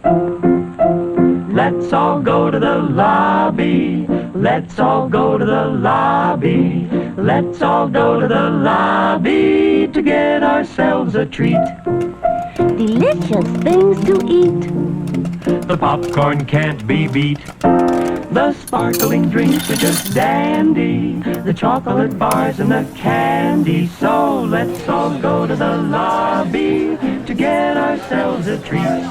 Let's all go to the lobby. Let's all go to the lobby. Let's all go to the lobby to get ourselves a treat. Delicious things to eat. The popcorn can't be beat. The sparkling drinks are just dandy. The chocolate bars and the candy. So let's all go to the lobby to get ourselves a treat.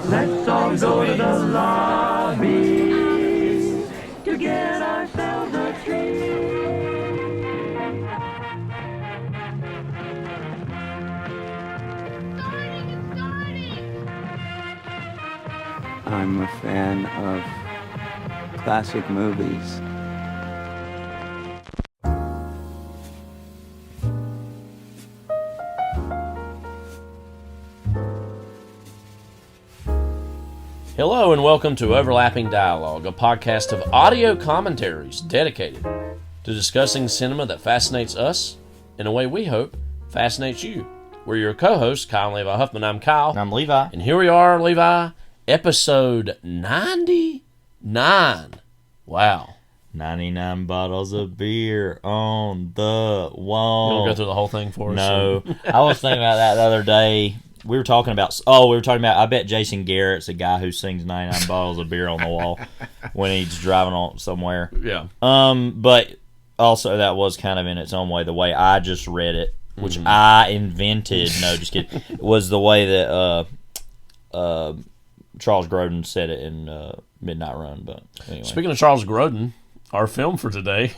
Let's all go to the lobby to get ourselves a treat. I'm a fan of classic movies. Hello and welcome to Overlapping Dialogue, a podcast of audio commentaries dedicated to discussing cinema that fascinates us in a way we hope fascinates you. We're your co-hosts, Kyle and Levi Huffman. I'm Kyle. And I'm Levi. And here we are, Levi, episode 99. Wow. 99 bottles of beer on the wall. You want to go through the whole thing for us? No. I was thinking about that the other day. We were talking about, I bet Jason Garrett's a guy who sings 99 bottles of beer on the wall when he's driving on somewhere. Yeah. But also that was kind of in its own way, the way I just read it, which I invented, no, just kidding, was the way that Charles Grodin said it in Midnight Run. But anyway. Speaking of Charles Grodin, our film for today,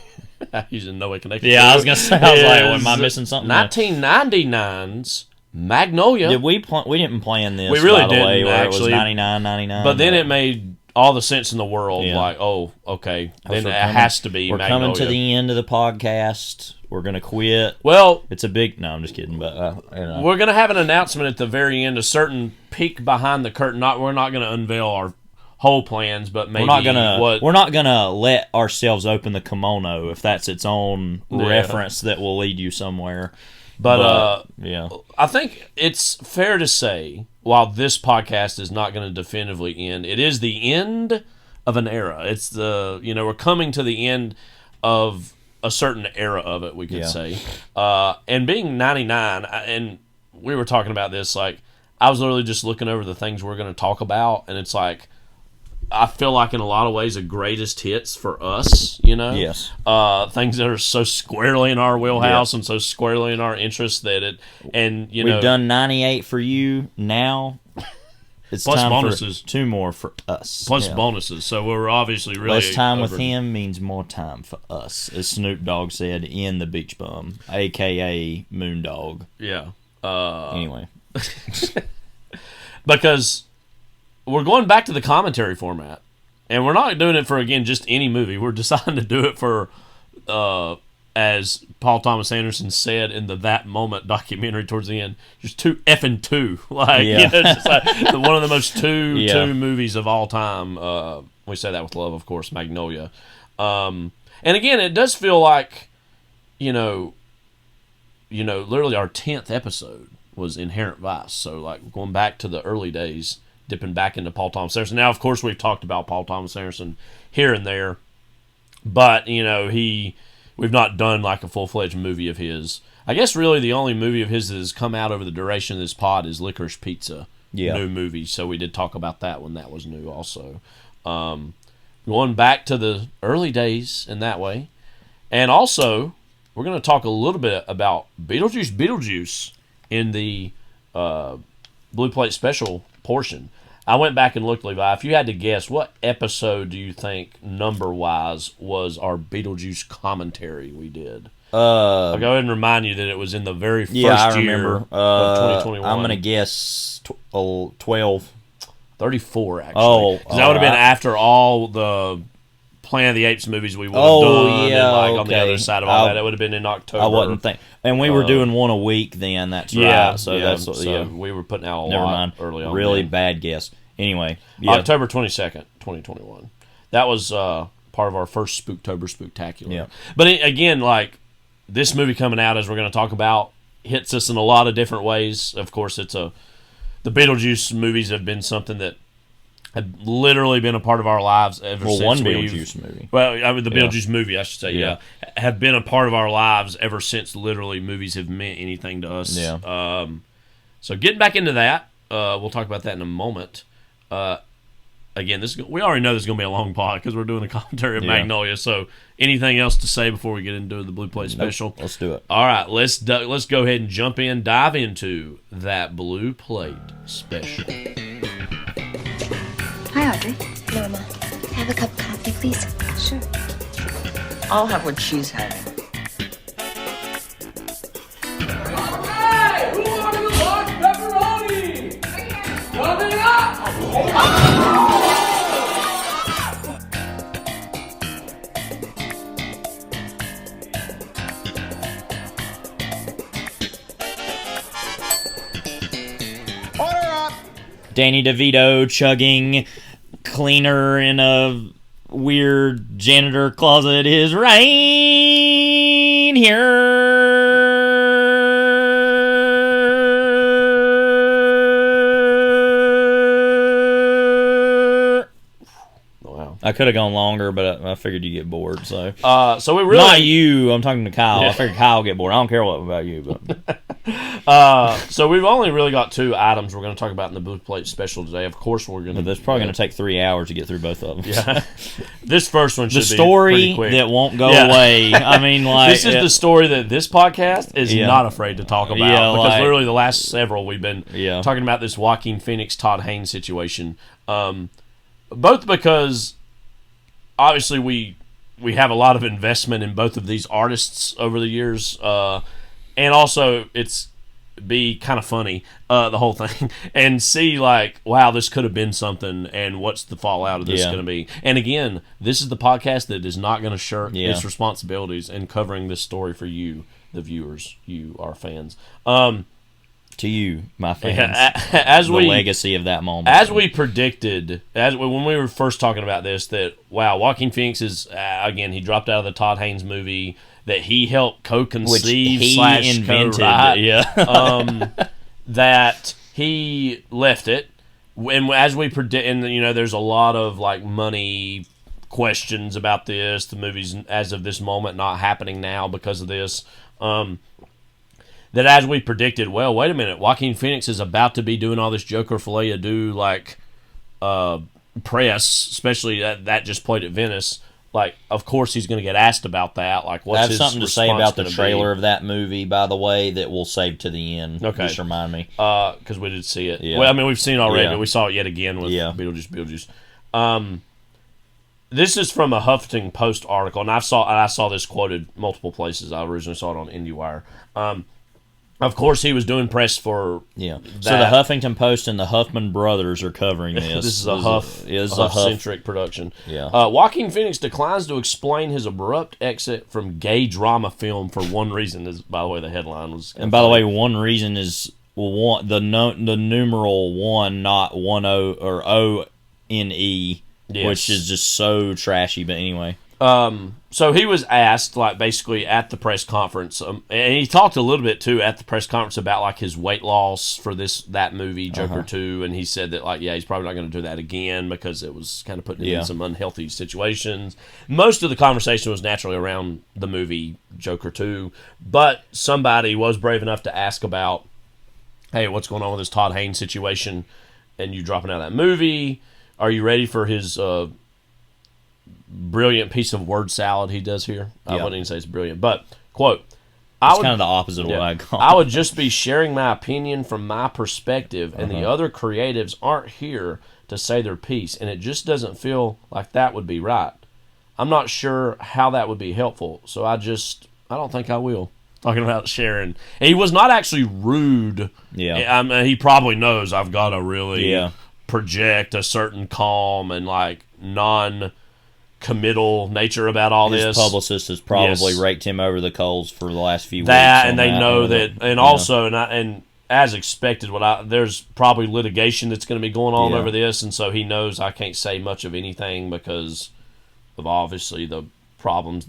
he's in no way connected. Yeah, I was going to say, am I missing something? 1999's Magnolia. Did we didn't plan this, we really by the didn't, way, where actually. It was 99. But then it made all the sense in the world, like, oh, okay, then it has to be Magnolia. We're coming to the end of the podcast. We're going to quit. Well, it's a big... No, I'm just kidding. But we're going to have an announcement at the very end, a certain peek behind the curtain. We're not going to unveil our whole plans, but maybe we're not gonna let ourselves open the kimono if that's its own reference that will lead you somewhere. But yeah, I think it's fair to say, while this podcast is not going to definitively end, it is the end of an era. It's we're coming to the end of a certain era of it, we could say. And being 99, and we were talking about this, like, I was literally just looking over the things we're going to talk about, and it's like, I feel like in a lot of ways the greatest hits for us, Yes. Things that are so squarely in our wheelhouse and so squarely in our interest that we've done 98 for you now. It's plus time bonuses. For 2 more for us. Plus bonuses. So we're obviously really less time with him means more time for us, as Snoop Dogg said in The Beach Bum, a.k.a. Moondog. Yeah. Anyway. Because we're going back to the commentary format, and we're not doing it for, again, just any movie. We're deciding to do it for, as Paul Thomas Anderson said in the That Moment documentary towards the end, just two. Like, just like one of the most two movies of all time. We say that with love, of course, Magnolia. And again, it does feel like, literally our 10th episode was Inherent Vice. So, like, going back to the early days, dipping back into Paul Thomas Anderson. Now, of course, we've talked about Paul Thomas Anderson here and there, but, we've not done, like, a full-fledged movie of his. I guess, really, the only movie of his that has come out over the duration of this pod is Licorice Pizza, new movie, so we did talk about that when that was new also. Going back to the early days in that way. And also, we're going to talk a little bit about Beetlejuice Beetlejuice in the Blue Plate Special portion. I went back and looked, Levi. If you had to guess, what episode do you think, number-wise, was our Beetlejuice commentary we did? I'll go ahead and remind you that it was in the very first year of 2021. I'm going to guess 12. 34, actually. Because that would have been after all the Planet of the Apes movies we would have done. Yeah, and on the other side of all that, it would have been in October. I wasn't thinking. And we were doing one a week then, that's right. So we were putting out a lot early on. Really bad guess. Anyway. October 22nd, 2021. That was part of our first Spooktober Spooktacular. Yeah. But again, like, this movie coming out, as we're going to talk about, hits us in a lot of different ways. Of course, it's a the Beetlejuice movies have been something that have literally been a part of our lives ever since. One Beetlejuice movie. Well, the Beetlejuice movie, I should say, have been a part of our lives ever since literally movies have meant anything to us. Yeah. So getting back into that, we'll talk about that in a moment. Again, we already know this is going to be a long pod because we're doing a commentary of Magnolia. So anything else to say before we get into the Blue Plate special? Nope, let's do it. All right, let's go ahead and dive into that Blue Plate special. Hi, Audrey. Norma, can I have a cup of coffee, please? Sure. I'll have what she's having. Hey, who wanted to watch pepperoni? Coming up! Danny DeVito chugging cleaner in a weird janitor closet is right here. Wow. I could have gone longer, but I figured you'd get bored. So we really not you. I'm talking to Kyle. I figured Kyle would get bored. I don't care what about you, but. So we've only really got 2 items we're going to talk about in the Blue Plate special today. Of course, we're going to. That's probably going to take 3 hours to get through both of them. Yeah. This first one should the be story pretty quick. that won't go away. I mean, like this is the story that this podcast is not afraid to talk about because literally the last several we've been talking about this Joaquin Phoenix Todd Haynes situation. Both because obviously we have a lot of investment in both of these artists over the years. And also, it's be kind of funny, the whole thing, and see, like, wow, this could have been something, and what's the fallout of this going to be? And again, this is the podcast that is not going to shirk its responsibilities in covering this story for you, the viewers, you, our fans. To you, my fans, the legacy of that moment. As we predicted, when we were first talking about this, that, wow, Joaquin Phoenix is, again, he dropped out of the Todd Haynes movie, that he helped co-conceive / invented, co-write, that he left it, and as we predict, and there's a lot of like money questions about this. The movie's as of this moment not happening now because of this. That as we predicted, well, wait a minute, Joaquin Phoenix is about to be doing all this Joker filet-a-do like press, especially that just played at Venice. Like, of course he's going to get asked about that. Like, what's his something to say response about the gonna trailer be? of that movie, by the way, that we'll save to the end. Okay. Just remind me. Because we did see it. Yeah. Well, I mean, we've seen it already, but we saw it yet again with Beetlejuice. This is from a Huffington Post article, and I saw this quoted multiple places. I originally saw it on IndieWire. Of course, he was doing press for that. So the Huffington Post and the Huffman brothers are covering this. This is a Huff-centric production. Yeah. Joaquin Phoenix declines to explain his abrupt exit from gay drama film for one reason. Is, by the way, the headline was. And by the way, one reason is the numeral 1, not 10 or ONE, which is just so trashy. But anyway. So he was asked, like, basically at the press conference, and he talked a little bit, too, at the press conference about, like, his weight loss for that movie, Joker 2, and he said that, like, he's probably not going to do that again because it was kind of putting him in some unhealthy situations. Most of the conversation was naturally around the movie Joker 2, but somebody was brave enough to ask about, hey, what's going on with this Todd Haynes situation, and you dropping out of that movie? Are you ready for his brilliant piece of word salad he does here? I wouldn't even say it's brilliant, but, quote, it's kind of the opposite of what I call it. I would just be sharing my opinion from my perspective, and the other creatives aren't here to say their piece, and it just doesn't feel like that would be right. I'm not sure how that would be helpful, so I don't think I will. Talking about sharing. And he was not actually rude. Yeah. I mean, he probably knows I've got to really project a certain calm and, like, non-committal nature about all this. His publicist has probably raked him over the coals for the last few weeks. And they know that, and also, and as expected, there's probably litigation that's going to be going on over this, and so he knows I can't say much of anything because of obviously the problems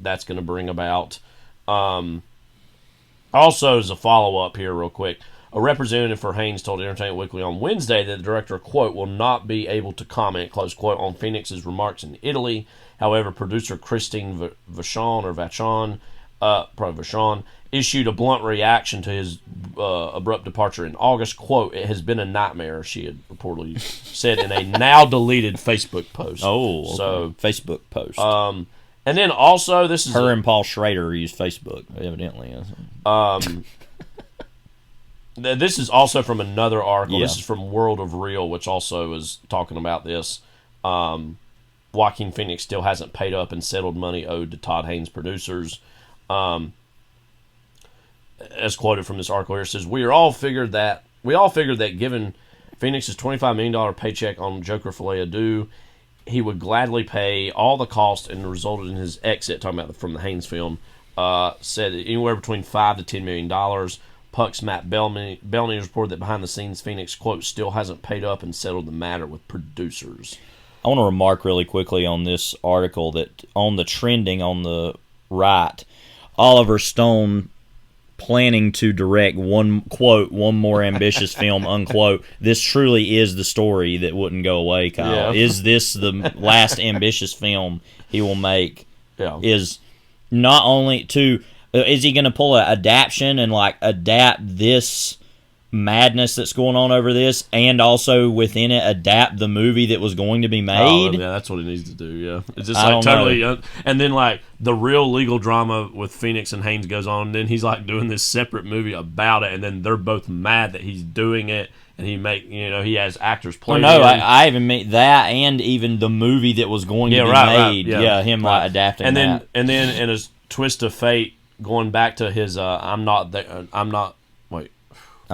that's going to bring about. Also, as a follow-up here real quick, A representative for Haynes told Entertainment Weekly on Wednesday that the director, quote, will not be able to comment, close quote, on Phoenix's remarks in Italy. However, producer Christine Vachon, issued a blunt reaction to his abrupt departure in August. Quote, it has been a nightmare, she had reportedly said in a now-deleted Facebook post. Oh, okay. So, Facebook post. And then also, this is... Her and Paul Schrader use Facebook, evidently. This is also from another article. Yeah. This is from World of Real, which also is talking about this. Joaquin Phoenix still hasn't paid up and settled money owed to Todd Haynes producers. As quoted from this article here, it says, we all figured that given Phoenix's $25 million paycheck on Joker Filet Due, he would gladly pay all the cost and resulted in his exit, talking about from the Haynes film, said anywhere between $5 to $10 million. Puck's Matt Bellamy reported that behind the scenes, Phoenix, quote, still hasn't paid up and settled the matter with producers. I want to remark really quickly on this article that on the trending on the right, Oliver Stone planning to direct one more ambitious film, unquote. This truly is the story that wouldn't go away, Kyle. Yeah. Is this the last ambitious film he will make? Yeah. Is not only to... Is he going to pull an adaptation and like adapt this madness that's going on over this, and also within it adapt the movie that was going to be made? Oh, yeah, that's what he needs to do. Yeah, it's just like totally, and then like the real legal drama with Phoenix and Haynes goes on. And then he's like doing this separate movie about it, and then they're both mad that he's doing it, and he has actors play. Well, no, I even mean that, and even the movie that was going to be made. Right, Like adapting, and that. then in a twist of fate. Going back to his, I'm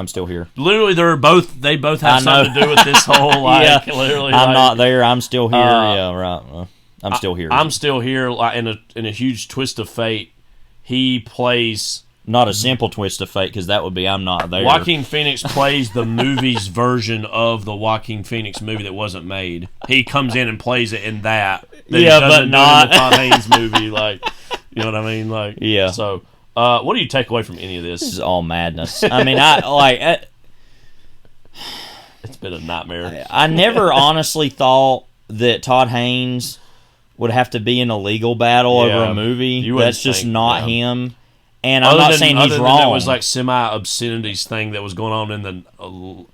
still here. Literally, they both have something to do with this whole, like, literally. I'm not there, I'm still here. Yeah, right. I'm still here. I'm still here, like, in a huge twist of fate. He plays... Not a simple twist of fate, because that would be I'm not there. Joaquin Phoenix plays the movie's version of the Joaquin Phoenix movie that wasn't made. He comes in and plays it in that. Yeah, but not in the Todd Haynes movie, like... You know what I mean? Like, yeah. So, what do you take away from any of this? This is all madness. I mean, it's been a nightmare. I never honestly thought that Todd Haynes would have to be in a legal battle over a movie. That's just not him. And I'm not saying he's wrong. There was like semi-obscenities thing that was going on in the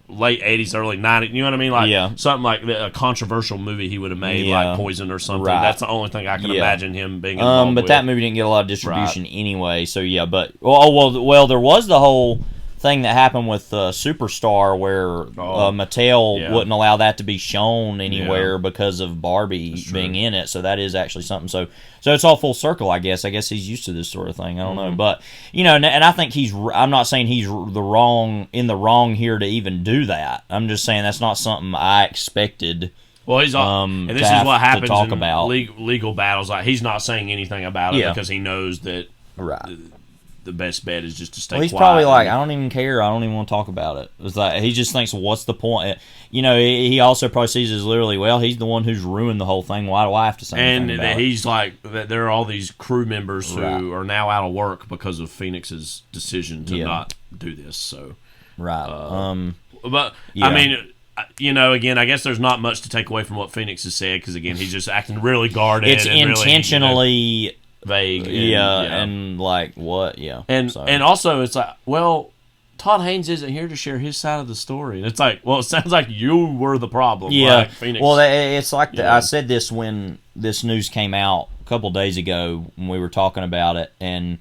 late 80s, early 90s. You know what I mean? Like something like a controversial movie he would have made, like Poison or something. Right. That's the only thing I can imagine him being involved but with. that movie didn't get a lot of distribution anyway. So yeah, but well, there was the whole thing that happened with Superstar where Mattel wouldn't allow that to be shown anywhere because of Barbie being in it. So that is actually something. So it's all full circle, I guess. I guess he's used to this sort of thing. I don't know, but and I think I'm not saying he's in the wrong here to even do that. I'm just saying that's not something I expected. Well, he's and this is what happens talk in about legal battles. Like he's not saying anything about it because he knows that the best bet is just to stay quiet. He's probably like, I don't even care. I don't even want to talk about it. It's like he just thinks, what's the point? He also probably sees as literally, well, he's the one who's ruined the whole thing. Why do I have to say anything about it? And he's like, there are all these crew members who are now out of work because of Phoenix's decision to not do this. So, but I mean, again, I guess there's not much to take away from what Phoenix has said because again, he's just acting really guarded. It's and intentionally. Really, vague, and like what, and also it's like, well, Todd Haynes isn't here to share his side of the story, and it's like, well, it sounds like you were the problem, like Phoenix. Well, it's like I said this when this news came out a couple days ago when we were talking about it, and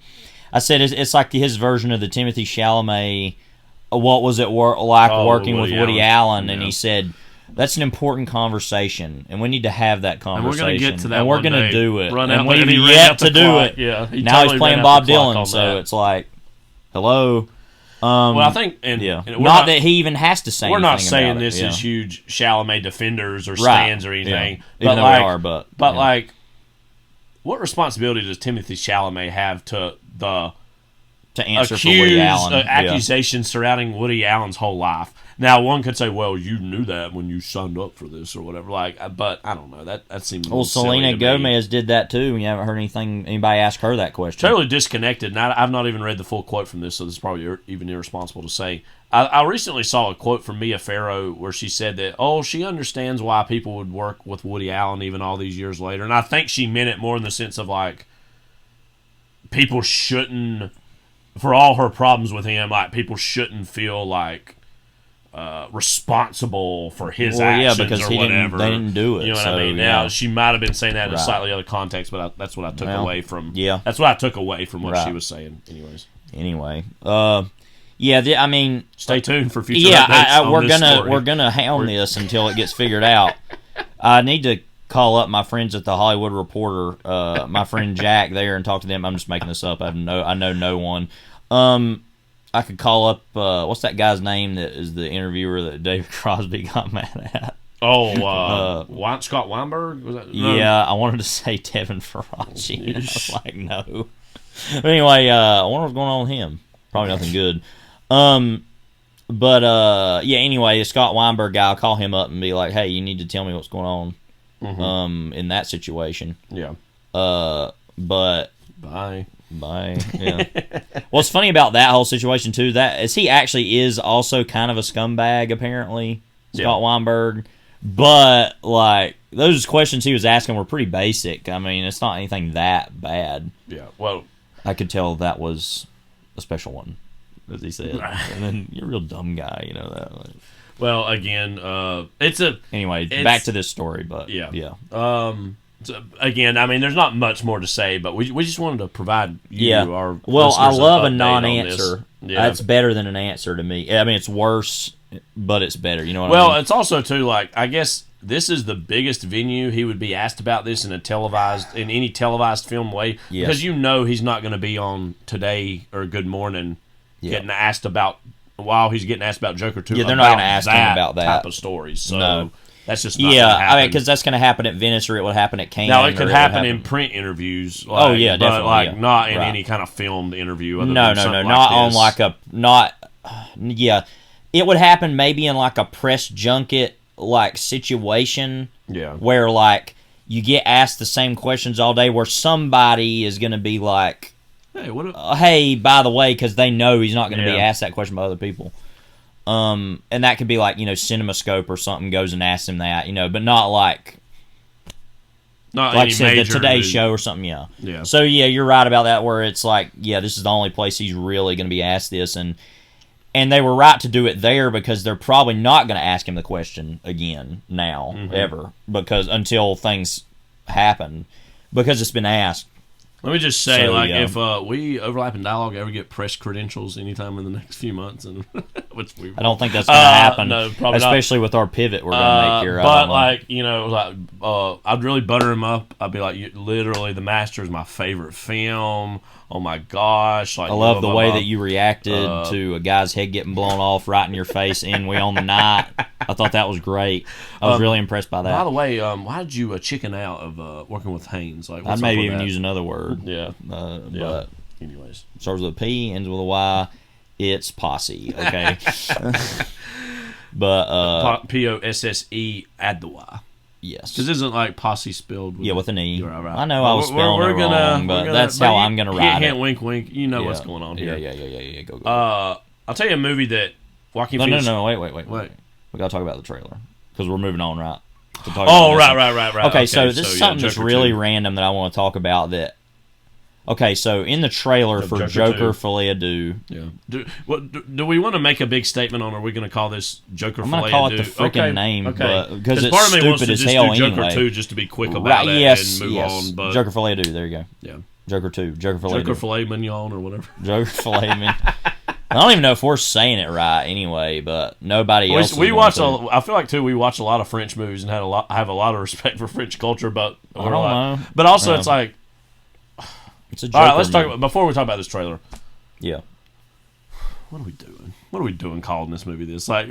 I said it's like his version of the Timothy Chalamet. What was it like working with Woody Allen? And he said, that's an important conversation, and we need to have that conversation. And we're going to get to that. And we're going to do it. And we've yet to do it. Yeah. Now he's playing Bob Dylan, so it's like, hello. Well, I think, not that he even has to say. We're anything not saying about this it. is huge Chalamet defenders or stands or anything. Even though we are, but like, what responsibility does Timothy Chalamet have to answer for Woody Allen? Accusations surrounding Woody Allen's whole life? Now, one could say, well, you knew that when you signed up for this or whatever. But I don't know. That seems a little Selena silly to Gomez me. did that too. You haven't heard anybody ask her that question. Totally disconnected. And I've not even read the full quote from this, so this is probably even irresponsible to say. I recently saw a quote from Mia Farrow where she said that, she understands why people would work with Woody Allen even all these years later. And I think she meant it more in the sense of, like, people shouldn't, for all her problems with him, like, people shouldn't feel like responsible for his actions because or whatever. They didn't do it. You know what I mean? Yeah. Now, she might have been saying that in a slightly other context, but that's what I took away from. Yeah. That's what I took away from what she was saying. Anyway, I mean, stay tuned for future updates. We're gonna hound this until it gets figured out. I need to call up my friends at the Hollywood Reporter, my friend Jack there, and talk to them. I'm just making this up. I know no one. I could call up, what's that guy's name that is the interviewer that David Crosby got mad at? Scott Weinberg? Was that? No. Yeah, I wanted to say Devin Faraci. I was like, no. But anyway, I wonder what's going on with him. Probably nothing good. Anyway, the Scott Weinberg guy, I'll call him up and be like, hey, you need to tell me what's going on in that situation. Yeah. But... Bye. Yeah. What's funny about that whole situation too, that is he actually is also kind of a scumbag apparently, Scott Weinberg. But like those questions he was asking were pretty basic. I mean, it's not anything that bad. Yeah. Well, I could tell that was a special one, as he said. And then you're a real dumb guy, you know that. Like, well, again, back to this story, but yeah. So again, I mean, there's not much more to say, but we just wanted to provide our I love a non-answer. That's better than an answer to me. I mean, it's worse, but it's better. You know what I mean? Well, it's also too like I guess this is the biggest venue he would be asked about this in any televised film way because he's not going to be on Today or Good Morning getting asked about while he's getting asked about Joker 2. Yeah, they're not going to ask him about that type of stories. So. No. That's just not I mean, because that's going to happen at Venice or it would happen at Cannes. Now, it could happen in print interviews. Like, definitely. But not in any kind of filmed interview. No. Not on like a... It would happen maybe in like a press junket like situation where like you get asked the same questions all day where somebody is going to be like, hey, by the way, because they know he's not going to be asked that question by other people. And that could be like, CinemaScope or something goes and asks him that, but not like I said, the Today Show or something, yeah. So, you're right about that, where it's like, this is the only place he's really going to be asked this, and they were right to do it there because they're probably not going to ask him the question again now, ever, because until things happen, because it's been asked. Let me just say, if we Overlap in Dialogue ever get press credentials anytime in the next few months, and which I don't think that's going to happen. No, probably especially with our pivot we're going to make here. But I'd really butter him up. I'd be like, literally, The Master is my favorite film. Oh my gosh! I love the way that you reacted to a guy's head getting blown off right in your face in We Own the Night. I thought that was great. I was really impressed by that. By the way, why did you chicken out of working with Haynes? Like, I'd maybe even use another word. But anyways, starts with a P, ends with a Y. It's posse. Okay. But Posse, add the Y. Yes. Because isn't like posse spelled with an E. Right. I know I was spelling it wrong, but that's how I'm going to write it. Hint, wink, wink. You know what's going on here. Yeah. Go. I'll tell you a movie that Joaquin Phoenix... No, wait. We got to talk about the trailer. Because we're moving on, right? Right. Okay, so this is something that's really random that I want to talk about that... Okay, so in the trailer for Joker Filet Du... Yeah. Do we want to make a big statement on, are we going to call this Joker Filet Du? I'm going to call it the freaking name, because it's part of me wants stupid to as hell do anyway. Joker 2 just to be quick about it and move on. But Joker Filet Du, there you go. Yeah. Joker 2, Joker Filet Du. Joker Filet Mignon or whatever. Joker Filet Mignon. I don't even know if we're saying it right anyway, but nobody else. We watch. I feel like too. We watch a lot of French movies and have a lot of respect for French culture, but I don't know. But also, it's like it's a Joker. All right, let's talk before we talk about this trailer. Yeah. What are we doing? What are we doing calling this movie this? Like,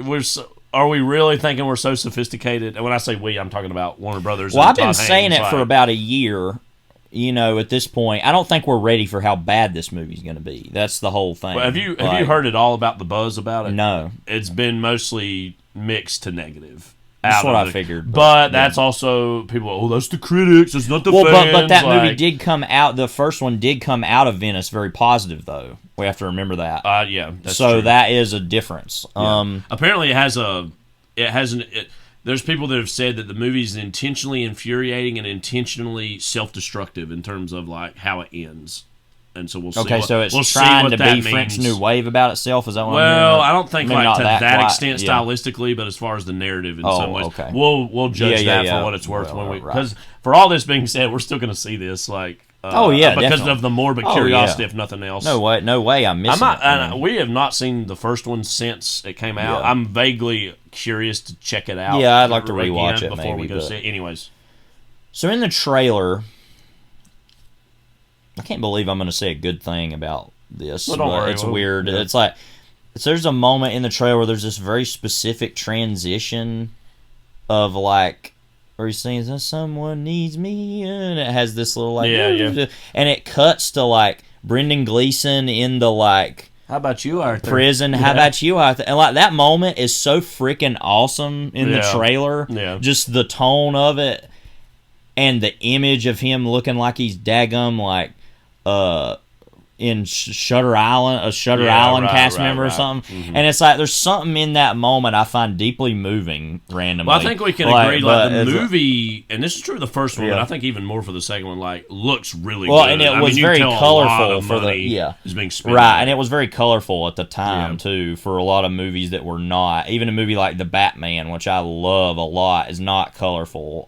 are we really thinking we're so sophisticated? And when I say we, I'm talking about Warner Brothers. Well, I've been saying it for about a year. at this point, I don't think we're ready for how bad this movie's going to be. That's the whole thing. Well, have you heard at all about the buzz about it? No. It's been mostly mixed to negative. That's what I figured. But that's also people. Oh, that's the critics. It's not the fans. But that movie did come out. The first one did come out of Venice very positive, though. We have to remember that. Yeah. That's so true. that is a difference. Yeah. Apparently, there's people that have said that the movie is intentionally infuriating and intentionally self-destructive in terms of like how it ends. And so we'll see. Okay, so it's trying to be French New Wave about itself. Is that what I'm hearing? Well, I don't think like to that extent yeah. stylistically, but as far as the narrative in some ways, okay. we'll judge that for what it's worth when we. Because for all this being said, we're still going to see this like. Because definitely. of the morbid curiosity, if nothing else. No way, I'm missing it. We have not seen the first one since it came out. I'm vaguely curious to check it out. Yeah, I'd like to rewatch it before we go see it. Anyways, so in the trailer, I can't believe I'm going to say a good thing about this. Well, don't worry, it's weird. Yeah. It's like there's a moment in the trailer where there's this very specific transition of like. Where he sings, "Someone needs me," and it has this little like, and it cuts to like Brendan Gleeson in the like, how about you, Arthur? Prison. How about you, Arthur? And like that moment is so freaking awesome in the trailer. Yeah, just the tone of it and the image of him looking like he's daggum like in Shutter Island, a Shutter Island cast member or something. Mm-hmm. And it's like there's something in that moment I find deeply moving randomly. Well, I think we can agree like the movie, and this is true of the first one, but I think even more for the second one, like looks really good. And it was very colorful for the is being spent and it was very colorful at the time too for a lot of movies that were not. Even a movie like The Batman, which I love a lot, is not colorful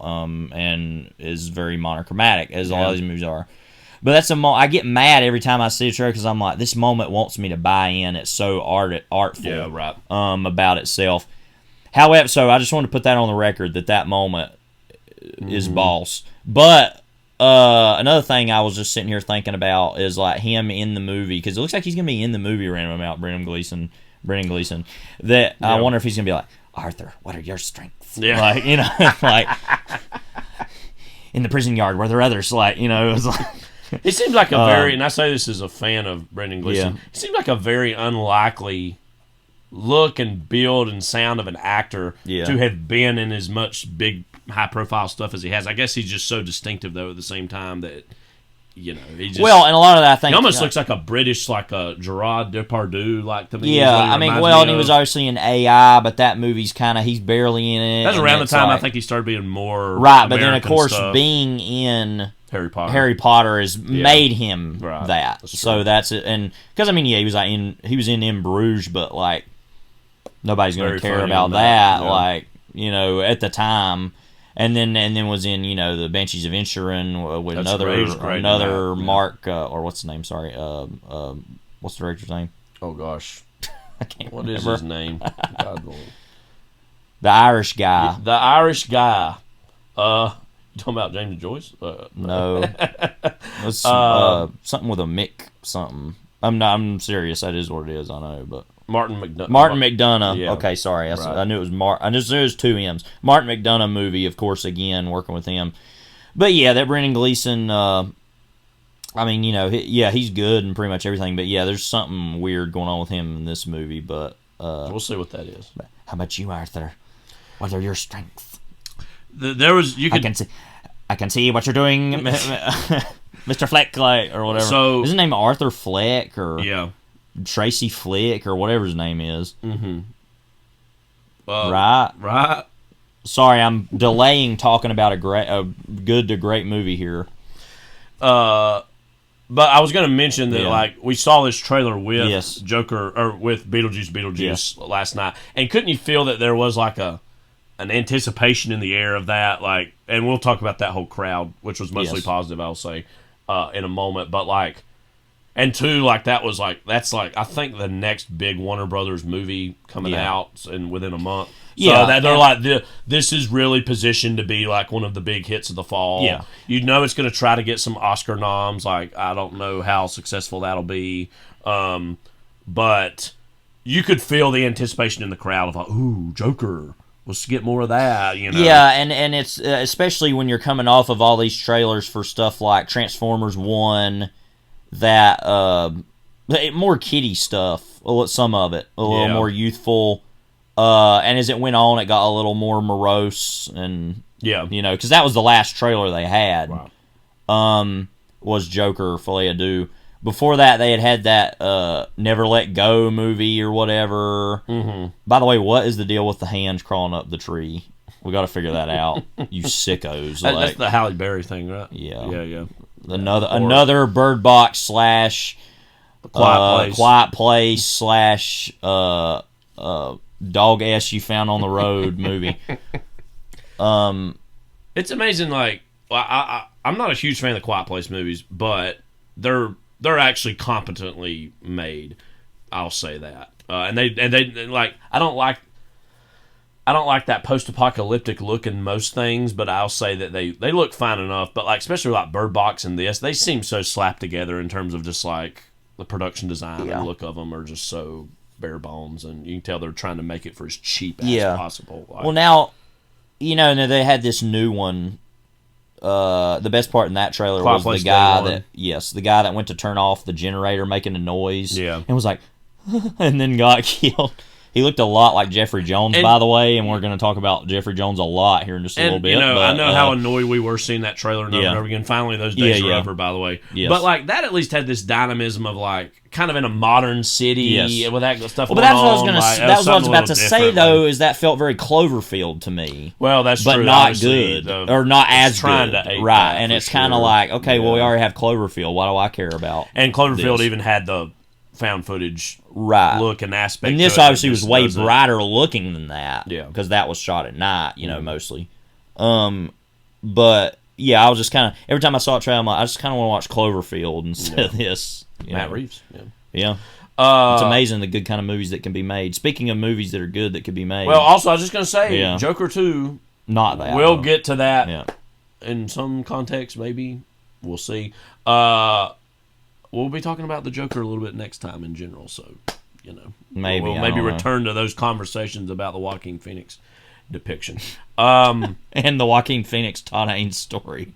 and is very monochromatic, as a lot of these movies are. But that's I get mad every time I see a trailer because I'm like, this moment wants me to buy in. It's so artful, about itself. However, so I just want to put that on the record that moment is boss. But another thing I was just sitting here thinking about is like him in the movie, because it looks like he's gonna be in the movie random about Brendan Gleeson. That I wonder if he's gonna be like, Arthur, what are your strengths? Yeah, like like in the prison yard where there are others. Like it was like. It seems like a very, and I say this as a fan of Brendan Gleeson, it seems like a very unlikely look and build and sound of an actor to have been in as much big, high-profile stuff as he has. I guess he's just so distinctive, though, at the same time that, he just... Well, and a lot of that, I think... He almost looks like a British, like a Gerard Depardieu, like, to me. Yeah, I mean, and he was obviously in AI, but that movie's kind of, he's barely in it. That's around the time I think he started being more Right, but then, of course, being in... Harry Potter has made him that. That's so that's it. And because I mean, he was like he was in Bruges, but like nobody's going to care about that. Like at the time, and then was in the Banshees of Inisherin with another Mark or what's the name? Sorry, what's the director's name? Oh gosh, I can't. What is his name? The Irish guy. The Irish guy. You talking about James Joyce? No. It's something with a Mick something. I'm serious. That is what it is. I know, but Martin McDonagh. Martin McDonagh. Yeah. Okay, sorry. I knew it was I just knew it was two M's. Martin McDonagh movie, of course. Again, working with him. But yeah, that Brendan Gleeson. I mean, he's good in pretty much everything. But yeah, there's something weird going on with him in this movie. But we'll see what that is. How about you, Arthur? What are your strengths? There was I can see what you're doing, Mr. Fleck, or whatever. So isn't his name Arthur Fleck or Tracy Flick or whatever his name is? Mm-hmm. Right. Sorry, I'm delaying talking about a good to great movie here. But I was going to mention that we saw this trailer with Joker or with Beetlejuice last night, and couldn't you feel that there was like an anticipation in the air of that, and we'll talk about that whole crowd, which was mostly positive, I'll say, in a moment. But and two, that's I think the next big Warner Brothers movie coming out within a month. So that they're this is really positioned to be like one of the big hits of the fall. Yeah, it's going to try to get some Oscar noms. I don't know how successful that'll be, but you could feel the anticipation in the crowd of ooh, Joker. Let's get more of that, you know. Yeah, and it's especially when you're coming off of all these trailers for stuff like Transformers 1, that more kiddie stuff, some of it, a little more youthful, and as it went on, it got a little more morose, and because that was the last trailer they had. Wow. Was Joker Filet Ado. Before that, they had that Never Let Go movie or whatever. Mm-hmm. By the way, what is the deal with the hands crawling up the tree? We got to figure that out. You sickos! That's the Halle Berry thing, right? Yeah, yeah. Another Bird Box / Quiet Place / Dog Ass You Found on the Road movie. It's amazing. Like, I'm not a huge fan of the Quiet Place movies, but they're actually competently made. I'll say that. And they like, I don't like that post-apocalyptic look in most things, but I'll say that they look fine enough. But like, especially like Bird Box and this, they seem so slapped together in terms of just like the production design and look of them are just so bare bones, and you can tell they're trying to make it for as cheap as possible. Like, well, now they had this new one. The best part in that trailer was the guy that went to turn off the generator making a noise, and was like, and then got killed. He looked a lot like Jeffrey Jones, by the way, and we're going to talk about Jeffrey Jones a lot here in just a little bit. You know, I know how annoyed we were seeing that trailer over and over again. Finally, those days are over, by the way. Yes. But like that, at least had this dynamism of like kind of in a modern city with that stuff. Well, but that's what I was going to. That was what I was about to say, though, is that felt very Cloverfield to me. Well, that's but true, not good or not as good, right? And it's kind of like, okay, well, we already have Cloverfield. What do I care about? And Cloverfield even had the found footage look and aspect. And this obviously was way brighter looking than that. Yeah. Because that was shot at night, mostly. But yeah, I was just kind of, every time I saw it trailer, I'm like, I just kind of want to watch Cloverfield instead of this. Matt Reeves. Yeah. It's amazing the good kind of movies that can be made. Speaking of movies that are good that could be made. Well, also, I was just going to say, Joker 2. Not that. We'll get to that in some context, maybe. We'll see. We'll be talking about the Joker a little bit next time in general, so, maybe we'll return to those conversations about the Joaquin Phoenix depiction. And the Joaquin Phoenix Todd Haynes story.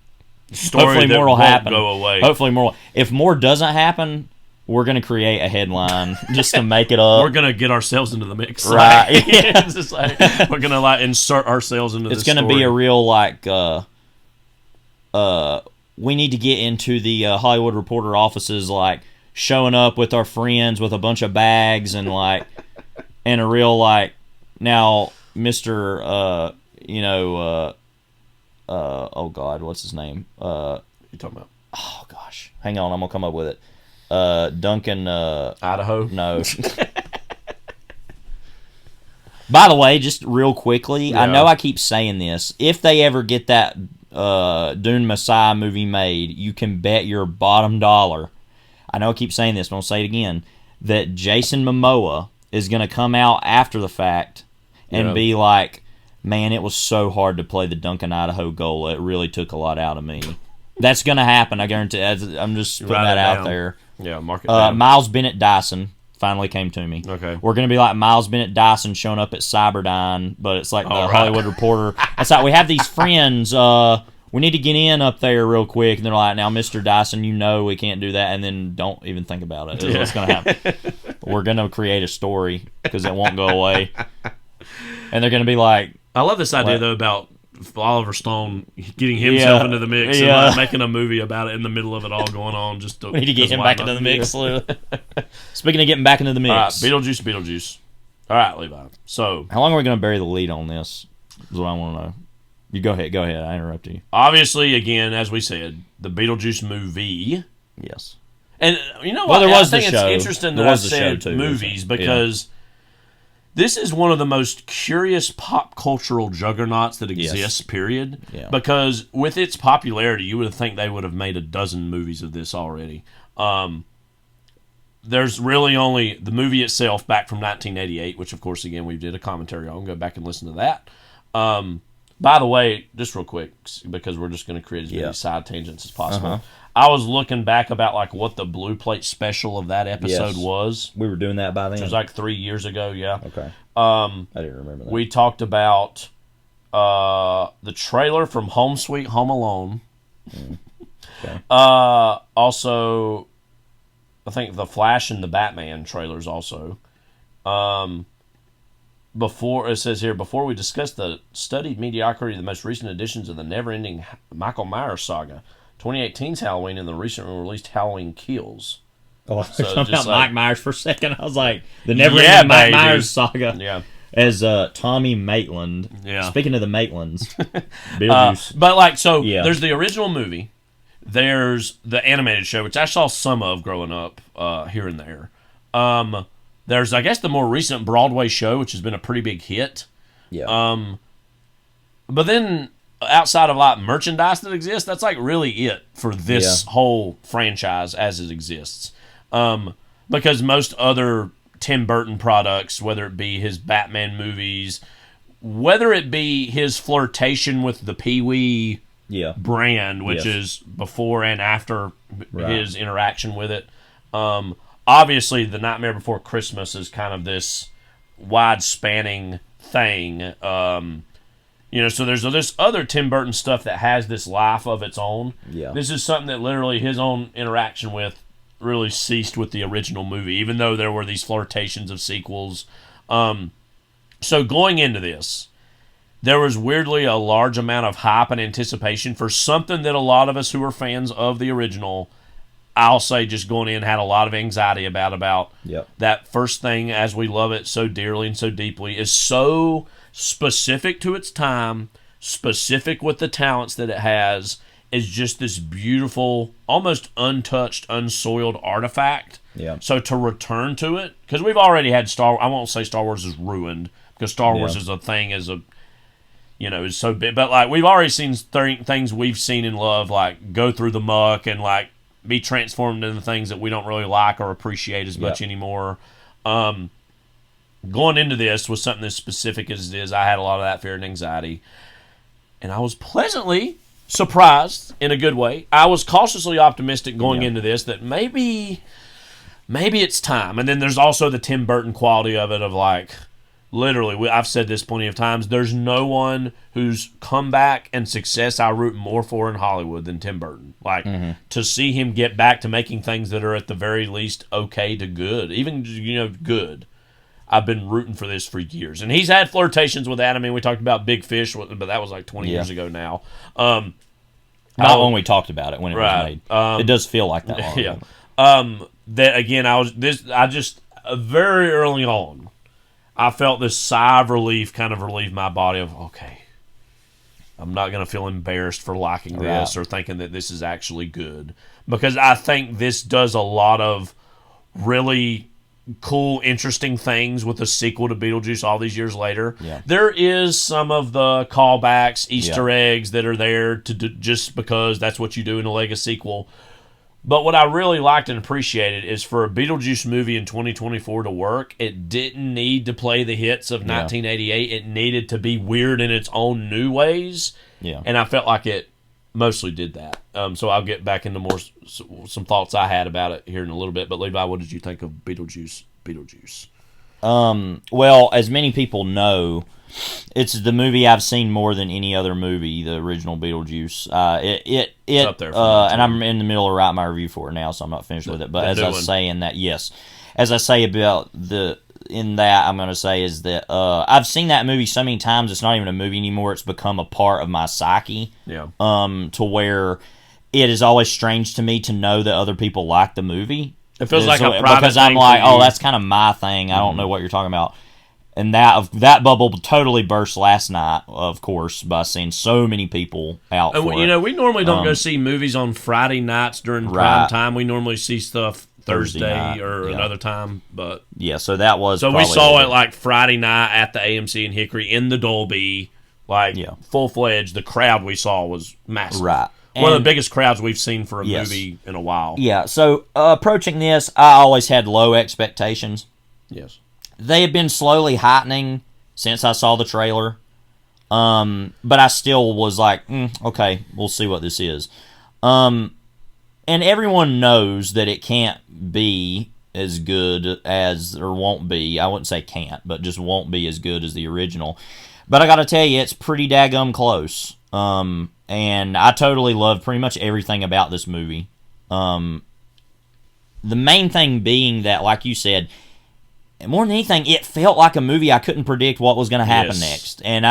Hopefully more will happen. Go away. Hopefully more. If more doesn't happen, we're going to create a headline just to make it up. We're going to get ourselves into the mix. Right. It's just like, we're going to insert ourselves into this story. It's going to be a real we need to get into the Hollywood Reporter offices, showing up with our friends with a bunch of bags and and a real now Mr. Oh God, what's his name? You talking about? Oh gosh, hang on, I'm gonna come up with it. Duncan. Idaho. No. By the way, just real quickly, I know I keep saying this. If they ever get that Dune Messiah movie made, you can bet your bottom dollar, I know I keep saying this, but I'll say it again, that Jason Momoa is going to come out after the fact and be like, man, it was so hard to play the Duncan Idaho goal. It really took a lot out of me. That's going to happen, I guarantee. I'm just putting that out there. Yeah, mark it down. Miles Bennett Dyson finally came to me. Okay. We're going to be like Miles Bennett Dyson showing up at Cyberdyne, but it's like the Hollywood Reporter. It's like, we have these friends, we need to get in up there real quick. And they're like, now, Mr. Dyson, we can't do that. And then don't even think about it. Is what's going to happen. We're going to create a story because it won't go away. And they're going to be like... I love this idea, though, about Oliver Stone getting himself into the mix and making a movie about it in the middle of it all going on. Just to, we need to get him back into the mix. Speaking of getting back into the mix. All right, Beetlejuice. All right, Levi. So, how long are we going to bury the lead on this? Is what I want to know. You go ahead. I interrupted you. Obviously, again, as we said, the Beetlejuice movie. Yes. And you know what? Well, I think it's interesting that I said movies because this is one of the most curious pop cultural juggernauts that exists, period. Yeah. Because with its popularity, you would think they would have made a dozen movies of this already. There's really only the movie itself back from 1988, which, of course, again, we did a commentary on. Go back and listen to that. By the way, just real quick, because we're just going to create as many side tangents as possible. Uh-huh. I was looking back about like what the Blue Plate special of that episode was. We were doing that by then. It was like 3 years ago, yeah. Okay. I didn't remember that. We talked about the trailer from Home Sweet Home Alone. Okay. Also, I think the Flash and the Batman trailers also. Before we discuss the studied mediocrity of the most recent editions of the never-ending Michael Myers saga, 2018's Halloween and the recently released Halloween Kills. Oh, I was So talking just about like- Mike Myers for a second. I was like, the never-ending Mike baby. Myers saga. Yeah. As Tommy Maitland. Yeah. Speaking of the Maitlands, Beetlejuice. But like, so Yeah. there's the original movie. There's the animated show, which I saw some of growing up here and there. There's, I guess, the more recent Broadway show, which has been a pretty big hit. Yeah. But then, outside of like merchandise that exists, that's like really it for this whole franchise as it exists. Because most other Tim Burton products, whether it be his Batman movies, whether it be his flirtation with the Pee-wee brand, which is before and after his interaction with it. Obviously, The Nightmare Before Christmas is kind of this wide-spanning thing. So there's this other Tim Burton stuff that has this life of its own. Yeah. This is something that literally his own interaction with really ceased with the original movie, even though there were these flirtations of sequels. So going into this, there was weirdly a large amount of hype and anticipation for something that a lot of us who are fans of the original, I'll say just going in, had a lot of anxiety about that first thing, As We Love It So Dearly and So Deeply, is so specific to its time, specific with the talents that it has, is just this beautiful, almost untouched, unsoiled artifact. Yeah. So to return to it, because we've already had I won't say Star Wars is ruined, because Star Wars is a thing, is so big. But like we've already seen things we've seen and loved, like go through the muck and like be transformed into things that we don't really like or appreciate as much anymore. Going into this with something as specific as it is, I had a lot of that fear and anxiety. And I was pleasantly surprised in a good way. I was cautiously optimistic going into this that maybe it's time. And then there's also the Tim Burton quality of it, of like, literally, I've said this plenty of times, there's no one whose comeback and success I root more for in Hollywood than Tim Burton. Like, to see him get back to making things that are at the very least okay to good, even, good. I've been rooting for this for years. And he's had flirtations with that. I mean, we talked about Big Fish, but that was like 20 years ago now. Not when we talked about it, when it was made. It does feel like that long ago. That, again, very early on, I felt this sigh of relief kind of relieve my body of, okay, I'm not going to feel embarrassed for liking this or thinking that this is actually good. Because I think this does a lot of really cool, interesting things with a sequel to Beetlejuice all these years later. Yeah. There is some of the callbacks, Easter eggs that are there to just because that's what you do in a Lego sequel. But what I really liked and appreciated is for a Beetlejuice movie in 2024 to work, it didn't need to play the hits of 1988. It needed to be weird in its own new ways. Yeah. And I felt like it mostly did that. So I'll get back into some thoughts I had about it here in a little bit. But Levi, what did you think of Beetlejuice? Well, as many people know, it's the movie I've seen more than any other movie, the original Beetlejuice. It's up there and I'm in the middle of writing my review for it now, so I'm not finished with it. But as I was saying that, as I say about I'm going to say is that I've seen that movie so many times, it's not even a movie anymore. It's become a part of my psyche. Yeah. To where it is always strange to me to know that other people like the movie. It feels like a private because I'm thing like, for you. that's kind of my thing. I don't know what you're talking about. And that bubble totally burst last night, of course, by seeing so many people out for it. We normally don't go see movies on Friday nights during prime time. We normally see stuff Thursday night, or another time. But so that was we saw it like Friday night at the AMC in Hickory in the Dolby, full-fledged. The crowd we saw was massive. Right. One of the biggest crowds we've seen for a movie in a while. Yeah, so approaching this, I always had low expectations. Yes. They have been slowly heightening since I saw the trailer. But I still was like, okay, we'll see what this is. And everyone knows that it can't be as good as, or won't be, I wouldn't say can't, but just won't be as good as the original. But I gotta tell you, it's pretty daggum close. And I totally loved pretty much everything about this movie. The main thing being that, like you said, more than anything, it felt like a movie I couldn't predict what was going to happen next. And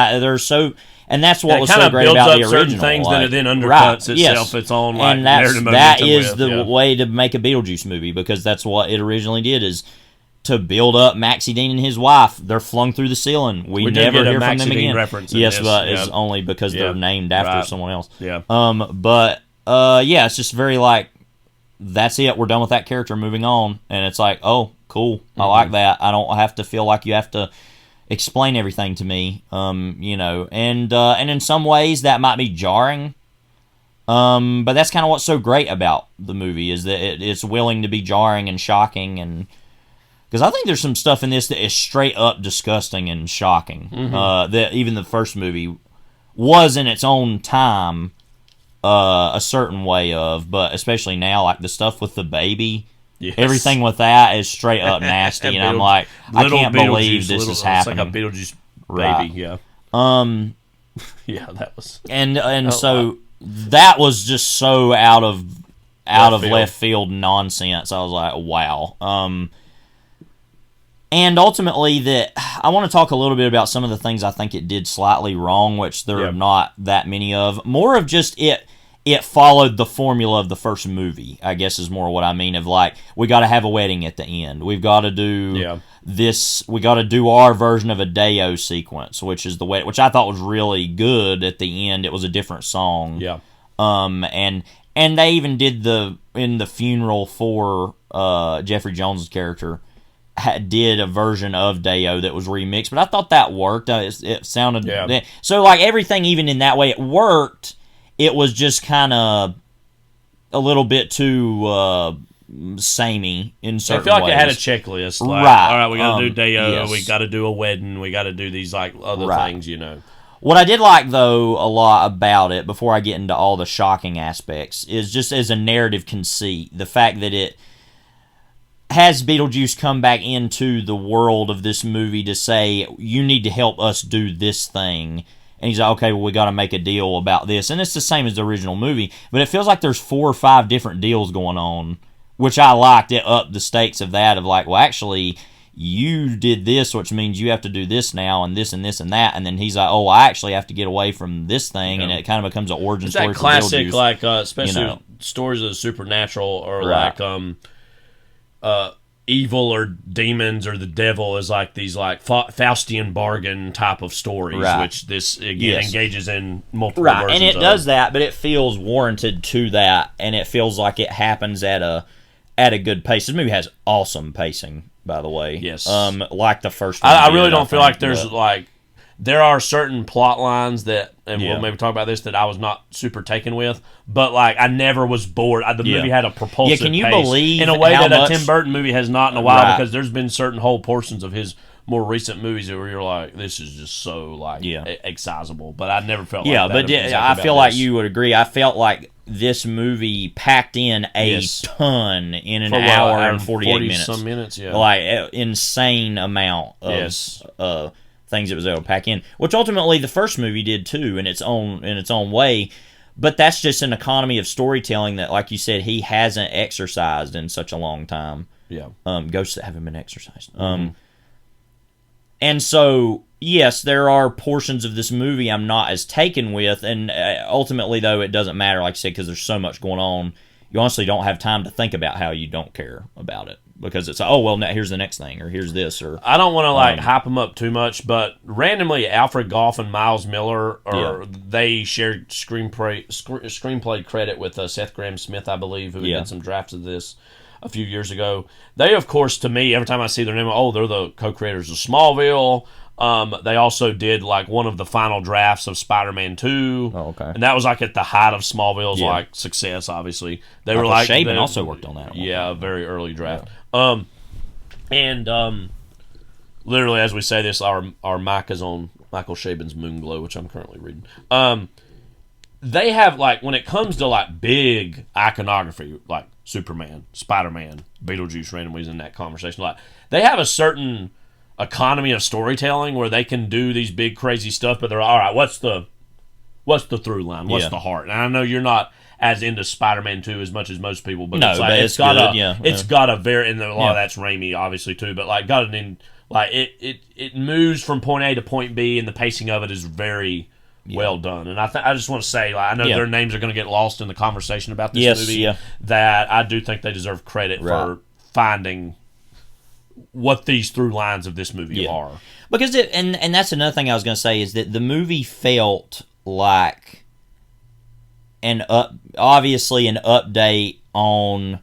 and that's what was so great about the original. Certain things that it then undercuts itself, its own like narrative momentum. That is the way to make a Beetlejuice movie, because that's what it originally did, is to build up Maxie Dean and his wife. They're flung through the ceiling. We never hear from them again. Yes, but it's only because they're named after someone else. Yeah. It's just very like, that's it. We're done with that character. Moving on. And it's like, oh, cool. I like that. I don't have to feel like you have to explain everything to me. And in some ways that might be jarring. But that's kind of what's so great about the movie, is that it's willing to be jarring and shocking, and because I think there's some stuff in this that is straight up disgusting and shocking. That even the first movie was in its own time a certain way of, but especially now, like the stuff with the baby, everything with that is straight up nasty, and I'm like, I can't believe this is happening. It's like a Beetlejuice baby, yeah. Yeah, that was, and so that was just so out of left field nonsense. I was like, wow. And ultimately, that I want to talk a little bit about some of the things I think it did slightly wrong, which there are not that many of. More of just it followed the formula of the first movie, I guess, is more what I mean, of like, we got to have a wedding at the end. We've got to do this. We got to do our version of a Deo sequence, which is the way, which I thought was really good at the end. It was a different song. Yeah. And they even did in the funeral for Jeffrey Jones' character, did a version of Deo that was remixed, but I thought that worked. It sounded so like everything, even in that way, it worked. It was just kind of a little bit too samey in certain ways. I feel like it had a checklist. Like, right. All right, we got to do Deo. We got to do a wedding. We got to do these like other things, you know. What I did like, though, a lot about it, before I get into all the shocking aspects, is just as a narrative conceit, the fact that it has Beetlejuice come back into the world of this movie to say, you need to help us do this thing. And he's like, okay, well, we got to make a deal about this. And it's the same as the original movie, but it feels like there's 4 or 5 different deals going on, which I liked. It upped the stakes of that, of like, well, actually, you did this, which means you have to do this now, and this and this and that. And then he's like, oh, I actually have to get away from this thing, and it kind of becomes an origin story. It's that classic, like, especially stories of the supernatural, or like evil or demons or the devil, is like these like Faustian bargain type of stories, which this again engages in multiple versions and it of. Does that, but it feels warranted to that, and it feels like it happens at a good pace. This movie has awesome pacing, by the way. Yes. Like the first one. I really don't feel like there's like, there are certain plot lines that, and we'll maybe talk about this, that I was not super taken with, but like I never was bored. The movie had a propulsive can you pace believe in a way that much, a Tim Burton movie has not in a while, because there's been certain whole portions of his more recent movies where you're like, this is just so like excisable. But I never felt like that. But I feel like you would agree. I felt like this movie packed in a ton in an hour and 48 minutes. Some minutes, like insane amount of things it was able to pack in, which ultimately the first movie did too, in its own way. But that's just an economy of storytelling that, like you said, he hasn't exercised in such a long time. Yeah. Ghosts that haven't been exercised. And so, yes, there are portions of this movie I'm not as taken with, and ultimately, though, it doesn't matter, like I said, because there's so much going on. You honestly don't have time to think about how you don't care about it, because it's, oh, well, now here's the next thing, or here's this, or... I don't want to, like, hype them up too much, but randomly, Alfred Goff and Miles Miller, they shared screenplay credit with Seth Grahame-Smith, I believe, who did some drafts of this a few years ago. They, of course, to me, every time I see their name, they're the co-creators of Smallville. They also did like one of the final drafts of Spider-Man 2. Oh, okay. And that was like at the height of Smallville's like success, obviously. They were like Shaban also worked on that. A very early draft. Yeah. Literally, as we say this, our mic is on Michael Chabon's Moonglow, which I'm currently reading. They have, like, when it comes to, like, big iconography, like Superman, Spider-Man, Beetlejuice randomly is in that conversation, like, they have a certain economy of storytelling where they can do these big crazy stuff, but they're all right, what's the through line? What's the heart? And I know you're not as into Spider-Man 2 as much as most people, but it's got a very, and a lot of that's Raimi obviously too, but like got an like it moves from point A to point B, and the pacing of it is very well done. And I just want to say, like, I know their names are going to get lost in the conversation about this movie. That I do think they deserve credit for finding what these through lines of this movie are. Because and that's another thing I was going to say is that the movie felt like obviously an update on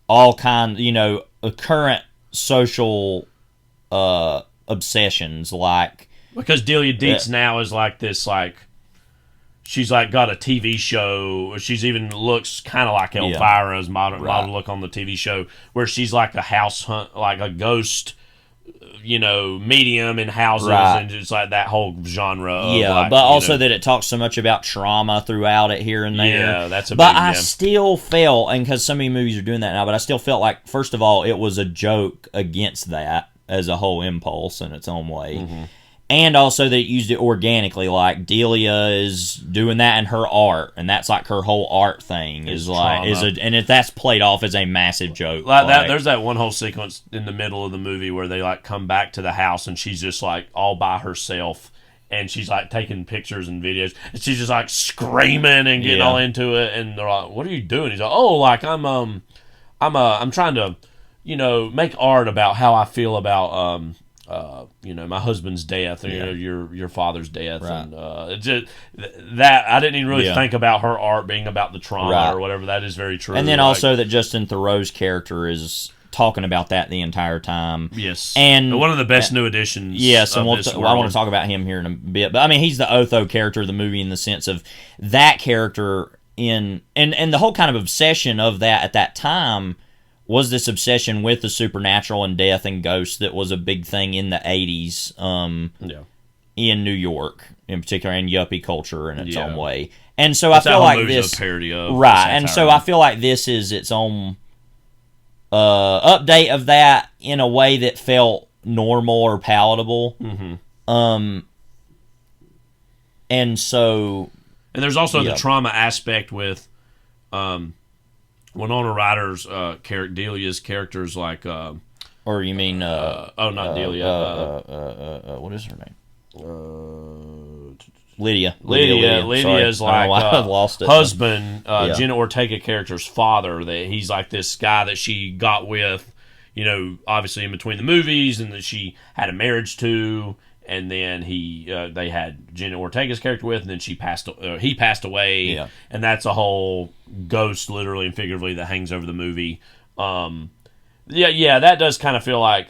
all kinds, current social obsessions, like because Delia Dietz now is like this, like she's like got a TV show. She's even looks kind of like Elvira's model look on the TV show, where she's like a house hunt, like a ghost, medium in houses, and just like that whole genre. Of but also that it talks so much about trauma throughout it here and there. Yeah, that's I still felt, and because so many movies are doing that now, but I still felt like, first of all, it was a joke against that as a whole impulse in its own way. Mm-hmm. And also that it used it organically, like Delia is doing that in her art, and that's like her whole art thing and if that's played off as a massive joke. There's that one whole sequence in the middle of the movie where they like come back to the house and she's just like all by herself, and she's like taking pictures and videos, and she's just like screaming and getting all into it, and they're like, "What are you doing?" He's like, "Oh, like I'm trying to, make art about how I feel about my husband's death, or your father's death," and just that I didn't even really think about her art being about the trauma or whatever. That is very true. And then also that Justin Theroux's character is talking about that the entire time. Yes, and one of the best new additions. Yes, and I want to talk about him here in a bit. But I mean, he's the Otho character of the movie in the sense of that character and the whole kind of obsession of that at that time was this obsession with the supernatural and death and ghosts that was a big thing in the 80s in New York, in particular, and yuppie culture in its own way. And so I feel like this... parody of and so I feel like this is its own update of that in a way that felt normal or palatable. Mm-hmm. And so... And there's also the trauma aspect with... Winona Ryder's Delia's characters, like or you mean not Delia, what is her name? Lydia is like I've lost it. Husband, Jenna Ortega character's father, that he's like this guy that she got with, obviously in between the movies, and that she had a marriage to, and then they had Jenna Ortega's character with, and then he passed away, and that's a whole ghost, literally and figuratively, that hangs over the movie. That does kind of feel like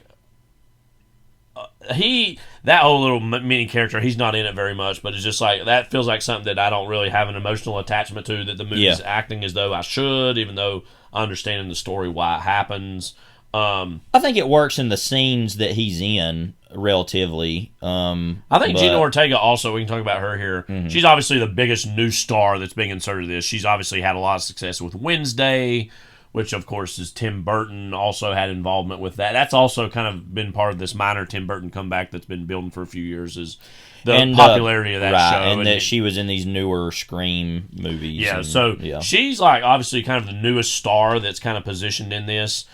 that whole little mini character. He's not in it very much, but it's just like that feels like something that I don't really have an emotional attachment to. That the movie's acting as though I should, even though I understand in the story why it happens. I think it works in the scenes that he's in relatively. I think Jenna Ortega also, we can talk about her here. Mm-hmm. She's obviously the biggest new star that's being inserted in this. She's obviously had a lot of success with Wednesday, which of course is Tim Burton also had involvement with that. That's also kind of been part of this minor Tim Burton comeback that's been building for a few years, is the popularity of that show. And that she was in these newer Scream movies. Yeah, she's like obviously kind of the newest star that's kind of positioned in this.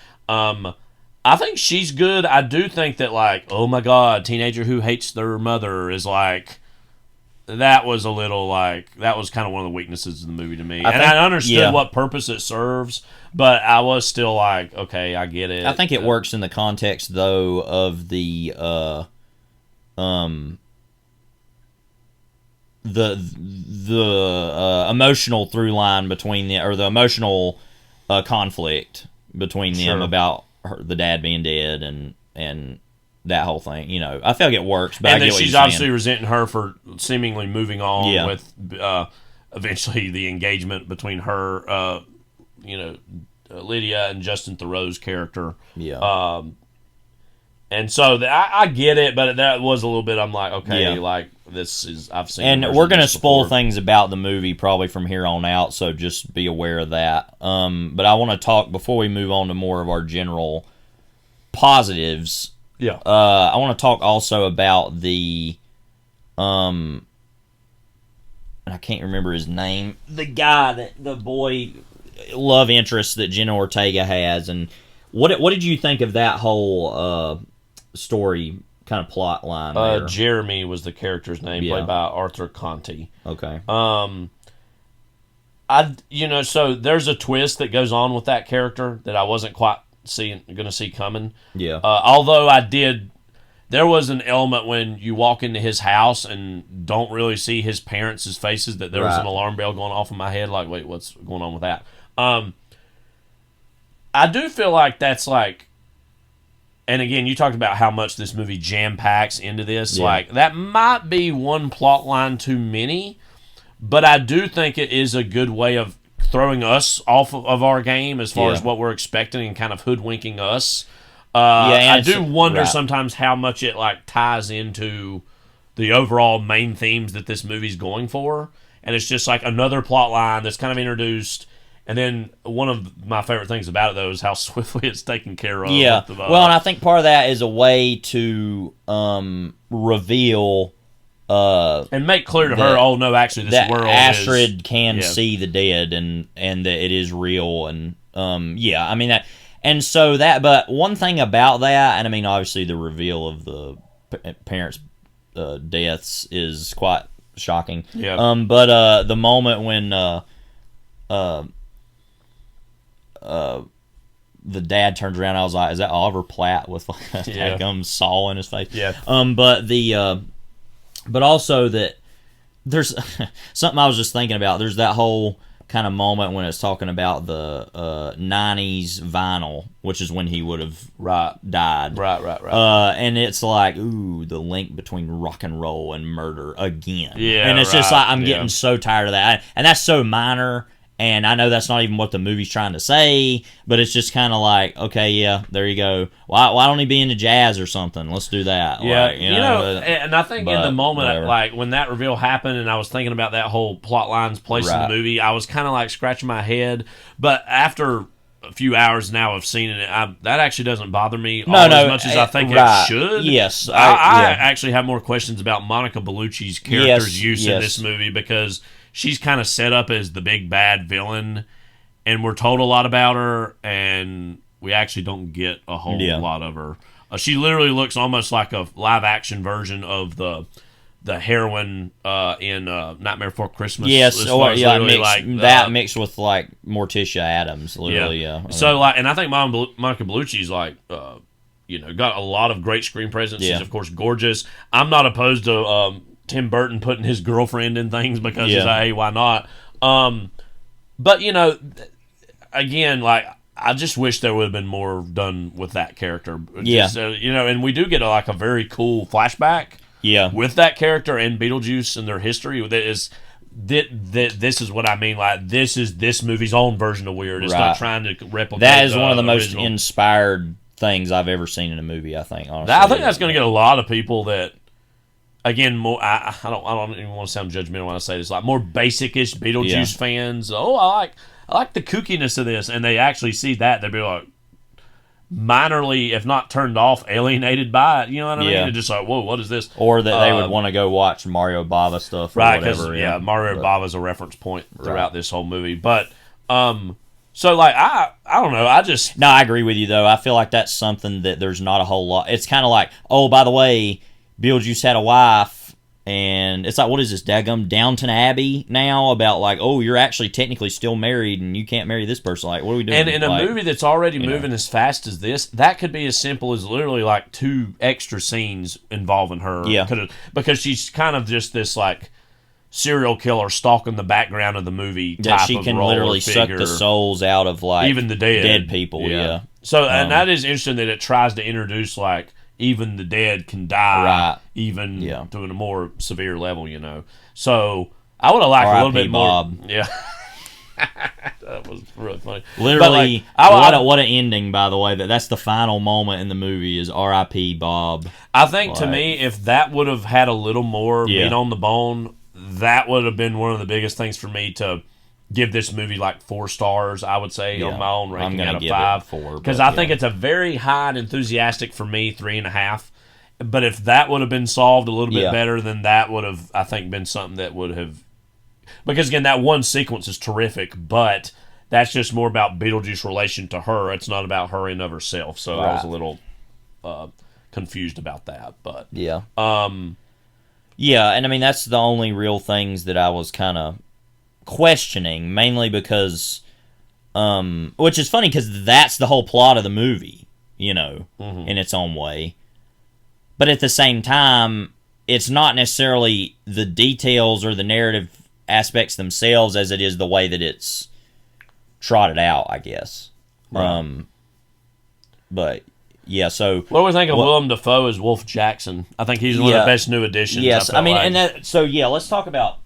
I think she's good. I do think that, like, oh my god, teenager who hates their mother is like, that was a little like, that was kind of one of the weaknesses of the movie to me. I understood what purpose it serves, but I was still like, okay, I get it. I think it works in the context though of the emotional through line between the emotional conflict between them about the dad being dead and that whole thing. I feel like it works. But and then she's obviously resenting her for seemingly moving on with eventually the engagement between her, Lydia and Justin Theroux's character. Yeah. And so I get it, but that was a little bit. I'm like, okay, Yeah. like this is I've seen. And version we're of gonna this spoil before. things about the movie probably from here on out, so just be aware of that. But I want to talk before we move on to more of our general positives. Yeah. I want to talk also about the and I can't remember his name. The guy that the boy love interest that Jenna Ortega has, and what did you think of that whole story kind of plot line there? Jeremy was the character's name, Yeah. played by Arthur Conti. Okay. So there's a twist that goes on with that character that I wasn't quite going to see coming. Yeah. Although there was an element when you walk into his house and don't really see his parents' faces that there was Right. an alarm bell going off in my head. Like, wait, what's going on with that? I do feel like that's like, and again, you talked about how much this movie jam packs into this. Yeah. Like, that might be one plot line too many, but I do think it is a good way of throwing us off of our game as far Yeah. as what we're expecting and kind of hoodwinking us. and I it's- do wonder right. sometimes how much it like ties into the overall main themes that this movie's going for, and it's just like another plot line that's kind of introduced. And then one of my favorite things about it, though, is how swiftly it's taken care of. Yeah. with the, Well, and I think part of that is a way to reveal and make clear to that- her, oh no, actually, this that world Astrid is, can yeah. see the dead and that it is real and yeah, I mean that, and so that. But one thing about that, and I mean obviously the reveal of the parents' deaths is quite shocking. Yeah. But the moment when the dad turns around, I was like, is that Oliver Platt with like a Yeah. gum saw in his face? Yeah. But also that there's something I was just thinking about. There's that whole kind of moment when it's talking about the 90s vinyl, which is when he would have died. Right. And it's like, ooh, the link between rock and roll and murder again. Yeah, and it's just right, like, I'm yeah. getting so tired of that. And that's so minor. And I know that's not even what the movie's trying to say, but it's just kind of like, okay, yeah, there you go. Why don't he be into jazz or something? Let's do that. Yeah, Like, and I think in the moment, whatever. like when that reveal happened, and I was thinking about that whole plot line's place in Right. the movie, I was kind of like scratching my head. But after a few hours now of seeing it, that actually doesn't bother me as much as I think right. it should. Yes, I yeah. actually have more questions about Monica Bellucci's character's use in this movie, because she's kind of set up as the big bad villain, and we're told a lot about her, and we actually don't get a whole lot of her. She literally looks almost like a live action version of the heroine in Nightmare Before Christmas. Yes, as far as literally, mixed with like Morticia Adams, literally. Yeah. So and I think Monica Bellucci's like got a lot of great screen presence. Yeah. She's of course gorgeous. I'm not opposed to Tim Burton putting his girlfriend in things because he's like, hey, why not? But again, like, I just wish there would have been more done with that character. Just, and we do get a very cool flashback. Yeah. With that character and Beetlejuice and their history, this is what I mean. Like, this is this movie's own version of weird. It's not trying to replicate. That is one of the most original. inspired things I've ever seen in a movie. I think. Honestly, I think that's going to get a lot of people that. Again, more. I don't even want to sound judgmental when I say this. Like more basic-ish Beetlejuice fans. Oh, I like the kookiness of this, and they actually see that, they'd be like minorly, if not turned off, alienated by it. You know what I mean? They're just like, whoa, what is this? Or that they would want to go watch Mario Bava stuff, or right? whatever. Mario Bava's a reference point throughout this whole movie. But so like I don't know. I agree with you though. I feel like that's something that there's not a whole lot. It's kind of like, oh, by the way, Beetlejuice had a wife, and it's like, what is this, daggum Downton Abbey now? About like, oh, you're actually technically still married, and you can't marry this person. Like, what are we doing? And in a movie that's already moving as fast as this, that could be as simple as literally like 2 extra scenes involving her. Yeah. Because she's kind of just this like serial killer stalking the background of the movie type that she of can role literally or suck figure. the souls out of like even the dead people. Yeah. So and that is interesting that it tries to introduce like even the dead can die, even to a more severe level. So I would have liked a little bit Bob. more. Yeah. That was really funny. Literally, but like, what an ending, by the way. That's the final moment in the movie is R.I.P. Bob. I think to me, if that would have had a little more meat on the bone, that would have been one of the biggest things for me to give this movie like 4 stars, I would say, on my own ranking out of 5. Because I think it's a very high and enthusiastic for me 3.5. But if that would have been solved a little bit better, then that would have, I think, been something that would have. Because again, that one sequence is terrific, but that's just more about Beetlejuice's relation to her. It's not about her in of herself. So I was a little confused about that. But yeah, and I mean that's the only real things that I was kind of questioning, mainly because, which is funny because that's the whole plot of the movie, in its own way. But at the same time, it's not necessarily the details or the narrative aspects themselves as it is the way that it's trotted out, I guess. Right. But yeah, so what do we think of Willem Dafoe as Wolf Jackson? I think he's one of the best new additions. Yes, I mean, and let's talk about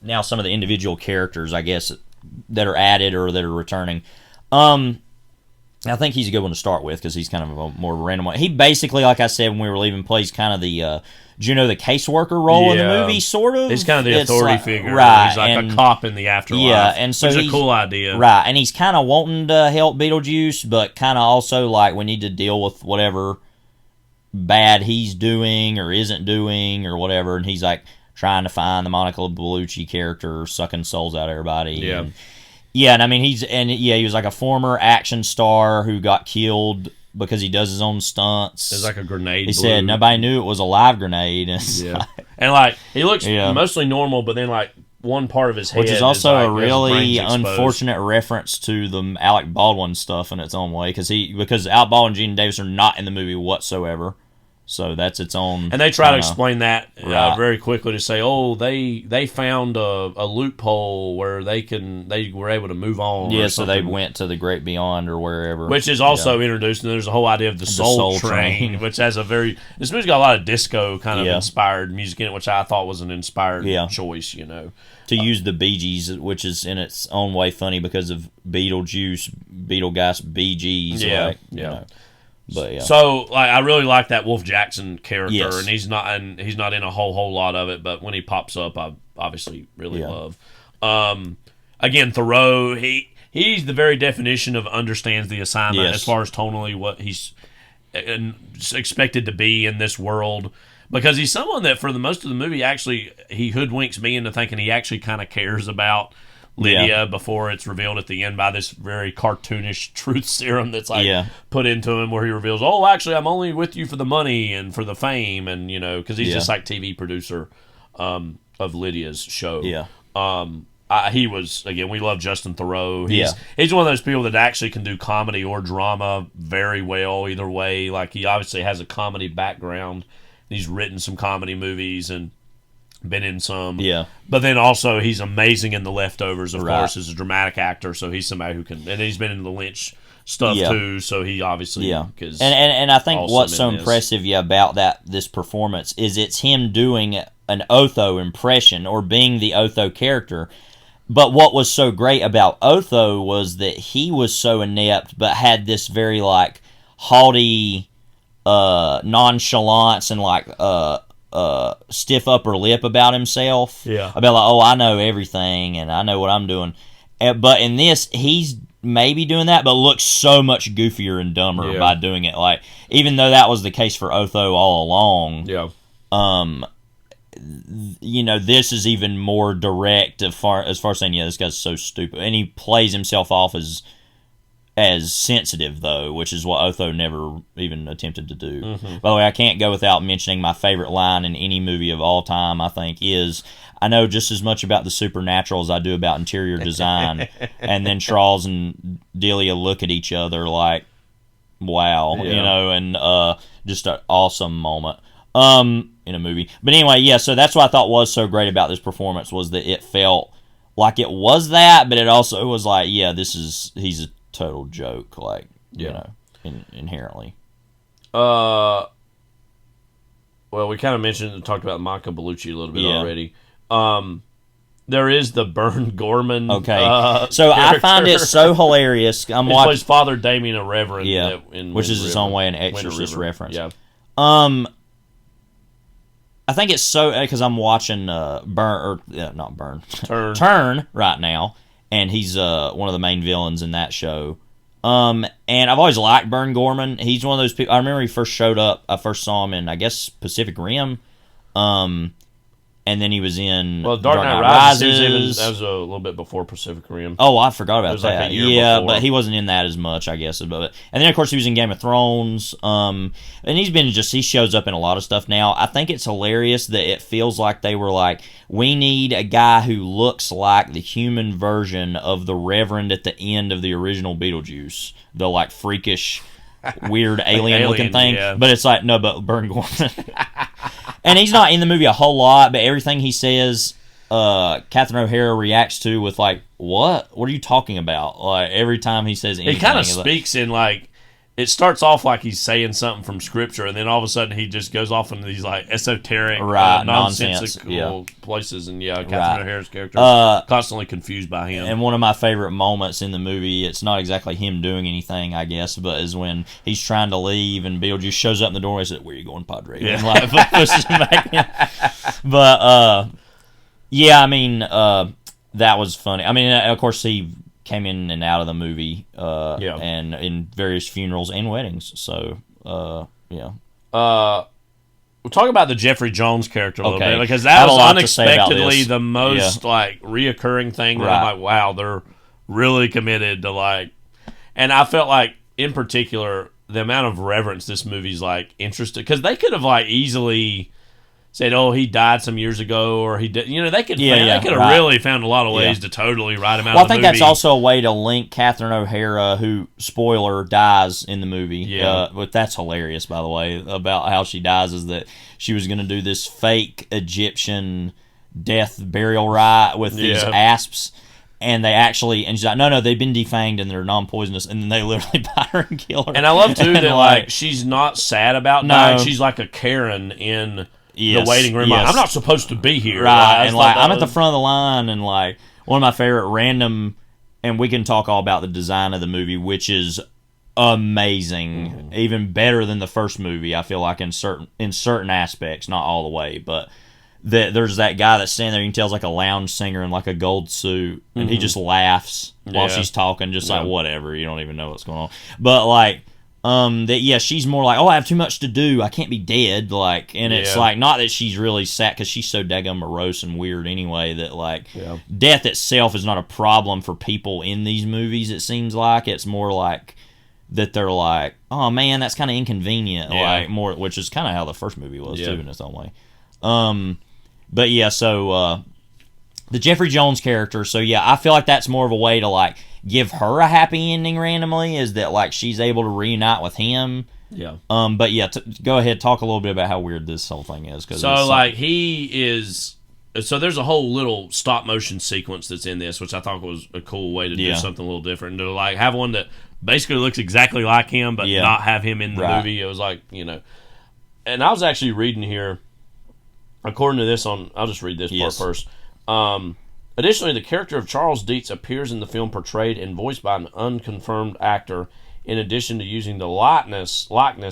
now some of the individual characters, I guess, that are added or that are returning. I think he's a good one to start with because he's kind of a more random one. He basically, like I said when we were leaving, plays kind of the Juno the caseworker role in the movie, sort of. He's kind of the authority figure. Right. He's like a cop in the afterlife. Yeah, and so which is a cool idea. Right, and he's kind of wanting to help Beetlejuice, but kind of also like we need to deal with whatever bad he's doing or isn't doing or whatever, and he's like trying to find the Monica Bellucci character sucking souls out of everybody. Yeah. And I mean, he was like a former action star who got killed because he does his own stunts. It's like a grenade. He said nobody knew it was a live grenade. And and like he looks mostly normal, but then like one part of his head, which is also a really unfortunate reference to the Alec Baldwin stuff in its own way, because Alec Baldwin and Gene Davis are not in the movie whatsoever. So that's its own. And they try to explain that very quickly to say, they found a loophole where they were able to move on. Yeah, so they went to the great beyond or wherever. Which is also introduced, and there's a whole idea of the Soul Train, which has this movie's got a lot of disco kind of inspired music in it, which I thought was an inspired choice, To use the Bee Gees, which is in its own way funny because of Beetlejuice, Beetlegeist, Bee Gees. But yeah. So I really like that Wolf Jackson character, and he's not in a whole lot of it, but when he pops up, I obviously really love. Again, Thoreau, he's the very definition of understands the assignment as far as tonally what he's expected to be in this world, because he's someone that for the most of the movie actually he hoodwinks me into thinking he actually kind of cares about Lydia before it's revealed at the end by this very cartoonish truth serum that's put into him, where he reveals, actually I'm only with you for the money and for the fame, and because he's just like TV producer of Lydia's show. He was, again, we love Justin Theroux. He's one of those people that actually can do comedy or drama very well either way. Like he obviously has a comedy background. He's written some comedy movies and been in some, but then also he's amazing in The Leftovers, of course, as a dramatic actor. So he's somebody who can, and he's been in the Lynch stuff too. So he obviously, and I think what's so impressive about this performance is it's him doing an Otho impression or being the Otho character. But what was so great about Otho was that he was so inept, but had this very like haughty nonchalance and like stiff upper lip about himself. About like, I know everything and I know what I'm doing. But in this, he's maybe doing that, but looks so much goofier and dumber by doing it. Like, even though that was the case for Otho all along, this is even more direct as far as saying, this guy's so stupid, and he plays himself off as sensitive, though, which is what Otho never even attempted to do. By the way, I can't go without mentioning my favorite line in any movie of all time, I think, is, I know just as much about the supernatural as I do about interior design. And then Charles and Delia look at each other like, wow, and just an awesome moment in a movie. But anyway, so that's what I thought was so great about this performance, was that it felt like it was that, but it also was like, he's a total joke, like, inherently. Well, we kind of talked about Monica Bellucci a little bit already. there is the Burn Gorman. Okay, so I find it so hilarious. He plays Father Damien, a reverend. Yeah, which is its own way an Exorcist reference. Yeah. I think it's so because I'm watching Turn right now, and he's one of the main villains in that show. And I've always liked Burn Gorman. He's one of those people. I remember he first showed up. I first saw him in, I guess, Pacific Rim. And then he was in Dark Knight Rises. That was a little bit before Pacific Rim. Oh, I forgot about that. Like a year before. But he wasn't in that as much, I guess. And then, of course, he was in Game of Thrones. And he shows up in a lot of stuff now. I think it's hilarious that it feels like they were like, we need a guy who looks like the human version of the Reverend at the end of the original Beetlejuice. The, like, freakish, weird alien-looking thing. Yeah. But it's like, no, but Burn Gorman. And he's not in the movie a whole lot, but everything he says, Catherine O'Hara reacts to with like, "What? What are you talking about?" Like every time he says anything, he kind of speaks in like. It starts off like he's saying something from scripture, and then all of a sudden he just goes off into these like esoteric, nonsensical places. And Catherine O'Hara's character is constantly confused by him. And one of my favorite moments in the movie, it's not exactly him doing anything, I guess, but is when he's trying to leave and Beetlejuice shows up in the doorway and says, "Where are you going, Padre?" Yeah. And like pushes him back in. But I mean, that was funny. I mean, of course he came in and out of the movie, and in various funerals and weddings. So, We'll talk about the Jeffrey Jones character a little bit, because that was unexpectedly the most like reoccurring thing. That I'm like, wow, they're really committed to like. And I felt like, in particular, the amount of reverence this movie's like interested, because they could have like easily said, "Oh, he died some years ago," or he did. They could have really found a lot of ways to totally write him out. Well, of the I think movie. that's also a way to link Catherine O'Hara, who, spoiler, dies in the movie. Yeah, but that's hilarious, by the way, about how she dies. Is that she was going to do this fake Egyptian death burial rite with these asps. And she's like, no, they've been defanged and they're non-poisonous, and then they literally bite her and kill her. And I love too that like she's not sad about dying. She's like a Karen in the waiting room. Yes. I'm not supposed to be here. Right, and like I'm at the front of the line, and like one of my favorite random, and we can talk all about the design of the movie, which is amazing, even better than the first movie. I feel like in certain aspects, not all the way, but there's that guy that's standing there. You can tell is like a lounge singer in like a gold suit, and he just laughs while she's talking, just like whatever. You don't even know what's going on, but like. She's more like, oh, I have too much to do. I can't be dead. Like, and it's like, not that she's really sad, because she's so daggum morose and weird anyway, that like death itself is not a problem for people in these movies. It seems like it's more like that they're like, oh man, that's kind of inconvenient. Like more, which is kind of how the first movie was too in its own way. But yeah, so the Jeffrey Jones character. So yeah, I feel like that's more of a way to like give her a happy ending randomly, is that like she's able to reunite with him. Yeah. But yeah, go ahead, talk a little bit about how weird this whole thing is. So like he is. So there's a whole little stop motion sequence that's in this, which I thought was a cool way to do something a little different, and to like have one that basically looks exactly like him, but not have him in the movie. It was like, and I was actually reading here, according to this I'll just read this part first. Additionally, the character of Charles Dietz appears in the film portrayed and voiced by an unconfirmed actor, in addition to using the likeness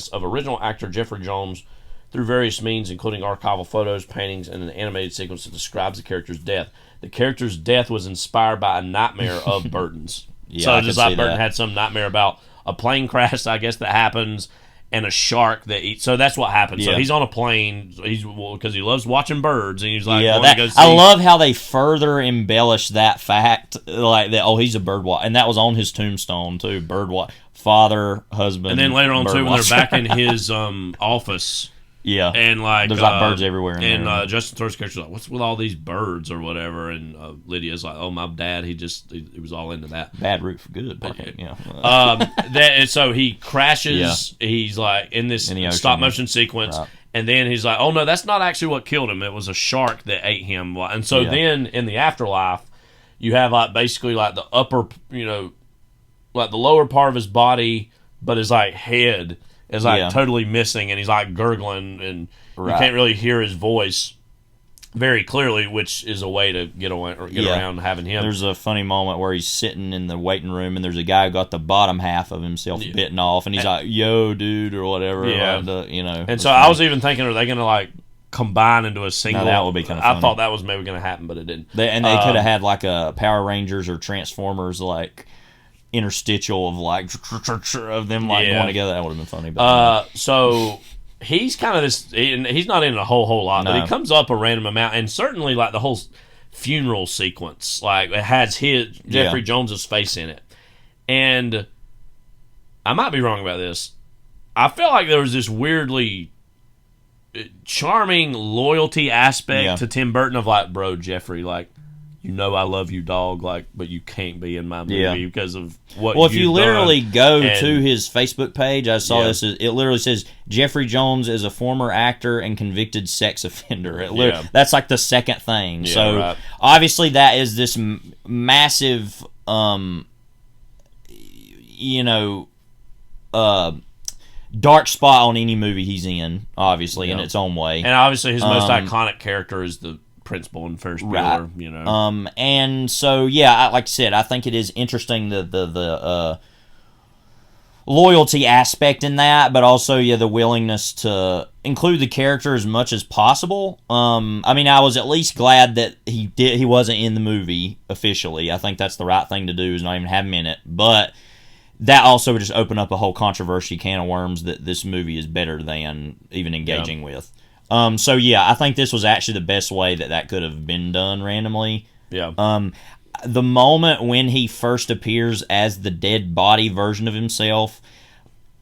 of original actor Jeffrey Jones through various means, including archival photos, paintings, and an animated sequence that describes the character's death. The character's death was inspired by a nightmare of Burton's. So just like Burton had some nightmare about a plane crash, I guess, that happens, and a shark that eats. So that's what happened. So he's on a plane. Because he loves watching birds, and he's like, I love how they further embellish that fact, like that. Oh, he's a bird watcher, and that was on his tombstone too. Bird watcher, father, husband, and then later on too, when they're back in his office. Yeah, and like there's like birds everywhere. And Justin Thorpe's character's like, "What's with all these birds or whatever?" And Lydia's like, "Oh, my dad, he was all into that. Bad root for good." So he crashes. Yeah. He's like in this stop motion sequence, and then he's like, "Oh no, that's not actually what killed him. It was a shark that ate him." And so then in the afterlife, you have like basically like the upper, like the lower part of his body, but his like head is like totally missing, and he's like gurgling, and you can't really hear his voice. very clearly, which is a way to get away or get around having him. There's a funny moment where he's sitting in the waiting room, and there's a guy who got the bottom half of himself bitten off, and he's like, "Yo, dude," or whatever. Yeah, And so I was even thinking, are they going to like combine into a single? No, that would be kind of funny. I thought that was maybe going to happen, but it didn't. They could have had like a Power Rangers or Transformers like interstitial of like of them like going together. That would have been funny. But so. He's kind of this. He's not in a whole lot, but he comes up a random amount, and certainly like the whole funeral sequence, like it has Jeffrey Jones's face in it. And I might be wrong about this. I felt like there was this weirdly charming loyalty aspect to Tim Burton of like, bro, Jeffrey, like, you know I love you, dog, like, but you can't be in my movie because of what. Well, if you you've literally done. go to his Facebook page, I saw this. It literally says Jeffrey Jones is a former actor and convicted sex offender. That's like the second thing. So obviously that is this massive, dark spot on any movie he's in. Obviously, in its own way, and obviously his most iconic character is the principal in Ferris Bueller, and so like I said, I think it is interesting the loyalty aspect in that, but also the willingness to include the character as much as possible. I mean, I was at least glad that he wasn't in the movie officially. I think that's the right thing to do, is not even have him in it, but that also would just open up a whole controversy can of worms that this movie is better than even engaging with. So I think this was actually the best way that could have been done randomly. The moment when he first appears as the dead body version of himself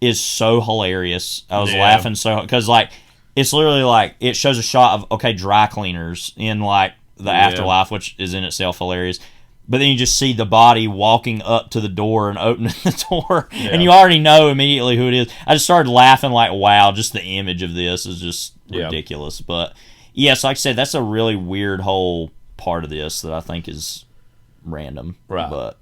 is so hilarious. I was laughing because like it's literally like it shows a shot of dry cleaners in like the afterlife, which is in itself hilarious. But then you just see the body walking up to the door and opening the door, and you already know immediately who it is. I just started laughing like, wow, just the image of this is just ridiculous. But, so like I said, that's a really weird whole part of this that I think is random. Right. But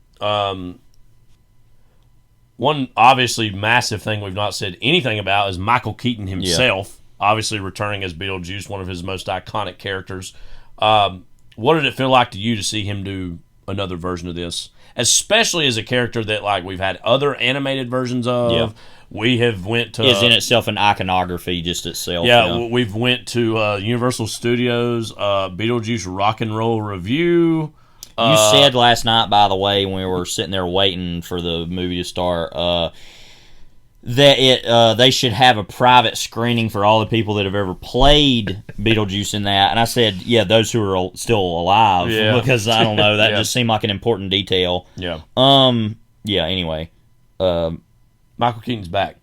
one obviously massive thing we've not said anything about is Michael Keaton himself, obviously returning as Beetlejuice, one of his most iconic characters. What did it feel like to you to see him do another version of this, especially as a character that like we've had other animated versions of? We have went to is in itself an iconography just itself. We've went to Universal Studios Beetlejuice Rock and Roll Review. You said last night, by the way, when we were sitting there waiting for the movie to start, that they should have a private screening for all the people that have ever played Beetlejuice in that. And I said, those who are still alive, because I don't know, that just seemed like an important detail. Anyway, Michael Keaton's back.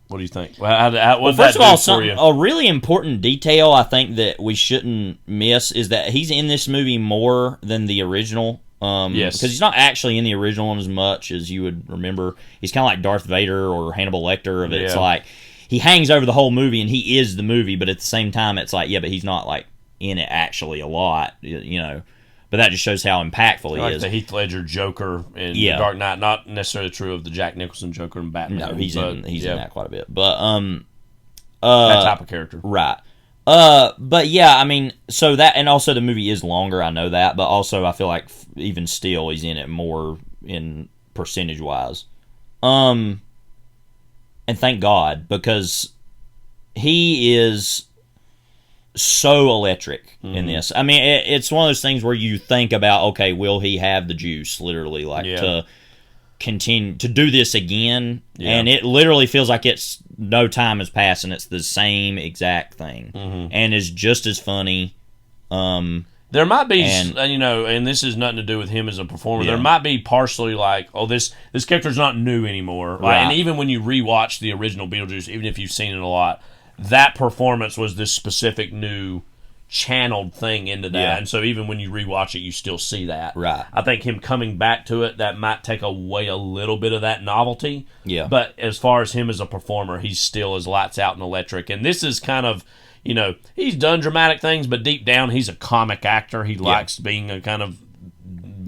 What do you think? Well, first of all, a really important detail I think that we shouldn't miss is that he's in this movie more than the original. Because he's not actually in the original one as much as you would remember. He's kind of like Darth Vader or Hannibal Lecter. Of it. It's like he hangs over the whole movie and he is the movie, but at the same time, it's like but he's not like in it actually a lot, But that just shows how impactful he is. The Heath Ledger Joker in The Dark Knight, not necessarily true of the Jack Nicholson Joker in Batman. No, he's in that quite a bit, but that type of character, right? But I mean, so that, and also the movie is longer, I know that, but also I feel like even still he's in it more in percentage wise. And thank God, because he is so electric in this. I mean, it's one of those things where you think about, okay, will he have the juice, literally, to continue to do this again? And it literally feels like it's no time has passed and it's the same exact thing, and is just as funny. There might be, and this has nothing to do with him as a performer. There might be partially like, this character's not new anymore. Right. And even when you rewatch the original Beetlejuice, even if you've seen it a lot, that performance was this specific new channeled thing into that. And so even when you rewatch it, you still see that. Right. I think him coming back to it, that might take away a little bit of that novelty. Yeah. But as far as him as a performer, he's still as lights out and electric. And this is kind of, he's done dramatic things, but deep down he's a comic actor. He likes being a kind of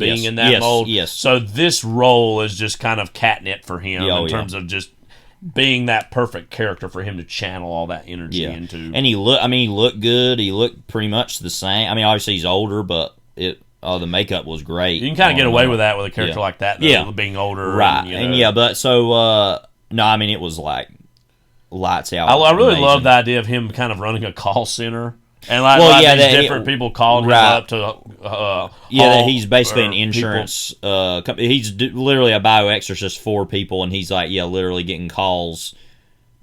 in that mold. Yes. So this role is just kind of catnip for him in terms of just being that perfect character for him to channel all that energy into. And he looked good. He looked pretty much the same. I mean, obviously he's older, but the makeup was great. You can kind of get away with that with a character like that, though, being older. Right. And but so, no, I mean, it was like lights out. I really amazing. love the idea of him kind of running a call center. And these different people calling him up to that he's basically an insurance company. He's literally a bioexorcist for people, and he's like, literally getting calls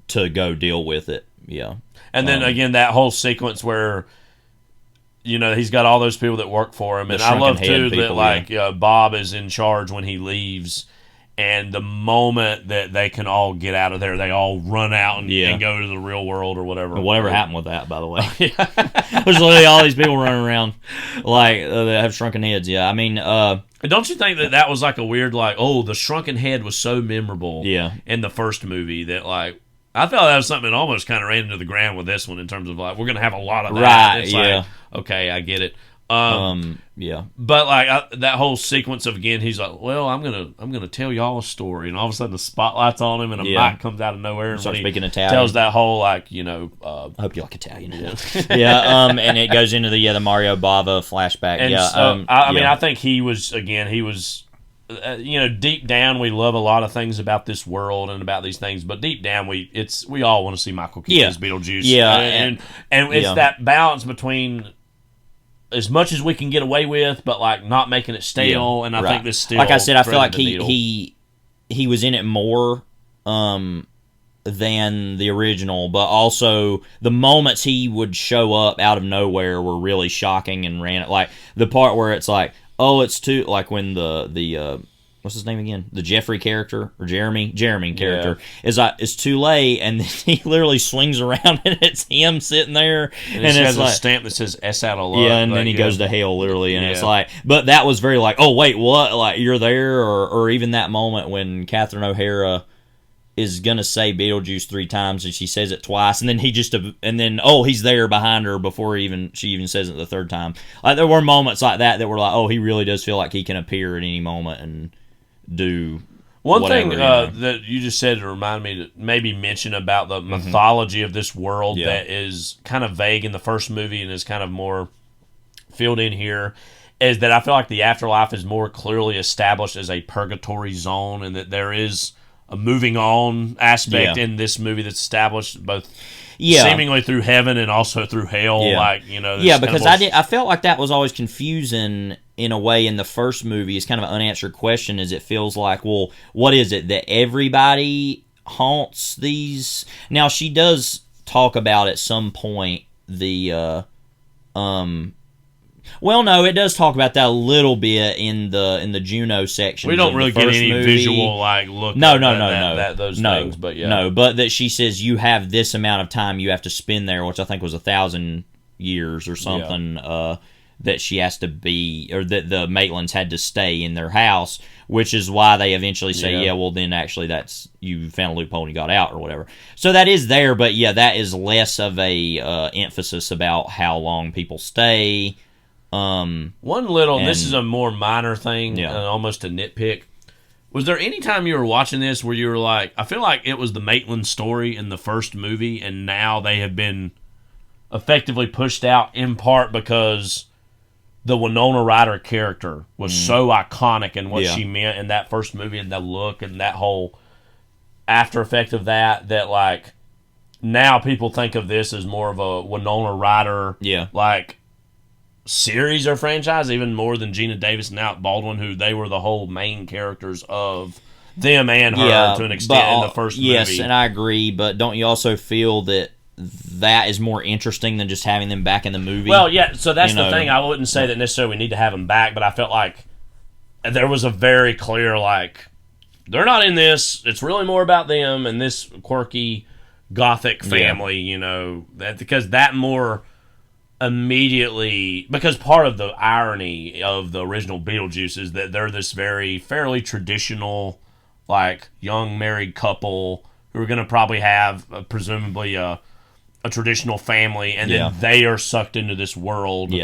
to go deal with it. Yeah. And then, again, that whole sequence where, he's got all those people that work for him. And I love, too, that, Bob is in charge when he leaves. And the moment that they can all get out of there, they all run out and go to the real world or whatever. Whatever happened with that, by the way. There's literally all these people running around that have shrunken heads. Yeah, I mean... don't you think that was like a weird, the shrunken head was so memorable in the first movie that, I felt that was something that almost kind of ran into the ground with this one in terms of, we're going to have a lot of that. Right, it's okay, I get it. But that whole sequence of, again, he's like, well, I'm gonna tell y'all a story, and all of a sudden the spotlight's on him, and a mic comes out of nowhere, and starts speaking Italian. Tells that whole I hope you like Italian. And it goes into the Mario Bava flashback. And I think he was deep down we love a lot of things about this world and about these things, but deep down we all want to see Michael Keaton's Beetlejuice, and it's that balance between as much as we can get away with, but not making it stale. And I think this still, like I said, I feel like he was in it more than the original, but also the moments he would show up out of nowhere were really shocking and ran like the part where it's like, oh, it's too when the what's his name again? The Jeffrey character or Jeremy character is like, it's too late, and then he literally swings around and it's him sitting there, and it has a stamp that says S out of luck. Yeah, and then he goes to hell literally, and it's like, but that was very oh wait, what? You're there, or even that moment when Catherine O'Hara is gonna say Beetlejuice 3 times and she says it twice, and then he's there behind her before she even says it the third time. There were moments like that were oh, he really does feel like he can appear at any moment and do one whatever, thing that you just said to remind me to maybe mention about the mythology of this world that is kind of vague in the first movie and is kind of more filled in here, is that I feel like the afterlife is more clearly established as a purgatory zone, and that there is a moving on aspect in this movie that's established both seemingly through heaven and also through hell. Because I felt like that was always confusing in a way in the first movie. It's kind of an unanswered question, as it feels like, well, what is it that everybody haunts these? Now, she does talk about at some point well, no, it does talk about that a little bit in the Juno section. We don't really get any visual look. Those things, but no, but that she says you have this amount of time you have to spend there, which I think was 1,000 years or something. That she has to be, or that the Maitlands had to stay in their house, which is why they eventually say, well, then actually that's, you found a loophole and you got out or whatever. So that is there, but that is less of a emphasis about how long people stay. This is a more minor thing, almost a nitpick. Was there any time you were watching this where you were like, I feel like it was the Maitland story in the first movie, and now they have been effectively pushed out in part because the Winona Ryder character was so iconic in what she meant in that first movie, and the look and that whole after effect of that now people think of this as more of a Winona Ryder series or franchise, even more than Gina Davis and Alec Baldwin, who they were the whole main characters of them and her to an extent in the first movie. Yes, and I agree, but don't you also feel that is more interesting than just having them back in the movie? Well, yeah, so that's the thing. I wouldn't say that necessarily we need to have them back, but I felt like there was a very clear, they're not in this. It's really more about them and this quirky gothic family, because that more immediately, because part of the irony of the original Beetlejuice is that they're this very fairly traditional, young married couple who are going to probably have presumably a traditional family, and then they are sucked into this world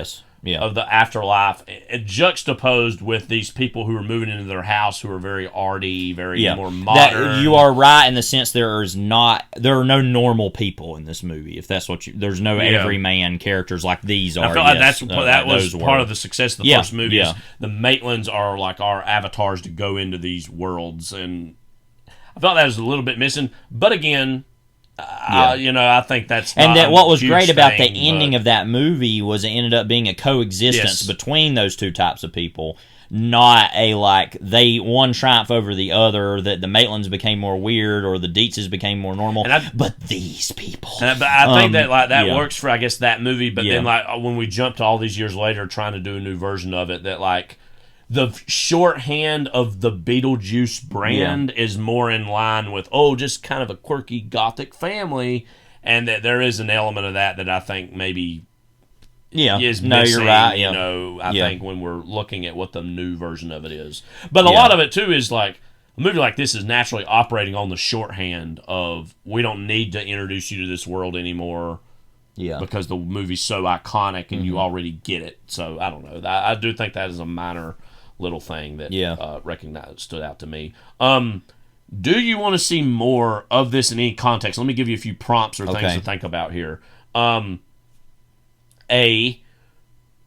of the afterlife, juxtaposed with these people who are moving into their house who are very arty, very more modern. You are right in the sense there are no normal people in this movie. If that's what there's no everyman characters like these are. I feel like that was part of the success of the first movie. Yeah. The Maitlands are like our avatars to go into these worlds, and I felt that was a little bit missing. But again, I think that's not and what was huge great about thing, the ending of that movie was it ended up being a coexistence between those two types of people, not a one triumph over the other, that the Maitlands became more weird or the Dietzes became more normal. But these people, but I think that works for that movie. But then when we jump to all these years later, trying to do a new version of it, that the shorthand of the Beetlejuice brand is more in line with, just kind of a quirky gothic family, and that there is an element of that I think maybe is missing. You're right. I think when we're looking at what the new version of it is. But a lot of it, too, is a movie like this is naturally operating on the shorthand of, we don't need to introduce you to this world anymore. Yeah, because the movie's so iconic and you already get it. So, I don't know. I do think that is a minor little thing that stood out to me. Do you want to see more of this in any context? Let me give you a few prompts or things to think about here.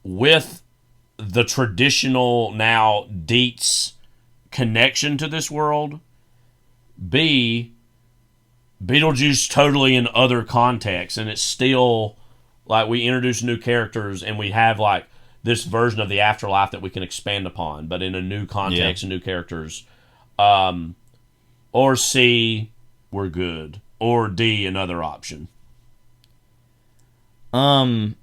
With the traditional now Dietz connection to this world. B, Beetlejuice totally in other contexts, and it's still we introduce new characters and we have this version of the afterlife that we can expand upon, but in a new context and new characters. Or C, we're good. Or D, another option. I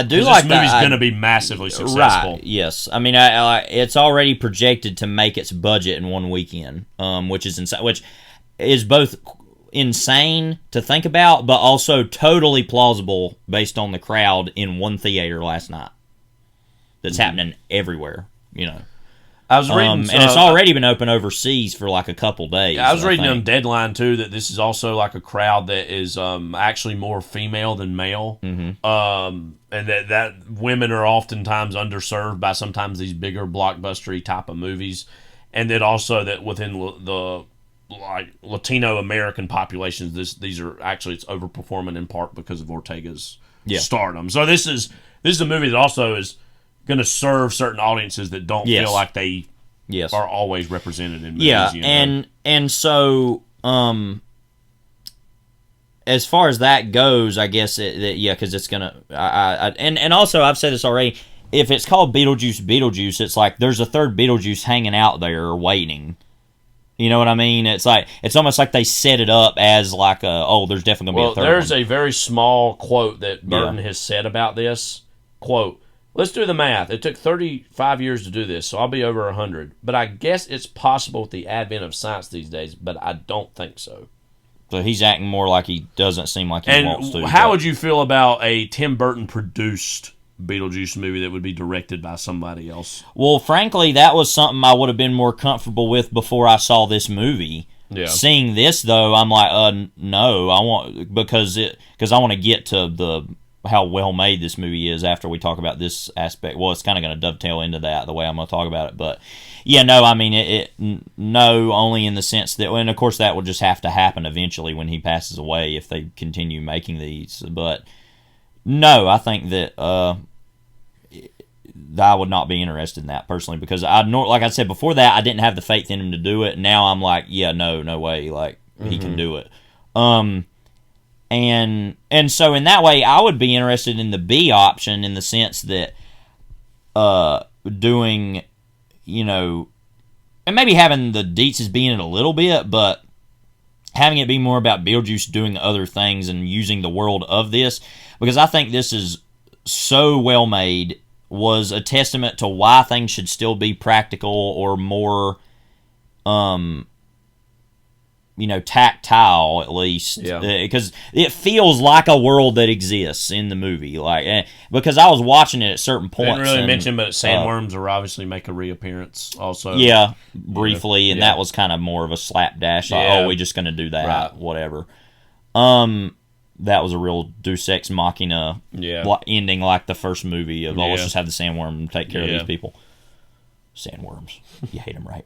do like that. This movie's going to be massively successful. Right, yes. I mean, it's already projected to make its budget in one weekend, which is insane. Which is both insane to think about, but also totally plausible based on the crowd in one theater last night. That's happening everywhere, I was reading, and it's already been open overseas for a couple days. I was reading on Deadline too that this is also a crowd that is actually more female than male, and that women are oftentimes underserved by sometimes these bigger blockbustery type of movies, and that also that within the Latino American populations, these are actually it's overperforming in part because of Ortega's stardom. So this is a movie that also is going to serve certain audiences that don't feel like they are always represented in movies. Yeah, and so as far as that goes, I guess because it's gonna. And also I've said this already. If it's called Beetlejuice, it's there's a third Beetlejuice hanging out there waiting. You know what I mean? It's it's almost like they set it up as there's definitely gonna be a third. There's a very small quote that Burton has said about this. Quote, let's do the math. It took 35 years to do this, so I'll be over 100. But I guess it's possible with the advent of science these days, but I don't think so. So he's acting more like he doesn't seem like he wants to. How would you feel about a Tim Burton produced Beetlejuice movie that would be directed by somebody else? Well, frankly, that was something I would have been more comfortable with before I saw this movie. Yeah. Seeing this, though, I'm no, because I want to get to how well made this movie is after we talk about this aspect. Well, it's kind of going to dovetail into that the way I'm going to talk about it, but only in the sense that, and of course that will just have to happen eventually when he passes away if they continue making these. But no, I think that I would not be interested in that personally because like I said before that, I didn't have the faith in him to do it. Now I'm no way, he can do it. And so in that way, I would be interested in the B option in the sense that doing, and maybe having the Dietzes be in it a little bit, but having it be more about Beetlejuice doing other things and using the world of this, because I think this is so well made, was a testament to why things should still be practical or more tactile at least, because it feels like a world that exists in the movie. Because I was watching it at certain points. Didn't really mention, but sandworms will obviously make a reappearance also. Yeah, briefly, and that was kind of more of a slapdash. We're just going to do that, whatever. that was a real Deus Ex Machina ending, like the first movie of, let's just have the sandworm take care of these people. Sandworms. You hate them, right?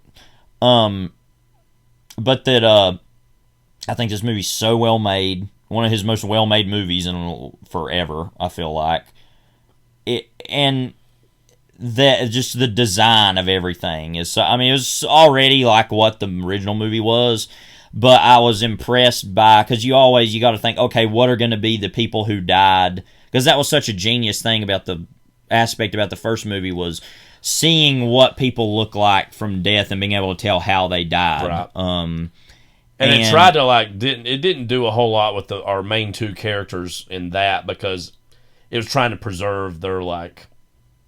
But that I think this movie's so well made. One of his most well made movies in forever, I feel like. And that just the design of everything is. I mean, it was already like what the original movie was, but I was impressed by, because you got to think, okay, what are going to be the people who died? Because that was such a genius thing about the aspect about the first movie, was seeing what people look like from death and being able to tell how they died. Right. And it tried to didn't do a whole lot with our main two characters in that, because it was trying to preserve their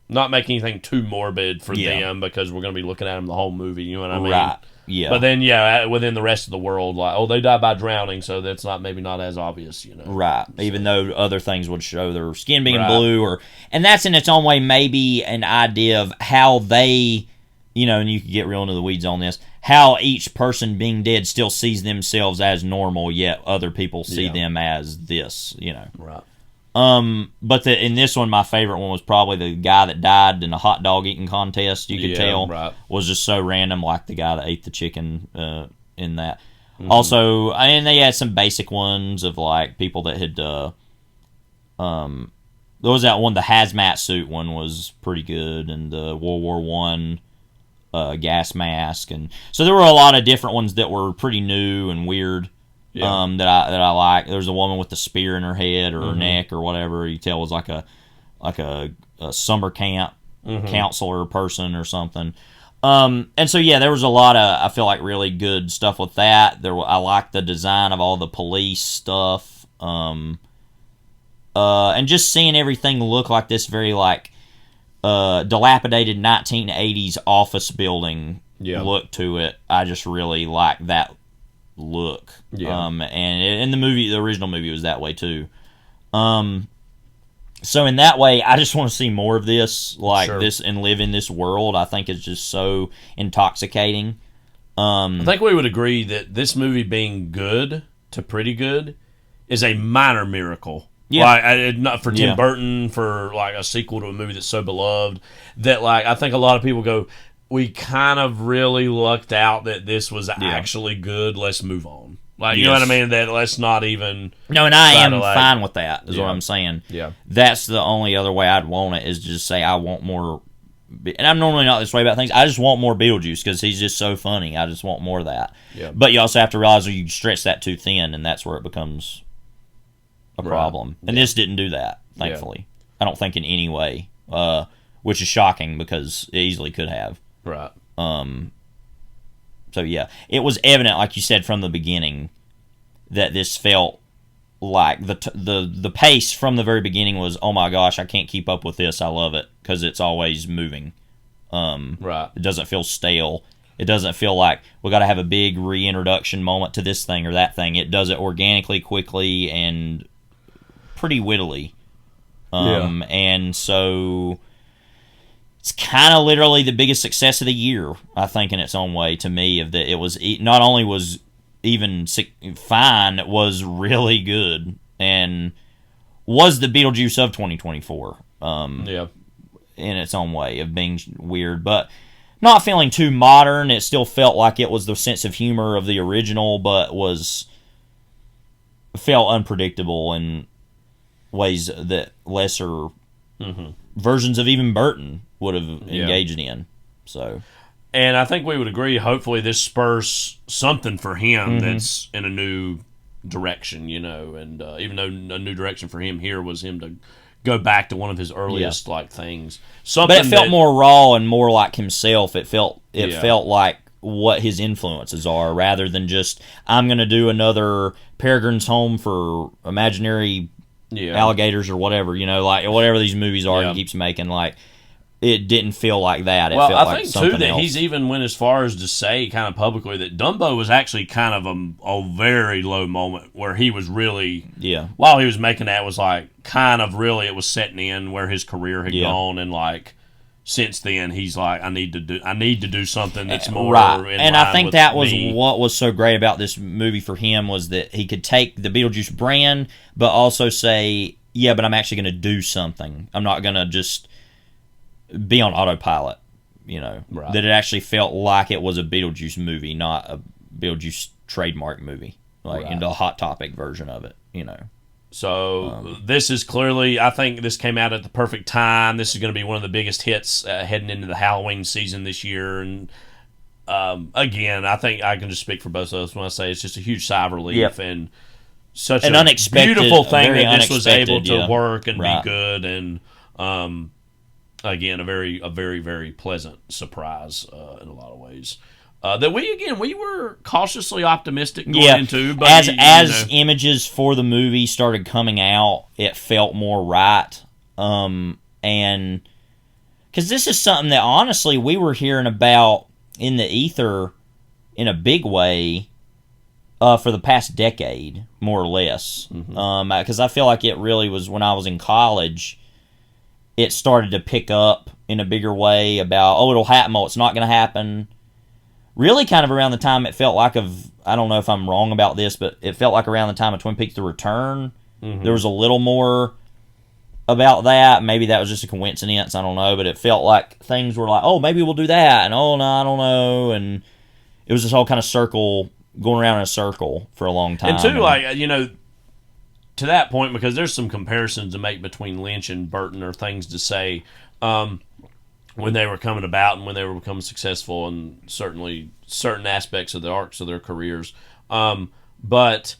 not make anything too morbid for them, because we're going to be looking at them the whole movie. You know what I mean? Right. Yeah. But then, within the rest of the world, they died by drowning, so that's maybe not as obvious, you know. Right. Even though other things would show their skin being blue, and that's in its own way maybe an idea of how they, and you could get real into the weeds on this, how each person being dead still sees themselves as normal, yet other people see them as this, Right. But in this one, my favorite one was probably the guy that died in a hot dog eating contest. You could tell was just so random, like the guy that ate the chicken in that. Mm-hmm. Also, and they had some basic ones of people that had. There was that one, the hazmat suit one was pretty good, and the World War One gas mask, and so there were a lot of different ones that were pretty new and weird. Yeah. That I like. There's a woman with the spear in her head or her neck or whatever. You tell was like a summer camp counselor person or something. And so there was a lot of, I feel like, really good stuff with that. I like the design of all the police stuff. And just seeing everything look like this very dilapidated 1980s office building look to it. I just really like that look. And in the original movie was that way too. So in that way, I just want to see more of this, this, and live in this world. I think it's just so intoxicating. I think we would agree that this movie being good to pretty good is a minor miracle. Yeah, not for Tim Burton, for a sequel to a movie that's so beloved, that I think a lot of people go, we kind of really lucked out that this was actually good. Let's move on. You know what I mean? That let's not even. No, and I am fine with that, is what I'm saying. Yeah. That's the only other way I'd want it, is just say I want more. And I'm normally not this way about things. I just want more Beetlejuice because he's just so funny. I just want more of that. Yeah. But you also have to realize that you stretch that too thin, and that's where it becomes a problem. And this didn't do that, thankfully. I don't think in any way, which is shocking because it easily could have. Right. So it was evident, like you said from the beginning, that this felt like the pace from the very beginning was, oh my gosh, I can't keep up with this. I love it because it's always moving. Right. It doesn't feel stale. It doesn't feel like we got to have a big reintroduction moment to this thing or that thing. It does it organically, quickly, and pretty wittily. And so it's kind of literally the biggest success of the year, I think, in its own way, to me. Of that, it was not only was even fine, it was really good, and was the Beetlejuice of 2024. In its own way of being weird, but not feeling too modern. It still felt like it was the sense of humor of the original, but felt unpredictable in ways that lesser versions of even Burton would have engaged in. So, and I think we would agree, hopefully this spurs something for him that's in a new direction, and even though a new direction for him here was him to go back to one of his earliest things. Something but it felt more raw and more like himself. It felt like what his influences are, rather than just, I'm going to do another Peregrine's Home for imaginary alligators or whatever, whatever these movies are he keeps making. It didn't feel like that. It felt I think too that else. He's even went as far as to say kind of publicly that Dumbo was actually kind of a very low moment where he was really while he was making that was kind of really it was setting in where his career had gone, and since then he's like, I need to do something that's more right. in And line I think with that was me. what was so great about this movie for him, was that he could take the Beetlejuice brand, but also say, yeah, but I'm actually going to do something. I'm not going to just be on autopilot. Right. That it actually felt like it was a Beetlejuice movie, not a Beetlejuice trademark movie, like into a Hot Topic version of it. So this is clearly, I think this came out at the perfect time. This is going to be one of the biggest hits heading into the Halloween season this year. And again, I think I can just speak for both of us when I say it's just a huge sigh of relief and such an unexpected, beautiful thing very that this was able to yeah. work and Right. be good. And again, a very, very pleasant surprise in a lot of ways. That we were cautiously optimistic going into, but as images for the movie started coming out, it felt more right. And because this is something that honestly we were hearing about in the ether in a big way for the past decade, more or less. Because I feel like it really was when I was in college. It started to pick up in a bigger way about, it'll happen, it's not going to happen. Really kind of around the time it felt like I don't know if I'm wrong about this, but it felt like around the time of Twin Peaks The Return, there was a little more about that. Maybe that was just a coincidence, I don't know, but it felt like things were like, oh, maybe we'll do that, and oh, no, I don't know, and it was this whole kind of circle, going around in a circle for a long time. And two, to that point, because there's some comparisons to make between Lynch and Burton, or things to say, when they were coming about and when they were becoming successful, and certainly certain aspects of the arcs of their careers. But,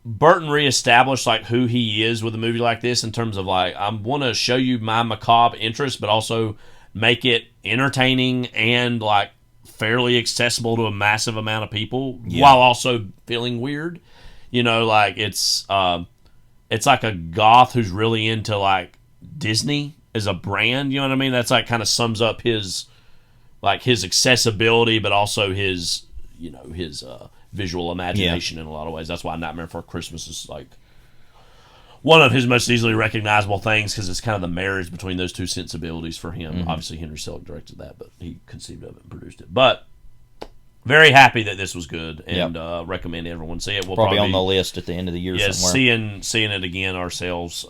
Burton reestablished like who he is with a movie like this in terms of like, I want to show you my macabre interest, but also make it entertaining and like fairly accessible to a massive amount of people while also feeling weird. Like it's like a goth who's really into like Disney as a brand, you know what I mean? That's like kind of sums up his accessibility, but also his visual imagination in a lot of ways. That's why Nightmare Before Christmas is like one of his most easily recognizable things, because it's kind of the marriage between those two sensibilities for him. Obviously, Henry Selick directed that, but he conceived of it and produced it. But very happy that this was good, and recommend everyone see it. We'll probably on the list at the end of the year somewhere. Seeing it again ourselves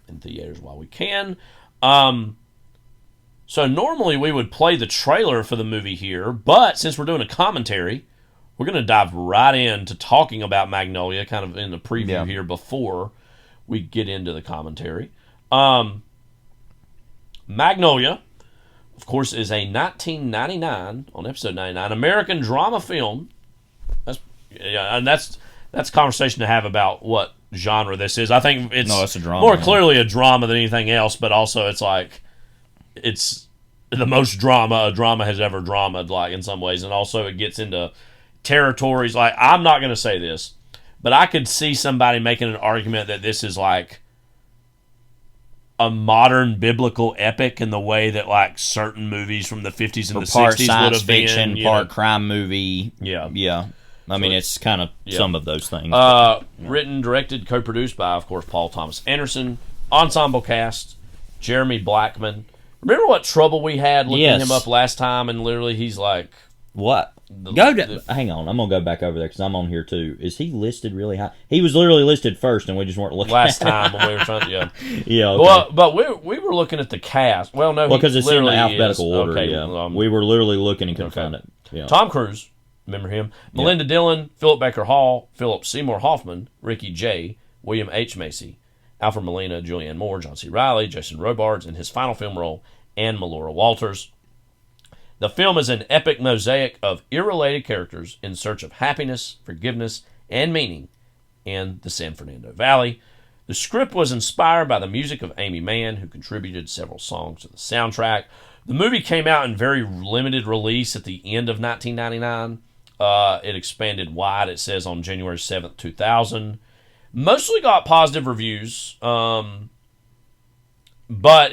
in theaters while we can. So normally we would play the trailer for the movie here, but since we're doing a commentary, we're going to dive right into talking about Magnolia, kind of in the preview here before we get into the commentary. Magnolia, of course, is a 1999, on episode 99, American drama film. That's a conversation to have about what genre this is. I think it's a drama, more clearly a drama than anything else, but also it's like it's the most drama a drama has ever dramaed, like in some ways, and also it gets into territories like, I'm not going to say this, but I could see somebody making an argument that this is like a modern biblical epic in the way that like certain movies from the 50s and the 60s would have been. Part crime movie. Yeah. I mean, it's kind of some of those things. Written, directed, co-produced by, of course, Paul Thomas Anderson. Ensemble cast, Jeremy Blackman. Remember what trouble we had looking him up last time, and literally he's like... What? Hang on, I'm going to go back over there because I'm on here too. Is he listed really high? He was literally listed first, and we just weren't looking last time when we were trying to... Yeah, okay. Well, but we were looking at the cast. Well, no, because it's in the alphabetical order. Okay, we were literally looking and couldn't find it. Yeah. Tom Cruise, remember him? Melinda Dillon, Philip Baker Hall, Philip Seymour Hoffman, Ricky Jay, William H. Macy, Alfred Molina, Julianne Moore, John C. Reilly, Jason Robards, in his final film role, and Melora Walters. The film is an epic mosaic of irrelated characters in search of happiness, forgiveness, and meaning in the San Fernando Valley. The script was inspired by the music of Amy Mann, who contributed several songs to the soundtrack. The movie came out in very limited release at the end of 1999. It expanded wide, it says, on January 7th, 2000. Mostly got positive reviews, but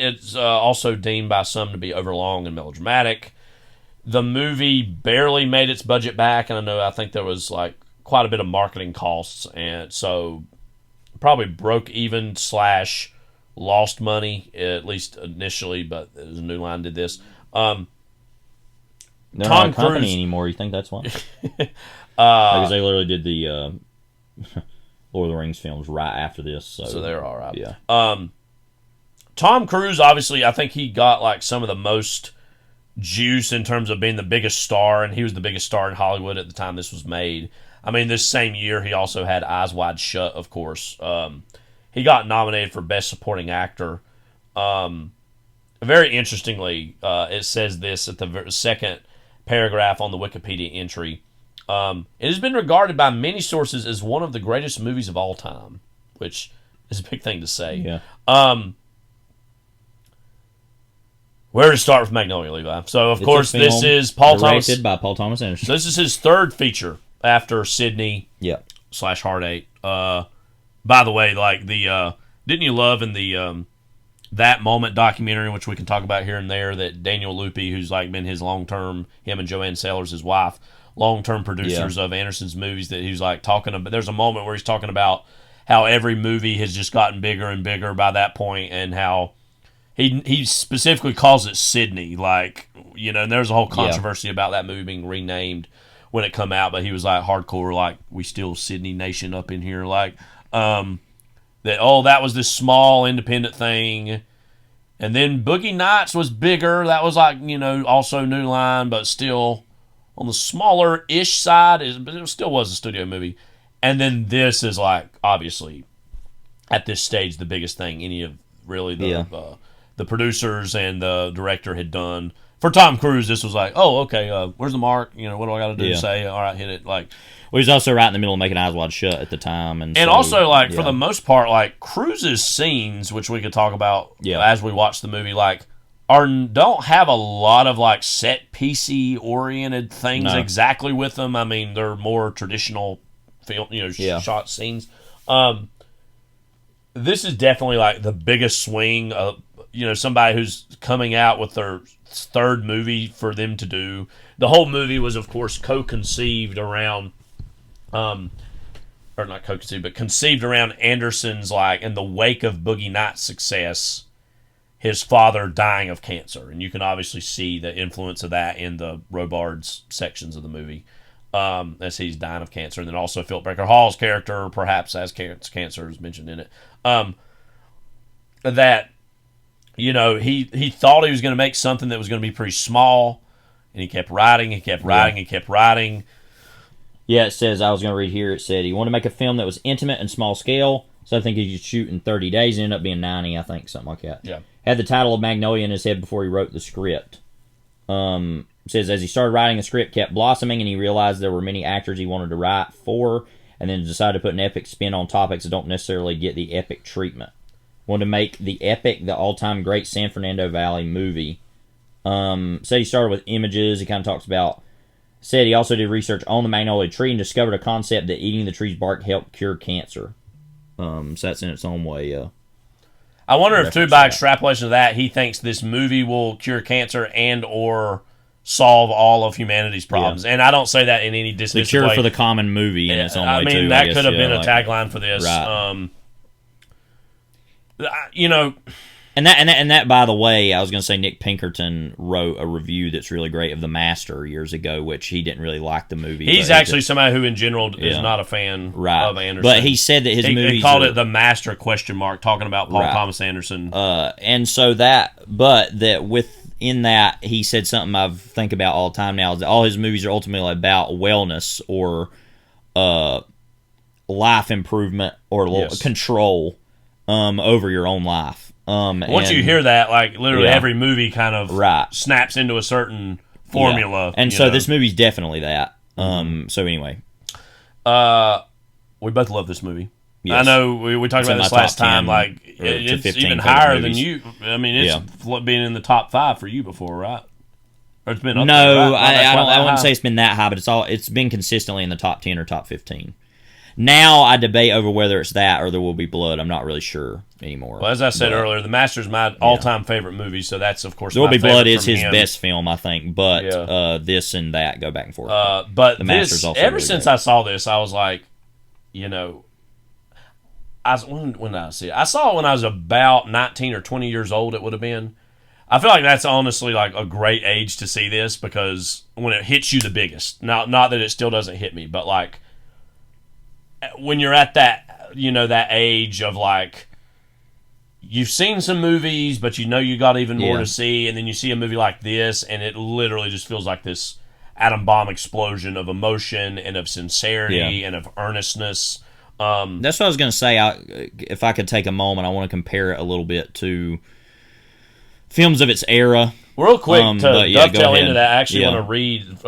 it's also deemed by some to be overlong and melodramatic. The movie barely made its budget back, and I think there was like quite a bit of marketing costs, and so probably broke even / lost money, at least initially, but it was a New Line did this. They're Tom not a company Cruise anymore. You think that's why? Because they literally did the Lord of the Rings films right after this. So they're all right. Yeah. Tom Cruise, obviously, I think he got like some of the most juice in terms of being the biggest star, and he was the biggest star in Hollywood at the time this was made. I mean, this same year, he also had Eyes Wide Shut, of course. He got nominated for Best Supporting Actor. Very interestingly, it says this at the second paragraph on the Wikipedia entry. It has been regarded by many sources as one of the greatest movies of all time, which is a big thing to say. Yeah. Where to start with Magnolia, Levi? So, of course, this is directed by Paul Thomas Anderson. So this is his third feature after Sydney / Heart 8. By the way, like the didn't you love in the That Moment documentary, which we can talk about here and there, that Daniel Lupi, who's like been his long-term, him and Joanne Sellers, his wife, long-term producers of Anderson's movies, that he's like talking about. There's a moment where he's talking about how every movie has just gotten bigger and bigger by that point, and how he specifically calls it Sydney, like, you know, and there's a whole controversy about that movie being renamed when it come out, but he was like hardcore, like, we still Sydney Nation up in here, like, that was this small independent thing. And then Boogie Nights was bigger. That was like, you know, also New Line, but still on the smaller-ish side. But it still was a studio movie. And then this is like, obviously, at this stage, the biggest thing any of really the producers and the director had done. For Tom Cruise, this was like, oh, okay, where's the mark? You know, what do I got to do to say? All right, hit it. Like, well, he was also right in the middle of making Eyes Wide Shut at the time, and so, also like for the most part, like Cruise's scenes, which we could talk about as we watch the movie, like don't have a lot of like set piecey oriented things exactly with them. I mean, they're more traditional film, you know, shot scenes. This is definitely like the biggest swing of, you know, somebody who's coming out with their third movie for them to do. The whole movie was, of course, co-conceived around, or not co-conceived, but conceived around Anderson's, like, in the wake of Boogie Nights' success, his father dying of cancer. And you can obviously see the influence of that in the Robards sections of the movie, as he's dying of cancer. And then also Philip Baker Hall's character, perhaps as cancer is mentioned in it. That, you know, he thought he was going to make something that was going to be pretty small, and he kept writing, he kept writing. Yeah, it says, I was going to read here, it said he wanted to make a film that was intimate and small scale, so I think he could shoot in 30 days, and ended up being 90, I think, something like that. Yeah. Had the title of Magnolia in his head before he wrote the script. It says, as he started writing the script, kept blossoming, and he realized there were many actors he wanted to write for, and then decided to put an epic spin on topics that don't necessarily get the epic treatment. Wanted to make the epic, the all-time great San Fernando Valley movie. Said he started with images. He kind of talks about... Said he also did research on the Magnolia tree and discovered a concept that eating the tree's bark helped cure cancer. So that's in its own way. I wonder if, too, by extrapolation of that, he thinks this movie will cure cancer and or solve all of humanity's problems. And I don't say that in any dismissive way. The cure for the common movie in its own way, too. I mean, that could have been a tagline for this. Right. You know, and that by the way, I was going to say Nick Pinkerton wrote a review that's really great of The Master years ago, which he didn't really like the movie. He's actually somebody who in general is not a fan of Anderson. But he said that his movies he called it The Master ? Talking about Paul Thomas Anderson. And so within that, he said something I think about all the time now, is that all his movies are ultimately about wellness or life improvement or control over your own life. Once you hear that, like, literally every movie kind of snaps into a certain formula. And so this movie's definitely that. So anyway. We both love this movie. Yes. I know we talked about this last time. Like, it's even higher than you. I mean, it's been in the top 5 for you before, right? Or it's been up there, right? I wouldn't say it's been that high, but it's been consistently in the top 10 or top 15. Now I debate over whether it's that or There Will Be Blood. I'm not really sure anymore. Well, as I said earlier, The Master's my all-time favorite movie, so that's, of course, There Will my Be Blood is from his him. best film, I think, but this and that go back and forth. But The Master's also ever really since great. I saw this, I was like, you know, when did I see it? I saw it when I was about 19 or 20 years old. It would have been. I feel like that's honestly like a great age to see this because when it hits you the biggest. Not that it still doesn't hit me, but like when you're at that, that age of like you've seen some movies, but you got even more to see, and then you see a movie like this, and it literally just feels like this atom bomb explosion of emotion and of sincerity and of earnestness. That's what I was going to say. If I could take a moment, I want to compare it a little bit to films of its era. Real quick, to dovetail into that, I actually want to read...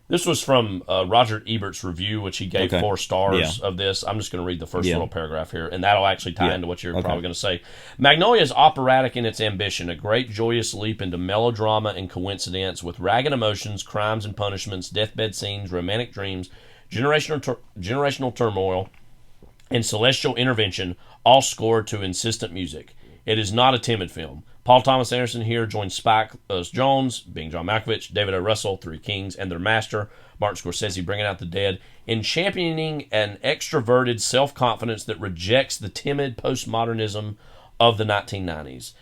this was from Roger Ebert's review, which he gave 4 stars of this. I'm just going to read the first little paragraph here, and that'll actually tie into what you're probably going to say. Magnolia is operatic in its ambition, a great joyous leap into melodrama and coincidence with ragged emotions, crimes and punishments, deathbed scenes, romantic dreams, generational turmoil, and celestial intervention, all scored to insistent music. It is not a timid film. Paul Thomas Anderson here joins Spike Jonze, being John Malkovich, David O. Russell, Three Kings, and their master, Martin Scorsese, bringing out the dead, in championing an extroverted self-confidence that rejects the timid postmodernism of the 1990s.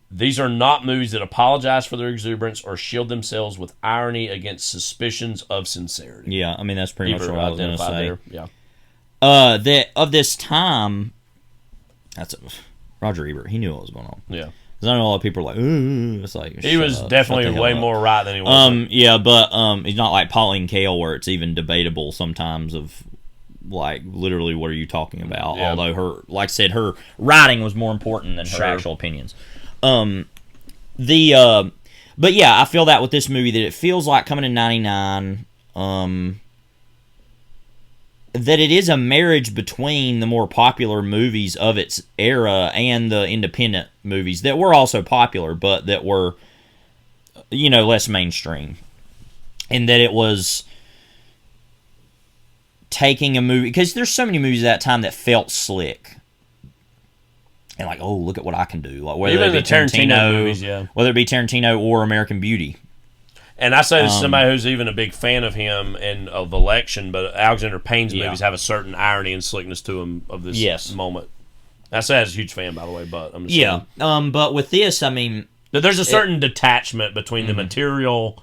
These are not movies that apologize for their exuberance or shield themselves with irony against suspicions of sincerity. Yeah, I mean, that's pretty much what I was going to say. There. Yeah. That of this time, Roger Ebert, he knew what was going on. Yeah. Because I know a lot of people are like, ooh, it's like... He was definitely way more right than he was. Yeah, but he's not like Pauline Kael, where it's even debatable sometimes of, like, literally what are you talking about? Yeah. Although her, like I said, her writing was more important than her actual opinions. But yeah, I feel that with this movie, that it feels like coming in 99, that it is a marriage between the more popular movies of its era and the independent movies that were also popular, but that were, less mainstream. And that it was taking a movie, because there's so many movies at that time that felt slick. And like, oh, look at what I can do. Like whether it be Tarantino movies, whether it be Tarantino or American Beauty. And I say this to somebody who's even a big fan of him and of Election, but Alexander Payne's movies have a certain irony and slickness to them of this moment. I say I was a huge fan, by the way, but I'm just saying. But with this, I mean... There's a certain detachment between the material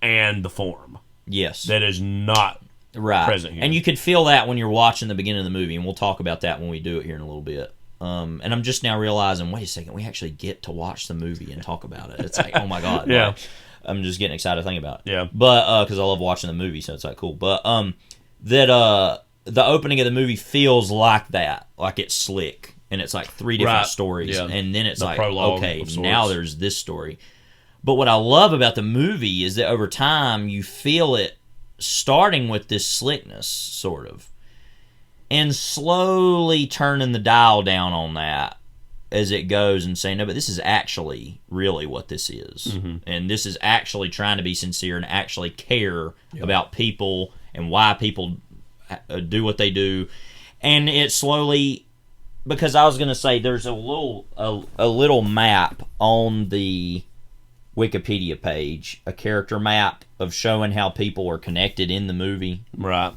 and the form. Yes. That is not present here. And you could feel that when you're watching the beginning of the movie, and we'll talk about that when we do it here in a little bit. And I'm just now realizing, wait a second, we actually get to watch the movie and talk about it. It's like, oh my God. Yeah. Like, I'm just getting excited to think about it. Yeah. But, because I love watching the movie, so it's like cool. But, the opening of the movie feels like that. Like it's slick. And it's like 3 different stories. Yeah. And then it's like, okay, now there's this story. But what I love about the movie is that over time, you feel it starting with this slickness, sort of. And slowly turning the dial down on that as it goes and saying, no, but this is actually really what this is. Mm-hmm. And this is actually trying to be sincere and actually care about people and why people do what they do. And it slowly, because I was going to say there's a little map on the Wikipedia page, a character map of showing how people are connected in the movie. Right.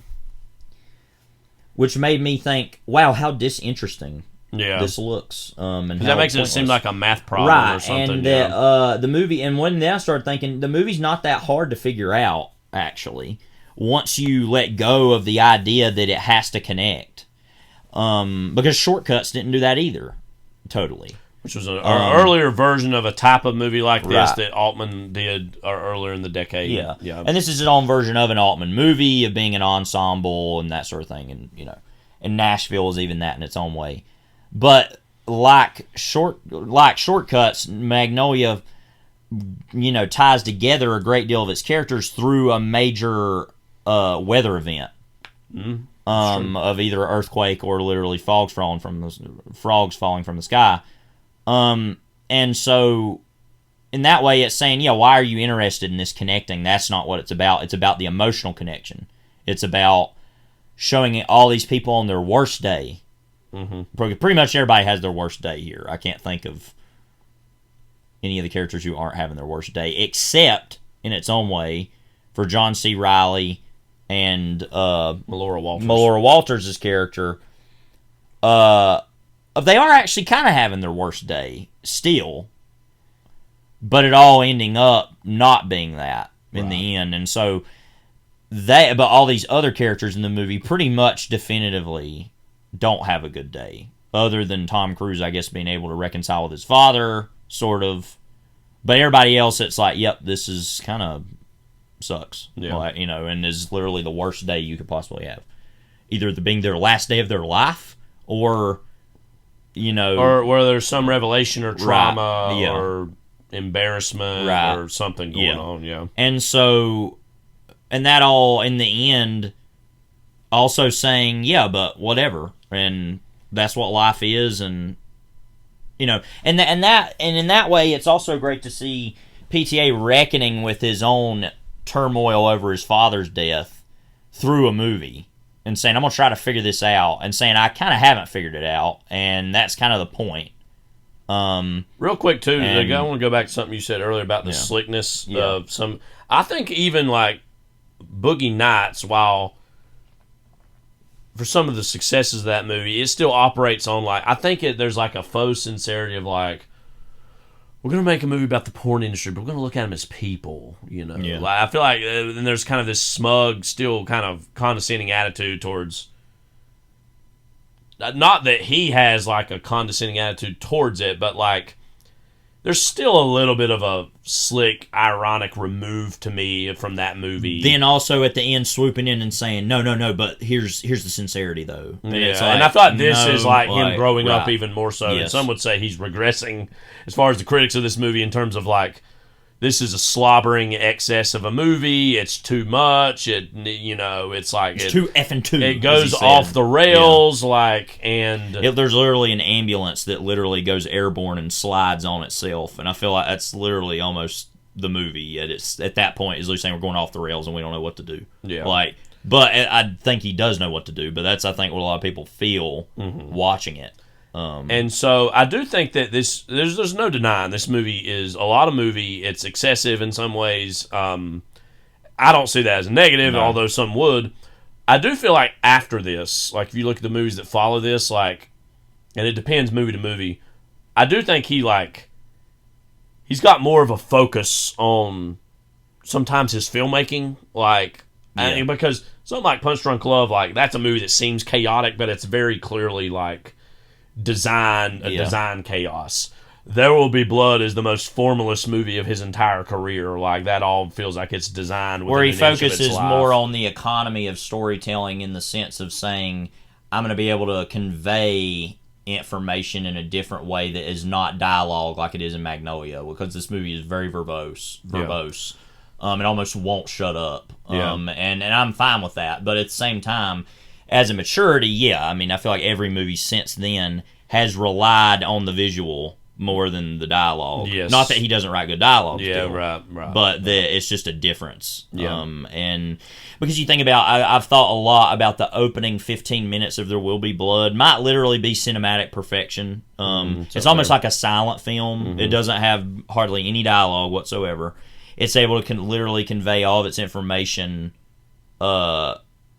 Which made me think, wow, how disinteresting this looks. And that makes it seem like a math problem or something. And that, the movie, and when then I started thinking, the movie's not that hard to figure out, actually, once you let go of the idea that it has to connect. Because Shortcuts didn't do that either, totally. Which was an earlier version of a type of movie like this that Altman did earlier in the decade. Yeah. And this is his own version of an Altman movie, of being an ensemble and that sort of thing. And, and Nashville is even that in its own way. But like Shortcuts, Magnolia, ties together a great deal of its characters through a major weather event. Mm-hmm. Of either an earthquake or literally frogs falling from the sky. And so in that way it's saying, why are you interested in this connecting? That's not what it's about. It's about the emotional connection. It's about showing all these people on their worst day. Mm-hmm. Pretty much everybody has their worst day here. I can't think of any of the characters who aren't having their worst day, except in its own way for John C. Reilly and Melora Walters' character. they are actually kind of having their worst day still, but it all ending up not being that in the end. And so but all these other characters in the movie pretty much definitively don't have a good day, other than Tom Cruise, I guess, being able to reconcile with his father, sort of. But everybody else, it's like, yep, this is kind of sucks. Yeah. Like, and is literally the worst day you could possibly have. Either being their last day of their life, or, or where there's some revelation or trauma or embarrassment or something going on, yeah. And so, and that all, in the end, also saying, yeah, but whatever, and that's what life is, and and in that way, it's also great to see PTA reckoning with his own turmoil over his father's death through a movie, and saying, I'm going to try to figure this out, and saying, I kind of haven't figured it out, and that's kind of the point. Real quick, too, I want to go back to something you said earlier about the slickness of some... I think even, like, Boogie Nights, while... for some of the successes of that movie, it still operates on, like, I think there's like a faux sincerity of, like, we're going to make a movie about the porn industry, but we're going to look at them as people, Yeah. Like, I feel like then there's kind of this smug, still kind of condescending attitude towards, not that he has, like, a condescending attitude towards it, but, like, there's still a little bit of a slick, ironic remove to me from that movie. Then also at the end swooping in and saying, no, but here's the sincerity, though. And it's like, and I thought this is like him growing up even more so. Yes. And some would say he's regressing as far as the critics of this movie in terms of, like, this is a slobbering excess of a movie. It's too much. It's like... It's too effing too. It goes off the rails, and... there's literally an ambulance that literally goes airborne and slides on itself, and I feel like that's literally almost the movie. At that point, is literally saying we're going off the rails and we don't know what to do. Yeah. But I think he does know what to do, but that's, I think, what a lot of people feel watching it. And so I do think that there's no denying this movie is a lot of movie. It's excessive in some ways. I don't see that as a negative, although some would. I do feel like after this, like if you look at the movies that follow this, like, and it depends movie to movie, I do think he's got more of a focus on sometimes his filmmaking, because something like Punch Drunk Love, like, that's a movie that seems chaotic, but it's very clearly like design chaos. There Will Be Blood is the most formalist movie of his entire career. Like, that all feels like it's designed where he focuses more on the economy of storytelling, in the sense of saying, I'm going to be able to convey information in a different way that is not dialogue like it is in Magnolia, because this movie is very verbose. It almost won't shut up. And I'm fine with that, but at the same time, as a maturity, I mean, I feel like every movie since then has relied on the visual more than the dialogue. Yes. Not that he doesn't write good dialogue. Yeah, still, right. But it's just a difference. Yeah. And because you think about, I've thought a lot about the opening 15 minutes of There Will Be Blood. Might literally be cinematic perfection. It's almost like a silent film. It doesn't have hardly any dialogue whatsoever. It's able to literally convey all of its information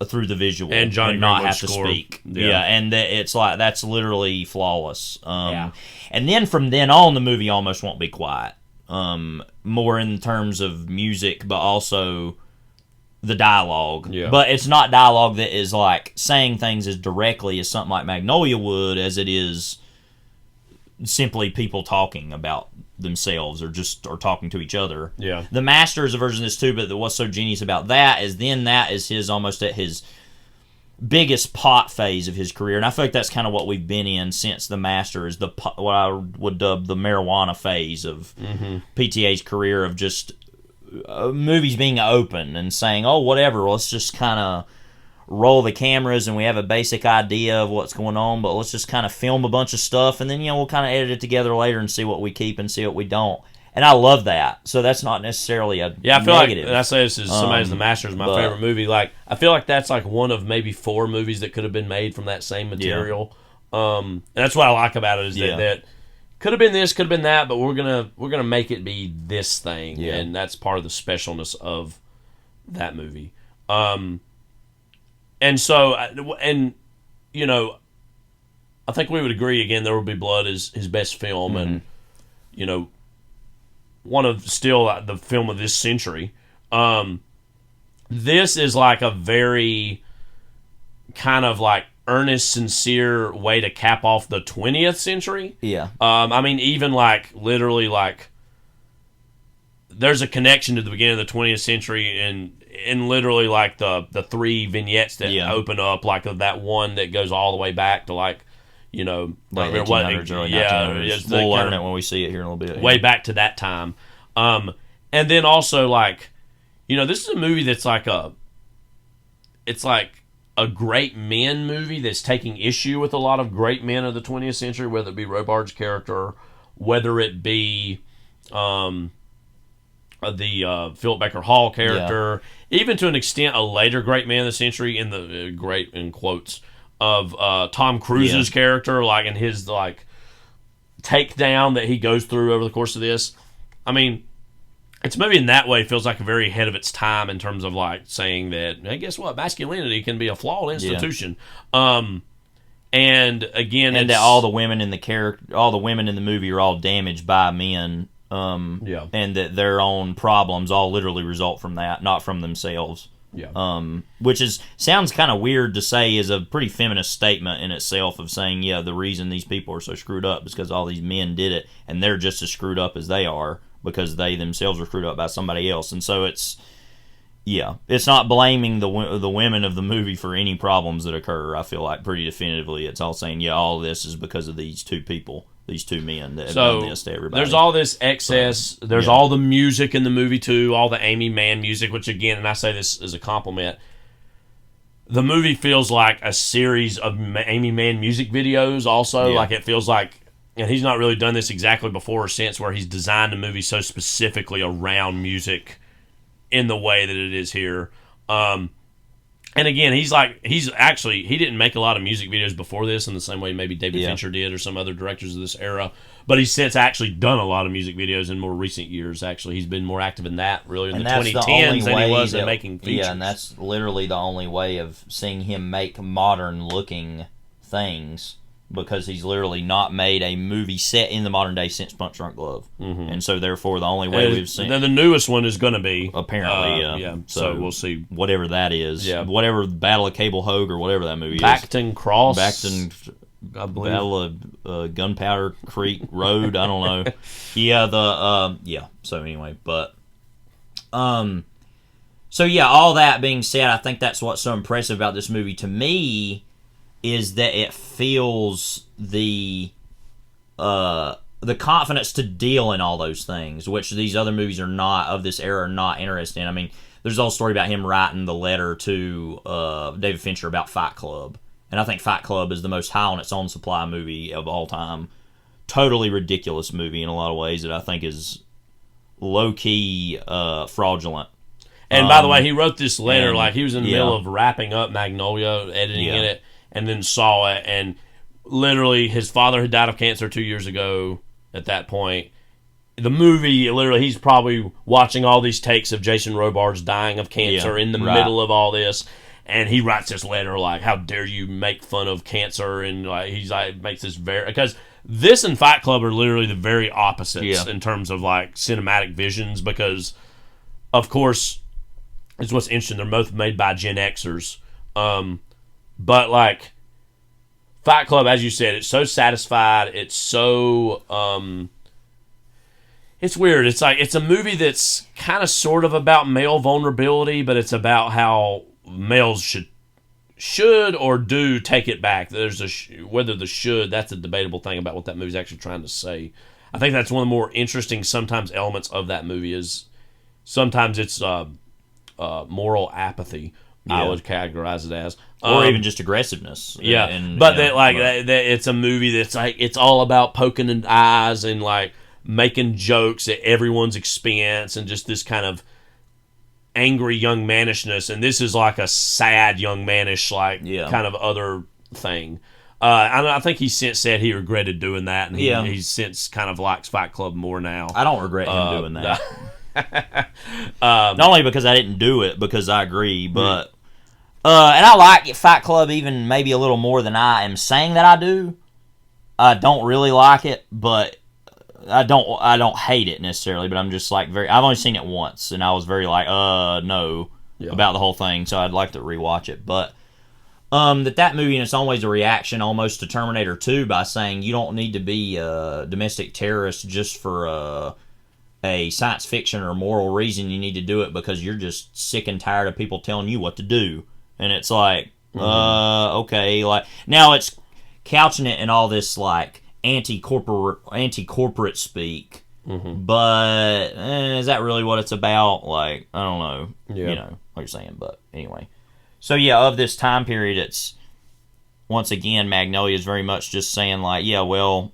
through the visual and not have to speak. And it's like, that's literally flawless. And then from then on, the movie almost won't be quiet. More in terms of music, but also the dialogue. But it's not dialogue that is like saying things as directly as something like Magnolia would, as it is simply people talking about themselves or talking to each other. The Master is a version of this too, but what's so genius about that is then that is his almost at his biggest pot phase of his career, and I feel like that's kind of what we've been in since The Master, is what I would dub the marijuana phase of PTA's career, of just movies being open and saying, oh, whatever, let's just kind of roll the cameras and we have a basic idea of what's going on, but let's just kind of film a bunch of stuff, and then we'll kind of edit it together later and see what we keep and see what we don't. And I love that. So that's not necessarily a I feel negative. Like, and I say this is somebody's The Master is my favorite movie. Like, I feel like that's like one of maybe 4 movies that could have been made from that same material. And that's what I like about it, is that could have been this, could have been that, but we're gonna make it be this thing, and that's part of the specialness of that movie. And so, and I think we would agree again. There Will Be Blood is his best film, and one of still the film of this century. This is like a very kind of like earnest, sincere way to cap off the 20th century. Yeah. I mean, even like literally like there's a connection to the beginning of the 20th century and literally like the three vignettes that open up, like that one that goes all the way back to like, late 1800s, early 1900s. We'll learn it when we see it here in a little bit. Way back to that time. And then also like, this is a movie that's like it's like a great men movie that's taking issue with a lot of great men of the 20th century, whether it be Robards' character, whether it be the Philip Baker Hall character, even to an extent a later great man of the century in the great in quotes of Tom Cruise's character, like in his like takedown that he goes through over the course of this. I mean, it's a movie in that way feels like a very ahead of its time in terms of like saying that, hey, guess what, masculinity can be a flawed institution. And again, and that all the women in the movie are all damaged by men. And that their own problems all literally result from that, not from themselves. Which sounds kind of weird to say is a pretty feminist statement in itself of saying, the reason these people are so screwed up is because all these men did it, and they're just as screwed up as they are because they themselves are screwed up by somebody else. And so it's not blaming the women of the movie for any problems that occur. I feel like pretty definitively it's all saying, all of this is because of these two people. These two men that have done this to everybody. There's all this excess. There's all the music in the movie, too. All the Amy Mann music, which, again, and I say this as a compliment, the movie feels like a series of Amy Mann music videos also. Like, it feels like, and he's not really done this exactly before or since, where he's designed a movie so specifically around music in the way that it is here. And again, he didn't make a lot of music videos before this in the same way maybe David Fincher did or some other directors of this era. But he's since actually done a lot of music videos in more recent years, actually. He's been more active in that, really, in the 2010s than he was in making features. Yeah, and that's literally the only way of seeing him make modern-looking things, because he's literally not made a movie set in the modern day since Punch Drunk Love. And so, therefore, the only way we've seen... Then the newest one is going to be... Apparently, So we'll see. Whatever that is. Yeah. Whatever Battle of Cable Hogue or whatever that movie Backton Cross. Battle of Gunpowder Creek Road. I don't know. So anyway, but... So, all that being said, I think that's what's so impressive about this movie to me is that it feels the confidence to deal in all those things, which these other movies are not, of this era, are not interested in. I mean, there's a whole story about him writing the letter to David Fincher about Fight Club, and I think Fight Club is the most high on its own supply movie of all time. Totally ridiculous movie in a lot of ways that I think is low-key fraudulent. And by the way, he wrote this letter like he was in the middle of wrapping up Magnolia, editing it, and then saw it, and literally his father had died of cancer 2 years ago at that point. The movie, literally, he's probably watching all these takes of Jason Robards dying of cancer in the middle of all this, and he writes this letter like, how dare you make fun of cancer, and like he's like, makes this very... Because this and Fight Club are literally the very opposites in terms of like cinematic visions, because, of course, it's what's interesting, they're both made by Gen Xers, but like Fight Club, as you said, it's so satisfied. It's so it's weird. It's like it's a movie that's kind of sort of about male vulnerability, but it's about how males should or do take it back. There's whether the should, that's a debatable thing about what that movie's actually trying to say. I think that's one of the more interesting sometimes elements of that movie is sometimes it's moral apathy. I would categorize it as, or even just aggressiveness. It's a movie that's like it's all about poking in eyes and like making jokes at everyone's expense and just this kind of angry young mannishness. And this is like a sad young mannish kind of other thing. I think he since said he regretted doing that, and he's since kind of likes Fight Club more now. I don't regret him doing that. Not only because I didn't do it, because I agree, but and I like Fight Club even maybe a little more than I am saying that I do. I don't really like it, but I don't hate it necessarily. But I'm just like I've only seen it once, and I was very like no about the whole thing. So I'd like to rewatch it, but. That movie in its own way is a reaction almost to Terminator 2 by saying you don't need to be a domestic terrorist just for a science fiction or moral reason. You need to do it because you're just sick and tired of people telling you what to do. And it's like, okay. Like, now it's couching it in all this, like, anti-corporate speak. But is that really what it's about? Like, I don't know. You know what you're saying, but anyway. So, yeah, of this time period, it's, once again, Magnolia is very much just saying, like, yeah, well,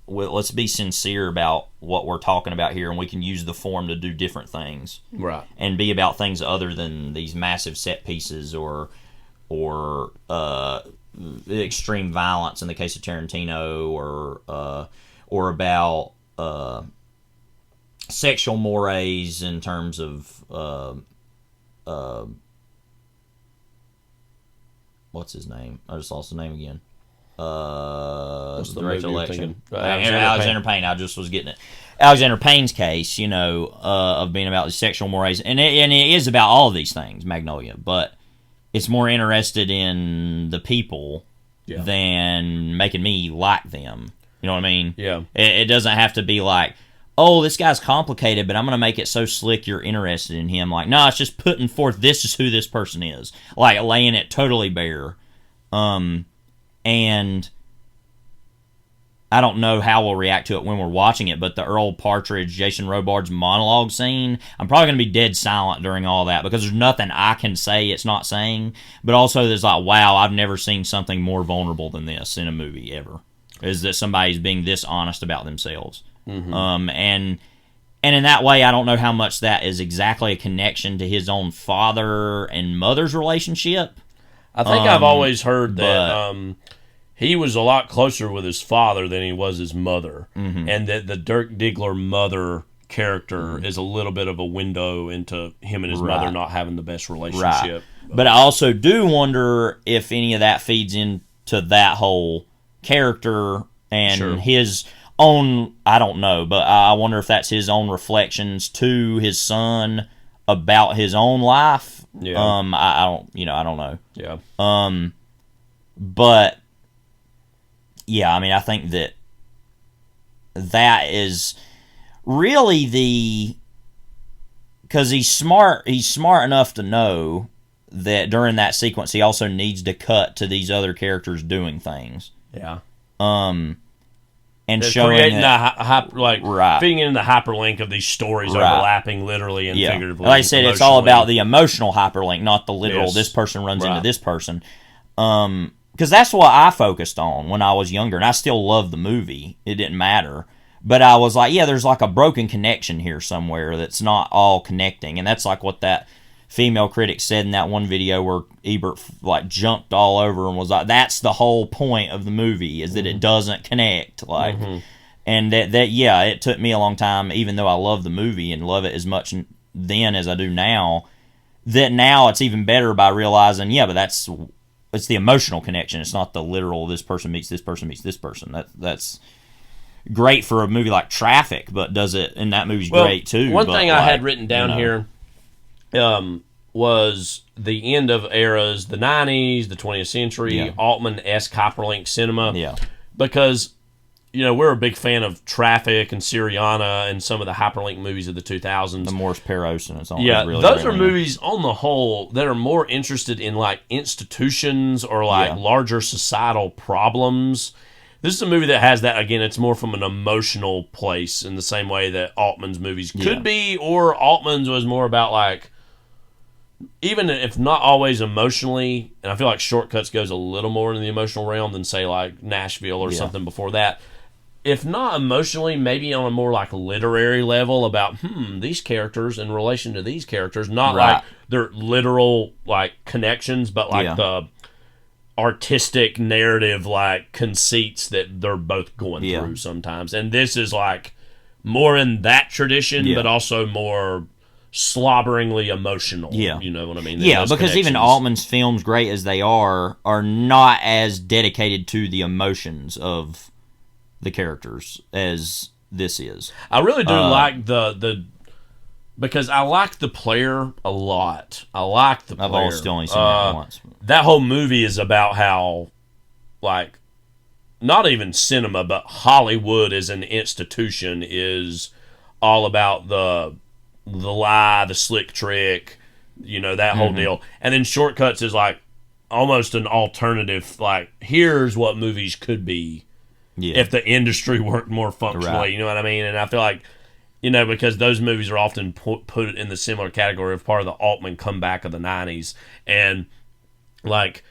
let's be sincere about what we're talking about here, and we can use the form to do different things. Right. And be about things other than these massive set pieces or extreme violence in the case of Tarantino or about sexual mores in terms of what's his name? I just lost the name again. What's the Director movie you're election. thinking? Alexander Payne. I just was getting it. Alexander Payne's case, you know, of being about the sexual mores, and it is about all of these things, Magnolia, but it's more interested in the people than making me like them. You know what I mean? Yeah. It doesn't have to be like, oh, this guy's complicated, but I'm going to make it so slick you're interested in him. Like, no, it's just putting forth this is who this person is. Like, laying it totally bare. And I don't know how we'll react to it when we're watching it, but the Earl Partridge, Jason Robards monologue scene, I'm probably going to be dead silent during all that because there's nothing I can say it's not saying. But also there's like, wow, I've never seen something more vulnerable than this in a movie ever. Is that somebody's being this honest about themselves. And in that way, I don't know how much that is exactly a connection to his own father and mother's relationship. I think I've always heard that he was a lot closer with his father than he was his mother, and that the Dirk Diggler mother character is a little bit of a window into him and his mother not having the best relationship. But I also do wonder if any of that feeds into that whole character and his own, I don't know, but I wonder if that's his own reflections to his son about his own life. Yeah. I don't know. Yeah. But yeah, I mean, I think that is really because he's smart enough to know that during that sequence he also needs to cut to these other characters doing things. Yeah. And they're showing creating that, feeding in the hyperlink of these stories overlapping literally and figuratively. Like I said, it's all about the emotional hyperlink, not the literal. This person runs into this person. Because that's what I focused on when I was younger, and I still love the movie. It didn't matter. But I was like, yeah, there's like a broken connection here somewhere that's not all connecting. And that's like what that female critic said in that one video where Ebert like jumped all over and was like, that's the whole point of the movie, is that it doesn't connect. Like, and that it took me a long time, even though I love the movie and love it as much then as I do now, that now it's even better by realizing, but it's the emotional connection. It's not the literal, this person meets this person meets this person. That's great for a movie like Traffic, but does it, and that movie's great too. One thing I had written down here was the end of eras, the 90s, the 20th century, Altman-esque hyperlink cinema. Yeah. Because, we're a big fan of Traffic and Syriana and some of the hyperlink movies of the 2000s. The Morris Perros and it's all. Yeah, those are movies on the whole that are more interested in like institutions or like larger societal problems. This is a movie that has that, again, it's more from an emotional place in the same way that Altman's movies could be, or Altman's was more about like, even if not always emotionally, and I feel like Shortcuts goes a little more into the emotional realm than, say, like Nashville or something before that. If not emotionally, maybe on a more like literary level about, these characters in relation to these characters, not like their literal like connections, but like the artistic narrative like conceits that they're both going through sometimes. And this is like more in that tradition, but also more slobberingly emotional. Yeah. You know what I mean? Yeah, because even Altman's films, great as they are not as dedicated to the emotions of the characters as this is. I really do like the because I like the player a lot. I like the player. I've still only seen that once. That whole movie is about how, like, not even cinema, but Hollywood as an institution is all about the lie, the slick trick, you know, that whole deal. And then Shortcuts is like almost an alternative, like, here's what movies could be if the industry worked more functionally, Right. you know what I mean? And I feel like, you know, because those movies are often put in the similar category of part of the Altman comeback of the 90s. And, like,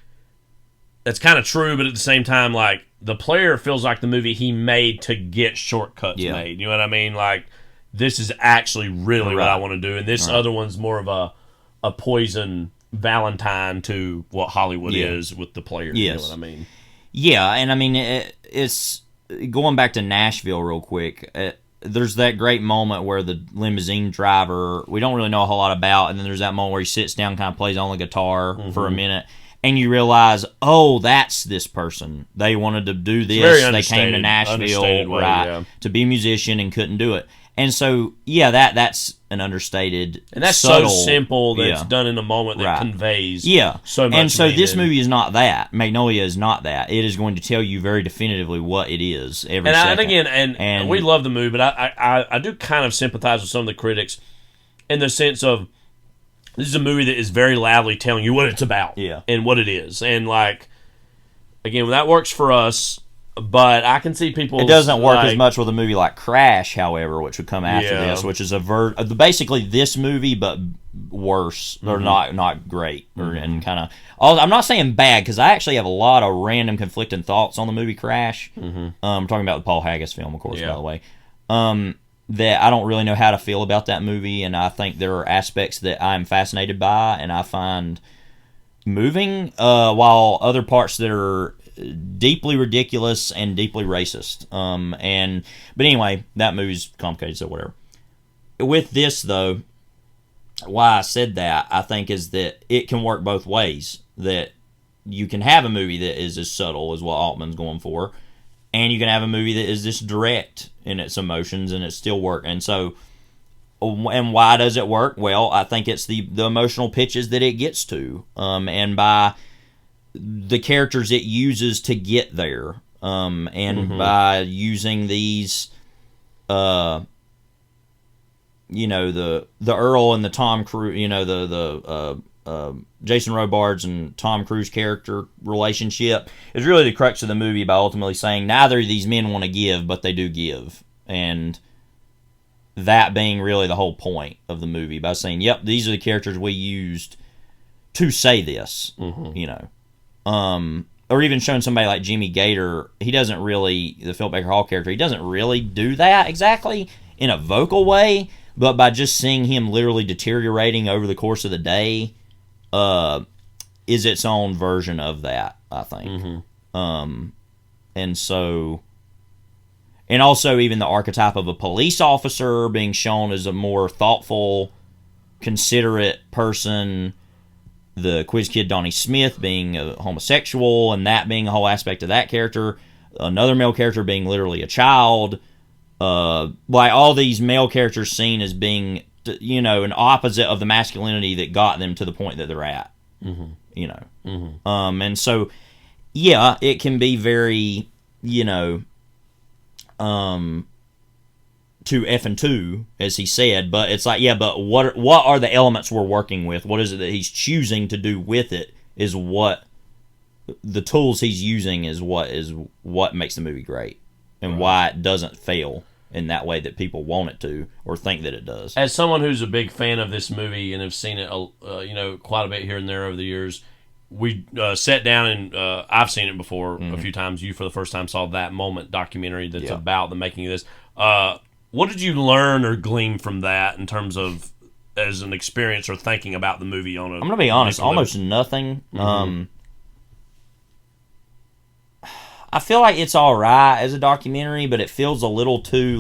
that's kind of true, but at the same time, like, The Player feels like the movie he made to get Shortcuts made. You know what I mean? Like, this is actually really what I want to do. And this other one's more of a poison Valentine to what Hollywood is with The Player. Yes. You know what I mean? Yeah, and I mean, it's going back to Nashville real quick. There's that great moment where the limousine driver, we don't really know a whole lot about, and then there's that moment where he sits down, kind of plays on the guitar for a minute, and you realize, oh, that's this person. They wanted to do this. They came to Nashville, to be a musician and couldn't do it. And so, yeah, that's an understated, and that's subtle, so simple that it's done in a moment that conveys so much. And so meaning. this movie is not that. Magnolia is not that. It is going to tell you very definitively what it is every second. And we love the movie, but I do kind of sympathize with some of the critics in the sense of this is a movie that is very loudly telling you what it's about and what it is. And, like, again, that works for us. But I can see people. It doesn't work as much with a movie like Crash, however, which would come after this, which is basically this movie, but worse or not great, and kind of. I'm not saying bad because I actually have a lot of random conflicting thoughts on the movie Crash. I'm talking about the Paul Haggis film, of course, by the way. That I don't really know how to feel about that movie, and I think there are aspects that I'm fascinated by, and I find moving, while other parts that are deeply ridiculous and deeply racist. But anyway, that movie's complicated, so whatever. With this, though, why I said that, I think, is that it can work both ways. That you can have a movie that is as subtle as what Altman's going for, and you can have a movie that is this direct in its emotions, and it still work. And so, and why does it work? Well, I think it's the emotional pitches that it gets to, and by the characters it uses to get there, and by using these, the Earl and the Tom Cruise, the Jason Robards and Tom Cruise character relationship is really the crux of the movie by ultimately saying neither of these men want to give, but they do give, and that being really the whole point of the movie by saying, yep, these are the characters we used to say this, or even showing somebody like Jimmy Gator, he doesn't really, the Philip Baker Hall character, he doesn't really do that exactly in a vocal way, but by just seeing him literally deteriorating over the course of the day, is its own version of that, I think. And so, and also even the archetype of a police officer being shown as a more thoughtful, considerate person, the quiz kid Donnie Smith being a homosexual, and that being a whole aspect of that character, another male character being literally a child, like all these male characters seen as being, an opposite of the masculinity that got them to the point that they're at, and so, yeah, it can be very, to F and 2, as he said, but it's like, yeah, but what are the elements we're working with? What is it that he's choosing to do with it is what, the tools he's using is what makes the movie great, and why it doesn't fail in that way that people want it to, or think that it does. As someone who's a big fan of this movie and have seen it, quite a bit here and there over the years, we sat down and I've seen it before a few times. You, for the first time, saw That Moment documentary that's about the making of this. What did you learn or glean from that in terms of as an experience or thinking about the movie on a... I'm going to be honest, almost nothing. I feel like it's all right as a documentary, but it feels a little too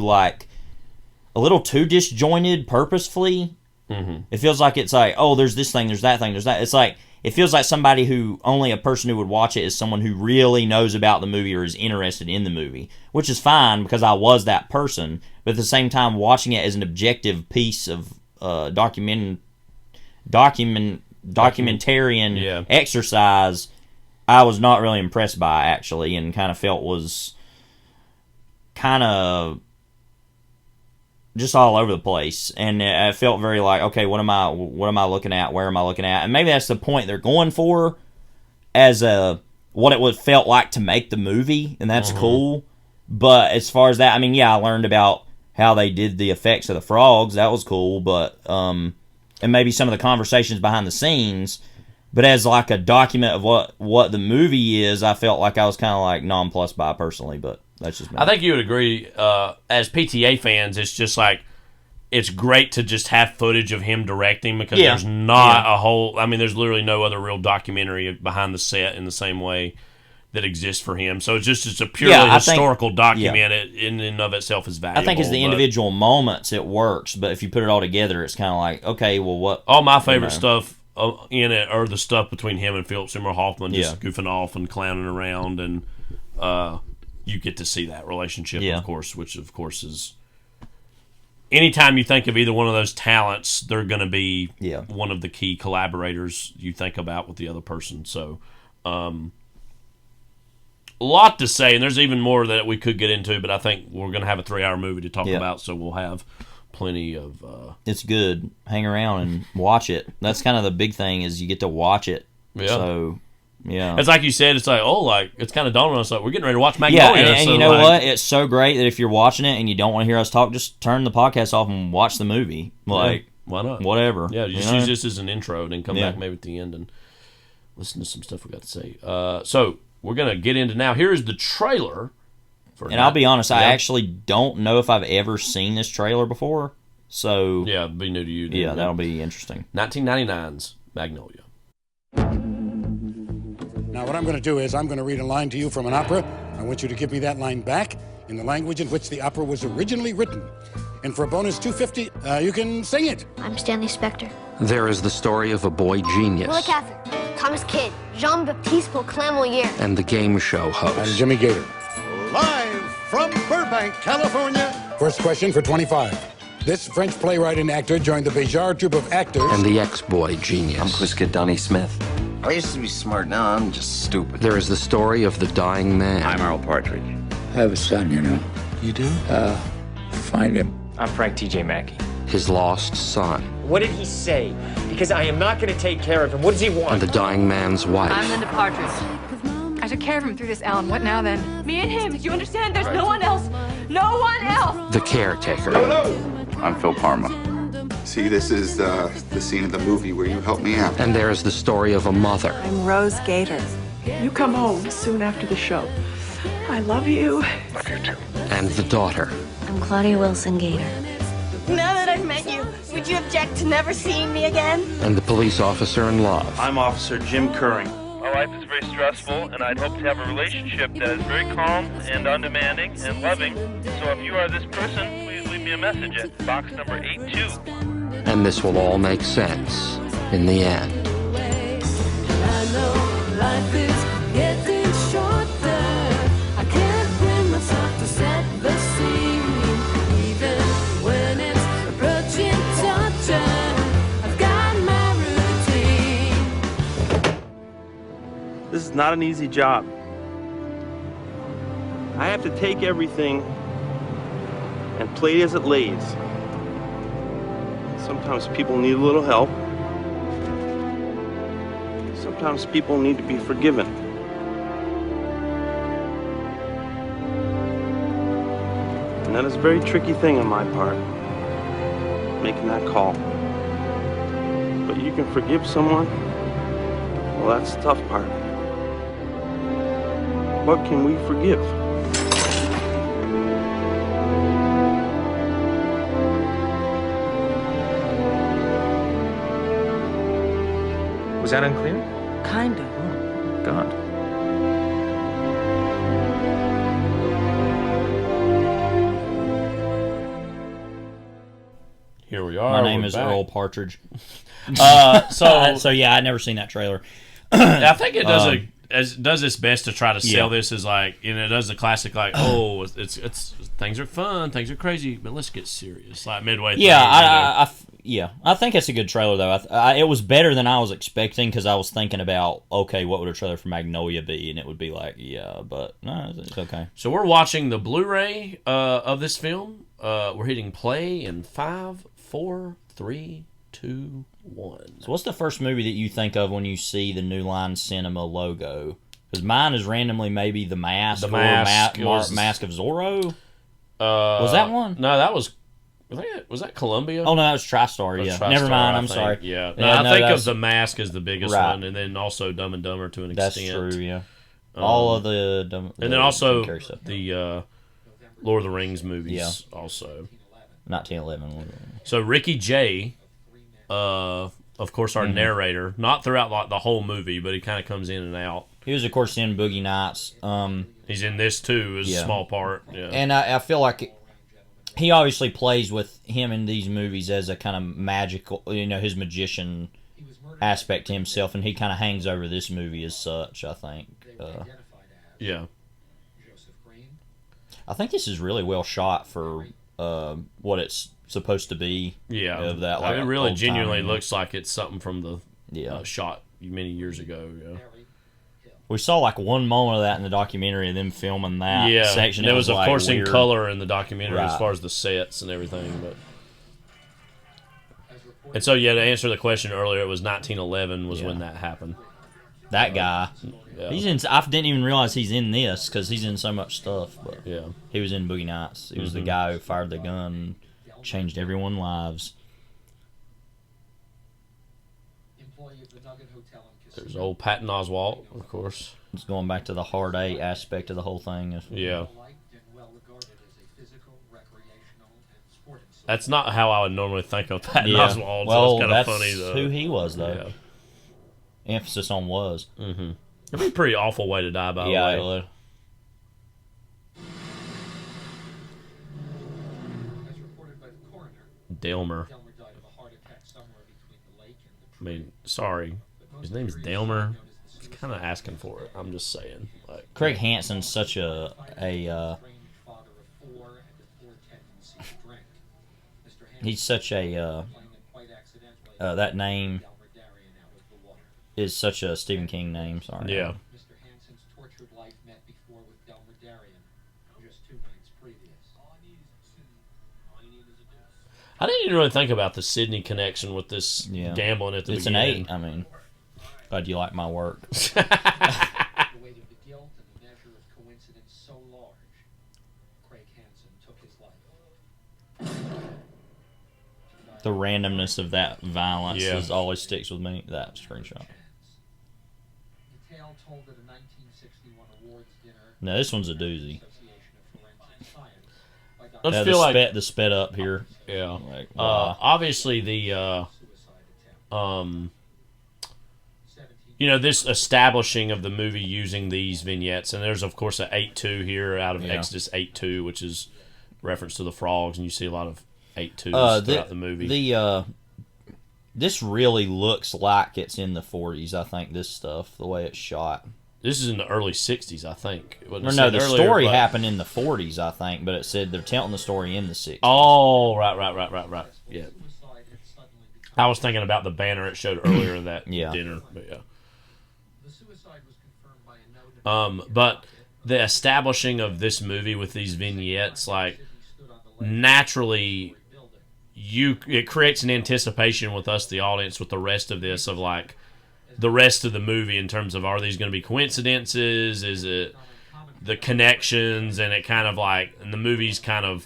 disjointed purposefully. It feels like it's like, oh, there's this thing, there's that thing, there's that. It's like, it feels like somebody who, only a person who would watch it is someone who really knows about the movie or is interested in the movie, which is fine because I was that person. But at the same time, watching it as an objective piece of documentarian exercise, I was not really impressed by, actually, and kind of felt was kind of just all over the place, and it felt very like, okay, what am I looking at? Where am I looking at? And maybe that's the point they're going for, as what it was felt like to make the movie, and that's cool. But as far as that, I mean, yeah, I learned about how they did the effects of the frogs. That was cool, but and maybe some of the conversations behind the scenes. But as like a document of what the movie is, I felt like I was kind of like nonplussed by it personally, but. That's just me. I think you would agree. As PTA fans, it's just like it's great to just have footage of him directing because there's not a whole. I mean, there's literally no other real documentary behind the set in the same way that exists for him. So it's a purely historical document. In and of itself is valuable. I think as the individual moments it works, but if you put it all together, it's kind of like, okay, well, what? All my favorite stuff in it are the stuff between him and Philip Seymour Hoffman, just goofing off and clowning around and. You get to see that relationship, of course, which, of course, is... Anytime you think of either one of those talents, they're going to be one of the key collaborators you think about with the other person. So, a lot to say, and there's even more that we could get into, but I think we're going to have a 3-hour movie to talk about, so we'll have plenty of... It's good. Hang around and watch it. That's kind of the big thing, is you get to watch it. Yeah. So... Yeah, it's like you said. It's like, it's kind of dawning on us like we're getting ready to watch Magnolia. Yeah, and you know what? It's so great that if you're watching it and you don't want to hear us talk, just turn the podcast off and watch the movie. Like, why not? Whatever. Yeah, just use this as an intro, then come back maybe at the end and listen to some stuff we got to say. So we're gonna get into now. Here is the trailer. I'll be honest, I actually don't know if I've ever seen this trailer before. So yeah, it'll be new to you. Then, yeah, that'll be interesting. 1999's Magnolia. Now, what I'm going to do is I'm going to read a line to you from an opera. I want you to give me that line back in the language in which the opera was originally written. And for a bonus $250, you can sing it. I'm Stanley Spector. There is the story of a boy genius. Willa Cather, Thomas Kidd, Jean-Baptiste Clairmoyer, and the game show host. I'm Jimmy Gator. Live from Burbank, California. First question for 25. This French playwright and actor joined the Béjart troupe of actors. And the ex-boy genius. I'm Quiska Donnie Smith. I used to be smart, now I'm just stupid. There is the story of the dying man. I'm Earl Partridge. I have a son, you know. You do? Find him. I'm Frank T.J. Mackey. His lost son. What did he say? Because I am not going to take care of him. What does he want? And the dying man's wife. I'm Linda Partridge. I took care of him through this, Alan. What now, then? Me and him. Do you understand? There's no one else. No one else. The caretaker. Hello. I'm Phil Parma. See, this is the scene of the movie where you help me out. And there is the story of a mother. I'm Rose Gator. You come home soon after the show. I love you. Love you too. And the daughter. I'm Claudia Wilson Gator. Now that I've met you, would you object to never seeing me again? And the police officer in love. I'm Officer Jim Curring. My life is very stressful, and I'd hope to have a relationship that is very calm and undemanding and loving. So if you are this person, please leave me a message at box number 82. And this will all make sense in the end. I know life is getting shorter. I can't bring myself to set the scene, even when it's approaching torture. I've got my routine. This is not an easy job. I have to take everything and play it as it lays. Sometimes people need a little help. Sometimes people need to be forgiven. And that is a very tricky thing on my part, making that call. But you can forgive someone, well, that's the tough part. What can we forgive? Was that unclear? Kind of. God. Here we are. My name we're is back. Earl Partridge. So yeah, I'd never seen that trailer. I think it does its best to try to sell this as like, it does the classic like, oh, it's things are fun, things are crazy, but let's get serious. Like midway through. I think it's a good trailer though. It was better than I was expecting because I was thinking about, okay, what would a trailer for Magnolia be, and it would be like, but no, it's okay. So we're watching the Blu-ray of this film. We're hitting play in 5, 4, 3, 2, 1. So what's the first movie that you think of when you see the New Line Cinema logo? Because mine is randomly maybe The Mask, Mask of Zorro. Was that one? No, that was that Columbia? Oh no, that was TriStar. Yeah, never mind. I'm sorry. Yeah, I think of The Mask as the biggest one, and then also Dumb and Dumber to an extent. That's true. Yeah, all of the and then also the Lord of the Rings movies. Also, 1911. So Ricky Jay, of course, our narrator, not throughout like the whole movie, but he kind of comes in and out. He was, of course, in Boogie Nights. He's in this too, as a small part. Yeah, and I feel like he obviously plays with him in these movies as a kind of magical, his magician aspect to himself, and he kind of hangs over this movie as such, I think. Yeah. I think this is really well shot for what it's supposed to be. Yeah. Of that, like, it really old genuinely time. looks like it's something from the shot many years ago. Yeah. We saw like one moment of that in the documentary of them filming that section. It was, of like course, weird. in color in the documentary as Right. far as the sets and everything. And so, to answer the question earlier, it was 1911 was when that happened. That guy. Yeah. He's in. I didn't even realize he's in this because he's in so much stuff. But yeah, he was in Boogie Nights. He was the guy who fired the gun, and changed everyone's lives. There's old Patton Oswalt, of course. It's going back to the hard A aspect of the whole thing. Yeah. That's not how I would normally think of Patton Oswalt. Well, so it's that's kind of funny, though. who he was, though. Yeah. Emphasis on was. Mm-hmm. It'd be a pretty awful way to die, by the way. Yeah, it would. Delmer. I mean, sorry. His name's Delmer. He's kind of asking for it. I'm just saying. Like, Craig Hansen's such a he's such a that name is such a Stephen King name. Sorry. Yeah. I didn't even really think about the Sydney connection with this gambling at the beginning. It's an 8. I mean, glad you like my work. The randomness of that violence is always sticks with me. That screenshot. No, this one's a doozy. I feel like the sped up here. Yeah. Like, wow. Obviously the this establishing of the movie using these vignettes, and there's of course a 8-2 here out of Exodus 8-2, which is reference to the frogs, and you see a lot of 8-2s throughout the movie. This really looks like it's in the 40s. I think this stuff, the way it's shot. This is in the early 60s, I think. No, the story happened in the 40s, I think, but it said they're telling the story in the 60s. Oh, right. Yeah. I was thinking about the banner it showed earlier in that dinner, but yeah. But the establishing of this movie with these vignettes, like, naturally, it creates an anticipation with us, the audience, with the rest of this of, like, the rest of the movie in terms of, are these going to be coincidences? Is it the connections? And it kind of like, and the movie's kind of,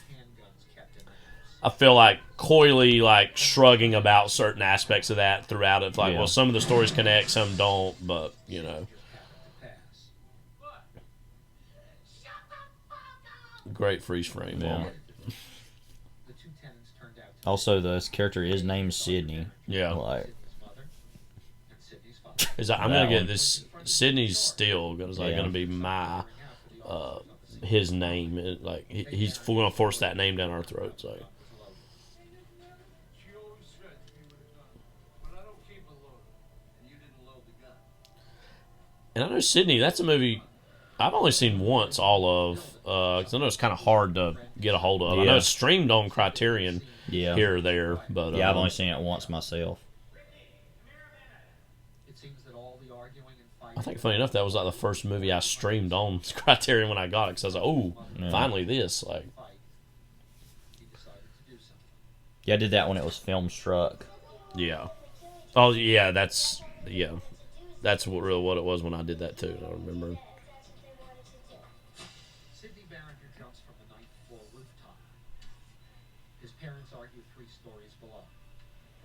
I feel like coyly like shrugging about certain aspects of that throughout it. Like, well, some of the stories connect, some don't, but great freeze frame moment. Also, this character is named Sydney. Yeah. Like, I'm gonna get this. Sydney's still gonna be my his name. He's gonna force that name down our throats. And I know Sydney, that's a movie I've only seen once all of, because I know it's kind of hard to get a hold of. Yeah. I know it's streamed on Criterion here or there. But yeah, I've only seen it once myself. I think, funny enough, that was like the first movie I streamed on Criterion when I got it, because I was like, oh, finally this. Like, yeah, I did that when it was Filmstruck. Yeah. Oh, yeah, that's really what it was when I did that, too. I remember. Sidney Barringer jumps from the 9th floor rooftop. His parents argue 3 stories below.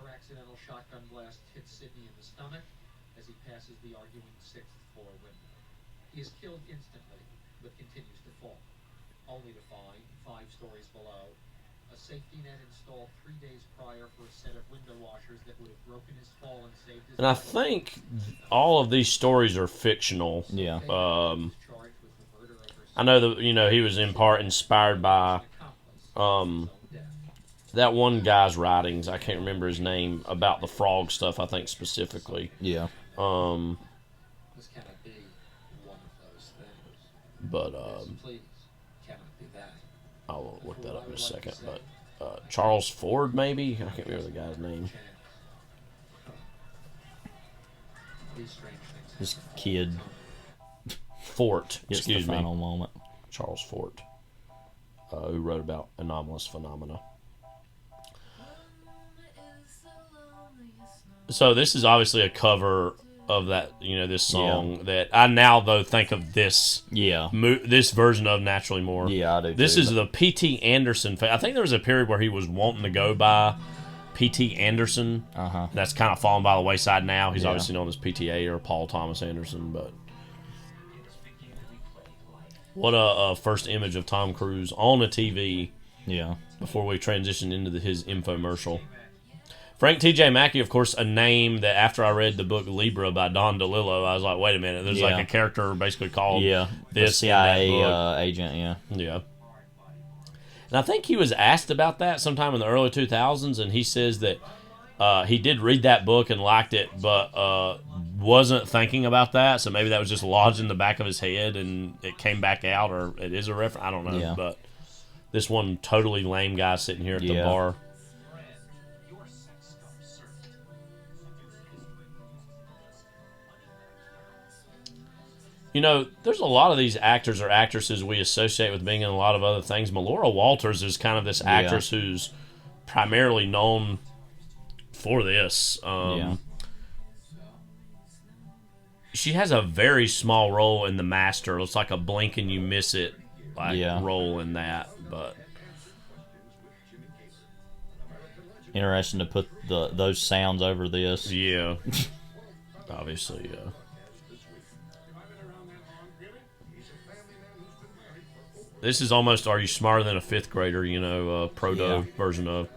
Her accidental shotgun blast hits Sidney in the stomach as he passes the arguing 6th floor window. He is killed instantly, but continues to fall, only to find 5 stories below a safety net installed 3 days prior for a set of window washers that would have broken his fall and saved his And I life. think all of these stories are fictional. Yeah. I know that he was in part inspired by that one guy's writings. I can't remember his name about the frog stuff. I think specifically. Yeah. This cannot be one of those things. But Please, cannot be that. I'll look that up in a second. But Charles Ford, maybe, I can't remember the guy's name. This kid. Fort, Gets excuse the me. final moment. Charles Fort, who wrote about anomalous phenomena. So this is obviously a cover of that, this song that I now though think of this, this version of Naturally More. Yeah, I do. This is the P.T. Anderson. I think there was a period where he was wanting to go by P.T. Anderson. That's kind of fallen by the wayside now. He's obviously known as PTA or Paul Thomas Anderson, but. What a first image of Tom Cruise on a TV. Yeah. Before we transition into his infomercial. Frank T.J. Mackey, of course, a name that after I read the book Libra by Don DeLillo, I was like, wait a minute, there's like a character basically called this the CIA agent, Yeah. And I think he was asked about that sometime in the early 2000s, and he says that he did read that book and liked it, but wasn't thinking about that, so maybe that was just lodged in the back of his head and it came back out, or it is a reference. I don't know, but this one totally lame guy sitting here at the bar. There's a lot of these actors or actresses we associate with being in a lot of other things. Melora Walters is kind of this actress who's primarily known for this. She has a very small role in The Master. It's like a blink and you miss it role in that. But interesting to put those sounds over this. Yeah. Obviously, This is almost Are You Smarter Than a Fifth Grader, proto version of.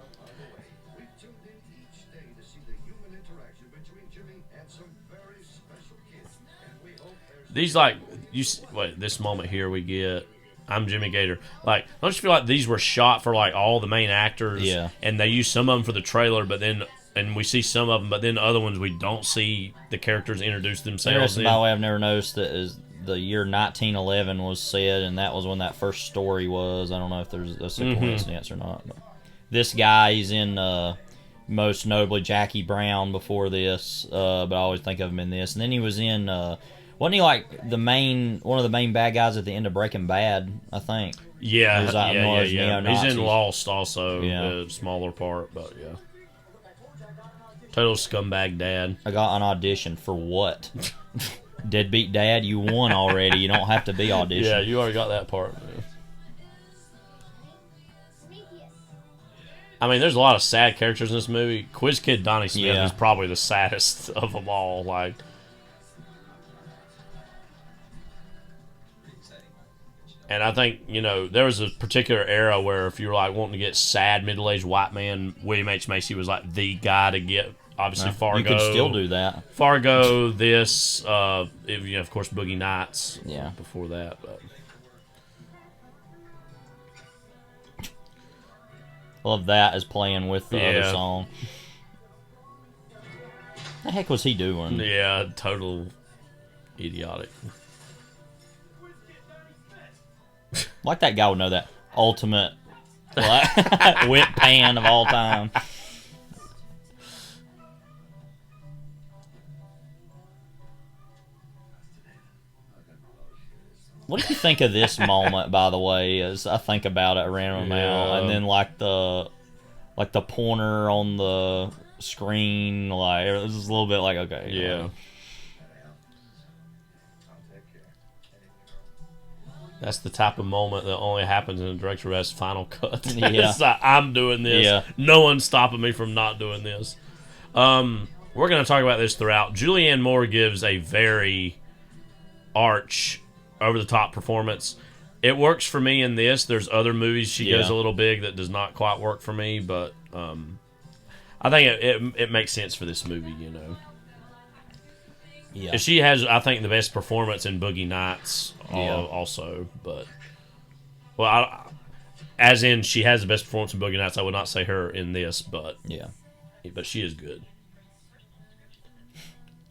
These, this moment here we get, I'm Jimmy Gator. Don't you feel like these were shot for, all the main actors? Yeah. And they use some of them for the trailer, and we see some of them, but then other ones we don't see the characters introduce themselves in. By the way, I've never noticed that is the year 1911 was said, and that was when that first story was. I don't know if there's a coincidence or not. But this guy, he's in most notably Jackie Brown before this, but I always think of him in this. And then he was in, wasn't he one of the main bad guys at the end of Breaking Bad, I think? Yeah, yeah. He's in Lost also, a smaller part, but yeah. Total scumbag dad. I got an audition for what? Deadbeat dad, you won already. You don't have to be auditioned. Yeah, you already got that part. Man. I mean, there's a lot of sad characters in this movie. Quiz Kid Donnie Smith is probably the saddest of them all. And I think, there was a particular era where if you were wanting to get sad middle-aged white man, William H. Macy was the guy to get. Obviously, Fargo. You could still do that. Fargo, this, of course, Boogie Nights. Yeah. Before that, but. Love that as playing with the other song. The heck was he doing? Yeah, total idiotic. Like that guy would know that ultimate whip pan of all time. What do you think of this moment, by the way, as I think about it around now, and then like the pointer on the screen, like it was just a little bit like, okay, yeah. That's the type of moment that only happens in a director who has final cut. Yeah. It's like, I'm doing this. Yeah. No one's stopping me from not doing this. We're going to talk about this throughout. Julianne Moore gives a very arch, over-the-top performance. It works for me in this. There's other movies she goes a little big that does not quite work for me, but I think it makes sense for this movie, you know. Yeah. She has, I think, the best performance in Boogie Nights also, but as in she has the best performance in Boogie Nights. I would not say her in this, but she is good.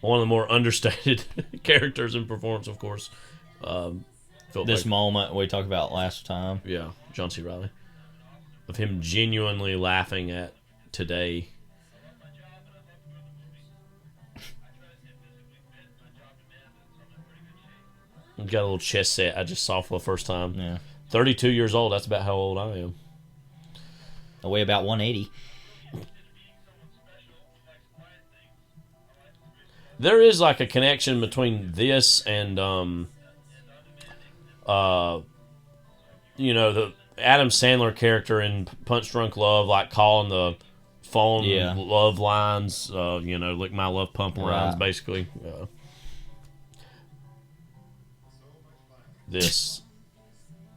One of the more understated characters in performance, of course. This moment we talked about last time. Yeah, John C. Reilly. Of him genuinely laughing at today. Got a little chess set I just saw for the first time. Yeah. 32 years old, that's about how old I am. I weigh about 180. There is like a connection between this and you know, the Adam Sandler character in Punch Drunk Love, like calling the phone love lines, you know, like my love pump lines, basically. This.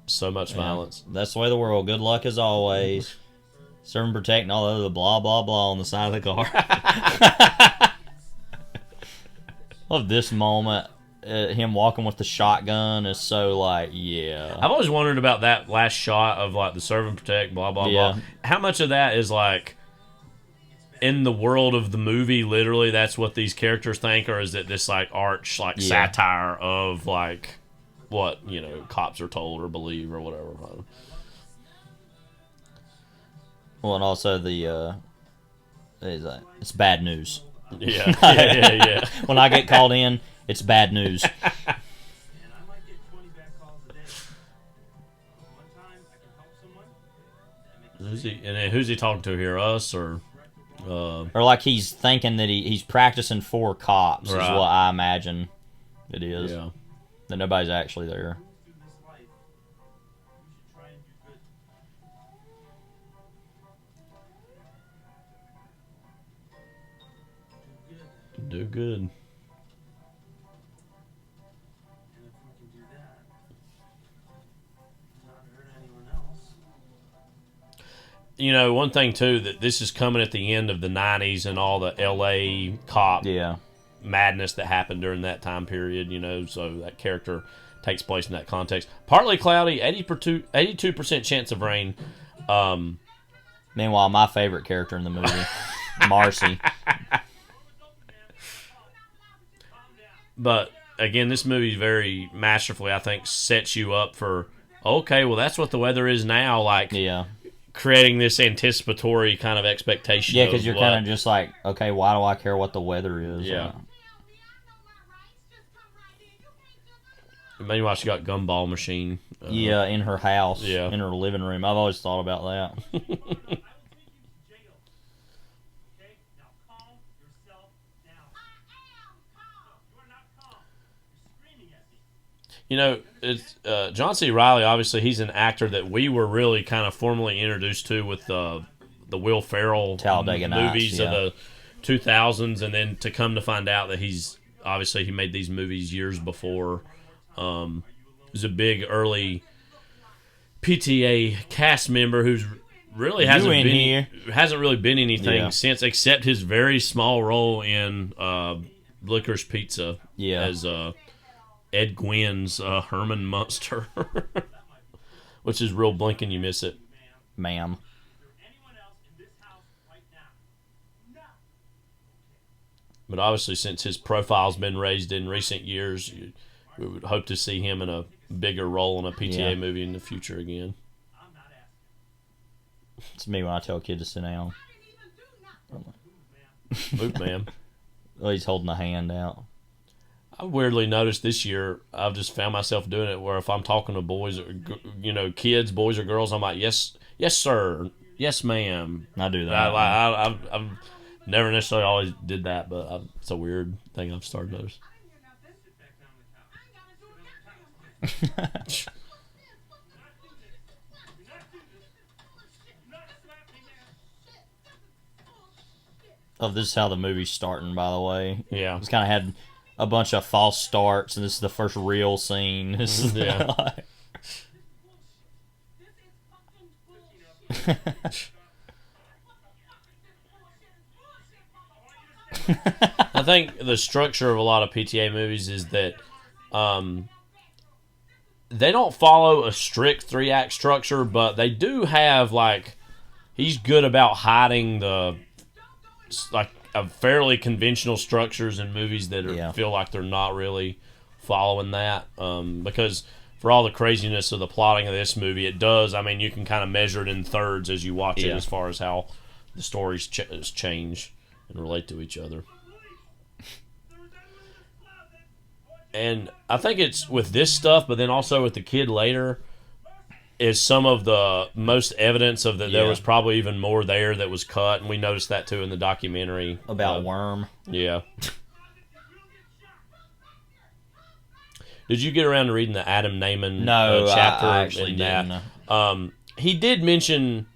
So much violence. That's the way of the world. Good luck as always. Serve and protect and all the other blah, blah, blah on the side of the car. Love this moment. Him walking with the shotgun is so like, I've always wondered about that last shot of like the serve and protect, blah, blah, blah. How much of that is like in the world of the movie, literally that's what these characters think, or is it this like arch, like satire of like what, you know, cops are told or believe or whatever. Well, and also the it's bad news. Yeah. When I get called in, it's bad news. Who's he talking to here? Us or like he's thinking that he's practicing for cops is what I imagine it is. Yeah. That nobody's actually there. Do good. You know, one thing too, that this is coming at the end of the 90s and all the LA cop madness that happened during that time period, you know, so that character takes place in that context. Partly cloudy, 82% chance of rain. Meanwhile, my favorite character in the movie, Marcy. But again, this movie very masterfully, I think, sets you up for, okay, well, that's what the weather is now, like creating this anticipatory kind of expectation. Yeah, because you're kind of just like, okay, why do I care what the weather is? Yeah. Meanwhile, she got gumball machine. In her house, in her living room. I've always thought about that. You know, it's John C. Reilly. Obviously, he's an actor that we were really kind of formally introduced to with the Will Ferrell Talladega movies Nights, of the 2000s, and then to come to find out that he made these movies years before. He was a big early PTA cast member who's really hasn't really been anything since, except his very small role in Licorice Pizza as Ed Gwynn's Herman Munster, which is real blink and you miss it, ma'am. But obviously, since his profile's been raised in recent years, we would hope to see him in a bigger role in a PTA movie in the future again. It's me when I tell a kid to sit down. Move, ma'am. Well, he's holding a hand out. I weirdly noticed this year, I've just found myself doing it where if I'm talking to boys or, kids, boys or girls, I'm like, yes, sir, yes, ma'am. I do that. I've never necessarily always did that, but it's a weird thing I've started to notice. Oh, this is how the movie's starting, by the way. Yeah. It's kind of had a bunch of false starts, and this is the first real scene. Yeah. I think the structure of a lot of PTA movies is that they don't follow a strict 3-act structure, but they do have, he's good about hiding a fairly conventional structures in movies that feel like they're not really following that. Because for all the craziness of the plotting of this movie, it does. I mean, you can kind of measure it in thirds as you watch it as far as how the stories change and relate to each other. And I think it's with this stuff, but then also with the kid later, is some of the most evidence of that there was probably even more there that was cut, and we noticed that too in the documentary. About Worm. Yeah. Did you get around to reading the Adam Naiman chapter? I actually didn't. He did mention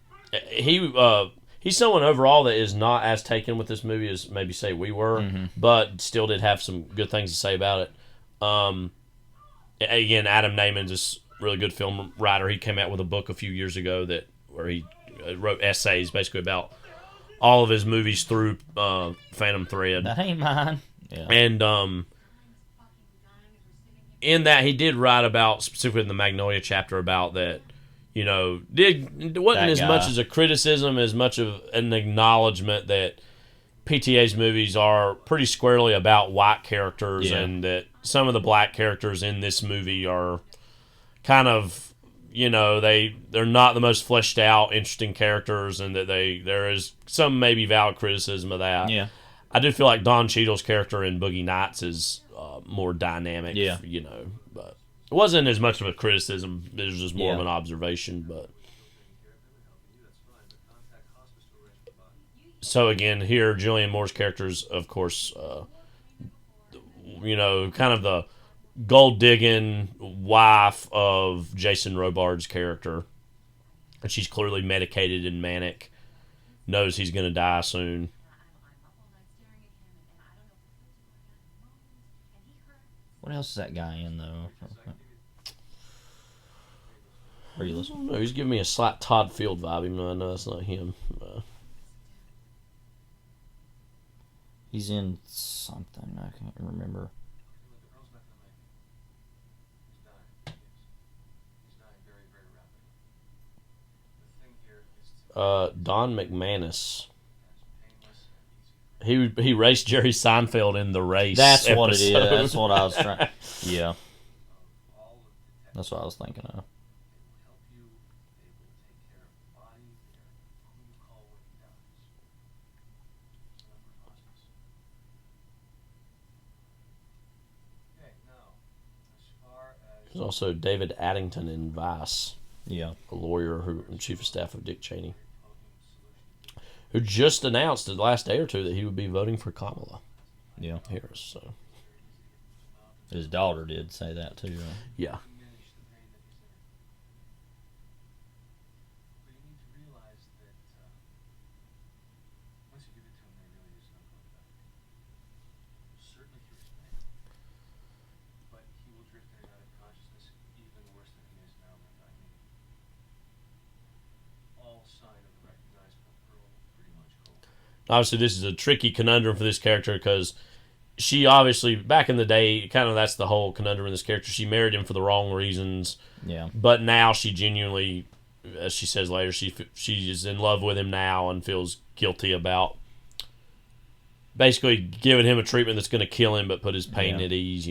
he's someone overall that is not as taken with this movie as maybe say we were, but still did have some good things to say about it. Again, Adam Naiman's a really good film writer. He came out with a book a few years ago where he wrote essays basically about all of his movies through Phantom Thread. That ain't mine. Yeah. And in that he did write about, specifically in the Magnolia chapter, about that, it wasn't as much as a criticism as much of an acknowledgement that PTA's movies are pretty squarely about white characters, and that some of the black characters in this movie are kind of, they're not the most fleshed out, interesting characters, and that there is some maybe valid criticism of that. Yeah. I do feel like Don Cheadle's character in Boogie Nights is more dynamic, but it wasn't as much of a criticism. It was just more of an observation, but... So again, here, Julianne Moore's character is, of course, kind of the gold-digging wife of Jason Robard's character. And she's clearly medicated and manic, knows he's going to die soon. What else is that guy in, though? Are you listening? No, he's giving me a slight Todd Field vibe, even though I know that's not him. He's in something. I can't remember. Don McManus. He raced Jerry Seinfeld in The Race. That's episode. What it is. That's what I was trying. Yeah. That's what I was thinking of. There's also David Addington in Vice. Yeah. A lawyer and chief of staff of Dick Cheney. Who just announced the last day or two that he would be voting for Kamala Harris. So. His daughter did say that too. Right? Yeah. Obviously, this is a tricky conundrum for this character because she obviously, back in the day, kind of that's the whole conundrum in this character. She married him for the wrong reasons. Yeah. But now she genuinely, as she says later, she is in love with him now and feels guilty about basically giving him a treatment that's going to kill him, but put his pain at ease.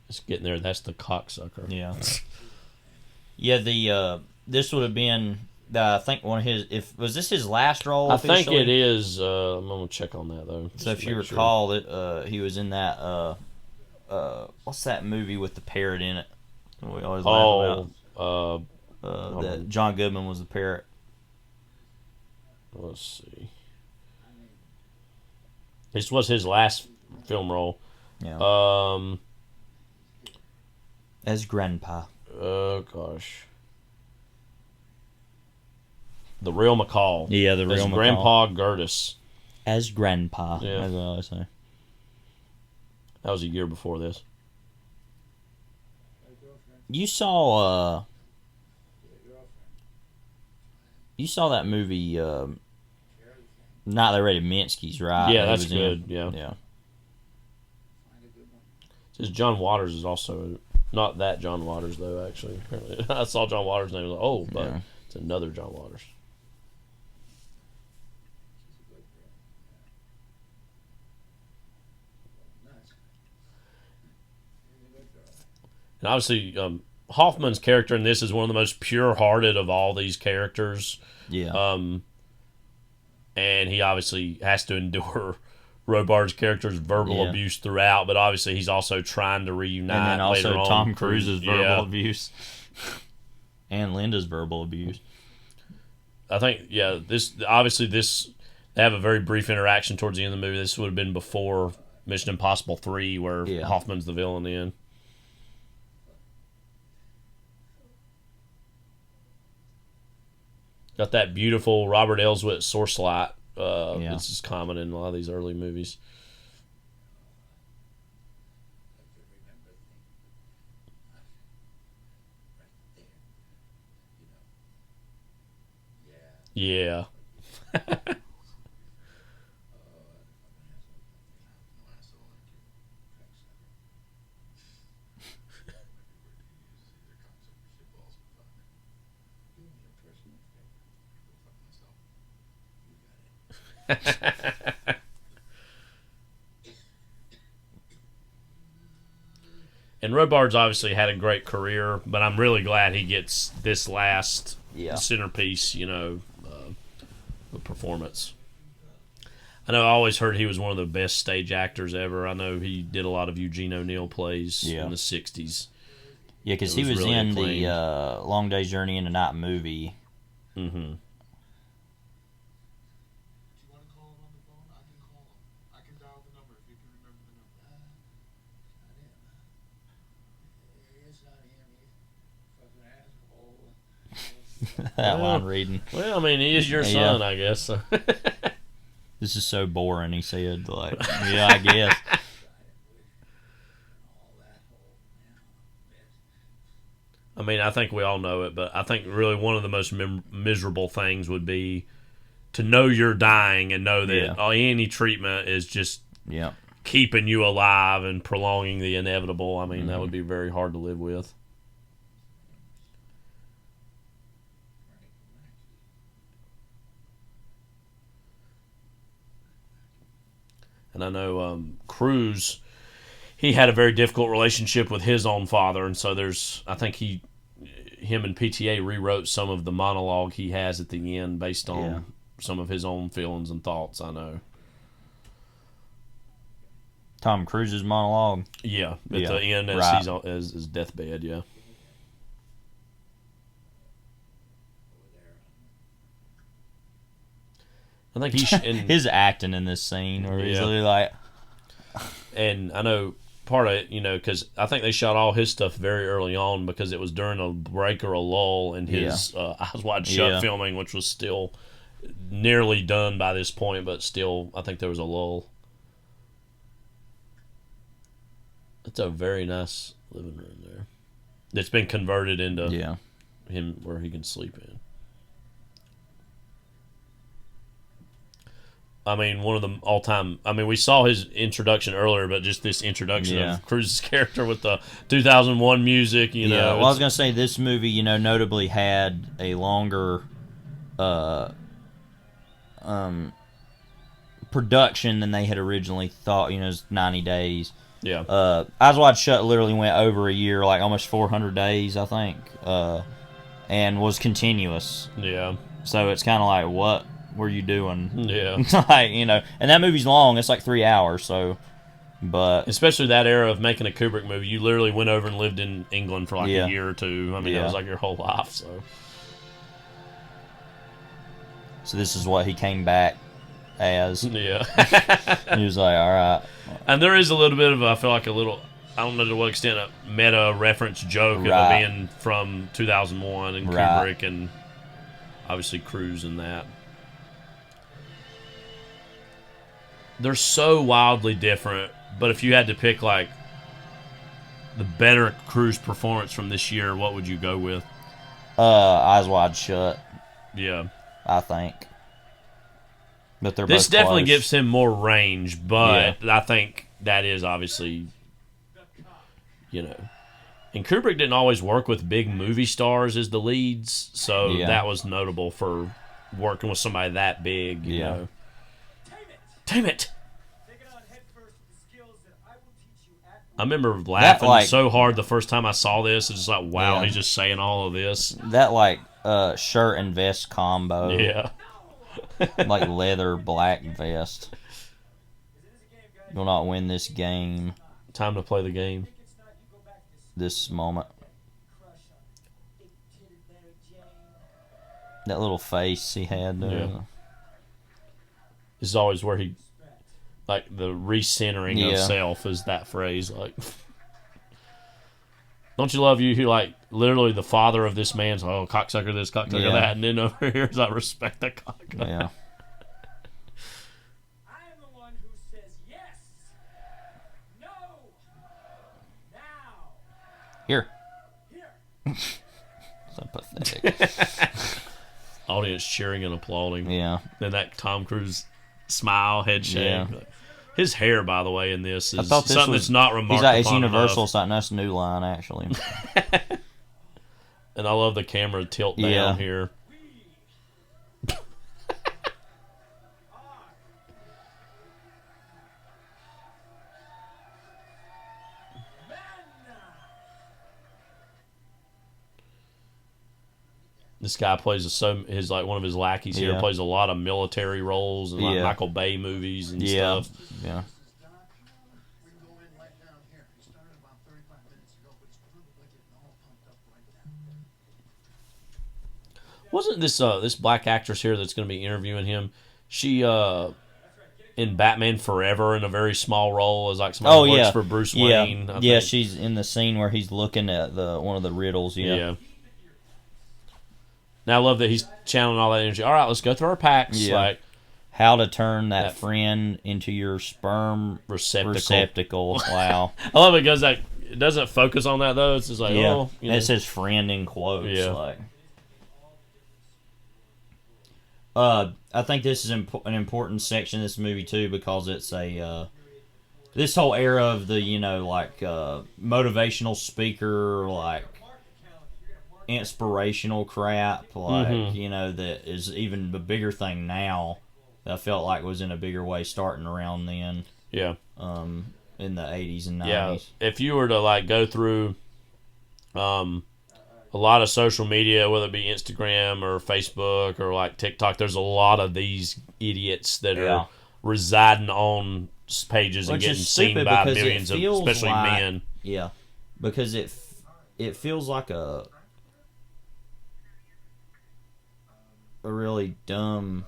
It's getting there. That's the cocksucker. Yeah. Yeah. This would have been. I think one of his. Was this his last role? I think it is. I'm gonna check on that though. So if you recall, that he was in that. What's that movie with the parrot in it? We always laugh about. That John Goodman was the parrot. Let's see. This was his last film role. Yeah. As Grandpa. Oh gosh. The Real McCall. Yeah, the Real McCall. Grandpa Gertis. As Grandpa. Yeah. That's what I say. That was a year before this. You saw that movie Not That Ready Minsky's, right? Yeah, that's good. Yeah. It says John Waters is also not that John Waters though, actually. Apparently. I saw John Waters' name, I was like, but it's another John Waters. And obviously, Hoffman's character in this is one of the most pure-hearted of all these characters. Yeah. And he obviously has to endure Robards' character's verbal abuse throughout, but obviously he's also trying to reunite. And then also later on. Tom Cruise's verbal abuse. And Linda's verbal abuse. I think, they have a very brief interaction towards the end of the movie. This would have been before Mission Impossible 3, where Hoffman's the villain in. Got that beautiful Robert Elswit source light. This is common in a lot of these early movies. Yeah. And Robards obviously had a great career, but I'm really glad he gets this last centerpiece, performance. I know I always heard he was one of the best stage actors ever. I know he did a lot of Eugene O'Neill plays in the 60s. Yeah, because he was really in the Long Day's Journey into Night movie. Mm-hmm. That line reading. Well, I mean, he is your son, I guess. So. This is so boring, he said. Like, yeah, I guess. I mean, I think we all know it, but I think really one of the most miserable things would be to know you're dying and know that any treatment is just keeping you alive and prolonging the inevitable. I mean, that would be very hard to live with. And I know Cruise, he had a very difficult relationship with his own father, and so I think him and PTA rewrote some of the monologue he has at the end based on some of his own feelings and thoughts, I know. Tom Cruise's monologue? Yeah, at the end as he's on his deathbed, yeah. I think his acting in this scene, where he's really like, and I know part of it, because I think they shot all his stuff very early on because it was during a break or a lull in his Eyes Wide Shut filming, which was still nearly done by this point, but still, I think there was a lull. It's a very nice living room there. It's been converted into him where he can sleep in. I mean, one of the all-time. I mean, we saw his introduction earlier, but just this introduction of Cruise's character with the 2001 music. You know, well, I was gonna say this movie, you know, notably had a longer, production than they had originally thought. You know, it was 90 days. Yeah. Eyes Wide Shut literally went over a year, like almost 400 days, I think, and was continuous. Yeah. So it's kind of like, what were you doing? Yeah. Like, you know, and that movie's long. It's like 3 hours. So, but especially that era of making a Kubrick movie, you literally went over and lived in England for like a year or two. I mean, that was like your whole life. So this is what he came back as. Yeah. He was like, all right. And there is a little bit of, I feel like a little, I don't know to what extent, a meta reference joke of it being from 2001 and Kubrick and obviously Cruise and that. They're so wildly different, but if you had to pick like the better Cruise performance from this year, what would you go with? Eyes Wide Shut. Yeah. I think. But they're this both definitely close. gives him more range, but I think that is obviously, you know, and Kubrick didn't always work with big movie stars as the leads, so that was notable for working with somebody that big. You know. Damn it! I remember laughing so hard the first time I saw this. It's just like, wow, he's just saying all of this. That like shirt and vest combo. Yeah. Like leather black vest. You'll not win this game. Time to play the game. This moment. That little face he had there. Yeah. This is always where he, like, the recentering of self is that phrase. Like, don't you love you? Who, like, literally the father of this man's, oh, cocksucker this, cocksucker that. And then over here is, I respect the cocksucker. Yeah. I am the one who says yes, no, now. Here. So pathetic. Audience cheering and applauding. Yeah. Then that Tom Cruise smile, head shake. Yeah. His hair, by the way, in this is something that's not remarkable. It's universal. It's like that's New Line, actually. And I love the camera tilt down here. This guy plays one of his lackeys here plays a lot of military roles and like Michael Bay movies and stuff. Yeah. Wasn't this this black actress here that's going to be interviewing him? She in Batman Forever in a very small role as like somebody who works for Bruce Wayne. I think. She's in the scene where he's looking at one of the riddles. Yeah. Now I love that he's channeling all that energy. All right, let's go through our packs. Yeah. Like how to turn that friend into your sperm receptacle. Wow. I love it because like it doesn't focus on that though. It's just like it says friend in quotes. Yeah. Like. I think this is an important section of this movie too because it's this whole era of the motivational speaker like. Inspirational crap like that is even a bigger thing now that I felt like was in a bigger way starting around then in the 80s and 90s. If you were to like go through a lot of social media, whether it be Instagram or Facebook or like TikTok, there's a lot of these idiots that are residing on pages and getting seen by millions of especially men. Yeah, because it feels like a really dumb.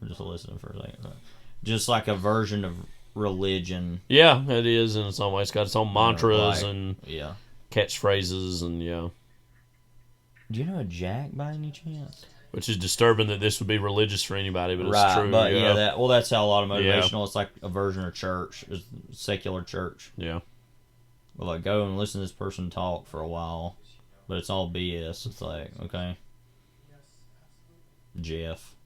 I'm just listening for a second. Just like a version of religion. Yeah, it is in some ways. It's got its own mantras and catchphrases and Do you know a Jack by any chance? Which is disturbing that this would be religious for anybody, but it's true. But that's how a lot of motivational. It's like a version of church, it's secular church. Yeah. Well, like go and listen to this person talk for a while, but it's all BS. It's like, okay, Jeff.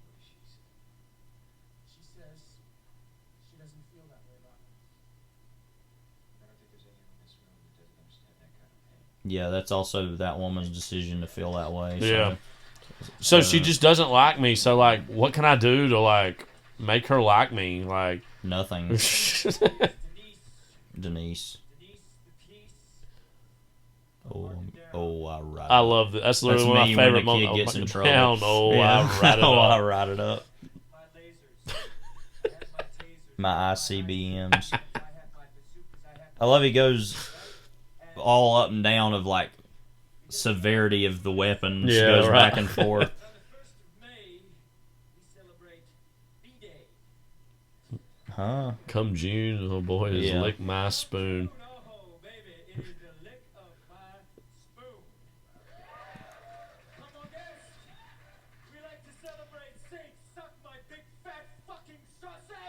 Yeah, that's also that woman's decision to feel that way. Yeah. So she just doesn't like me. So like, what can I do to like make her like me? Like nothing. Denise. Oh, I write. I love that. That's literally one of my favorite moments. When the kid gets in trouble. I write it up. I write it up. My ICBMs. I love he goes all up and down of like severity of the weapons. Yeah, goes right. back and forth. Huh? Come June, oh boy, is lick my spoon.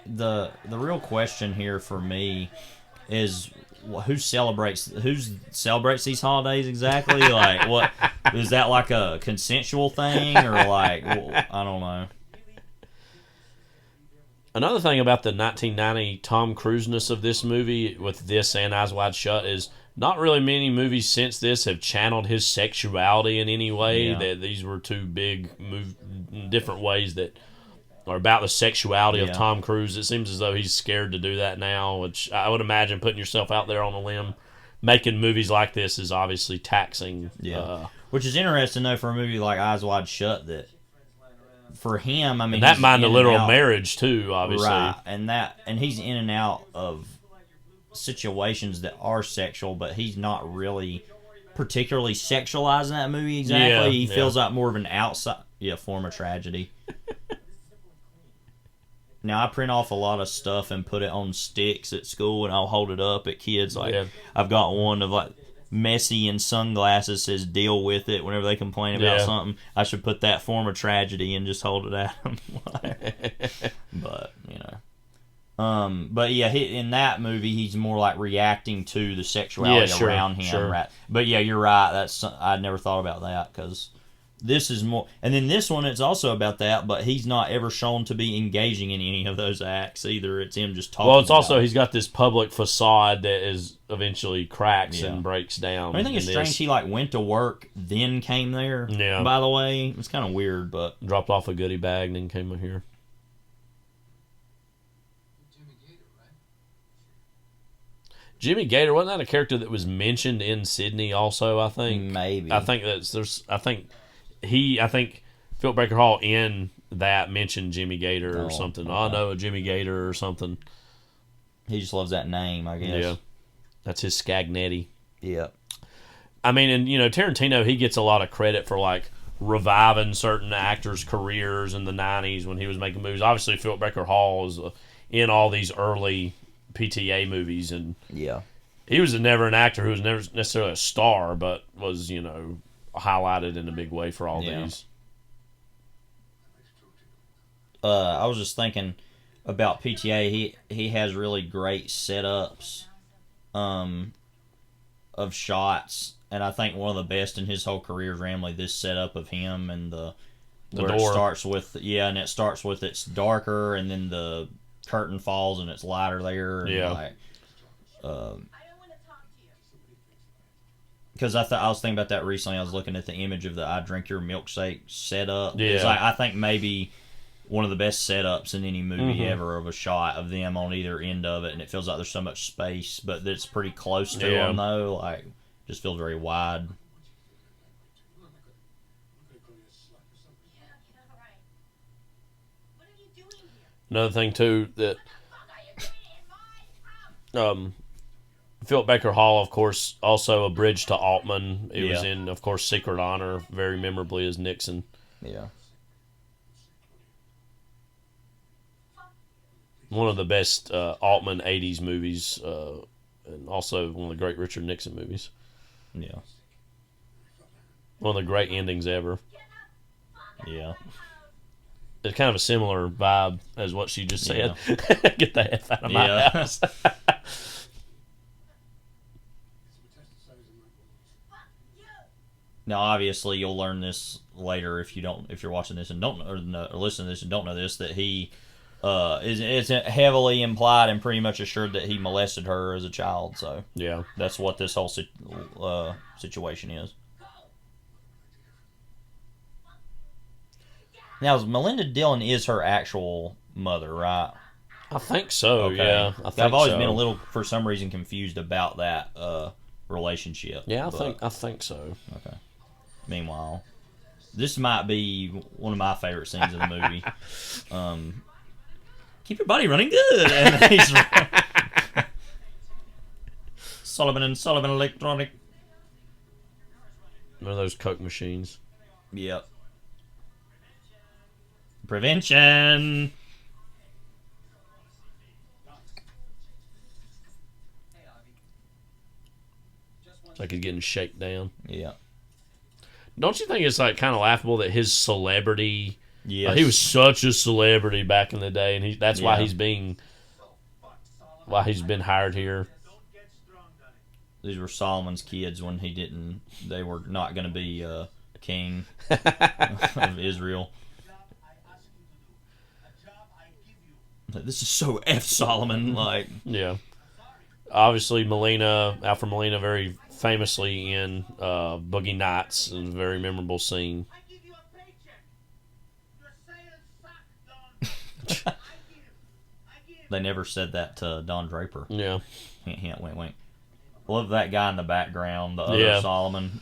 The real question here for me is who celebrates these holidays exactly? Like, what is that, like a consensual thing, or like, I don't know. Another thing about the 1990 Tom Cruise-ness of this movie, with this and Eyes Wide Shut, is not really many movies since this have channeled his sexuality in any way. Yeah. That these were two big different ways that are about the sexuality of Tom Cruise. It seems as though he's scared to do that now, which I would imagine putting yourself out there on a limb, making movies like this is obviously taxing. Yeah, which is interesting though for a movie like Eyes Wide Shut, that for him, I mean, and that mind the literal marriage too, obviously, right? And he's in and out of situations that are sexual, but he's not really particularly sexualizing that movie exactly. Yeah, he feels like more of an outside form of tragedy. Now, I print off a lot of stuff and put it on sticks at school, and I'll hold it up at kids. Like, I've got one of like Messi in sunglasses says "deal with it" whenever they complain about something. I should put that form of tragedy and just hold it at them. But you know, but yeah, in that movie, he's more like reacting to the sexuality around him. Sure. Right? But yeah, you're right. I'd never thought about that, because this is more, and then this one, it's also about that, but he's not ever shown to be engaging in any of those acts either. It's him just talking. Well, it's also about he's got this public facade that is eventually cracks and breaks down. I think it's strange he like went to work, then came there. Yeah. By the way, it's kind of weird, but dropped off a goodie bag and then came in here. Jimmy Gator, wasn't that a character that was mentioned in Sydney also, I think? Maybe. I think Philip Baker Hall in that mentioned Jimmy Gator or something. Okay. I know a Jimmy Gator or something. He just loves that name, I guess. Yeah. That's his Scagnetti. Yeah. I mean, and you know, Tarantino, he gets a lot of credit for like reviving certain actors' careers in the 90s when he was making movies. Obviously, Philip Baker Hall was in all these early PTA movies, and he was never an actor who was never necessarily a star, but was, you know, highlighted in a big way for all these. I was just thinking about PTA. He has really great setups of shots, and I think one of the best in his whole career is randomly this setup of him and the where door. It starts with and it starts with it's darker, and then the curtain falls and it's lighter there. And like, because I was thinking about that recently. I was looking at the image of the "I Drink Your Milkshake" setup. Yeah, it's like, I think maybe one of the best setups in any movie ever, of a shot of them on either end of it, and it feels like there's so much space, but it's pretty close to them though. Like, just feels very wide. Another thing too that Philip Baker Hall, of course, also a bridge to Altman. He was in, of course, Secret Honor, very memorably as Nixon. Yeah. One of the best Altman 80s movies, and also one of the great Richard Nixon movies. Yeah. One of the great endings ever. Yeah. It's kind of a similar vibe as what she just said. Get the F out of my house. Now, obviously, you'll learn this later if you're watching this and don't or listening to this and don't know this, that he is heavily implied and pretty much assured that he molested her as a child. So yeah, that's what this whole situation is. Now, Melinda Dillon is her actual mother, right? I think so. Okay. Yeah, I've always been a little, for some reason, confused about that relationship. Yeah, I think so. Okay. Meanwhile, this might be one of my favorite scenes of the movie. Keep your body running good. And he's Sullivan and Sullivan Electronic. One of those Coke machines. Yep. Prevention. It's like he's getting shaken down. Yeah. Don't you think it's like kind of laughable that his celebrity? Yes. He was such a celebrity back in the day, and that's why he's been hired here. These were Solomon's kids when they were not going to be a king of Israel. This is so F Solomon, like. Yeah. Obviously, Alfred Molina, very famously in Boogie Nights, a very memorable scene. They never said that to Don Draper. Yeah. Hint, hint, wink, wink. Love that guy in the background, the other Solomon.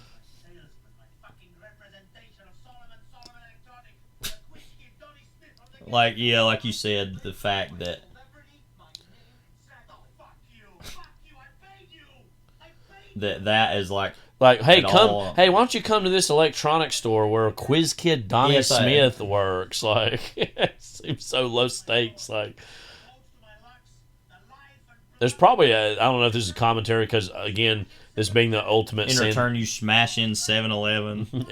Like you said, the fact that that is like hey, why don't you come to this electronics store where Quiz Kid Donnie Smith works? Like, it seems so low stakes. Like, there's probably I don't know if this is a commentary because again, this being the ultimate in return you smash in 7-Eleven.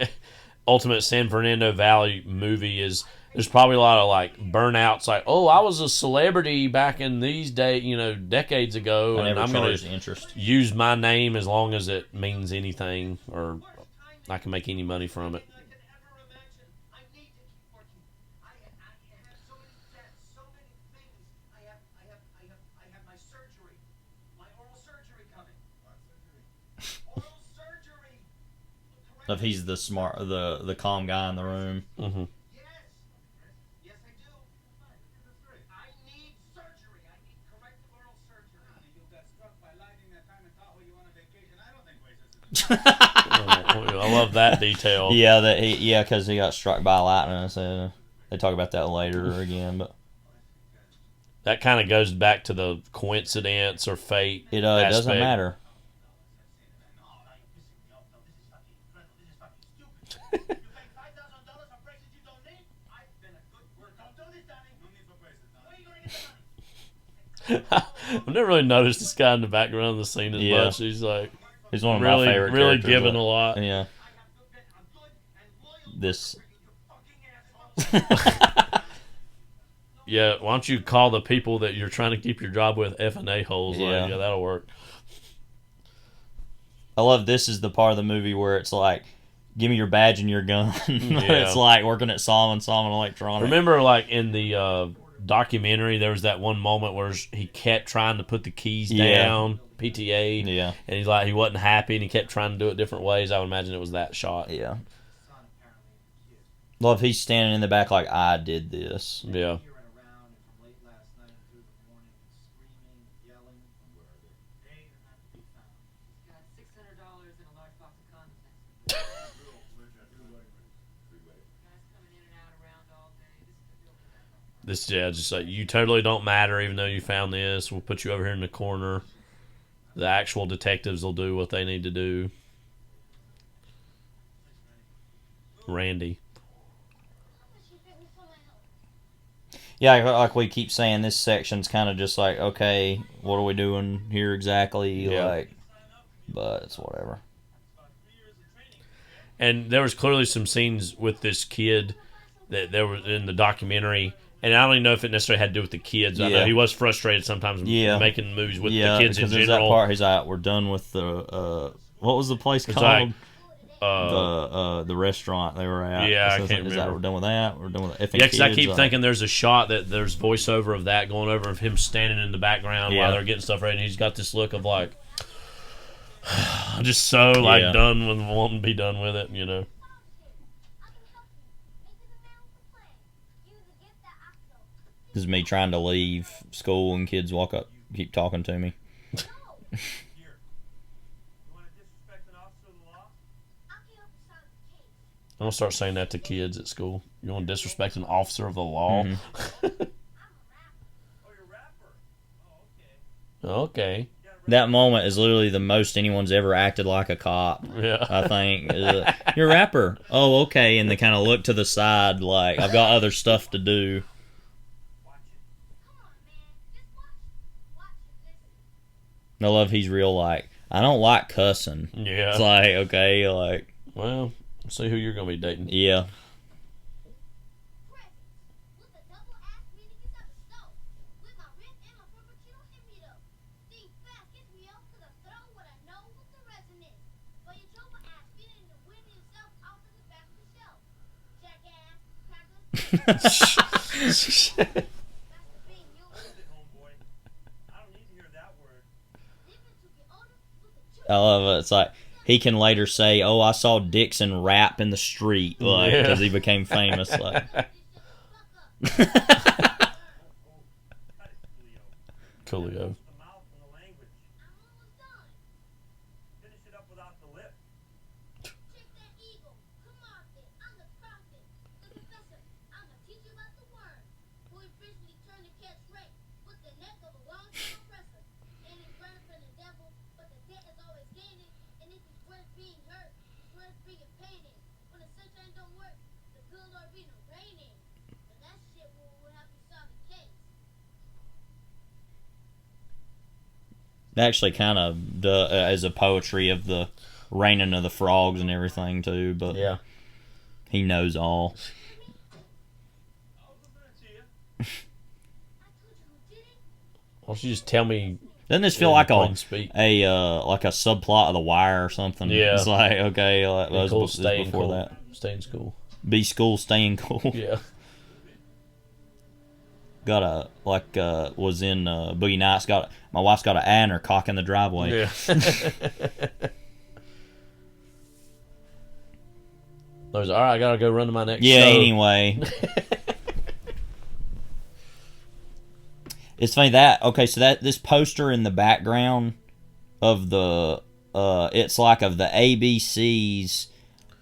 Ultimate San Fernando Valley movie is. There's probably a lot of like burnouts, like, oh, I was a celebrity back in these days, decades ago, and I'm going to use my name as long as it means anything, or I can make any money from it. If he's the calm guy in the room. Mm-hmm. I love that detail. Yeah, because he got struck by lightning. So they talk about that later again, but that kind of goes back to the coincidence or fate. It doesn't matter. I've never really noticed this guy in the background of the scene as much. He's like. He's one of my favorite really characters. Giving a lot. Yeah. This. Yeah, why don't you call the people that you're trying to keep your job with F and A-holes? Yeah, that'll work. I love this is the part of the movie where it's like, give me your badge and your gun. It's like working at Solomon Electronics. Remember, like, in the documentary, there was that one moment where he kept trying to put the keys down. PTA, and he's like he wasn't happy, and he kept trying to do it different ways. I would imagine it was that shot. Yeah. Love, he's standing in the back like I did this. Yeah. This just like you totally don't matter, even though you found this. We'll put you over here in the corner. The actual detectives will do what they need to do. Randy. Yeah, like we keep saying, this section's kind of just like, okay, what are we doing here exactly? But it's whatever. And there was clearly some scenes with this kid that there was in the documentary. And I don't even know if it necessarily had to do with the kids. I know he was frustrated sometimes making movies with the kids in general. That part, he's like, we're done with the... what was the place called? the restaurant they were at. Yeah, I So can't is remember. That, we're done with that. We're done with effing Yeah, because I kids, keep thinking there's a shot that there's voiceover of that going over of him standing in the background while they're getting stuff ready, and he's got this look of like, just so like done with wanting to be done with it, you know. This is me trying to leave school and kids walk up, keep talking to me. I'm gonna start saying that to kids at school. You want to disrespect an officer of the law? Mm-hmm. Okay. That moment is literally the most anyone's ever acted like a cop. Yeah. I think. You're a rapper. Oh, okay. And they kind of look to the side like, I've got other stuff to do. I love he's real like, I don't like cussing. Yeah. It's like, okay, like. Well, see who you're going to be dating. Yeah. I love it. It's like he can later say, "Oh, I saw Dixon rap in the street," like because he became famous. Like, Coolio. actually kind of as a poetry of the raining of the frogs and everything too, but yeah, he knows all. Why don't you just tell me? Doesn't this feel like a subplot of The Wire or something? Yeah, it's like okay, that was cool, before cool. that. Stay in school. Be school, staying cool. Yeah. Got a was in Boogie Nights. My wife's got an eye in her cock in the driveway. Yeah. I was all right. I gotta go run to my next show. Anyway. It's funny that so this poster in the background of the it's like of the ABCs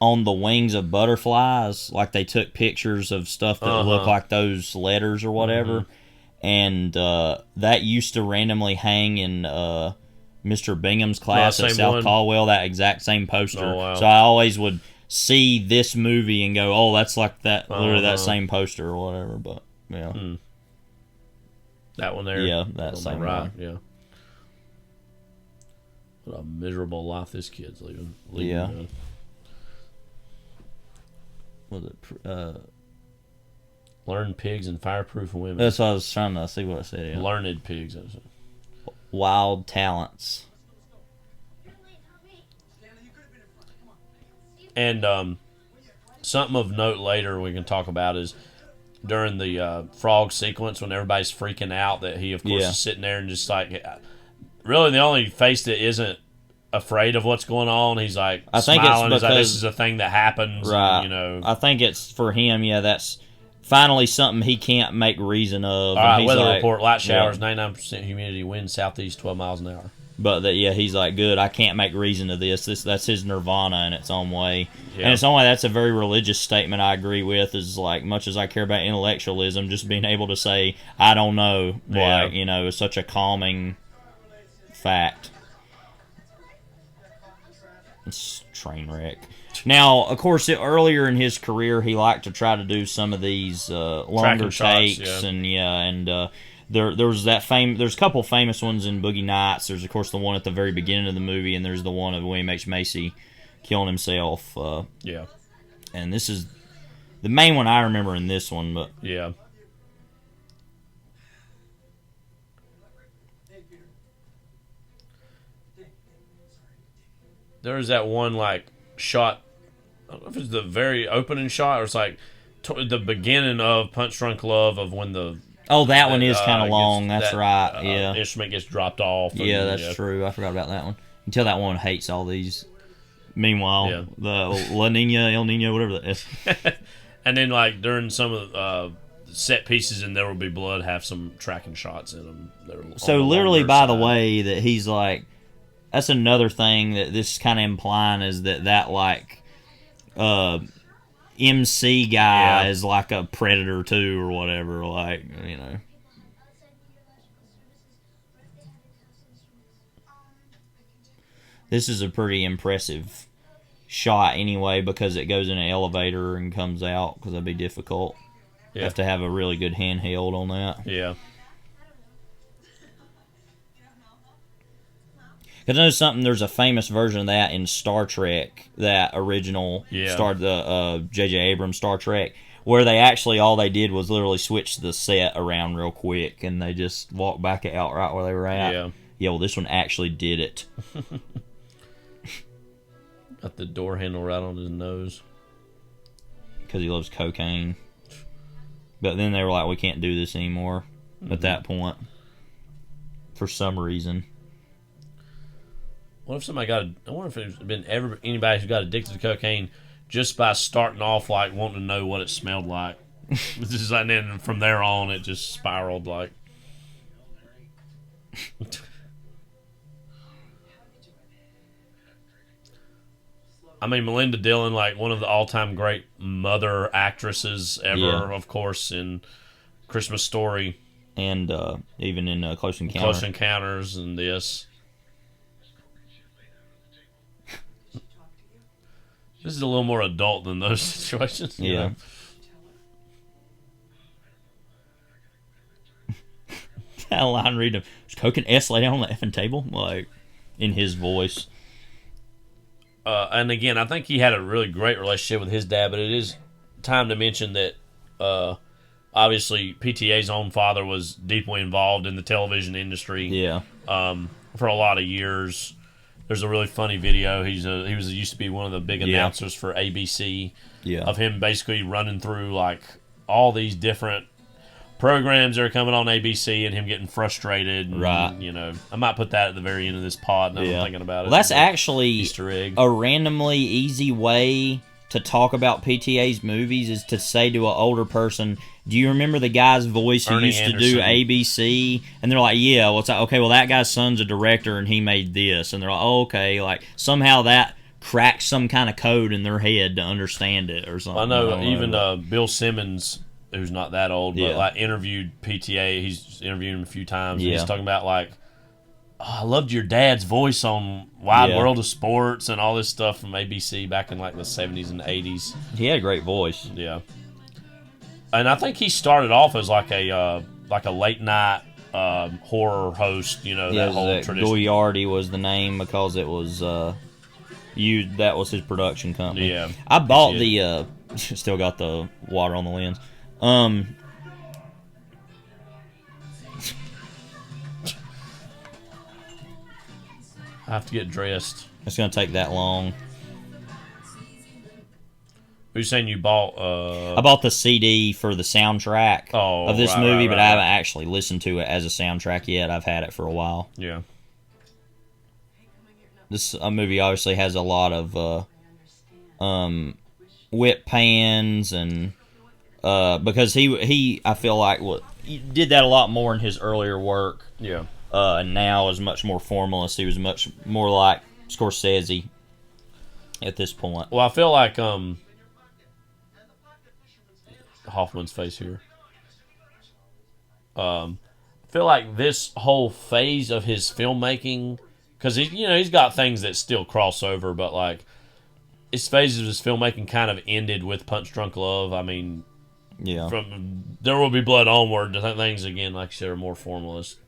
on the wings of butterflies, like they took pictures of stuff that look like those letters or whatever, and that used to randomly hang in Mr. Bingham's class at South Caldwell, that exact same poster. Oh, wow. So I always would see this movie and go, oh, that's like that, literally that same poster or whatever, but yeah. That one there? Yeah, that same right, one. yeah. What a miserable life this kid's leading. Yeah. Was it Learned Pigs and Fireproof Women? That's what I was trying to see what I said. Yeah. Learned Pigs. Wild Talents. And something of note later we can talk about is during the frog sequence when everybody's freaking out that he, of course, is sitting there and just like, really the only face that isn't afraid of what's going on. He's like smiling. It's because, this is a thing that happens. Right. And, I think it's for him. Yeah, that's finally something he can't make reason of. All right, weather report: light showers, 99% humidity, wind southeast 12 miles an hour. But he's like, good. I can't make reason of this. That's his nirvana in its own way. Yeah. And its own way, that's a very religious statement. I agree with. Is like much as I care about intellectualism, just being able to say I don't know, like is such a calming fact. Train wreck. Now, of course, earlier in his career, he liked to try to do some of these longer takes, and there was that there's a couple famous ones in Boogie Nights. There's of course the one at the very beginning of the movie, and there's the one of William H. Macy killing himself. And this is the main one I remember in this one, but yeah. There's that one like shot I don't know if it's the very opening shot or it's like the beginning of Punch Drunk Love of when the that one is kind of long. That's right. Yeah, instrument gets dropped off. Yeah, that's true. I forgot about that one. You can tell that one hates all these. Meanwhile, the La Nina, El Nino, whatever that is. And then, like, during some of the set pieces in There Will Be Blood have some tracking shots in them. So, literally, by the way, that he's like, that's another thing that this is kind of implying is that like, MC guy is like a predator too, or whatever, like, you know. This is a pretty impressive shot anyway because it goes in an elevator and comes out because that'd be difficult. You have to have a really good handheld on that. Yeah. Because I know something, there's a famous version of that in Star Trek, that original J.J. Abrams Star Trek, where they actually, all they did was literally switch the set around real quick and they just walked back out right where they were at. Yeah, well, this one actually did it. Got the door handle right on his nose. Because he loves cocaine. But then they were like, we can't do this anymore at that point. For some reason. What if somebody I wonder if there's been anybody who got addicted to cocaine just by starting off like wanting to know what it smelled like. And then from there on it just spiraled like. I mean, Melinda Dillon, like one of the all-time great mother actresses ever, of course, in Christmas Story. And even in Close Encounters. Close Encounters and this. This is a little more adult than those situations. Yeah. You know? That line reading, is Coke and S lay down on the effing table? Like, in his voice. And again, I think he had a really great relationship with his dad, but it is time to mention that obviously PTA's own father was deeply involved in the television industry. Yeah. For a lot of years. There's a really funny video. He used to be one of the big announcers for ABC. Yeah. Of him basically running through like all these different programs that are coming on ABC and him getting frustrated. And, right. You know, I might put that at the very end of this pod. Now I'm thinking about it. Well, that's actually Easter egg. A randomly easy way to talk about PTA's movies is to say to an older person, do you remember the guy's voice who used to do ABC? And they're like, yeah. Well, it's like, okay, well, that guy's son's a director and he made this. And they're like, oh, okay. Like, somehow that cracks some kind of code in their head to understand it or something. I know, even Bill Simmons, who's not that old, but like interviewed PTA. He's interviewed him a few times. And he's talking about like, I loved your dad's voice on Wide World of Sports and all this stuff from ABC back in like the 70s and 80s. He had a great voice. Yeah. And I think he started off as like a late night horror host, you know, that whole tradition. Goyardi was the name because it was that was his production company. Yeah. I bought the still got the water on the lens. I have to get dressed. It's going to take that long. Are you saying you bought... I bought the CD for the soundtrack of this movie, but I haven't actually listened to it as a soundtrack yet. I've had it for a while. Yeah. This movie obviously has a lot of whip pans and... because he I feel like he did that a lot more in his earlier work. Yeah. And now is much more formalist. He was much more like Scorsese at this point. Well, I feel like Hoffman's face here. I feel like this whole phase of his filmmaking, because he's got things that still cross over, but like his phases of his filmmaking kind of ended with Punch Drunk Love. I mean, from There Will Be Blood onward, things again, like you said, are more formalist.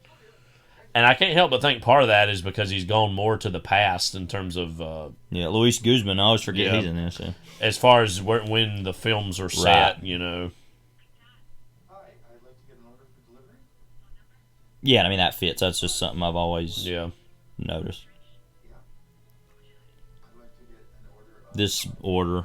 And I can't help but think part of that is because he's gone more to the past in terms of... Luis Guzman, I always forget he's in this. Yeah. As far as when the films are set, you know. Yeah, I mean, that fits. That's just something I've always noticed. This order.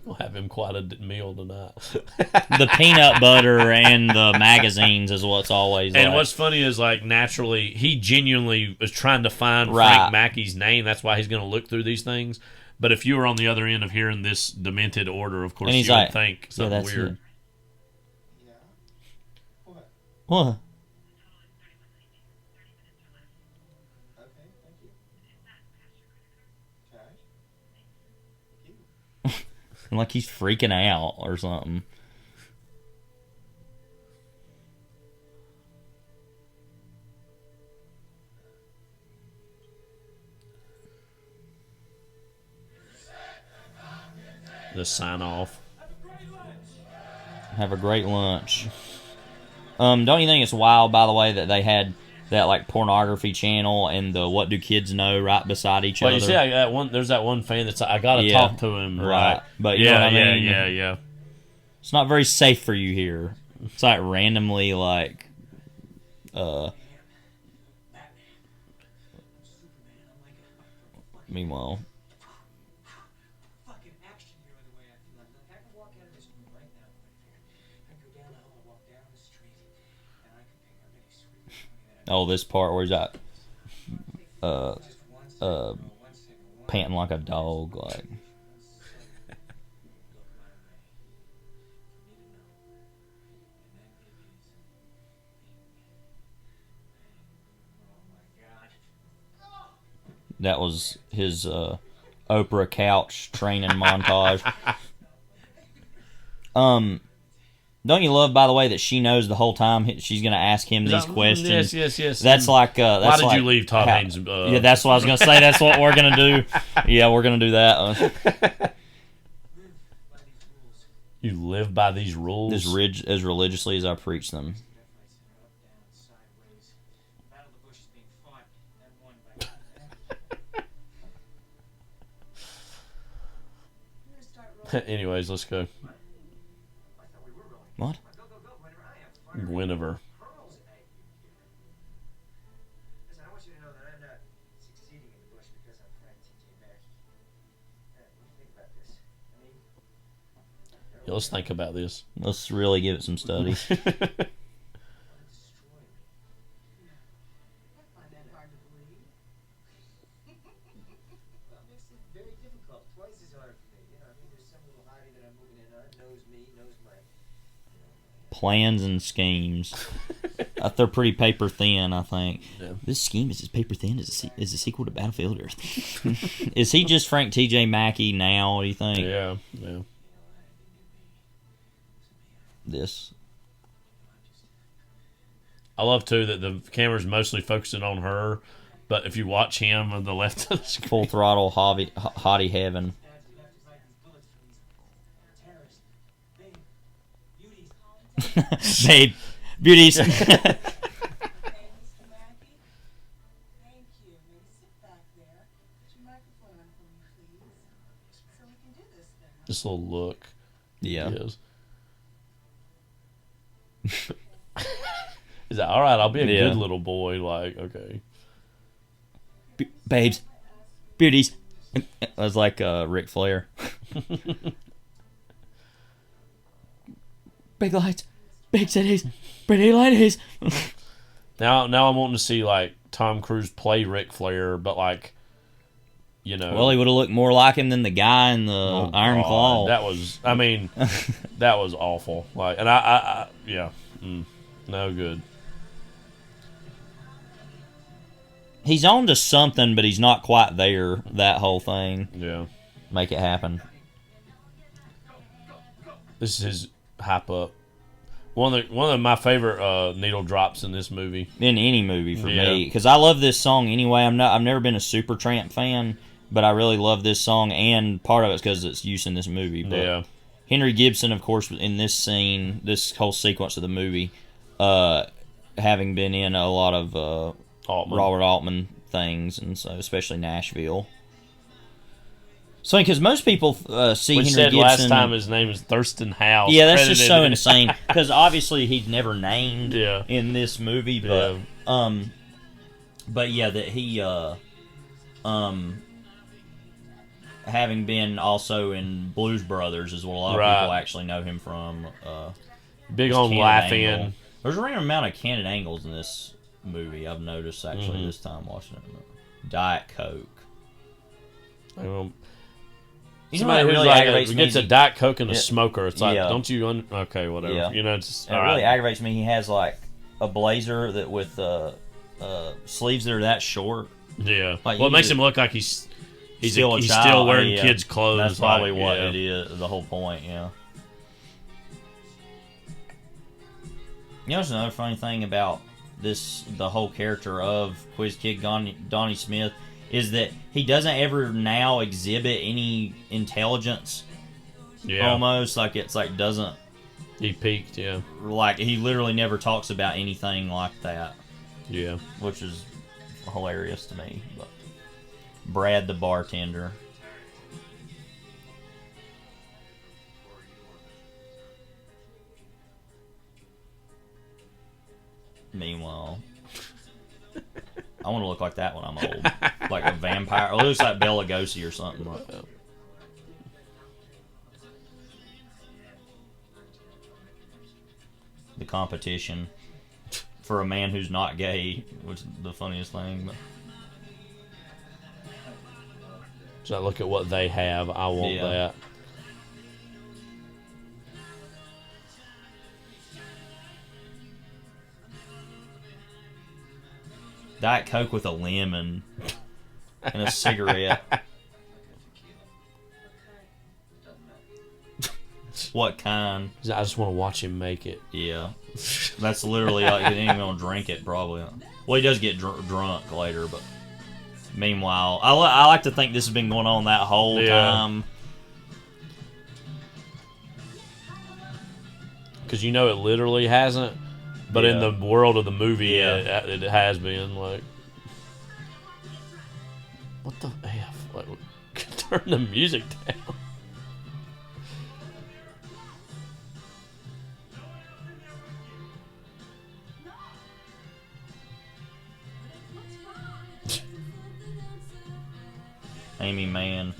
We'll have him quite a meal tonight. The peanut butter and the magazines is what's always. And like. what's funny is, like, naturally, he genuinely was trying to find Right. Frank Mackey's name. That's why he's going to look through these things. But if you were on the other end of hearing this demented order, of course, And he's you like, would think yeah, something that's weird. it. What? Like he's freaking out or something. The sign off. Have a great lunch. Don't you think it's wild, by the way, that they had that like pornography channel and the What Do Kids Know right beside each But other? you see, there's that one fan that's I gotta Yeah. talk to him, Right. Like, But you know what I mean? yeah. It's not very safe for you here. It's like randomly like meanwhile. Oh, this part where he's at panting like a dog, like. That was his Oprah couch training montage. Don't you love, by the way, that she knows the whole time she's going to ask him these questions? Yes. That's like. That's why did like you leave Todd Haynes? Yeah, that's what I was going to say. That's what we're going to do. Yeah, we're going to do that. You live by these rules? As religiously as I preach them. Anyways, let's go. What? Guinevere. Yeah, let's think about this. Let's really give it some study. Plans and schemes. They're pretty paper thin, I think. Yeah. This scheme is as paper thin as a sequel to Battlefield Earth. Is he just Frank T.J. Mackey now, what do you think? Yeah. This. I love, too, that the camera's mostly focusing on her, but if you watch him on the left of the screen... Full throttle hottie heaven. Babe, beauties. This little look. Yeah. Is that all right? I'll be a good little boy. Like, okay. Babes, beauties. That was like Ric Flair. Big lights, big cities, pretty ladies. Now I'm wanting to see like Tom Cruise play Ric Flair, but like, you know. Well, he would have looked more like him than the guy in the Iron Claw. That was, I mean, that was awful. Like, and I yeah, no good. He's on to something, but he's not quite there. That whole thing. Yeah. Make it happen. This is his hype up. One of my favorite needle drops in this movie. In any movie for me, because I love this song anyway. I've never been a Supertramp fan, but I really love this song, and part of it's because it's used in this movie. But yeah. Henry Gibson, of course, in this scene, this whole sequence of the movie, having been in a lot of Robert Altman things, and so especially Nashville. So, because most people see We Henry said Gibson. last time his name is Thurston House. Yeah, that's just so credited. insane. Because obviously he's never named Yeah. in this movie, but yeah, that he having been also in Blues Brothers is what a lot of people actually know him from. Big his on candid laughing. angle. There's a random amount of candid angles in this movie. I've noticed actually this time watching it. Diet Coke. Somebody what who's really like aggravates me gets a is Diet Coke and a smoker. It's like, Yeah. don't you? Okay, whatever. Yeah. You know, it's just, it really aggravates me. He has like a blazer that with sleeves that are that short. Yeah. Like, Well, it makes him look like he's still still wearing kids' clothes. That's probably like, what yeah. it is. The whole point. Yeah. You know, there's another funny thing about the whole character of Quiz Kid Donnie Smith is that he doesn't ever now exhibit any intelligence. Yeah. Almost like it's like doesn't. He peaked, yeah. Like he literally never talks about anything like that. Yeah. Which is hilarious to me. But Brad the bartender. Meanwhile, I want to look like that when I'm old. Like a vampire. Or it looks like Bela Lugosi or something like that. The competition for a man who's not gay, which is the funniest thing. But. So I look at what they have. I want that. Diet Coke with a lemon and a cigarette. What kind? I just want to watch him make it. Yeah. That's literally like, he didn't even want to drink it, probably. Well, he does get drunk later, but meanwhile, I like to think this has been going on that whole time. Because you know it literally hasn't, but in the world of the movie, it has been. Like, what the F? Like, turn the music down. Amy Mann.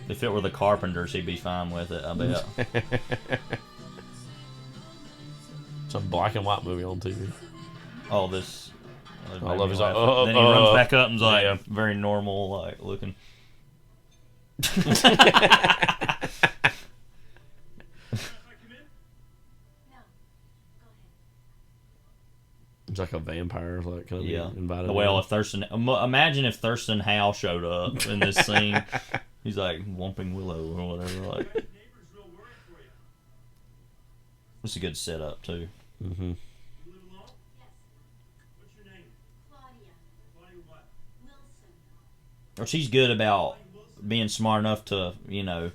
If it were the Carpenters, he'd be fine with it, I bet. Some black and white movie on TV. Oh, this. I love his. Then he runs back up and's like very normal, like looking. He's like a vampire, like kind of invited. Well, if Thurston, imagine if Thurston Howell showed up in this scene. He's like Whomping Willow or whatever. Like, it's a good setup too. Mm-hmm. Or she's good about being smart enough to, you know.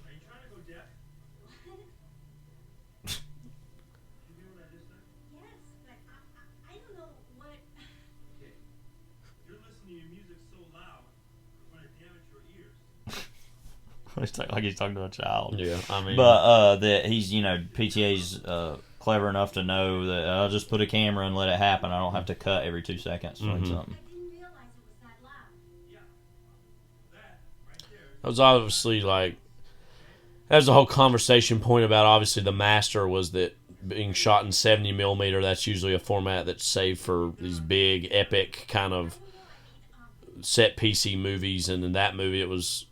Like he's talking to a child. Yeah, I mean, but that he's, you know, PTA's clever enough to know that I'll just put a camera and let it happen. I don't have to cut every 2 seconds doing something. That was obviously like, that was the whole conversation point about obviously the master was that being shot in 70mm, that's usually a format that's saved for these big epic kind of set piecey movies, and in that movie it was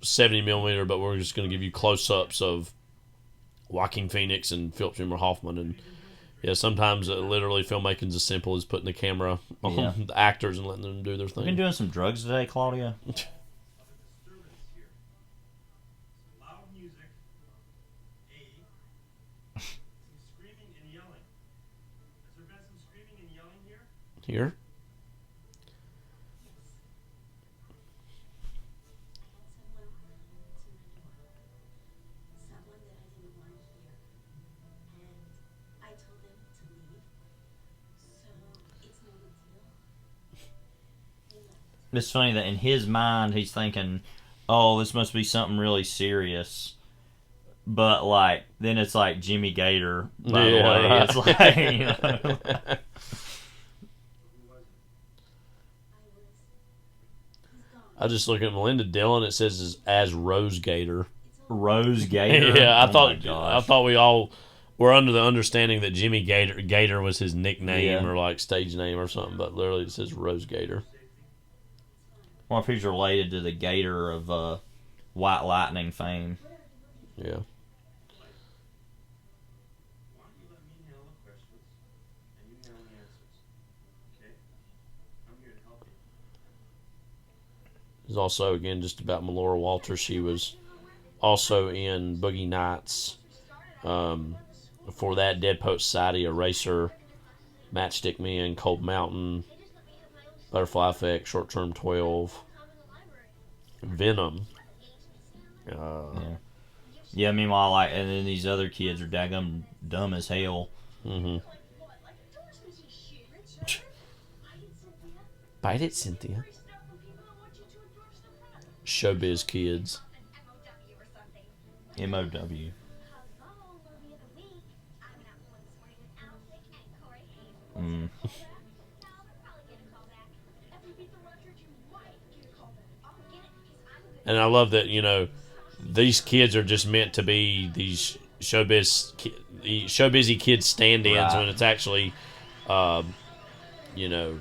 70mm, but we're just going to give you close-ups of Joaquin Phoenix and Philip Seymour Hoffman, and sometimes literally filmmaking's as simple as putting the camera on the actors and letting them do their thing. You been doing some drugs today, Claudia? Here? It's funny that in his mind he's thinking, oh, this must be something really serious. But, like, then it's like Jimmy Gator, by the way. Right. It's like, you know. I just look at Melinda Dillon. It says as Rose Gator. Rose Gator? Yeah, Oh my gosh. I thought we all were under the understanding that Jimmy Gator was his nickname or like stage name or something, but literally it says Rose Gator. Well, if he's related to the Gator of White Lightning fame. Yeah. It's also, again, just about Melora Walters. She was also in Boogie Nights. Before that, Dead Poet Society, Eraser, Matchstick Men, Cold Mountain, Butterfly Effect, Short Term 12, Venom. Yeah, meanwhile, like, and then these other kids are daggum dumb as hell. Mm-hmm. Bite it, Cynthia. Showbiz Kids. MOW. And I love that, you know, these kids are just meant to be these showbizy kids stand-ins when it's actually, you know,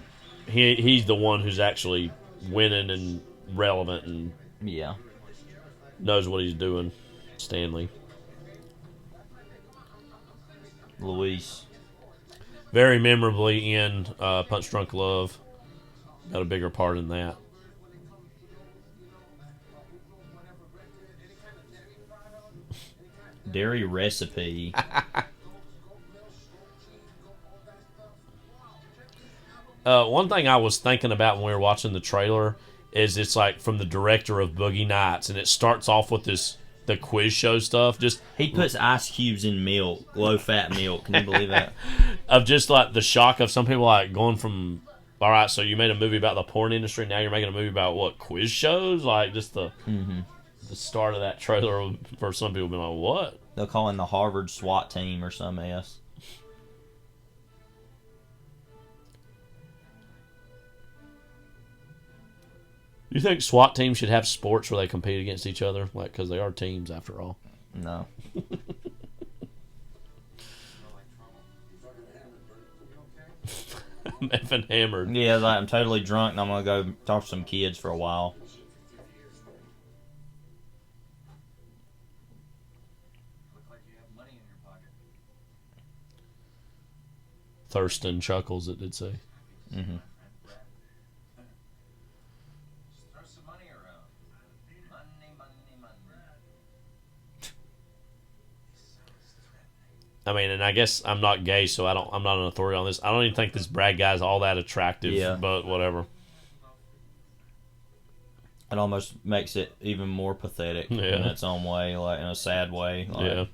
he's the one who's actually winning and relevant and knows what he's doing. Stanley. Luis. Very memorably in Punch Drunk Love. Got a bigger part in that. Dairy Recipe. One thing I was thinking about when we were watching the trailer is it's like from the director of Boogie Nights, and it starts off with the quiz show stuff. Just he puts ice cubes in milk, low fat milk. Can you believe that? Of just like the shock of some people like going from, all right, so you made a movie about the porn industry, now you're making a movie about what, quiz shows? Like just the start of that trailer for some people being like, what? They'll call in the Harvard SWAT team or some ass. You think SWAT teams should have sports where they compete against each other? Like, because they are teams after all. No. I'm effing hammered. Yeah, like, I'm totally drunk and I'm going to go talk to some kids for a while. Thurston Chuckles, it did say. Mm-hmm. I mean, and I guess I'm not gay, so I'm not an authority on this. I don't even think this Brad guy's all that attractive, but whatever. It almost makes it even more pathetic in its own way, like in a sad way. Like, yeah.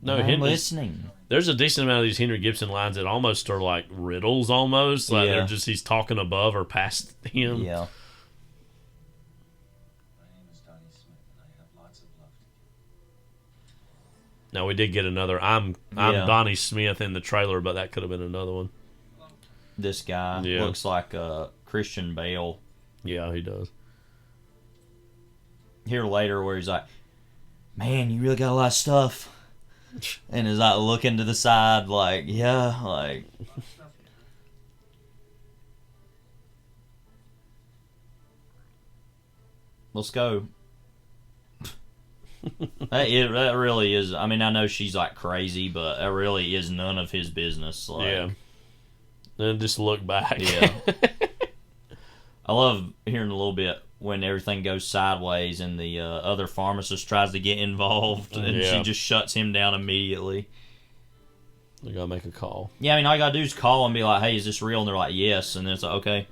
No, I'm listening. There's a decent amount of these Henry Gibson lines that almost are like riddles, almost like they're just he's talking above or past him. Yeah. Now we did get another. I'm Donnie Smith in the trailer, but that could have been another one. This guy looks like Christian Bale. Yeah, he does. Here later, where he's like, "Man, you really got a lot of stuff." And is like looking to the side, like, yeah, like. Let's go. that really is. I mean, I know she's like crazy, but that really is none of his business. Like, yeah. Then just look back. Yeah. I love hearing a little bit when everything goes sideways and the other pharmacist tries to get involved and she just shuts him down immediately. They gotta make a call. Yeah, I mean, all you gotta do is call and be like, "Hey, is this real?" And they're like, "Yes." And then it's like, "Okay,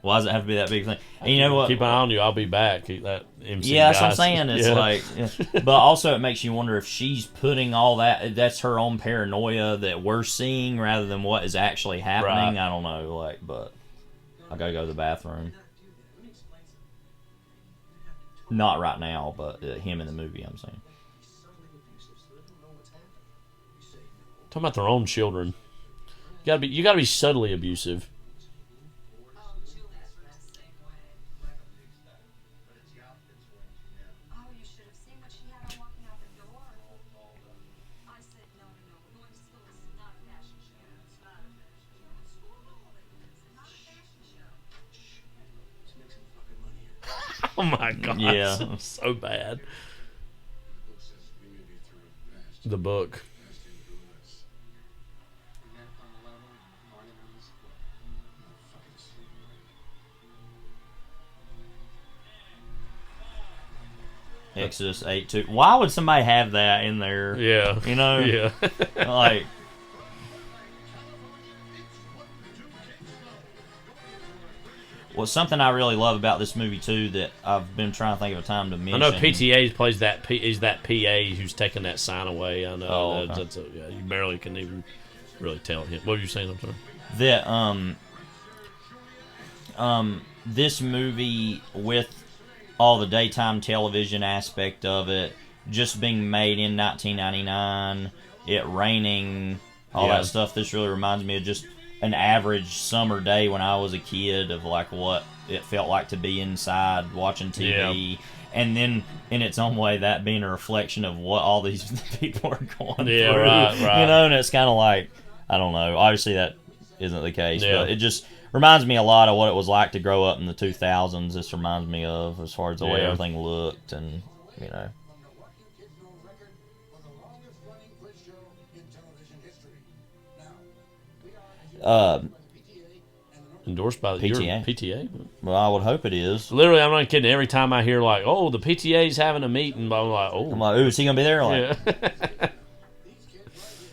why does it have to be that big thing?" And you know what? Keep an eye on you. I'll be back. That MC yeah, that's guy. what I'm saying. It's like, but also it makes you wonder if she's putting all that. That's her own paranoia that we're seeing rather than what is actually happening. Right. I don't know. Like, but I gotta go to the bathroom. Not right now, but him in the movie. I'm saying. Talking about their own children. You gotta be subtly abusive. Oh my god! Yeah, so bad. The book. Exodus 8:2. Why would somebody have that in there? Yeah. You know? Yeah. Like. Well, something I really love about this movie, too, that I've been trying to think of a time to mention. I know PTA plays that, is that PA who's taking that sign away. I know. Oh, okay. You barely can even really tell him. What were you saying? I'm sorry. That, this movie, with all the daytime television aspect of it, just being made in 1999, it raining, all that stuff, this really reminds me of just an average summer day when I was a kid, of like what it felt like to be inside watching TV, and then in its own way that being a reflection of what all these people are going through. Right. You know, and it's kind of like, I don't know, obviously that isn't the case, but it just reminds me a lot of what it was like to grow up in the 2000s. This reminds me of, as far as the way everything looked, and you know. Endorsed by the PTA. Well, I would hope it is. Literally, I'm not kidding. Every time I hear like, "Oh, the PTA's having a meeting," I'm like, "Oh, is he gonna be there?" Like, yeah.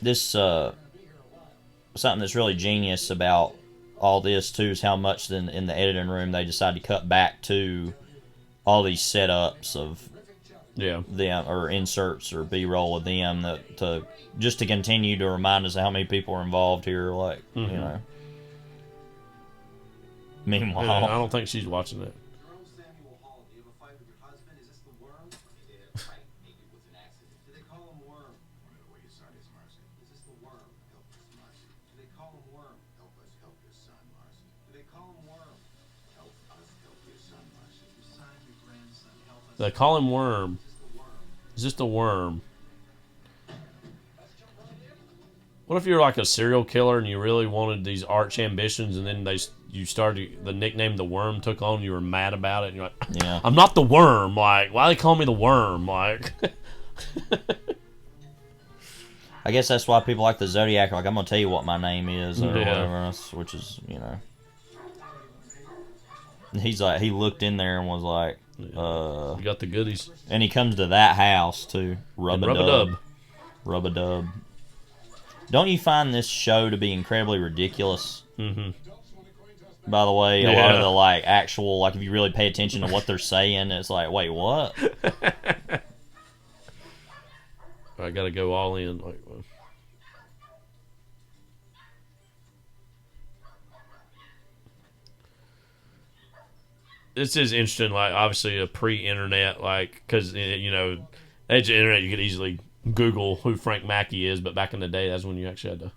This something that's really genius about all this too is how much in the editing room they decide to cut back to all these setups of them, or inserts or B-roll of them, to continue to remind us how many people are involved here. Like, you know. Meanwhile, I don't think she's watching it. They call him Worm. Is this the Worm? What if you're like a serial killer and you really wanted these arch ambitions, and then you started, the nickname the Worm took on, you were mad about it, and you're like, yeah, I'm not the Worm. Like, why they call me the Worm? Like, I guess that's why people like the Zodiac are like, I'm gonna tell you what my name is, or whatever else, which is, you know. He's like, he looked in there and was like, you got the goodies. And he comes to that house too. Rub-a-dub. Rub-a-dub. Don't you find this show to be incredibly ridiculous? Mm-hmm. By the way, a lot of the like actual, like, if you really pay attention to what they're saying, it's like, wait, what? I gotta go all in. Like, this is interesting. Like, obviously, a pre-internet, like, because you know, age of internet, you could easily Google who Frank Mackey is, but back in the day, that's when you actually had to,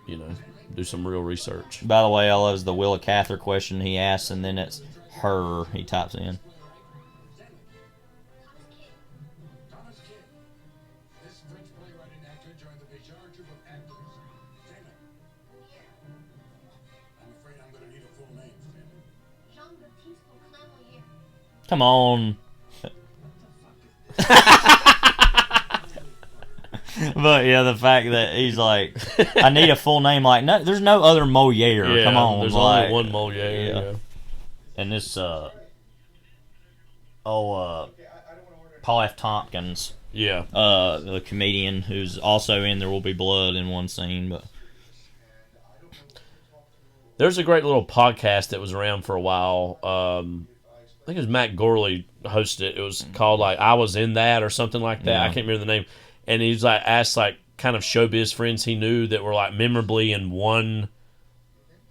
you know, do some real research. By the way, I love the Willa Cather question he asks, and then it's her he types in. Come on. But yeah, the fact that he's like, I need a full name. Like, no, there's no other Moliere. Yeah, Come on, there's like, only one Moliere. Yeah. And this Paul F. Tompkins, yeah, the comedian who's also in There Will Be Blood in one scene, but there's a great little podcast that was around for a while. I think it was Matt Gorley hosted it. It was called like I Was in That or something like that. Yeah. I can't remember the name. And he's like asked like kind of showbiz friends he knew that were like memorably in one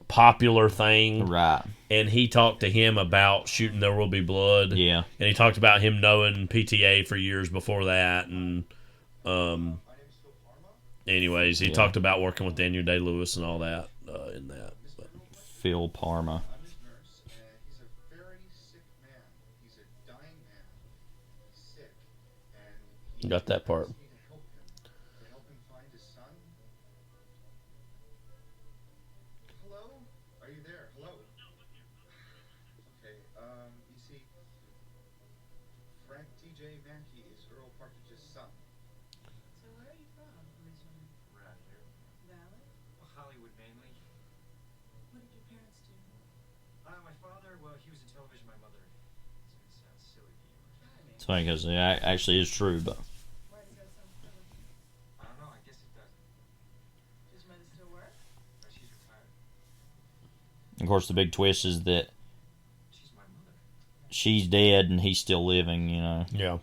popular thing. Right. And he talked to him about shooting There Will Be Blood. Yeah. And he talked about him knowing PTA for years before that. And anyways, he talked about working with Daniel Day-Lewis and all that in that. But. Phil Parma. Got that part. It's funny because it actually is true, but. Of course, the big twist is that she's dead and he's still living, you know. Yeah.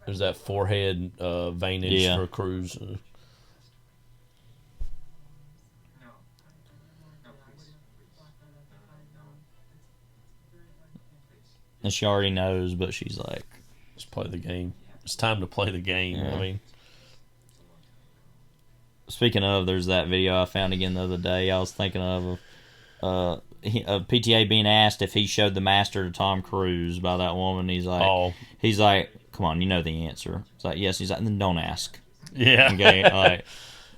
There's that forehead veinage for Cruz. And she already knows, but she's like, let's play the game. It's time to play the game. Yeah. I mean, speaking of, there's that video I found again the other day. I was thinking of PTA being asked if he showed the master to Tom Cruise by that woman. He's like, come on, you know the answer. It's like, yes. He's like, then don't ask. Yeah. Okay. Like,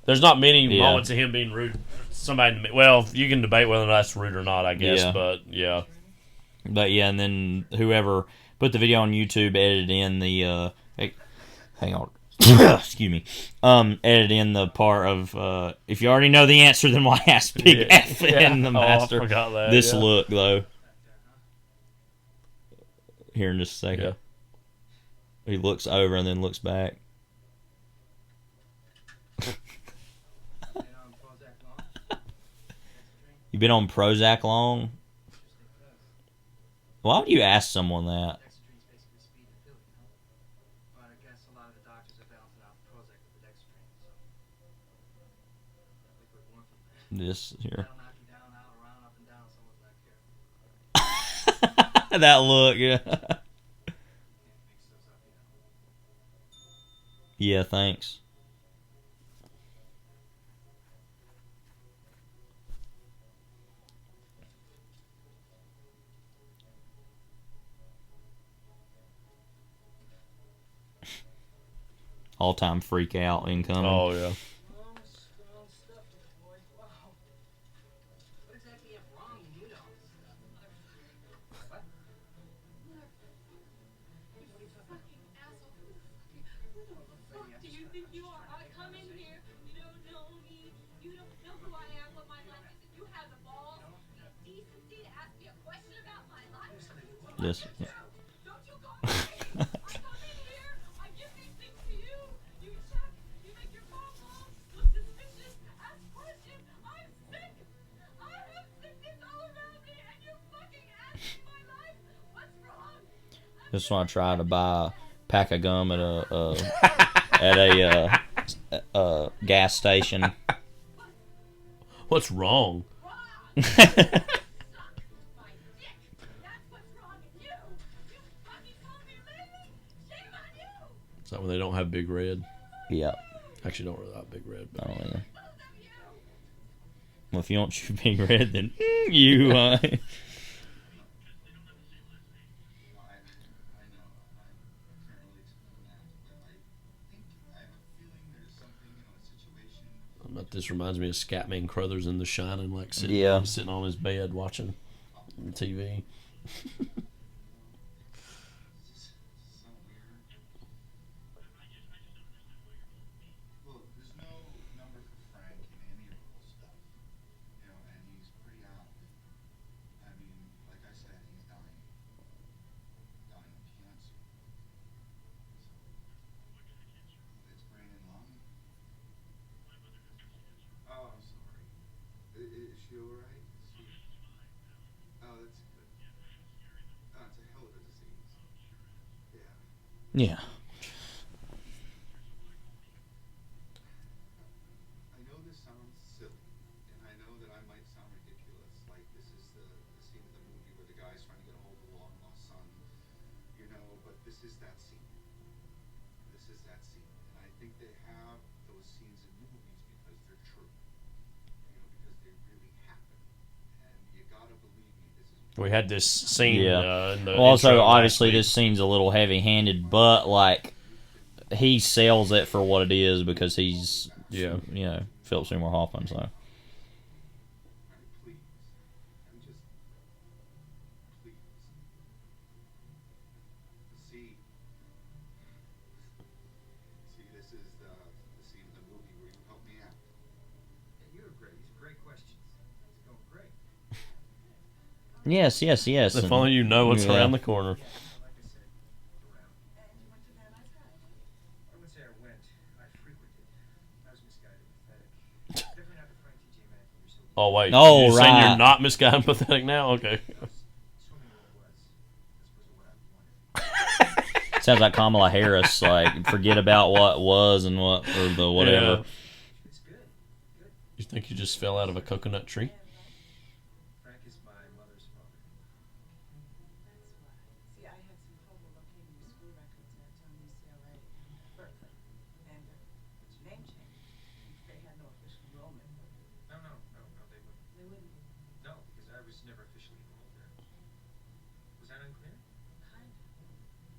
there's not many moments of him being rude. Somebody, well, you can debate whether that's rude or not, I guess. Yeah. But yeah. But yeah, and then whoever put the video on YouTube edited in the hang on, excuse me, edited in the part of if you already know the answer, then why ask big F in the master? I forgot that. This look though, here in just a second, he looks over and then looks back. You been on Prozac long? Why would you ask someone that? This here. That look, yeah. Yeah, thanks. All-time freak out incoming. Oh, yeah. This. Yeah. Just want to try to buy a pack of gum at a gas station. What's wrong? Is that when they don't have Big Red? Yeah. Actually, don't really like Big Red. But. I don't either. Well, if you don't chew Big Red, then you. But this reminds me of Scatman Crothers in The Shining, like sitting on his bed watching TV. Yeah. I know this sounds silly, and I know that I might sound ridiculous. Like, this is the scene of the movie where the guy's trying to get a hold of the long-lost son, you know, but this is that scene. This is that scene. And I think they have those scenes in movies because they're true. You know, because they really happen. And you gotta believe me, this is... We had this scene. In the Well, also, intro obviously, last week. this scene's a little heavy-handed, but like he sells it for what it is because he's Philip Seymour Hoffman. So See, this is the scene of the movie where you help me out. Yeah, you were great. These are great questions. It's going great. yes. If only you know what's around the corner. Like I said, around. And you went to Paradise High. I wouldn't say I went. I frequented. I was misguided, pathetic. Definitely not the Frank T.J. Maxx you're so... Oh wait, Oh, you're saying right. you're not misguided and pathetic now? Okay. sounds like Kamala Harris. Like, forget about what was and what or the whatever. Yeah. You think you just fell out of a coconut tree? Frank is my mother's father. See, I had some trouble locating your school records at UCLA, Berkeley, and what's your name changed? They had no official enrollment. No, they wouldn't. They wouldn't. No, because I was never officially enrolled there. Was that unclear? Kind of.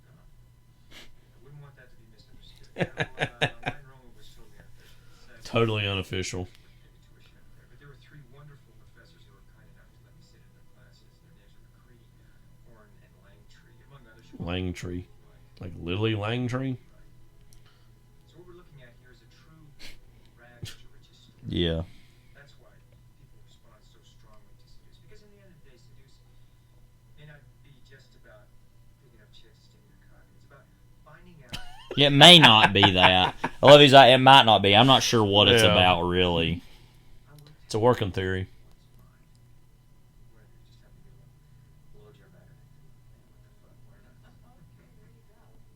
No. I wouldn't want that to be misunderstood. No, my enrollment was totally unofficial. Totally unofficial. But there were three wonderful professors who were kind enough to let me sit in their classes. Their names were McCree, Horn, and Langtree, among others. Langtree. Like Lily Langtree? So what we're looking at here is a true rags to riches story. Yeah. That's why people respond so strongly to Seduce. Because in the end of the day, Seduce may not be just about picking up chicks to steal your cock. It's about finding out. It may not be that. I love his. It might not be. I'm not sure what it's about really. It's a working theory.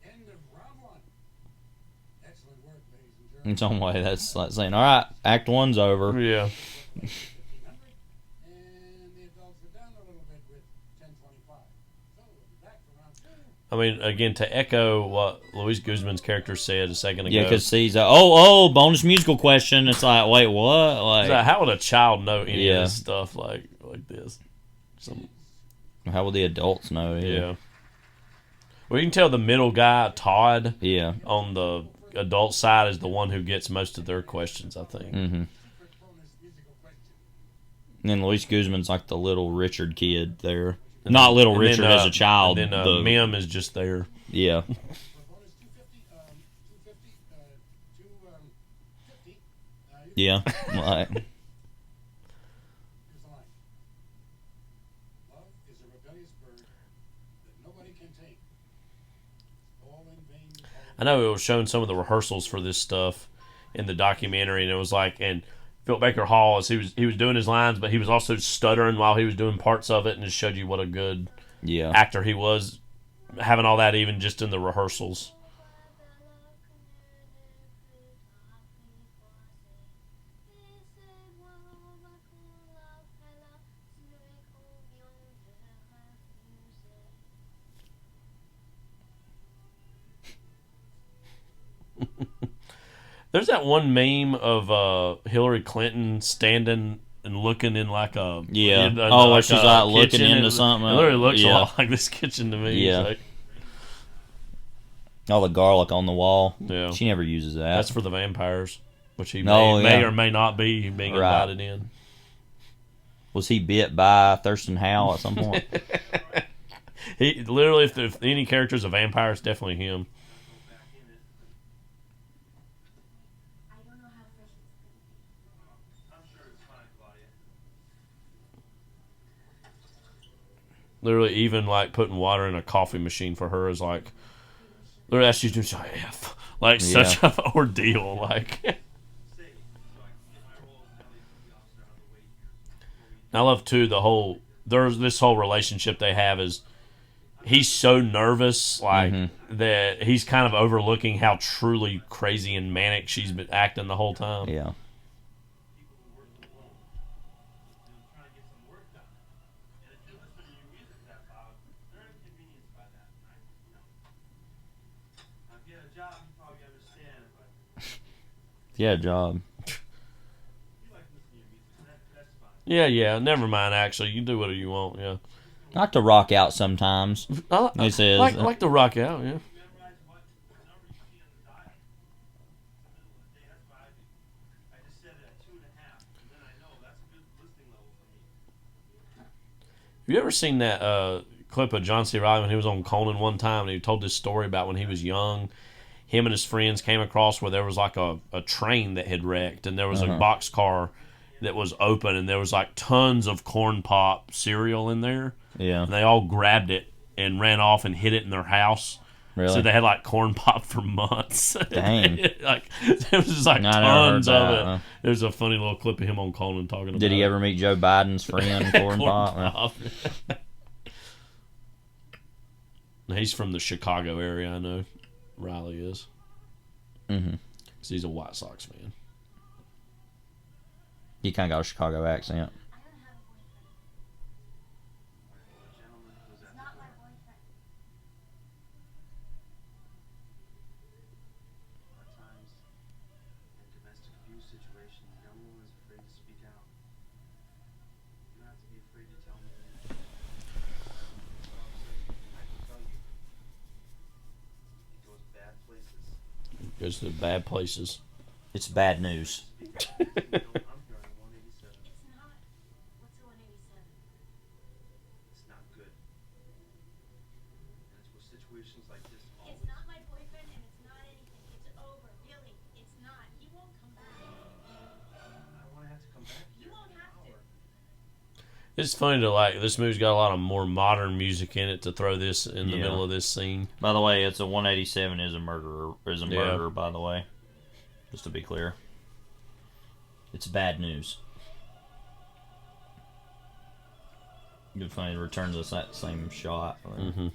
End of round one. Excellent work, ladies and In gentlemen. some way, that's like saying, "All right, Act One's over." Yeah. And the adults are down a little bit with 1025. So we'll be back for round two. I mean, again, to echo what Luis Guzman's character said a second ago. Yeah, because he's bonus musical question. It's like, wait, what? Like, how would a child know any of Yeah. this stuff like this? how will the adults know? Yeah. Well, you can tell the middle guy, Todd, Yeah. on the adult side is the one who gets most of their questions, I think. Mm-hmm. And then Luis Guzman's like the little Richard kid there. Not little Richard as a child. And then Mim is just there. Yeah. Yeah. Like, Here's the line. Love is a rebellious bird that nobody can tame. All in vain. I know it was showing some of the rehearsals for this stuff in the documentary, and it was like, and Philip Baker Hall, as he was doing his lines, but he was also stuttering while he was doing parts of it, and it showed you what a good actor he was, having all that even just in the rehearsals. There's that one meme of Hillary Clinton standing and looking in like a where she's like looking into something. It literally looks a lot like this kitchen to me. Yeah. Like, all the garlic on the wall. Yeah. She never uses that. That's for the vampires, which he may or may not be being invited in. Was he bit by Thurston Howell at some point? He literally, if any character's a vampire, it's definitely him. Literally, even like putting water in a coffee machine for her is like, literally, that's just like such an ordeal. Like, I love too there's this whole relationship they have is he's so nervous, like that he's kind of overlooking how truly crazy and manic she's been acting the whole time. Yeah. Yeah, job. Yeah. Never mind. Actually, you do whatever you want. Yeah. I like to rock out sometimes. He says, like to rock out. Yeah. Have you ever seen that clip of John C. Reilly when he was on Conan one time and he told this story about when he was young? Him and his friends came across where there was like a train that had wrecked and there was a boxcar that was open and there was like tons of corn pop cereal in there. Yeah. And they all grabbed it and ran off and hid it in their house. Really? So they had like corn pop for months. Dang. Like there was just like tons of it. Huh? There's a funny little clip of him on Conan talking about it. Did he ever meet Joe Biden's friend, Corn Pop? He's from the Chicago area, I know. Riley is. Mm-hmm. 'Cause he's a White Sox fan. He kind of got a Chicago accent. Goes to bad places. It's bad news. It's funny to like this movie's got a lot of more modern music in it to throw this in the middle of this scene. By the way, it's a 187 is a murder, by the way. Just to be clear. It's bad news. Good funny to return to that same shot. Mm-hmm.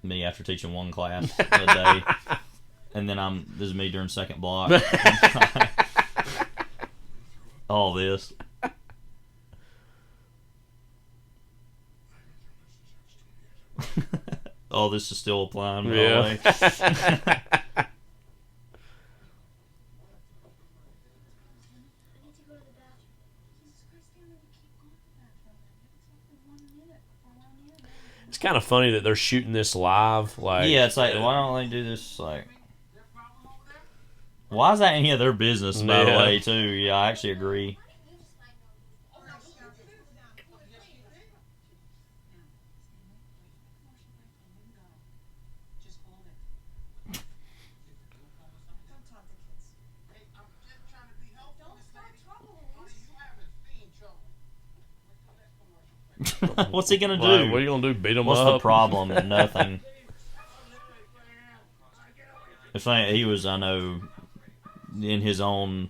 Me after teaching one class a day. And then this is me during second block. All this. All this is still applying, by the way. It's kind of funny that they're shooting this live. Like, yeah, it's like, why don't they do this, like... Why is that any of their business, by the way, too? Yeah, I actually agree. What's he gonna do? What are you gonna do? Beat him up? What's the problem? Nothing. It's funny, he was, I know, in his own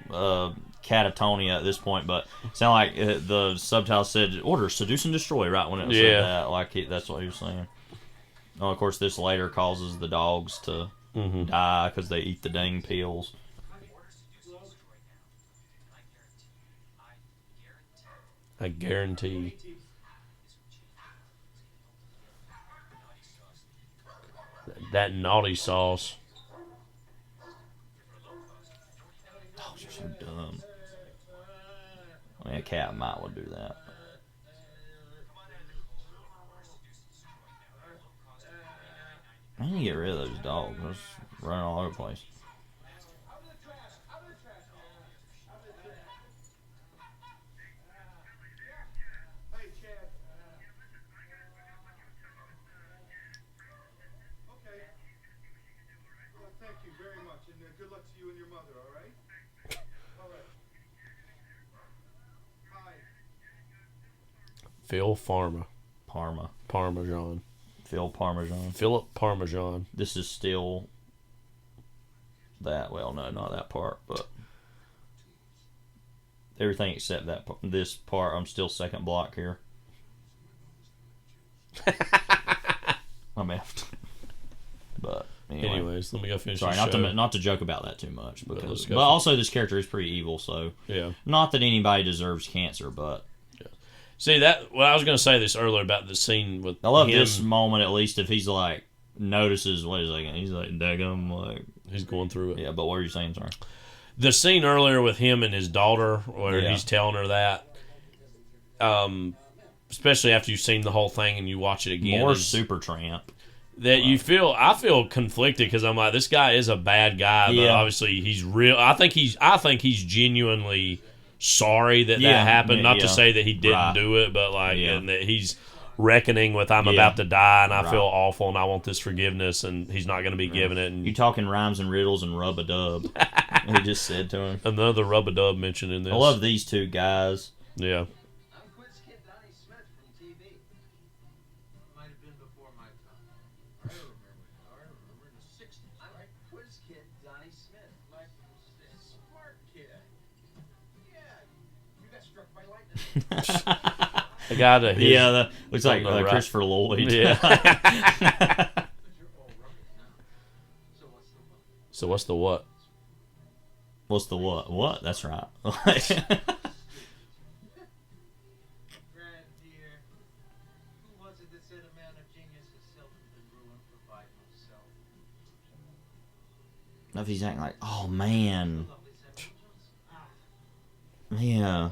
catatonia at this point, but it sounded like the subtitle said "Order, seduce and destroy" right when it said that. Like that's what he was saying. Oh, of course, this later causes the dogs to die because they eat the dang pills. I guarantee. That naughty sauce. Dogs are so dumb. I mean, a cat might would do that. I need to get rid of those dogs. They're just running all over the place. Phil Parmesan. Phil Parmesan. Philip Parmesan. This is still that. Well, no, not that part, but everything except that this part. I'm still second block here. I'm effed. But anyway. Anyways, let me go finish. Sorry, the show. not to joke about that too much, because but go also this character is pretty evil. So yeah, not that anybody deserves cancer, but yeah. See that? Well, I was going to say this earlier about the scene with. I love him. this moment at least if he's like notices. Wait a second, he's like daggum, like he's going through it. Yeah, but what are you saying, sorry? The scene earlier with him and his daughter, where he's telling her that. Especially after you've seen the whole thing and you watch it again. More Supertramp. That you feel, I feel conflicted because I'm like, this guy is a bad guy, but obviously he's real. I think he's genuinely sorry that happened. Not to say that he didn't do it, but like, and that he's reckoning with I'm about to die and I feel awful and I want this forgiveness and he's not going to be giving it. And you talking rhymes and riddles and rub-a-dub. He just said to him. Another rub-a-dub mentioned in this. I love these two guys. Yeah. The guy that looks like Christopher Lloyd. Yeah. So what's the what? What's the what? What? That's right. If he's acting like, oh man, yeah.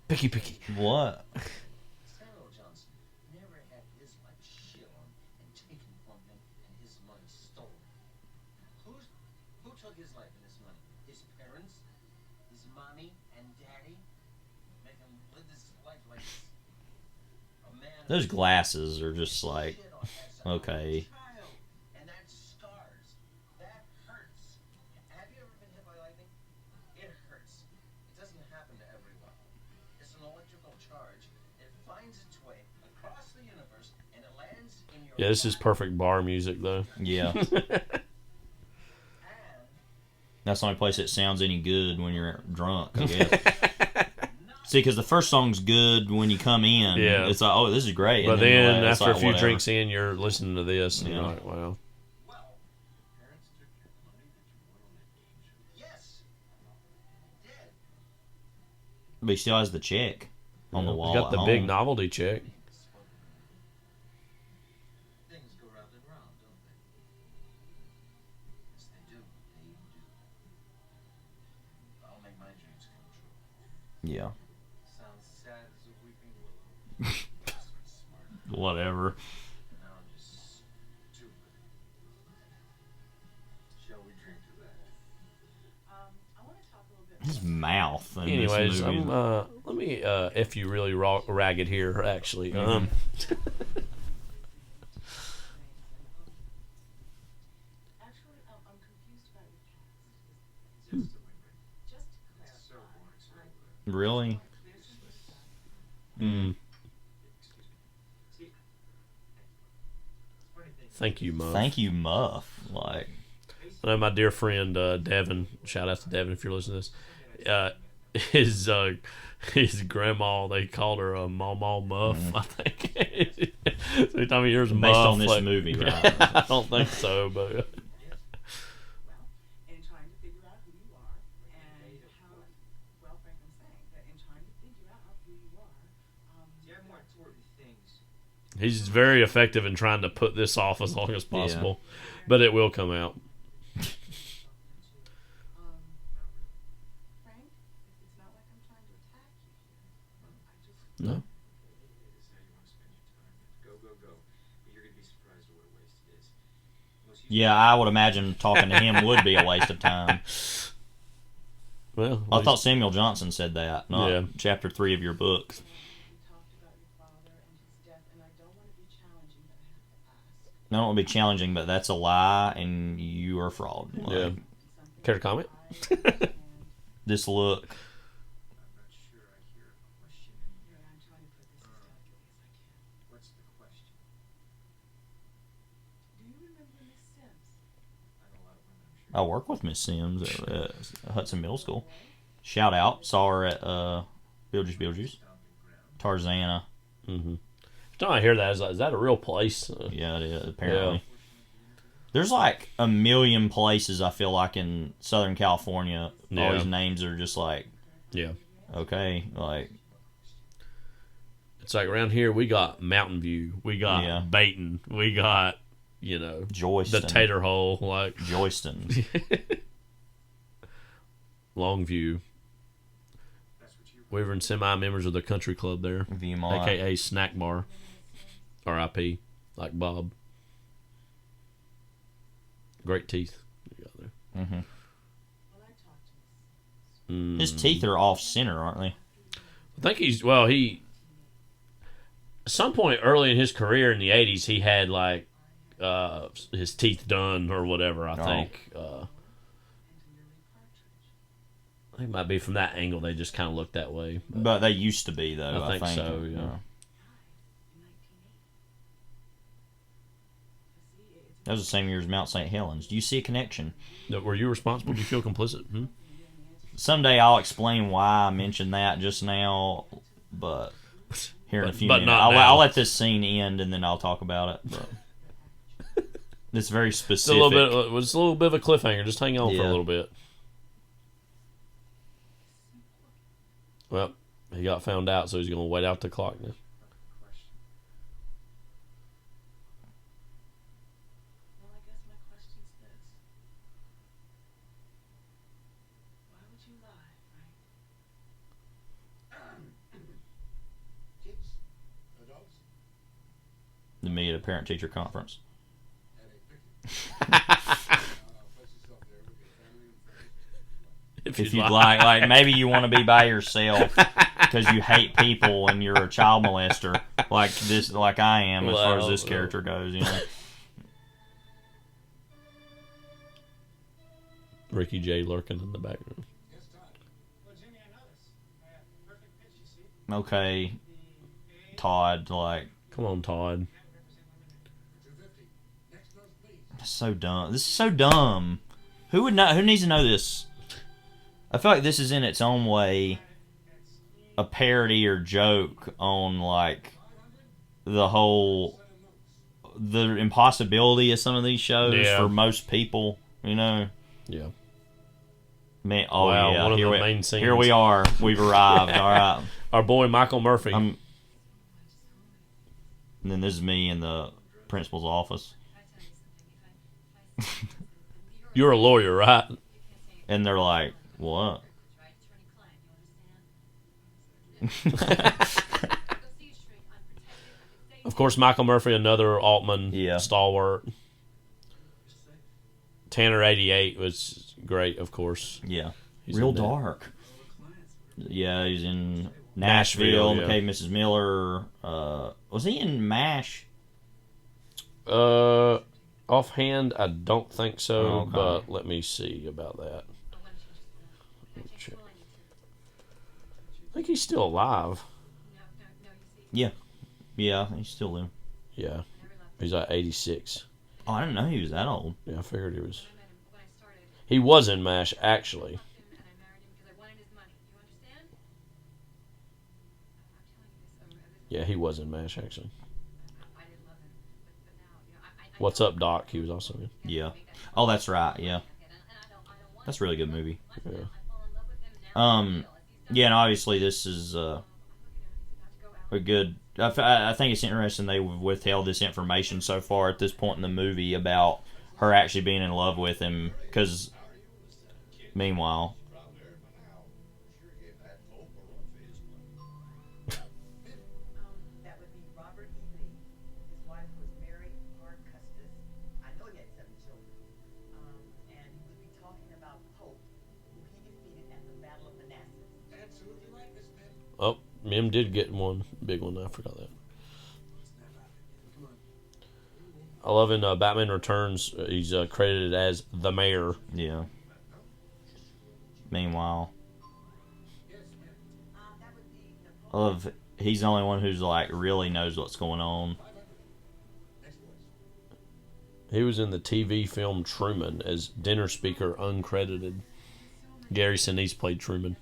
Picky. What? Never had his life shit on and taken from him and his money stolen. Who took his life and his money? His parents? His mommy and daddy? Make him live this life like this? A man. Those glasses are just like, okay. And that scars. That hurts. Have you ever been hit by lightning? It hurts. It doesn't happen to everyone. It's an electrical charge. It finds its way across the universe and it lands in your. Yeah, this is perfect bar music though. Yeah. That's the only place that sounds any good when you're drunk, I guess. See, because the first song's good when you come in. Yeah. It's like, oh, this is great. But then after a few drinks in, you're listening to this, and you're like, wow. But he still has the check on the wall. He's got the big novelty check. Things go round and round, don't they? Yes, they do. They do. I'll make my dreams come true. Yeah. Sounds sad as a weeping willow. Whatever. Now I'm just stupid. Shall we drink to that? I want to talk a little bit. His mouth. In Anyways, this movie. let me if you really ragged here, actually. Actually, I'm confused about your past. Just to clarify. Really? Thank you, Muff. Thank you, Muff. Like, I know my dear friend Devin. Shout out to Devin if you're listening to this. His grandma, they called her a Mama Muff. I think. So every time he hears based Muff, on this movie, right? I don't think so, but. In trying to figure out who you are and how, well, Frank, I'm saying that in trying to figure out who you are, you have more important things. He's very effective in trying to put this off as long as possible, but it will come out. Frank, it's not like I'm trying to attack you here. I just No. yeah, I would imagine talking to him would be a waste of time. Well, I thought Samuel Johnson said that, not chapter 3 of your book. I don't want to be challenging, but that's a lie, and you are a fraud. Yeah. Care to comment? This look. I work with Miss Sims at Hudson Middle School. Shout out. Saw her at Beetlejuice. Tarzana. Mm-hmm. Every time I hear that, I was like, is that a real place? Yeah, it is, apparently. Yeah. There's like a million places, I feel like, in Southern California. All these names are just like... Yeah. Okay, like... It's like around here, we got Mountain View. We got Baton. We got, Joyston. The Tater Hole. Like Joyston. Longview. We were in semi-members of the country club there. VMI. A.K.A. Snack Bar. R.I.P. Like Bob. Great teeth you got there. Mm-hmm. His teeth are off-center, aren't they? I think he... At some point early in his career in the 80s, he had, like, his teeth done or whatever, I think. I think it might be from that angle they just kind of looked that way. But they used to be, though, I think. So, yeah. That was the same year as Mount St. Helens. Do you see a connection? Were you responsible? Do you feel complicit? Someday I'll explain why I mentioned that just now, but here in a few minutes. I'll let this scene end and then I'll talk about it. But it's very specific. It's a little bit of a cliffhanger. Just hang on for a little bit. Well, he got found out, so he's going to wait out the clock now. To me at a parent-teacher conference. If you'd like maybe you want to be by yourself because you hate people and you're a child molester like I am as far as this character goes, Ricky J lurking in the background. Okay, Todd, come on, Todd. So dumb. This is so dumb. Who needs to know this? I feel like this is in its own way a parody or joke on the impossibility of some of these shows for most people, Yeah. Man, wow, one of the main scenes. Here we are. We've arrived. All right. Our boy Michael Murphy. And then this is me in the principal's office. You're a lawyer, right? And they're like, what? Of course, Michael Murphy, another Altman stalwart. Tanner 88 was great, of course. Yeah. Real dark. Yeah, he's in Nashville. McCabe, Mrs. Miller. Was he in MASH? Offhand, I don't think so, but let me see about that. Check. I think he's still alive. Yeah. Yeah, he's still living. Yeah. He's like 86. Oh, I didn't know he was that old. Yeah, I figured he was. He was in MASH, actually. Yeah, he was in MASH, actually. What's Up, Doc? He was also in. Yeah. Oh, that's right. Yeah. That's a really good movie. Yeah. Yeah, and obviously this is a good... I think it's interesting they withheld this information so far at this point in the movie about her actually being in love with him, because meanwhile... Oh, Mim did get one big one. I forgot that. I love in Batman Returns, he's credited as the mayor. Yeah. Meanwhile, I love he's the only one who's really knows what's going on. He was in the TV film Truman as dinner speaker, uncredited. Gary Sinise played Truman.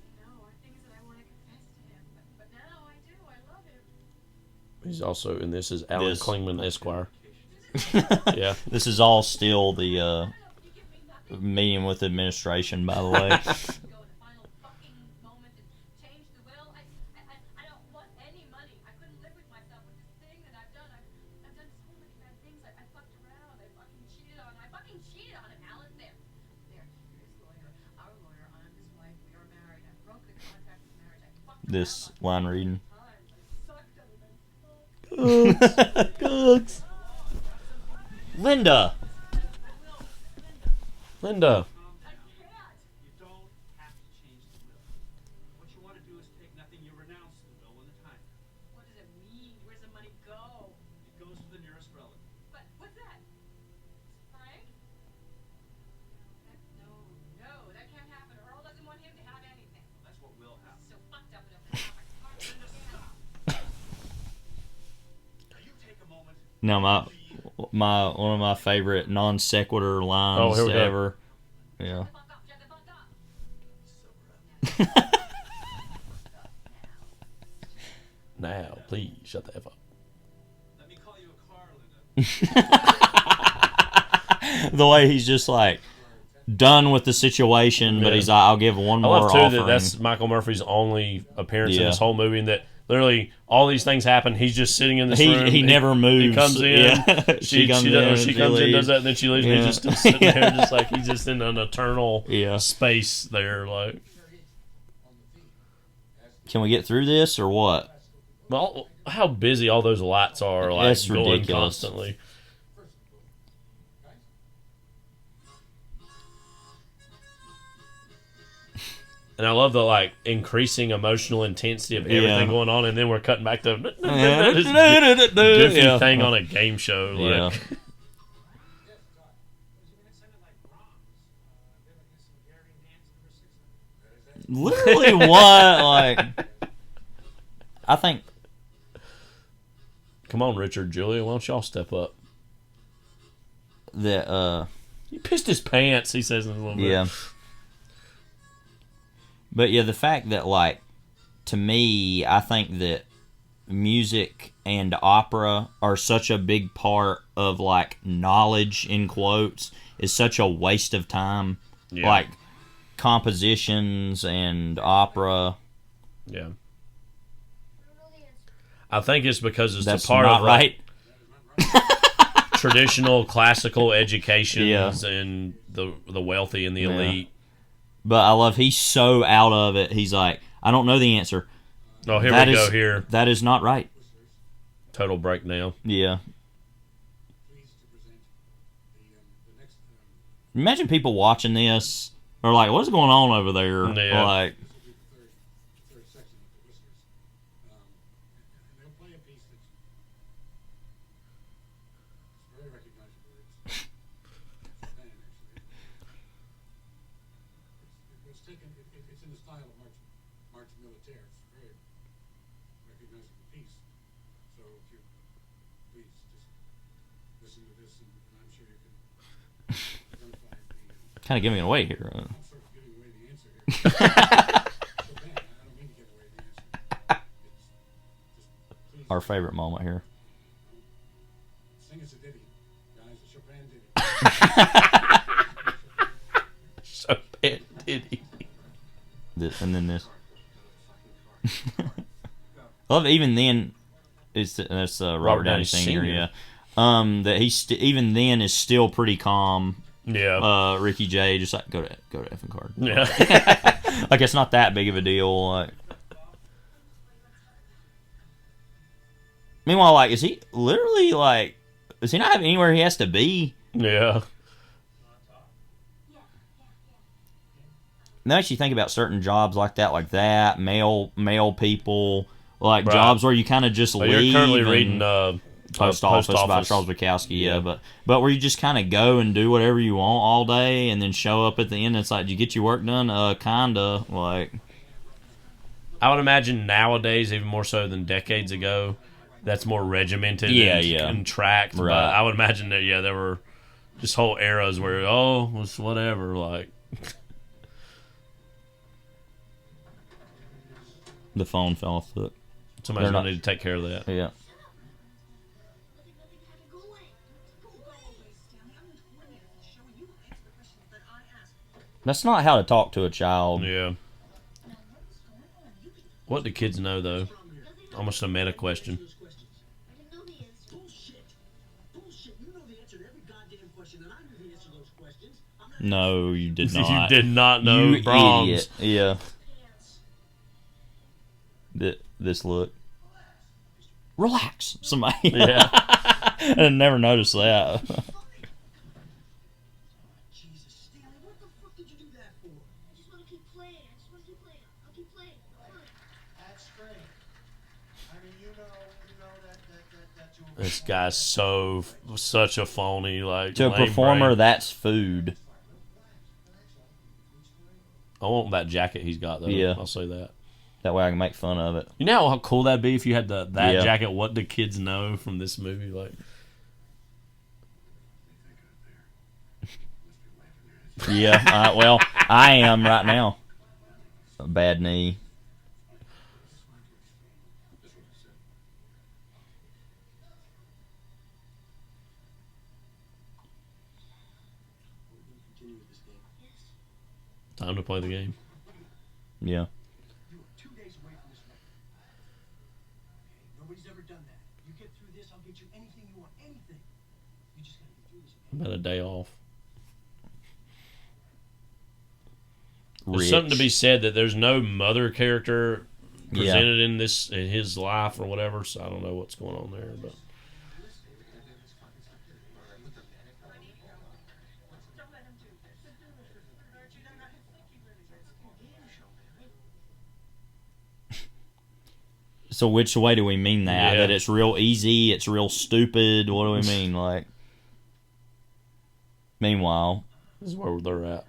He's also in this as Alan Klingman, Esquire. Yeah. This is all still the meeting with administration, by the way. This line reading. Cooks. Linda. Linda. You don't have to change the will. What you want to do is take nothing. You renounce the will when the time comes. What does it mean? Where's the money go? It goes to the nearest relative. But what's that? Frank? No, that can't happen. Earl doesn't want him to have anything. Well, that's what will happen. So fucked up enough. No, my one of my favorite non sequitur lines here we go. ever. Yeah. Now, please shut the F up. Let me call you a car, Linda. The way he's just like done with the situation, but he's like, I'll give one I more love too offering. that's Michael Murphy's only appearance in Yeah. this whole movie, and that literally all these things happen. He's just sitting in this room. He never moves. He comes in. Yeah. She comes in, does that, and then she leaves. And Yeah. he's just still sitting there, just like he's just in an eternal Yeah. space there. Like, Can we get through this or what? well, how busy all those lights are, like That's going ridiculous. constantly. And I love the like increasing emotional intensity of everything Yeah. going on, and then we're cutting back to this Yeah. goofy thing on a game show. Yeah. Like, Literally what? Like, I think. come on, Richard, Julia, why don't y'all step up? That He pissed his pants, he says in a little bit. yeah. But yeah, the fact that, like, to me, I think that music and opera are such a big part of, like, knowledge, in quotes, is such a waste of time. Yeah. Like, compositions and opera. Yeah. I think it's because it's That's a part not of right. traditional classical educations Yeah. and the wealthy and the Yeah. elite. But I love he's so out of it. He's like, I don't know the answer. Oh, here That we is- go. Here, That is not right. total breakdown. Yeah. Imagine people watching this are like, what's going on over there? Yeah. Like, It's in the style of March Militaire. It's a very recognizable piece. So if you please just listen to this, and I'm sure you can identify the. kind of giving it away here. I'm sort of giving away the answer here. Chopin, I don't mean to give away the answer. It's just, Our favorite moment here. sing us a ditty, guys. A Chopin ditty. Chopin ditty. And then this. I love even then. That's Robert Downey Sr. Yeah, that he's even then is still pretty calm. Yeah. Ricky Jay just like go to effing card. Yeah. Like it's not that big of a deal. Like, meanwhile, like, is he literally like? Does he not have anywhere he has to be? Yeah. Now that you think about certain jobs like that, male people, like Right. jobs where you kind of just Well, leave. you're currently and- reading Post Office by Charles Bukowski, yeah, but where you just kind of go and do whatever you want all day, and then show up at the end. It's like, did you get your work done? Kinda. Like, I would imagine nowadays, even more so than decades ago, that's more regimented Yeah, and, yeah. and tracked. Right. But I would imagine that, yeah, there were just whole eras where it's whatever, like. The phone fell off the. Somebody's gonna need to take care of that. Yeah. That's not how to talk to a child. Yeah. What do kids know, though? Almost a meta question. No, you did not. You did not know you Brahms. Idiot. Yeah. This look. Relax, somebody. Yeah. I never noticed that. This guy's such a phony. Like, to a performer, brain. That's food. I want that jacket he's got, though. Yeah. I'll say that. That way I can make fun of it. You know how cool that'd be if you had that jacket? What do kids know from this movie? Like, yeah. Well, I am right now. A bad knee. Time to play the game. Yeah. About a day off. There's something to be said that there's no mother character presented in his life or whatever, so I don't know what's going on there, but So which way do we mean that? That it's real easy, it's real stupid? What do we mean? Like, meanwhile, this is where they're at.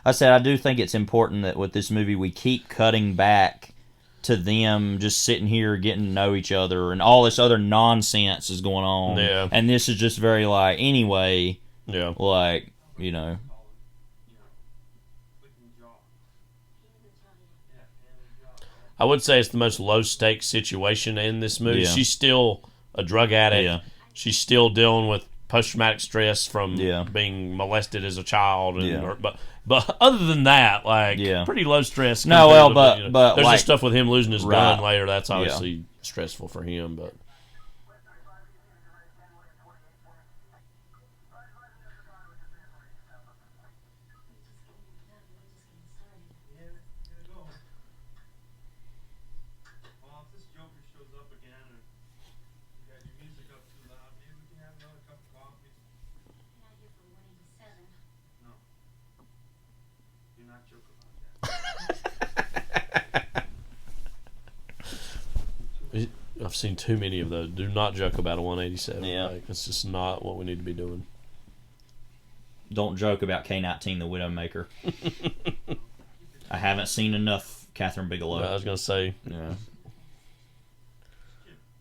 I said I do think it's important that with this movie we keep cutting back to them just sitting here getting to know each other, and all this other nonsense is going on. Yeah. And this is just very like, anyway, like, you know. I would say it's the most low-stakes situation in this movie. Yeah. She's still a drug addict. Yeah. She's still dealing with post-traumatic stress from being molested as a child. And, but other than that, like, pretty low stress. No, well, but there's like, just stuff with him losing his gun later. That's obviously stressful for him, but. I've seen too many of those. Do not joke about a 187. Yeah. Like, it's just not what we need to be doing. Don't joke about K-19, the Widowmaker. I haven't seen enough Catherine Bigelow. I was going to say. Yeah.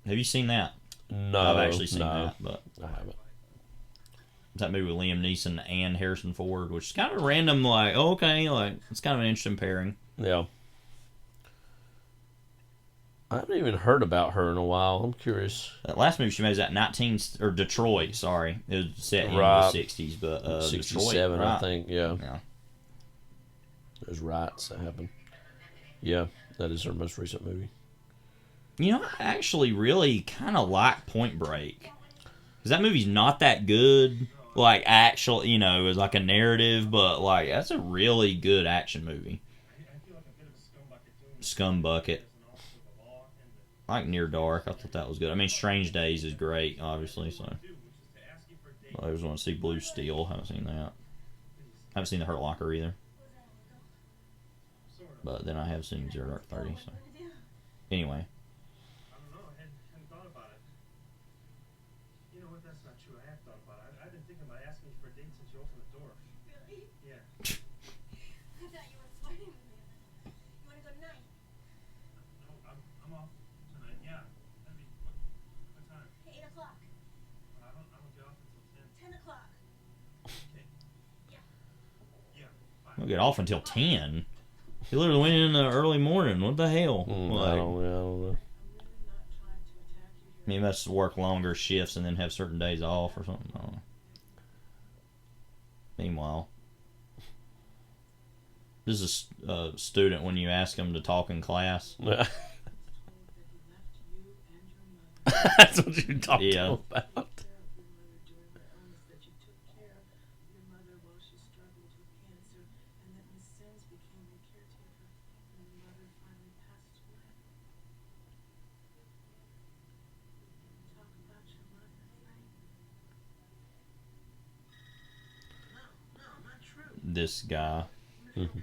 Have you seen that? No. I've actually seen that, but I haven't. That movie with Liam Neeson and Harrison Ford, which is kind of random, like, okay, like, it's kind of an interesting pairing. Yeah. I haven't even heard about her in a while. I'm curious. That last movie she made is that Detroit, sorry. It was set in the 60s, but 67, Detroit, I think, yeah. There's Rights that happened. Yeah, that is her most recent movie. You know, I actually really kind of like Point Break. Because that movie's not that good. Like, actual, you know, it's like a narrative, but, like, that's a really good action movie. Scumbucket. I like Near Dark. I thought that was good. I mean, Strange Days is great, obviously, so. I always want to see Blue Steel. Haven't seen that. Haven't seen The Hurt Locker either. But then I have seen Zero Dark 30, so. Anyway. don't get off until 10. He literally went in the early morning. What the hell? I don't know. He must work longer shifts and then have certain days off or something. I don't know. Meanwhile, this is a student when you ask him to talk in class. That's what you talked about. This guy. Mm-hmm.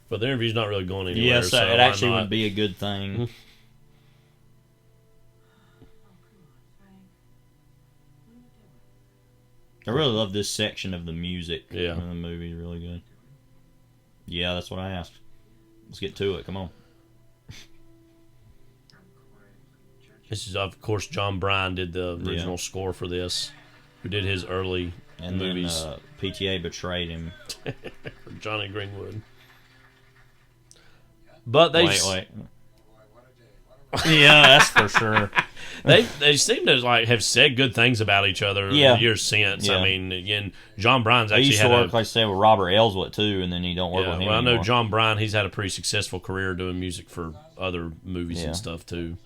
But the interview's not really going anywhere. Yes, so it actually would be a good thing. I really love this section of the music. Yeah. The movie's really good. Yeah, that's what I asked. Let's get to it. Come on. This is, of course, John Bryan did the original score for this. Who did his early movies. Then PTA betrayed him. For Johnny Greenwood. But they... Wait. Yeah, that's for sure. They seem to have said good things about each other years since. Yeah. I mean, again, John Bryan's He actually used to work, like I said, with Robert Elswit too, and then he don't work with him well, I know anymore. John Bryan. He's had a pretty successful career doing music for other movies and stuff too.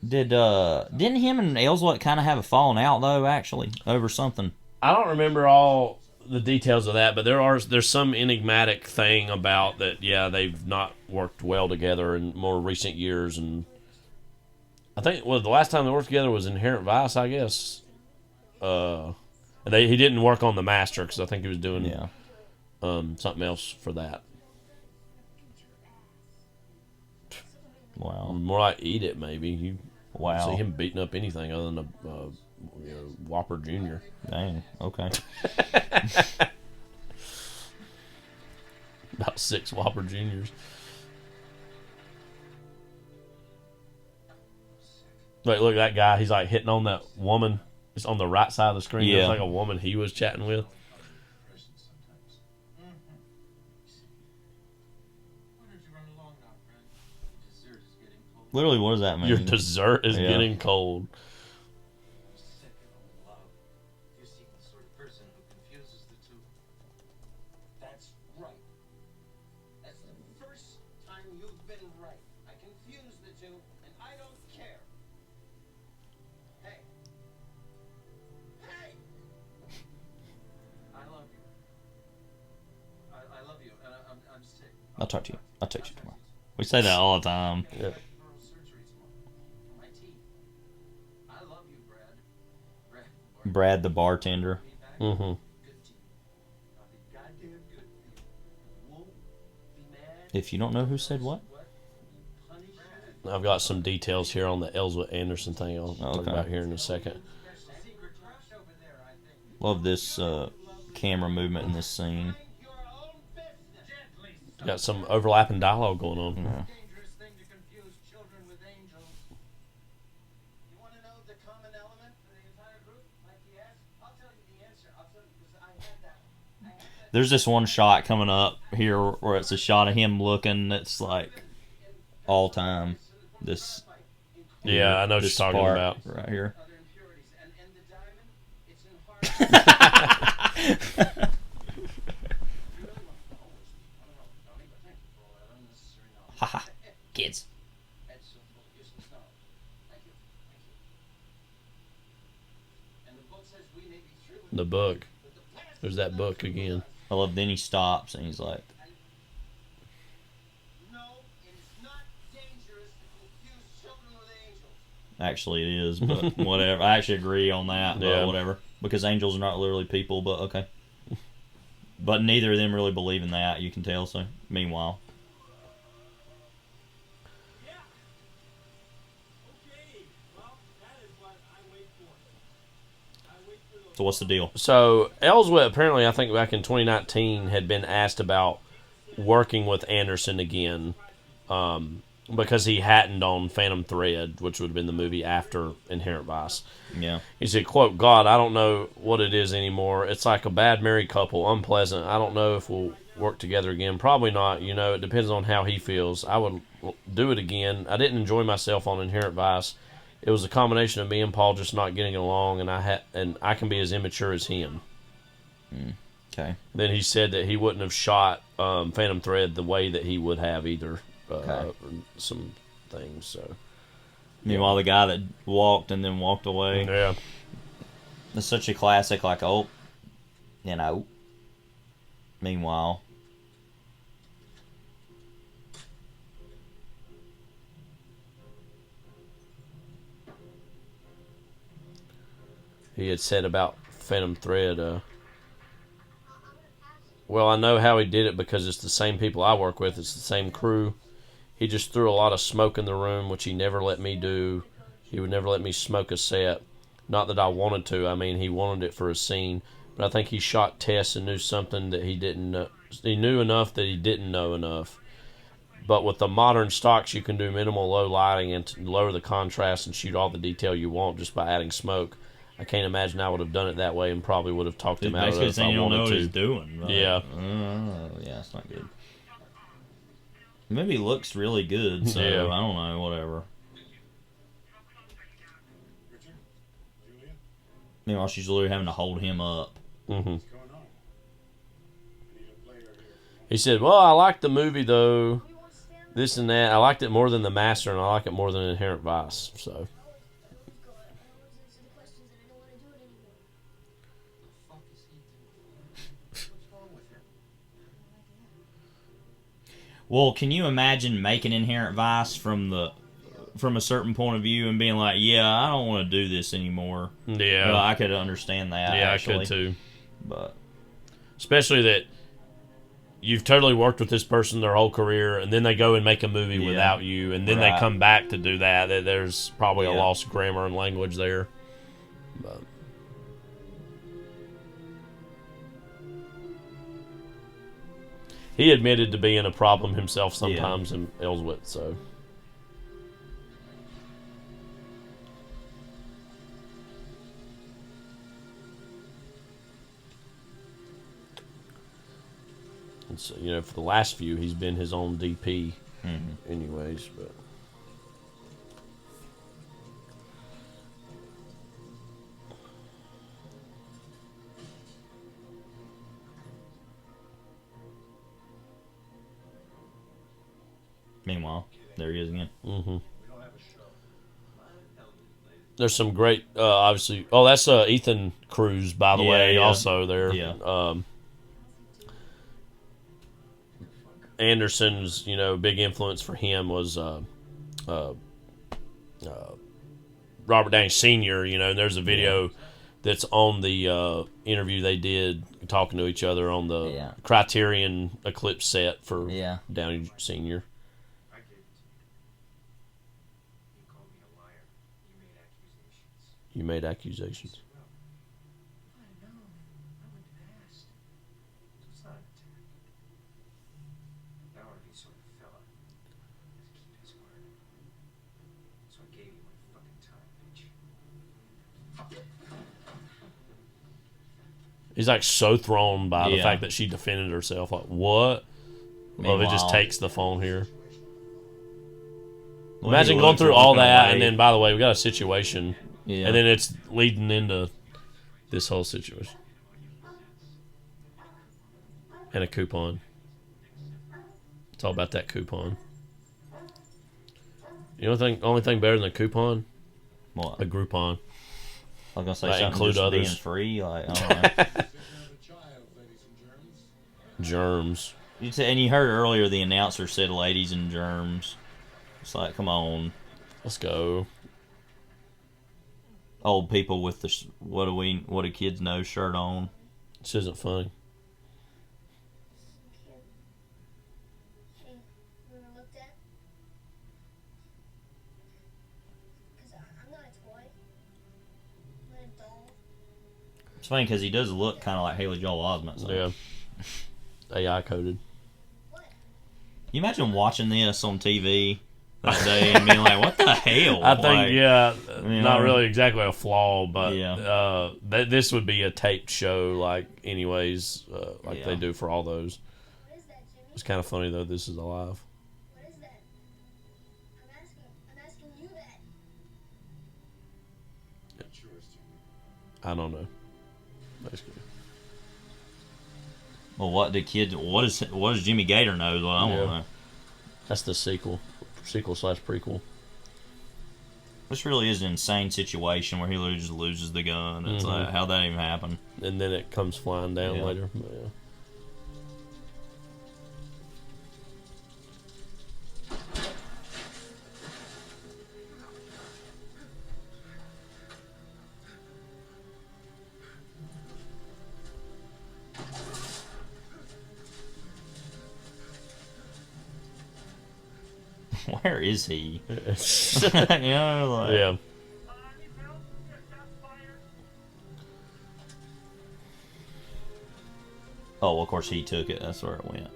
Didn't him and Elswit kind of have a falling out though? Actually, over something. I don't remember all the details of that, but there's some enigmatic thing about that. Yeah, they've not worked well together in more recent years, and I think the last time they worked together was Inherent Vice, I guess. He didn't work on The Master because I think he was doing something else for that. Wow, more like Eat It maybe. You wow, see him beating up anything other than a Whopper Jr. Dang. Okay. About 6 Whopper Juniors. Look, that guy. He's like hitting on that woman. It's on the right side of the screen. Yeah. There's like a woman he was chatting with. Literally, what does that mean? Your dessert is getting cold. That's right. That's the first time you've been right. I confused the two, and I don't care. Hey. Hey! I love you. I love you, and I'm sick. I'll talk to you. I'll text you tomorrow. We say that all the time. Yeah. Brad the bartender. Mm-hmm. If you don't know who said what? I've got some details here on the Elswit Anderson thing I'll talk about here in a second. Love this camera movement in this scene. Got some overlapping dialogue going on. Yeah. There's this one shot coming up here where it's a shot of him looking that's like all time. This Yeah, I know what you're talking about. Right here. Haha, kids. The book. There's that book again. I love. Then he stops and he's like, "Actually, it is, but whatever." I actually agree on that, but whatever. Because angels are not literally people, but okay. But neither of them really believe in that. You can tell. So, meanwhile. So what's the deal? So Ellsworth apparently, I think back in 2019, had been asked about working with Anderson again because he hadn't on Phantom Thread, which would have been the movie after Inherent Vice. Yeah. He said, quote, "God, I don't know what it is anymore. It's like a bad married couple, unpleasant. I don't know if we'll work together again. Probably not. You know, it depends on how he feels. I would do it again. I didn't enjoy myself on Inherent Vice. It was a combination of me and Paul just not getting along, and I can be as immature as him." Okay. Then he said that he wouldn't have shot Phantom Thread the way that he would have either. Some things. So. Meanwhile, the guy that walked and then walked away. Yeah. It's such a classic, like, oh, you know. Meanwhile. He had said about Phantom Thread, well, I know how he did it because it's the same people I work with. It's the same crew. He just threw a lot of smoke in the room, which he never let me do. He would never let me smoke a set. Not that I wanted to. I mean, he wanted it for a scene. But I think he shot Tess and knew something that he didn't know. He knew enough that he didn't know enough. But with the modern stocks, you can do minimal low lighting and lower the contrast and shoot all the detail you want just by adding smoke. I can't imagine I would have done it that way and probably would have talked him out of it if I wanted to. You don't know what he's doing. Right? Yeah. Yeah, it's not good. The movie looks really good, so yeah. I don't know, whatever. Meanwhile, she's literally having to hold him up. Mm-hmm. He said, "Well, I liked the movie, though. This and that. I liked it more than The Master, and I like it more than Inherent Vice." So. Well, can you imagine making Inherent Vice from a certain point of view and being like, yeah, I don't want to do this anymore? Yeah. Well, I could understand that, yeah, actually. I could too. But especially that you've totally worked with this person their whole career, and then they go and make a movie without you, and then they come back to do that. There's probably a lost grammar and language there. But he admitted to being a problem himself sometimes in Ellsworth, so. And so, you know, for the last few, he's been his own DP anyways, but. Meanwhile, there he is again. Mm-hmm. There's some great, obviously. Oh, that's Ethan Cruz, by the way, also there. Yeah. Anderson's, you know, big influence for him was Robert Downey Sr., you know, and there's a video that's on the interview they did talking to each other on the Criterion Eclipse set for Downey Sr. You made accusations. I know. I wouldn't have asked. It's not an attack. That ought to be sort of fella. To keep his word. So I gave you my fucking time, bitch. He's like so thrown by the fact that she defended herself. Like, what? Well, it just takes the phone here. Well, imagine going through all that, and then, by the way, we got a situation. Yeah. And then it's leading into this whole situation. And a coupon. It's all about that coupon. You know, only thing better than a coupon? What? A Groupon. I was gonna say something include just others. Being free. Like, I don't know. Germs. And you heard earlier the announcer said "ladies and germs." It's like, come on, let's go. Old people with the what do kids know shirt on. This isn't funny. It's funny because he does look kind of like Haley Joel Osment. So. Yeah. AI coded. You imagine watching this on TV that day and being like, "What the hell?" I think, like, not really exactly a flaw, but yeah. This would be a taped show, like anyways, like they do for all those. It's kind of funny though. This is alive. What is that? I'm asking you that. I don't know. Basically. Well, what does Jimmy Gator know? Well, I don't know. That's the sequel/prequel. This really is an insane situation where he literally just loses the gun. It's like, how'd that even happen? And then it comes flying down later. Yeah. Where is he? You know, like, yeah. Oh, well, of course he took it. That's where it went.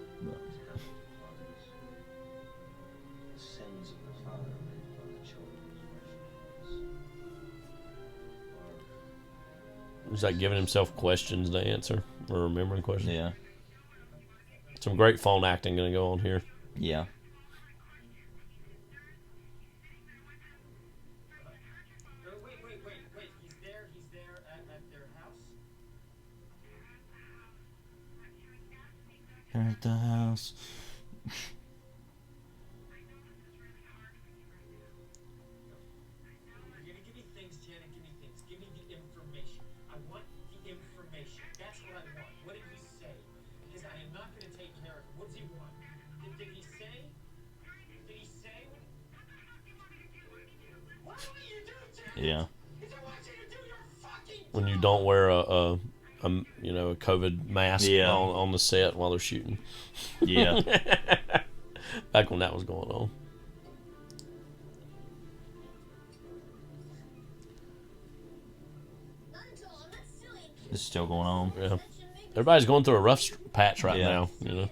He's like giving himself questions to answer or remembering questions. Yeah. Some great phone acting going to go on here. Yeah. Wait. He's there at their house? They're at the house. Give me things, Janet. Give me things. Give me the information. I want the information. That's what I want. What did he say? Because I am not going to take care of him. What does he want? Did he say? Did he say? What do you do, Janet? Yeah. When you don't wear a COVID mask on the set while they're shooting. Yeah. Back when that was going on. This is still going on. Yeah. Everybody's going through a rough patch right now. You know.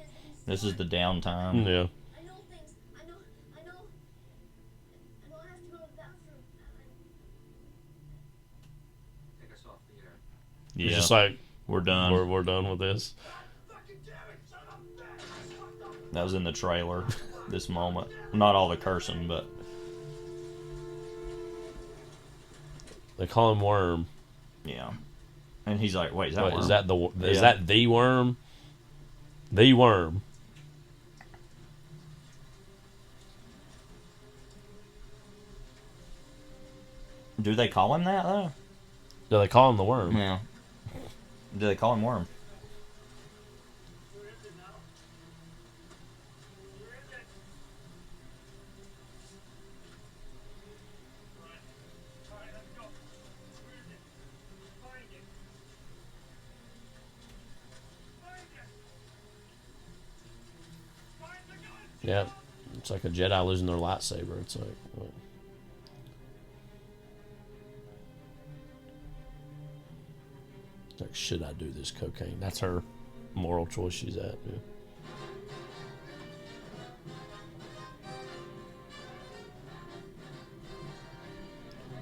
This is the downtime. Yeah. I know things. I know I have to go to the bathroom. Take us off the air. Yeah. It's just like we're done. We're done with this. That was in the trailer. This moment, not all the cursing, but they call him Worm. Yeah. And he's like, "Wait, is that Worm? Is that the Worm? The Worm." Do they call him that though? Do they call him the Worm? Yeah. Do they call him Worm? Yeah, it's like a Jedi losing their lightsaber. It's like, what? It's like, should I do this cocaine? That's her moral choice she's at. Yeah.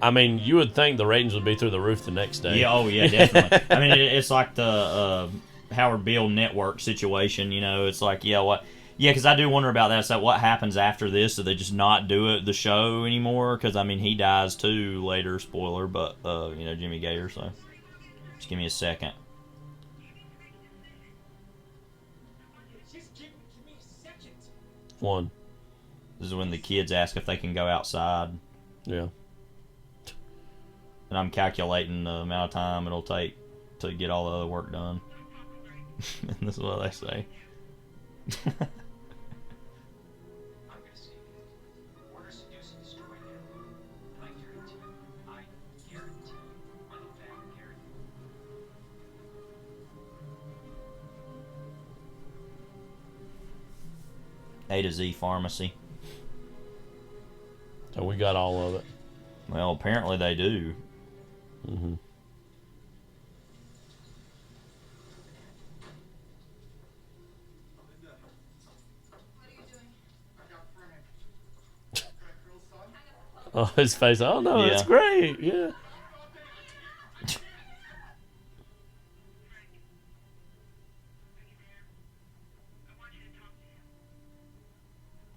I mean, you would think the ratings would be through the roof the next day. Yeah, oh yeah, definitely. I mean, it's like the Howard Beale network situation. You know, it's like, yeah, what? Yeah, because I do wonder about that. It's like, what happens after this? Do they just not do the show anymore? Because I mean, he dies too later. Spoiler, but Jimmy Gator. So, just give me a second. Just give me a second. One. This is when the kids ask if they can go outside. Yeah. And I'm calculating the amount of time it'll take to get all the other work done. And this is what they say. A to Z Pharmacy. So we got all of it. Well, apparently they do. Mm-hmm. Oh, his face. Oh no, Yeah. that's great. Yeah.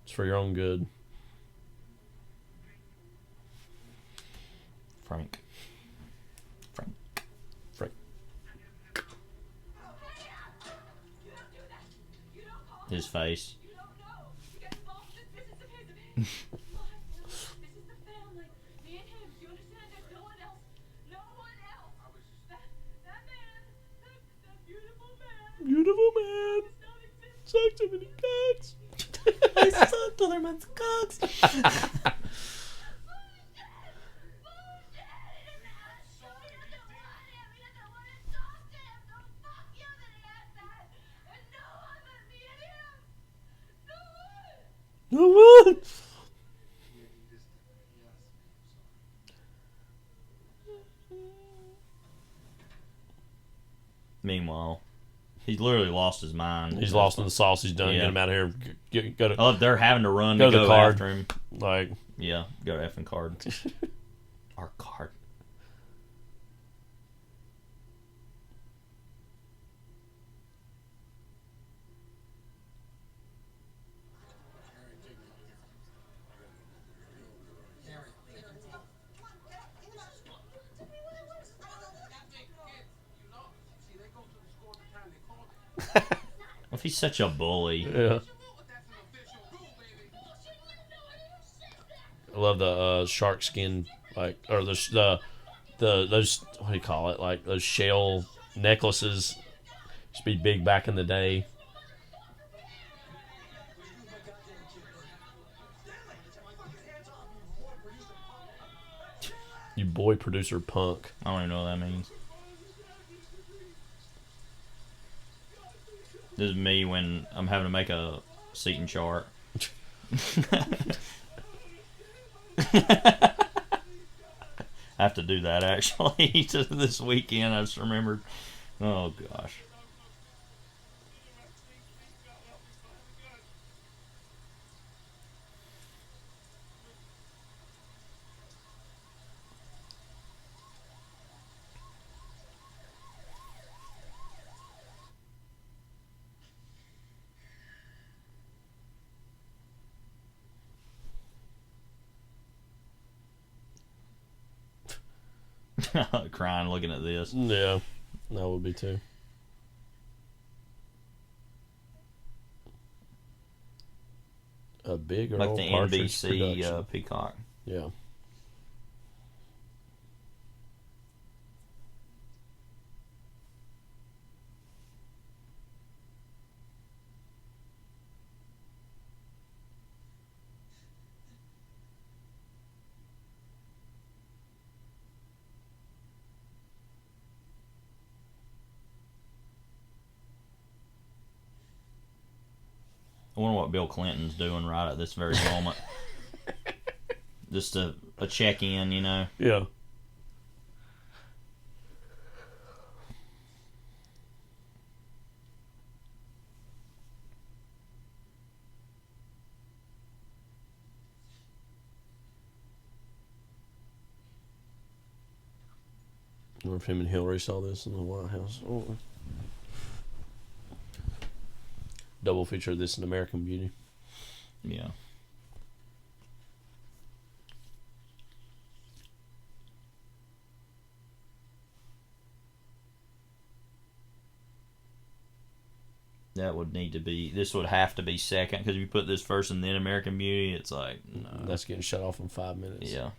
It's for your own good. Frank. His face. Beautiful man. Sucked too many cocks. I sucked other men's cocks. No one. Meanwhile, he's literally lost his mind. He's lost in the sauce. He's done. Yeah. Get him out of here. Go to. Oh, they're having to run go to to the go card. after him. Like, yeah, go to effing card. Our card. If he's such a bully. Yeah. I love the shark skin, like, or the those, what do you call it? Like those shell necklaces. Used to be big back in the day. You boy producer punk. I don't even know what that means. This is me when I'm having to make a seating chart. I have to do that actually this weekend. I just remembered. Oh gosh. Crying looking at this. Yeah, that would be too. A big like old the Partridge NBC production. Peacock. Yeah. I wonder what Bill Clinton's doing right at this very moment. Just a check-in, you know. Yeah. I wonder if him and Hillary saw this in the White House. Oh. Double feature of this in American Beauty. Yeah. That would need to be. This would have to be second because if you put this first and then American Beauty, it's like no. That's getting shut off in 5 minutes. Yeah.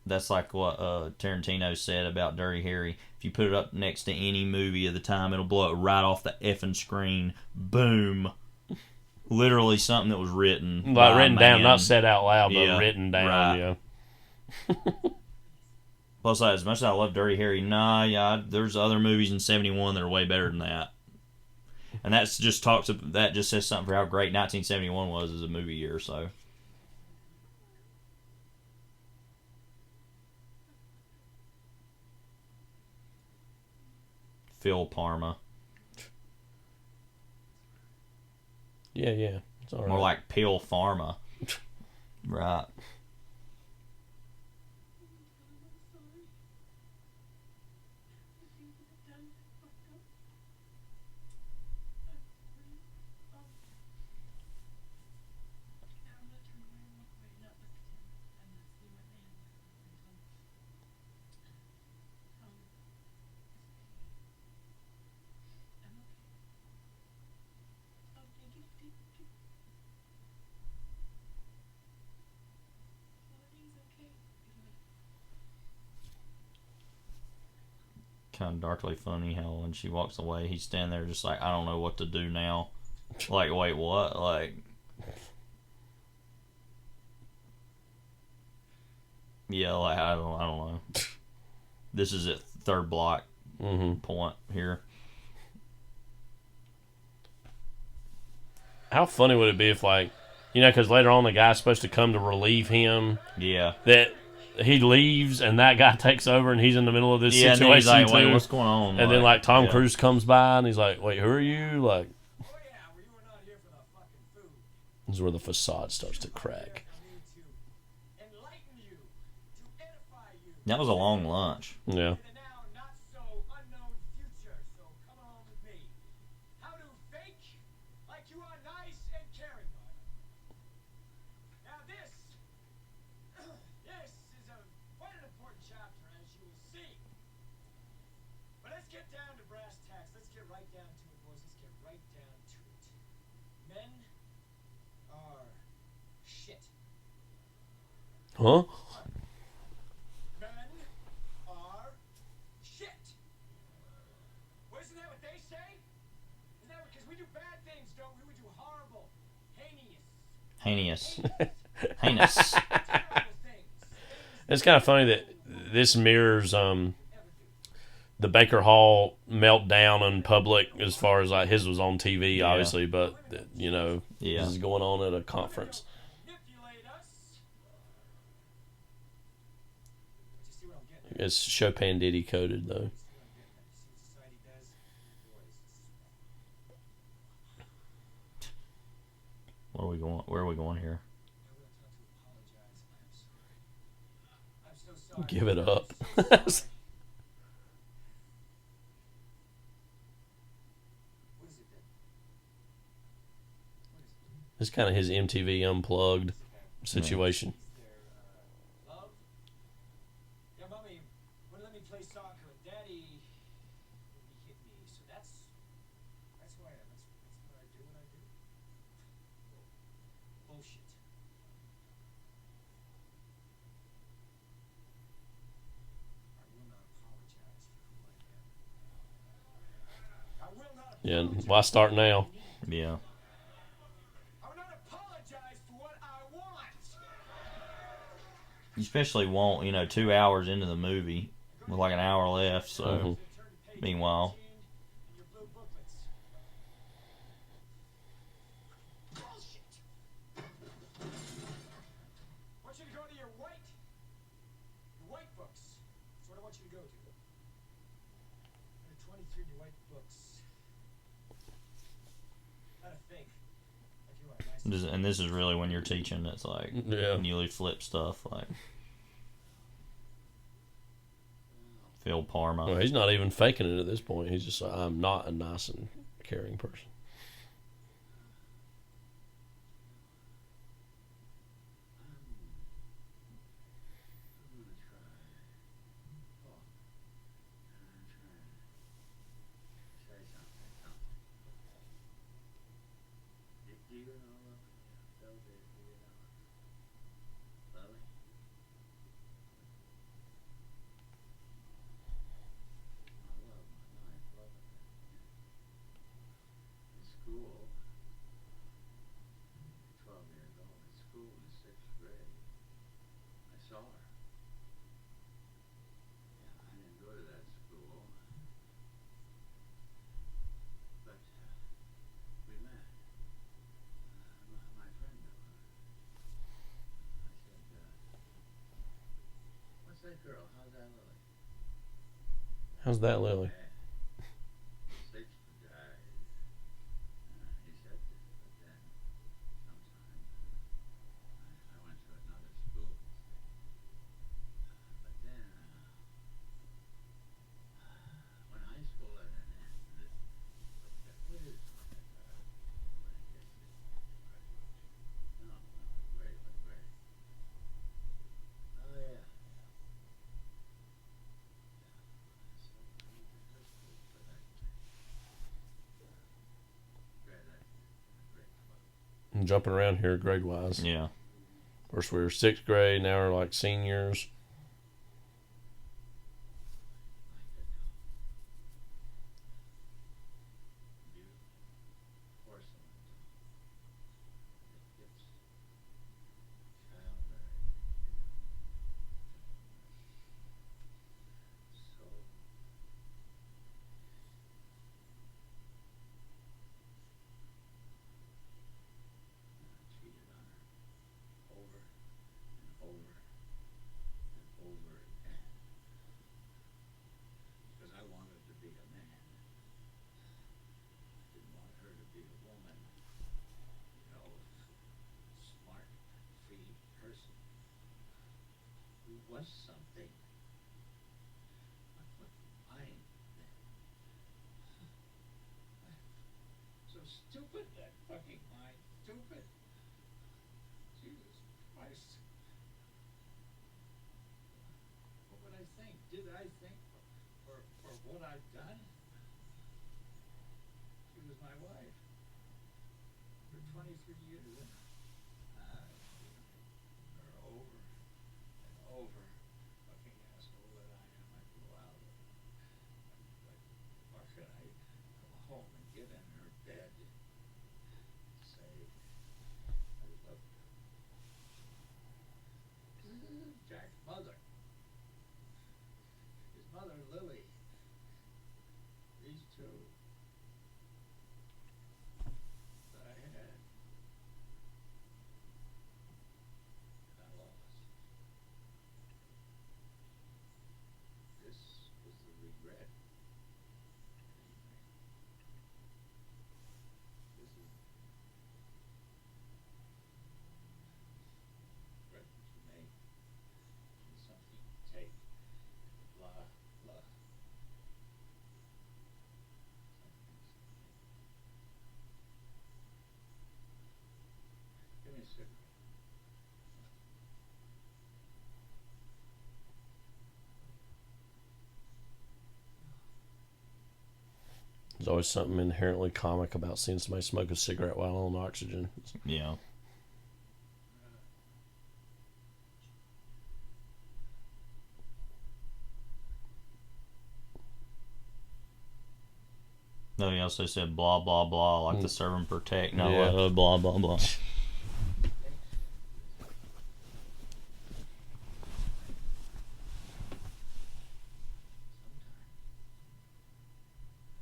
That's like what Tarantino said about Dirty Harry. If you put it up next to any movie of the time, it'll blow it right off the effing screen. Boom. Literally something that was written. Like written down, man. not said out loud, but Yeah, written down. right. Yeah. Plus, as much as I love Dirty Harry, there's other movies in '71 that are way better than that. And that just says something for how great 1971 was as a movie year. So. Phil Parma. Yeah. All More right. like pill pharma. Right. Kind of darkly funny how when she walks away, he's standing there just like, I don't know what to do now. Like, wait, what? Like, yeah, like I don't know. This is at third block point here. How funny would it be if, like, you know, because later on the guy's supposed to come to relieve him. Yeah. That he leaves and that guy takes over and he's in the middle of this Yeah, situation and he's like, too. wait, what's going on? And then, like, Tom Cruise comes by and he's like, wait, who are you? Like, this is where the facade starts to crack. That was a long lunch. Yeah. Huh? Men are shit. Well, isn't that what they say? Isn't that because we do bad things, don't we? We do horrible, Heinous. It's kind of funny that this mirrors the Baker Hall meltdown in public, as far as like his was on TV, obviously, but you know, this is going on at a conference. It's Chopin Diddy coded though. Where are we going? Where are we going here? Give it up. It's kind of his MTV Unplugged situation. Yeah, Mommy wouldn't let me play soccer, and Daddy he hit me. So that's who I am. That's what I do when I do. Bullshit. I will not apologize for who I am. I will not. Yeah, why start now? Yeah. You especially won't, 2 hours into the movie with like an hour left, so meanwhile. I want you to go to your white books. That's what I want you to go to. Under 23 your white books. Gotta think. Like you are nice. And this is really when you're teaching. It's like newly flipped stuff, like Phil Parma. Well, he's not even faking it at this point. He's just like, I'm not a nice and caring person. That girl, how's that Lily? How's that, Lily? Sleeps to die. He said this, but then I'm jumping around here grade wise. Yeah. First we were 6th grade, now we're like seniors. Because I wanted to be a man. Didn't want her to be a woman. You know, smart, free person who was something. But mine then. So stupid, that fucking mind. Stupid. Jesus Christ. What would I think? Did I think for what I've done? She was my wife for 23 years. Her over and over. Fucking asshole that I am. I go out. Why should I go home and get in her bed? Say, I love you. Jack's mother. His mother, Lily. These two that I had. And I lost. This was the regret. This is regret that you make. And something you take. Blah, blah. Give me a cigarette. There's always something inherently comic about seeing somebody smoke a cigarette while on oxygen. Yeah. Nothing else they said blah blah blah like the serve and protect. No, Yeah. blah blah blah.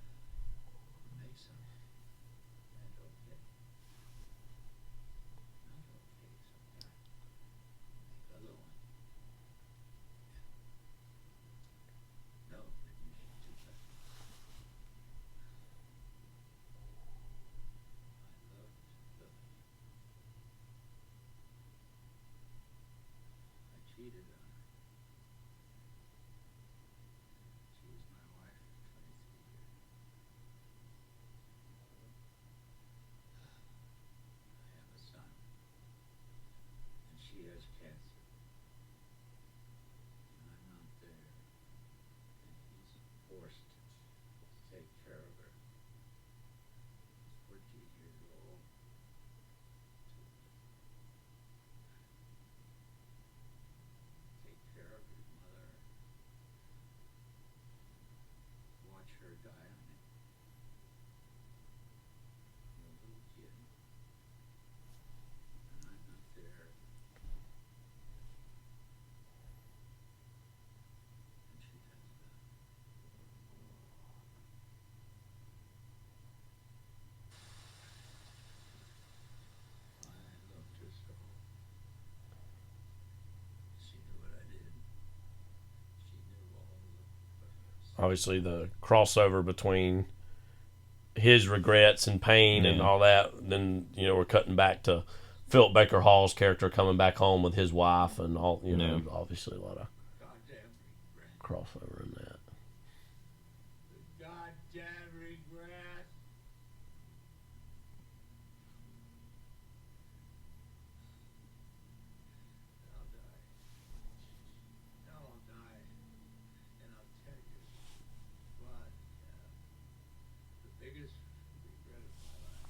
Make some. And okay. Not okay sometimes. Make other one. No, that you should do that. I loved Lily. I cheated on her. She was my wife for 23 years. I have a son, and she has cancer, and I'm not there, and he's forced to take care of her. He's 14 years old. Take care of his mother. Watch her die on him. I'm a little kid. And I'm not there. And she does that. I loved her so. She knew what I did. She knew all the. Obviously, the crossover between his regrets and pain and Yeah. all that. Then we're cutting back to Philip Baker Hall's character coming back home with his wife and all. Yeah. Obviously a lot of Goddamn regret. crossover in that. The goddamn regret. I'll die. I'll die. And I'll tell you what, the biggest regret of my life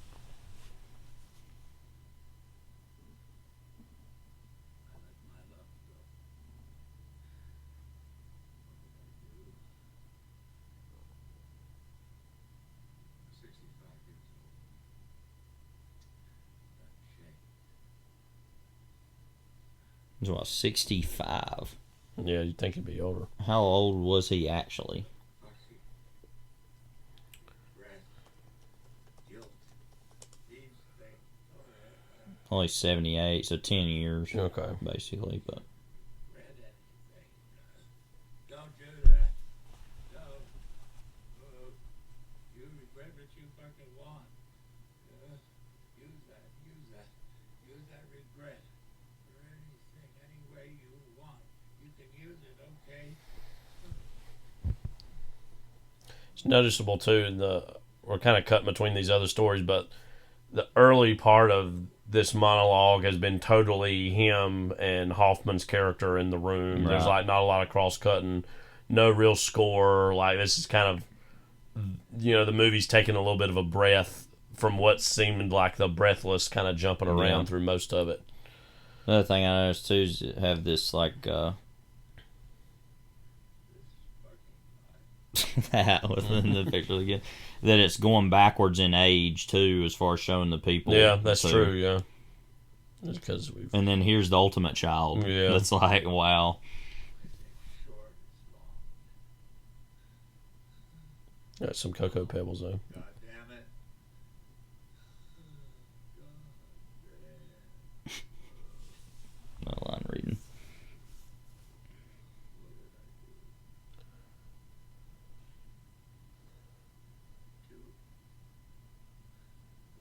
He's what, 65? Yeah, you'd think he'd be older. How old was he actually? Only 78, so 10 years. Okay. Basically, but. Don't do that. No. You regret what you fucking want. Use that. Use that regret for anything, any way you want. You can use it, okay? It's noticeable too. We're kind of cutting between these other stories, but the early part of this monologue has been totally him and Hoffman's character in the room. Right. There's like not a lot of cross cutting, no real score. Like this is kind of, the movie's taking a little bit of a breath from what seemed like the breathless kind of jumping around through most of it. Another thing I noticed too is it have this like that within the picture again, that it's going backwards in age too, as far as showing the people. Yeah, that's true. Yeah, because and then here's the ultimate child. Yeah, that's like wow. Got some Cocoa Pebbles though. God damn it. No line reading.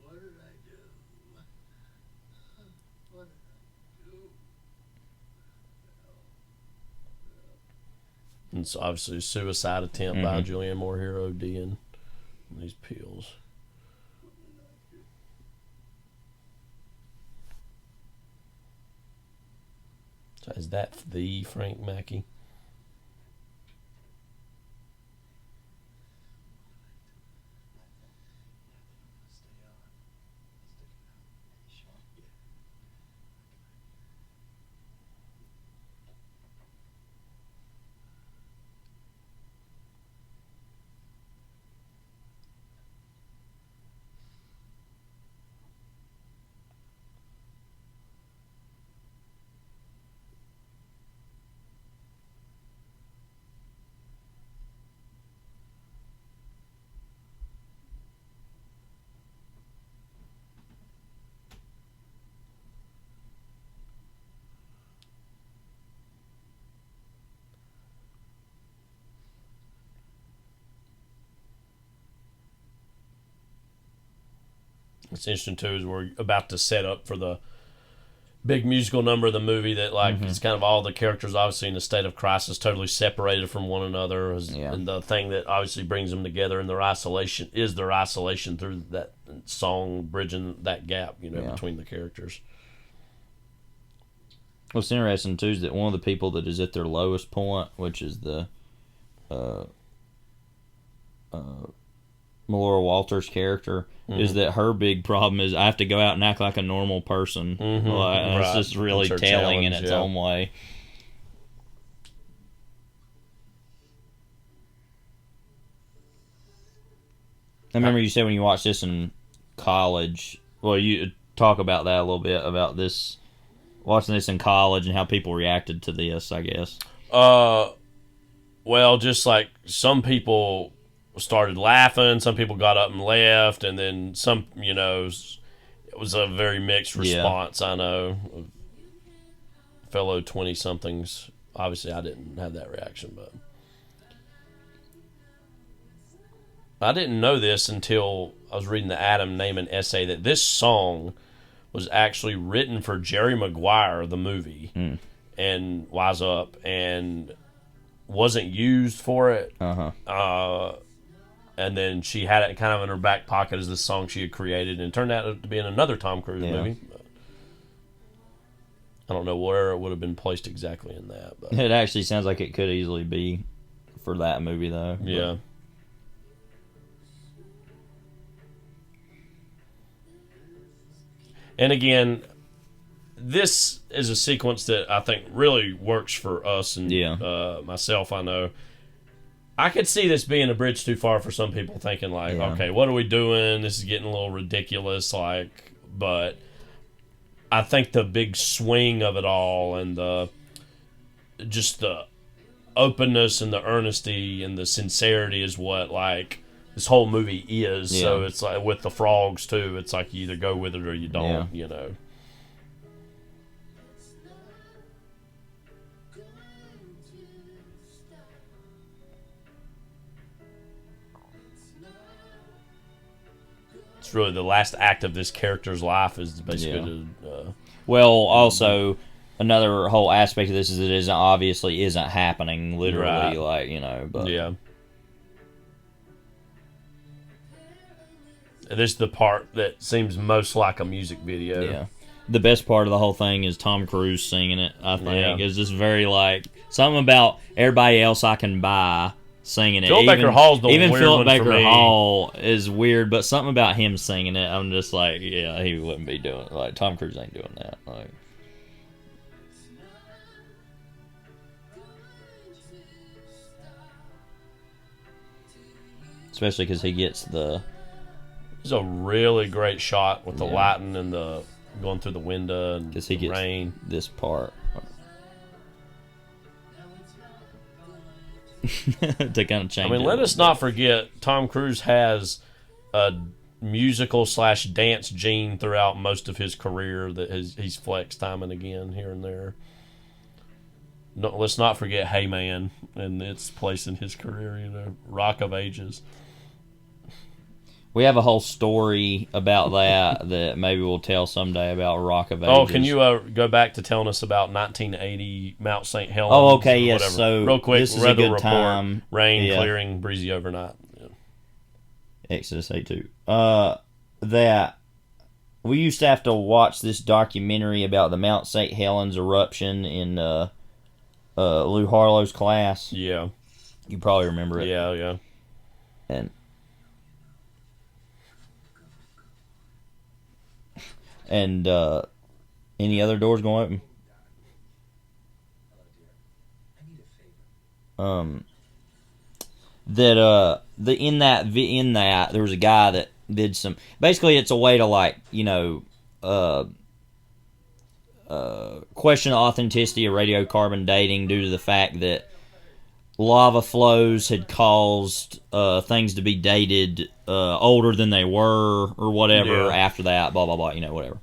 What did I do? What did I do? And it's obviously a suicide attempt by Julianne Moore here, ODing these pills. So is that the Frank Mackey? What's interesting too is we're about to set up for the big musical number of the movie that it's kind of all the characters obviously in a state of crisis, totally separated from one another, and the thing that obviously brings them together in their isolation is their isolation through that song bridging that gap between the characters. What's interesting too is that one of the people that is at their lowest point, which is the Melora Walters' character, is that her big problem is I have to go out and act like a normal person. It's just really telling in its own way. I remember you said when you watched this in college, well, you talk about that a little bit, about this, watching this in college and how people reacted to this, I guess. Well, just like some people started laughing, some people got up and left, and then some, it was a very mixed response. I know, fellow 20-somethings. Obviously, I didn't have that reaction, but I didn't know this until I was reading the Adam Naiman essay that this song was actually written for Jerry Maguire, the movie, and Wise Up, and wasn't used for it. And then she had it kind of in her back pocket as this song she had created, and it turned out to be in another Tom Cruise movie. But I don't know where it would have been placed exactly in that. But it actually sounds like it could easily be for that movie, though. Yeah. And again, this is a sequence that I think really works for us and myself, I know. I could see this being a bridge too far for some people, thinking okay, what are we doing? This is getting a little ridiculous, but I think the big swing of it all and just the openness and the earnesty and the sincerity is what like this whole movie is. Yeah. So it's like with the frogs too. It's like you either go with it or you don't. You know. It's really the last act of this character's life is basically. Well, also another whole aspect of this is it isn't happening literally, Right. like, you know. But yeah. This is the part that seems most like a music video. Yeah. The best part of the whole thing is Tom Cruise singing it, I think. Yeah. It's just very, like, something about everybody else I can buy singing it. Philip Baker Hall's the even weird Philip one for Baker me. Hall is weird, but something about him singing it, I'm just like, yeah, he wouldn't be doing it. Like, Tom Cruise ain't doing that. Like, especially because he gets the... It's a really great shot with the Yeah. lighting and the going through the window and Because he the gets rain. this part. To kind of change I mean, it let a us little not forget Tom Cruise has a musical / dance gene throughout most of his career that he's flexed time and again here and there. No, let's not forget Hey Man and its place in his career, you know, Rock of Ages. We have a whole story about that maybe we'll tell someday about Rock of Ages. Oh, can you go back to telling us about 1980 Mount St. Helens? Oh, okay, or yes. whatever. So real quick, this is a weather good report. time. Rain, Yeah. clearing, breezy overnight. Yeah. Exodus 8:2. That we used to have to watch this documentary about the Mount St. Helens eruption in Lou Harlow's class. Yeah. You probably remember it. Yeah, yeah. And any other doors going open? In that there was a guy that did some. Basically, it's a way to, like, you know, question the authenticity of radiocarbon dating due to the fact that lava flows had caused things to be dated older than they were or whatever. Yeah. After that, blah blah blah, you know, whatever.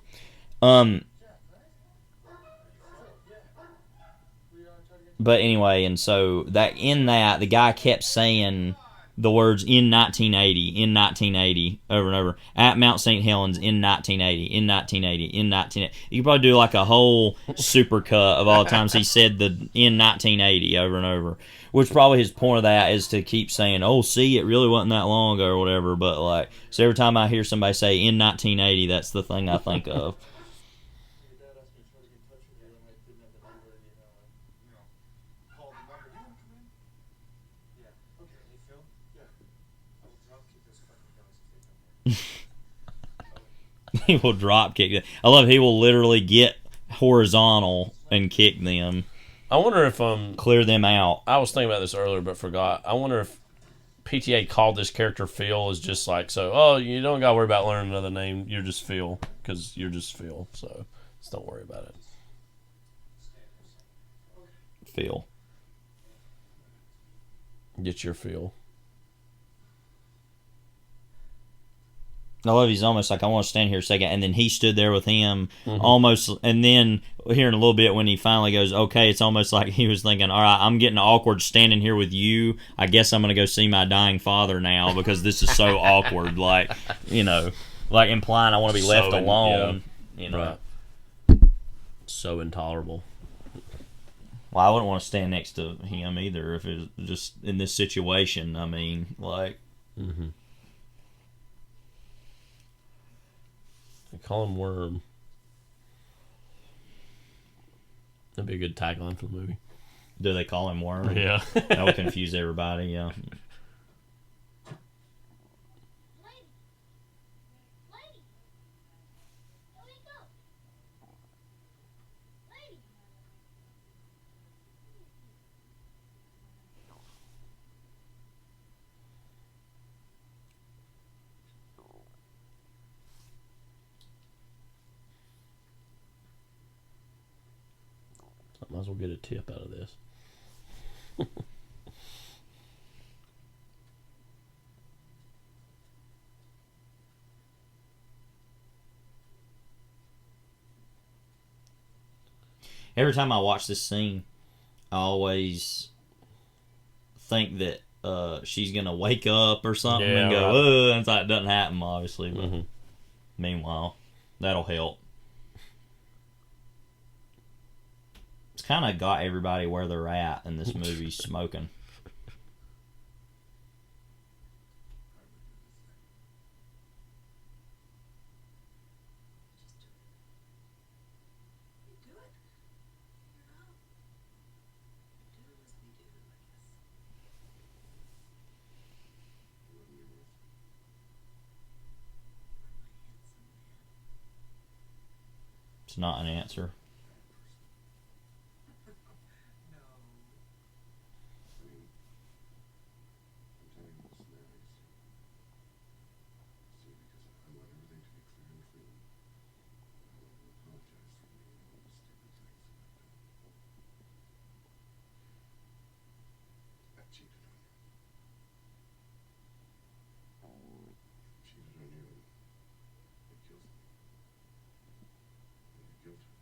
But anyway, and so that in that the guy kept saying the words in 1980 over and over at Mount St. Helens in 1980 in 1980 in 1980. You could probably do like a whole supercut of all the times he said the in 1980 over and over. Which probably his point of that is to keep saying, oh, see, it really wasn't that long ago or whatever. But like, so every time I hear somebody say in 1980, that's the thing I think of. He will drop kick them. I love he will literally get horizontal and kick them. I wonder if clear them out. I was thinking about this earlier but forgot. I wonder if PTA called this character Phil is just like, so, oh, you don't got to worry about learning another name. You're just Phil because you're just Phil. So just don't worry about it. Phil. Get your Phil. I love he's almost like, I want to stand here a second, and then he stood there with him almost, and then here in a little bit when he finally goes, okay, it's almost like he was thinking, all right, I'm getting awkward standing here with you. I guess I'm going to go see my dying father now because this is so awkward. Like, you know, like implying I want to be left alone. Yeah. You know, right. So intolerable. Well, I wouldn't want to stand next to him either if it was just in this situation. I mean, like. Mm-hmm. They call him Worm. That'd be a good tagline for the movie. Do they call him Worm? Yeah. That would confuse everybody, yeah. Might as well get a tip out of this. Every time I watch this scene, I always think that she's gonna wake up or something and go, "Oh," and it's like it doesn't happen, obviously. But meanwhile, that'll help. It's kind of got everybody where they're at in this movie, smoking. It's not an answer.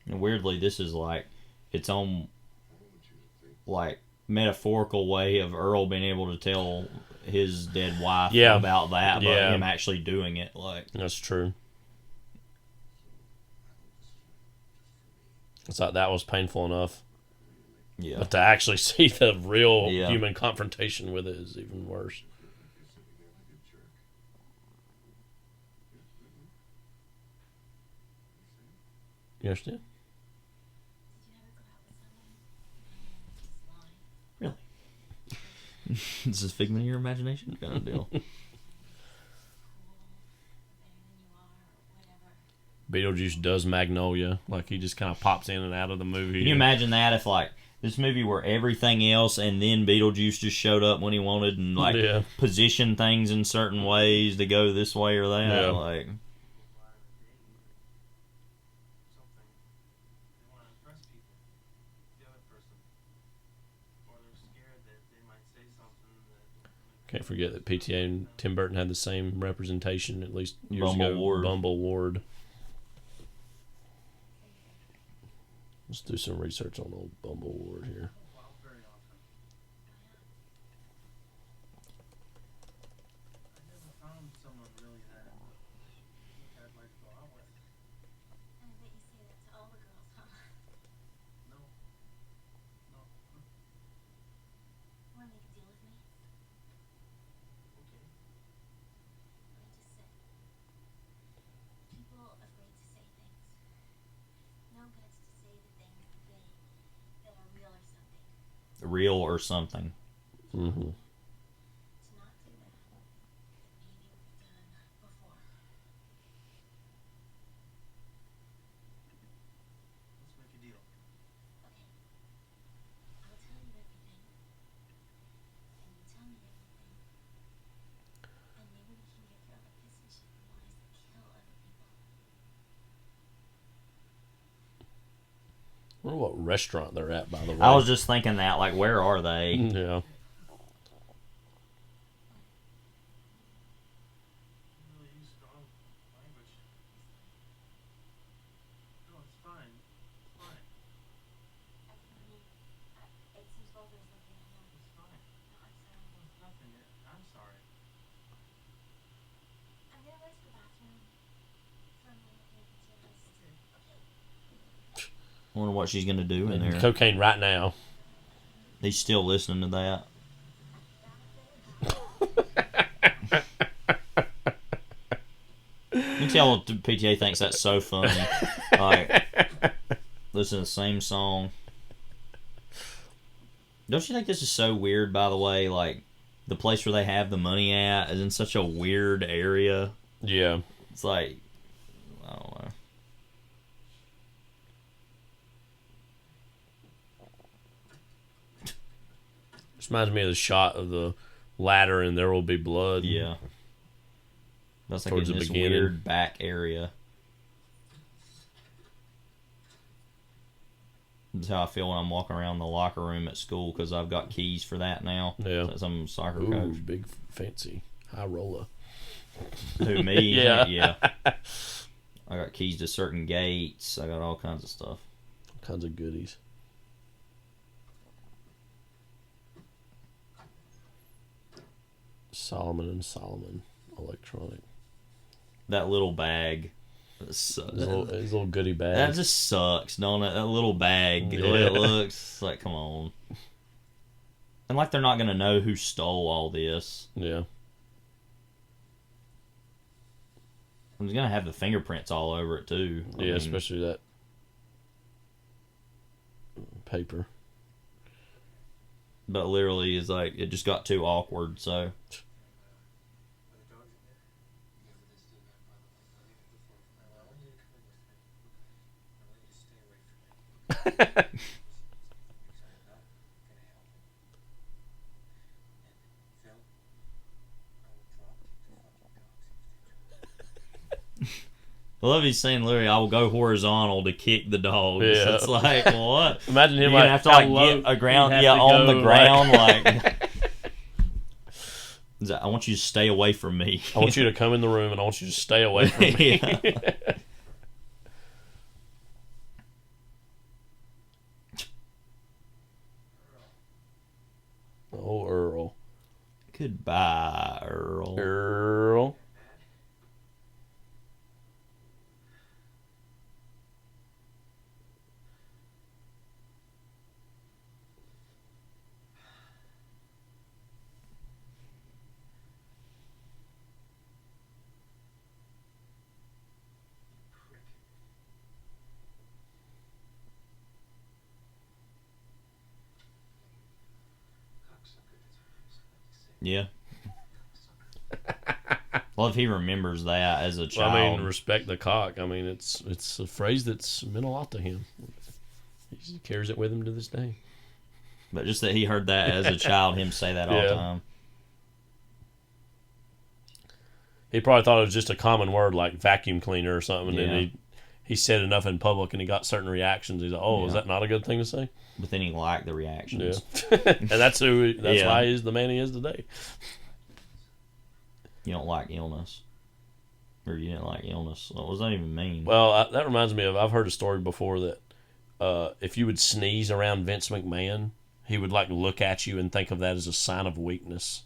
And weirdly, this is like its own like metaphorical way of Earl being able to tell his dead wife about that, but him actually doing it. Like that's true. It's like that was painful enough. Yeah. But to actually see the real human confrontation with it is even worse. You understand? Really? This is figment of your imagination kind of deal. Beetlejuice does Magnolia. Like, he just kind of pops in and out of the movie. Can you imagine that if, like, this movie were everything else and then Beetlejuice just showed up when he wanted and, like, position things in certain ways to go this way or that? Yeah. Like... Can't forget that PTA and Tim Burton had the same representation at least years Bumble ago. Ward. Bumble Ward. Let's do some research on old Bumble Ward here. Real or something. Mm-hmm. I wonder what restaurant they're at, by the way. I was just thinking that, like, where are they? Yeah. I wonder what she's going to do in there. Cocaine right now. He's still listening to that. You tell PTA thinks that's so funny. Like, listen to the same song. Don't you think this is so weird, by the way? Like, the place where they have the money at is in such a weird area. Yeah. It's like, I don't know. This reminds me of the shot of the ladder and There Will Be Blood. Yeah. That's like towards in the this beginning. That's how I feel when I'm walking around the locker room at school because I've got keys for that now. Yeah. Since I'm a soccer Ooh, coach. big fancy high roller. Who, me? Yeah. Yeah. I got keys to certain gates. I got all kinds of stuff. All kinds of goodies. Solomon & Solomon Electronic. That little bag. His little goodie bag. That just sucks, don't it? That little bag. The way it looks. Like, come on. And like they're not going to know who stole all this. Yeah. I'm going to have the fingerprints all over it, too. I mean, especially that paper. But literally, it's like, it just got too awkward, so... I love he's saying, literally, I will go horizontal to kick the dogs. Yeah. It's like, what? Imagine him You're gonna have to get a ground, on the ground, like... I want you to stay away from me. I want you to come in the room and I want you to stay away from me. Oh, Earl. Goodbye, Earl. Earl. Yeah. Well, if he remembers that as a child. Well, I mean, respect the cock. I mean, it's a phrase that's meant a lot to him. He carries it with him to this day. But just that he heard that as a child, him say that all the time. He probably thought it was just a common word like vacuum cleaner or something, and Yeah. then he said enough in public and he got certain reactions. He's like, oh, is that not a good thing to say? But then he liked the reactions. Yeah. And that's why he's the man he is today. You don't like illness. Or you didn't like illness. What does that even mean? Well, that reminds me of, I've heard a story before that if you would sneeze around Vince McMahon, he would like look at you and think of that as a sign of weakness.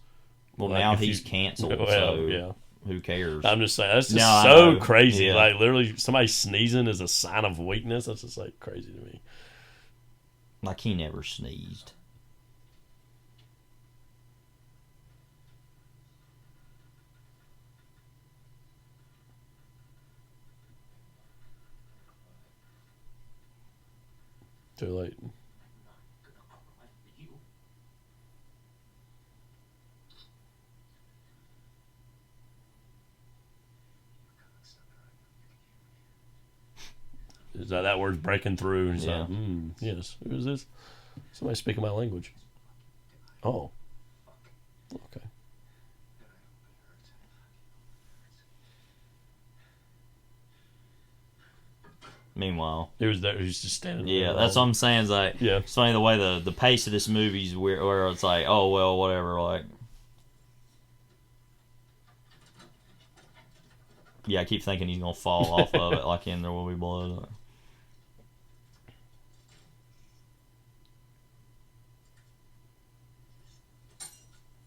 Well, like now he's canceled, so yeah. Who cares? I'm just saying, that's just crazy. Yeah. Like, literally, somebody sneezing is a sign of weakness. That's just, like, crazy to me. Like, he never sneezed. Too late. Is that word's breaking through? And Yeah. Yes. Who is this? Somebody speaking my language. Oh. Okay. Meanwhile, he was there. He was just standing there. Yeah, that's what I'm saying. Is like, yeah. It's funny the way the pace of this movie's where it's like, oh well, whatever. Like, yeah, I keep thinking he's gonna fall off of it, like in There Will Be Blood.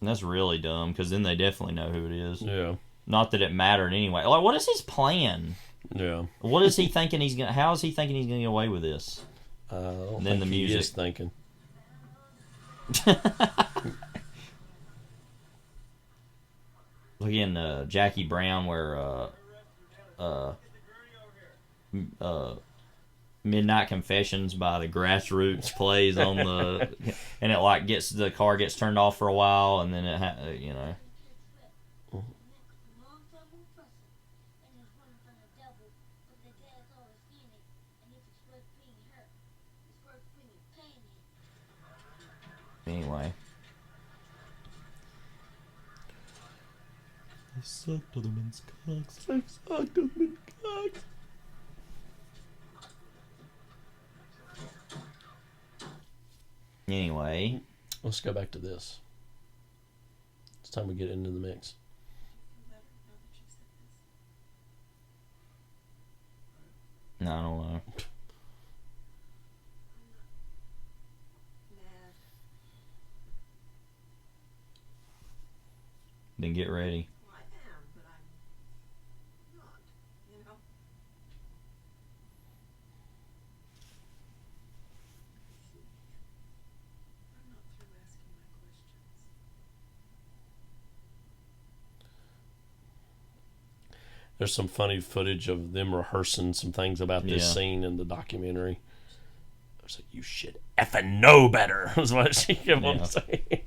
And that's really dumb because then they definitely know who it is. Yeah. Not that it mattered anyway. Like, what is his plan? Yeah. What is he thinking he's gonna? How is he thinking he's gonna get away with this? And then the music. He is thinking. Again, Jackie Brown, where Midnight Confessions by the Grassroots plays on the, and it like the car gets turned off for a while, and then it you know. Anyway. I sucked other men's cocks. I sucked other men's cocks. Anyway, let's go back to this. It's time we get into the mix. No, I don't know. Then get ready. Well, I am, but I'm not, you know? I'm not through asking my questions. There's some funny footage of them rehearsing some things about this scene in the documentary. I was like, you should effing know better, is what she kept on saying.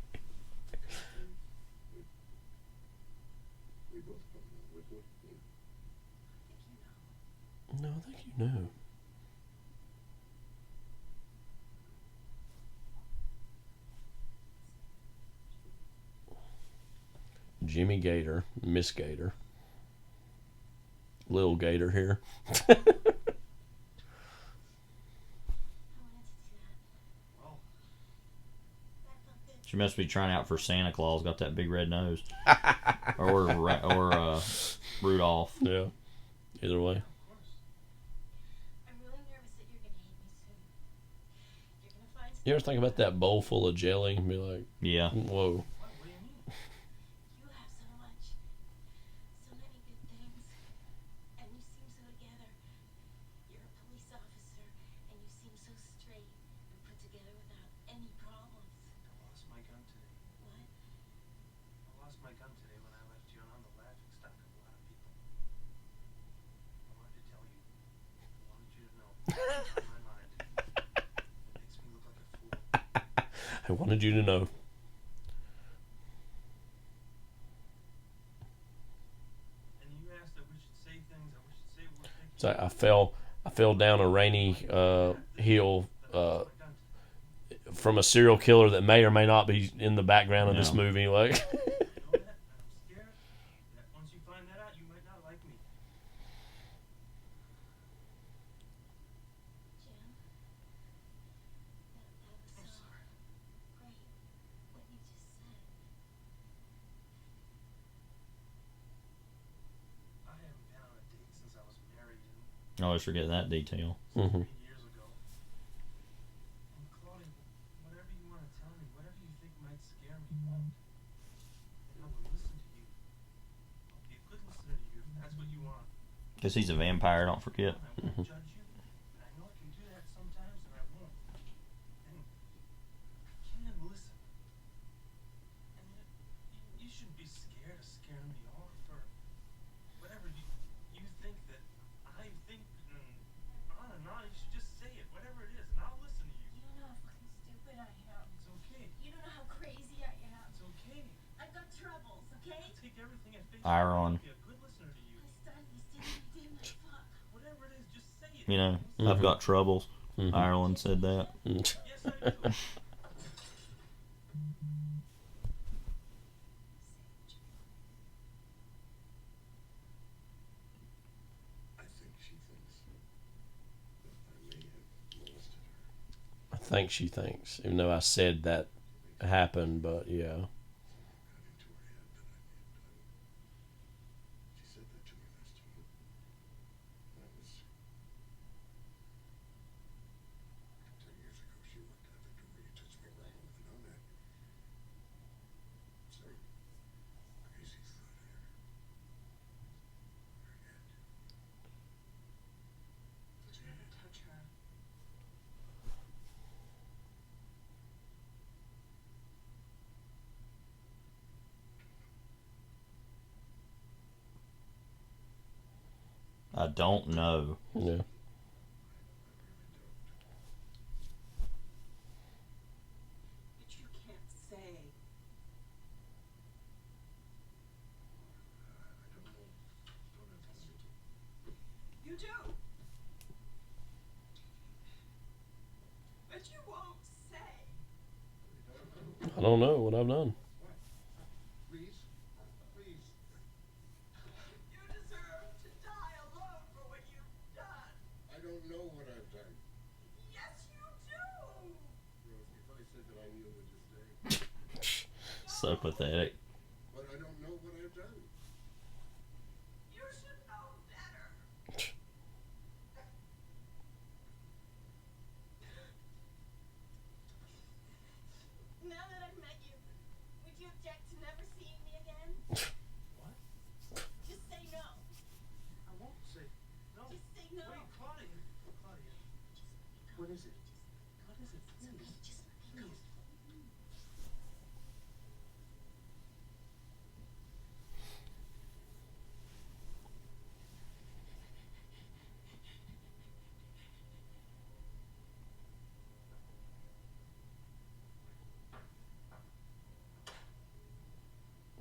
No, I think you know. Jimmy Gator, Miss Gator. Lil Gator here. She must be trying out for Santa Claus. Got that big red nose, or Rudolph. Yeah. Either way. I'm really nervous that you're gonna hate me soon. You're gonna find. You ever think about that bowl full of jelly and be like, yeah, whoa. You have so much, so many good things, and you seem so together. You're a police officer, and you seem so straight and put together without any problems. I lost my gun today. What? I lost my gun today when I left you, and I'm the laughing stock of a lot of people. I wanted to tell you. I wanted you to know. It's on my mind. It makes me look like a fool. I wanted you to know. And you asked that we should say things, that we should say what things. So I fell down a rainy hill from a serial killer that may or may not be in the background of this movie. Like, I'm scared that once you find that out, you might not like me. Jim, that was so great what you just said. I haven't been on a date since I was married, and I always forget that detail. mm-hmm. years ago. And Claudia, whatever you want to tell me, whatever you think might scare me, won't. And I will listen to you. I'll be a good listener to you if that's what you want. Because he's a vampire, don't forget. I won't judge you. And I know I can do that sometimes, and I won't. And I can listen. And you shouldn't be scared of scaring me off, or whatever you think that I think, and on and on. You should just say it, whatever it is, and I'll listen to you. You don't know how fucking stupid I am. It's okay. You don't know how crazy I am. It's okay. I've got troubles, okay? I'll take everything at face Iron. value. I'll be a good listener to you. My studies didn't like fuck. Whatever it is, just say it. You know, I've got troubles. Mm-hmm. Ireland said that. Yes, I do. I think she thinks that I may have molested her. I think she thinks, even though I said that happened, but yeah. Got into her head that I may have done. She said that to me last time. That was 10 years ago. She looked out the door. You touched me wrong. I know that. So crazy thought in her head. Did you ever touch her? I don't know. Yeah. But you can't say. I don't know. Don't have to listen to me. You do. But you won't say. I don't know what I've done. Please? Please. You deserve to die alone for what you've done. I don't know what I've done. Yes, you do. Rosie, if I said that I knew what to say. So pathetic. But I don't know what I've done. You should know better. Now that I've met you, would you object to never seeing me again? What? Just say no. I won't say no. Just say no. Wait, Claudia. Claudia. What is it? What is it? Please. Please.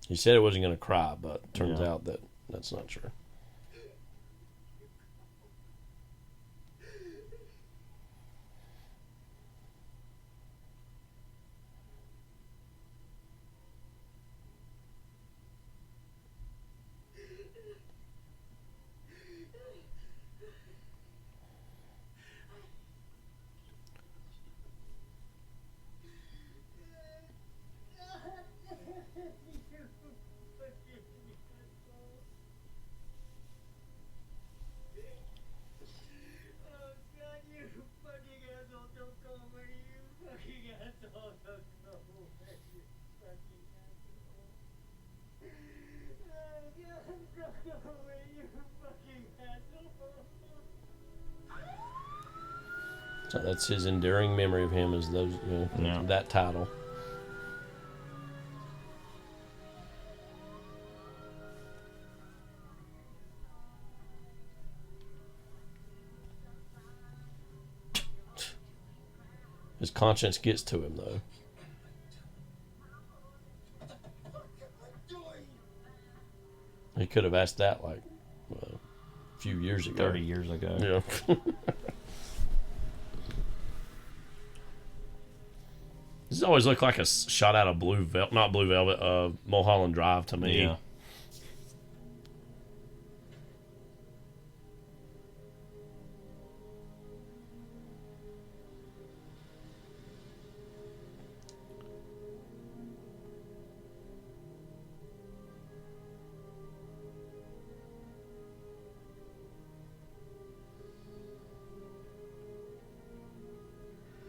He said he wasn't going to cry, but turns out that that's not true. So that's his enduring memory of him, is those that title. His conscience gets to him, though. He could have asked that like a few years ago. 30 years ago. Yeah. This always looked like a shot out of not Blue Velvet, Mulholland Drive to me. Yeah.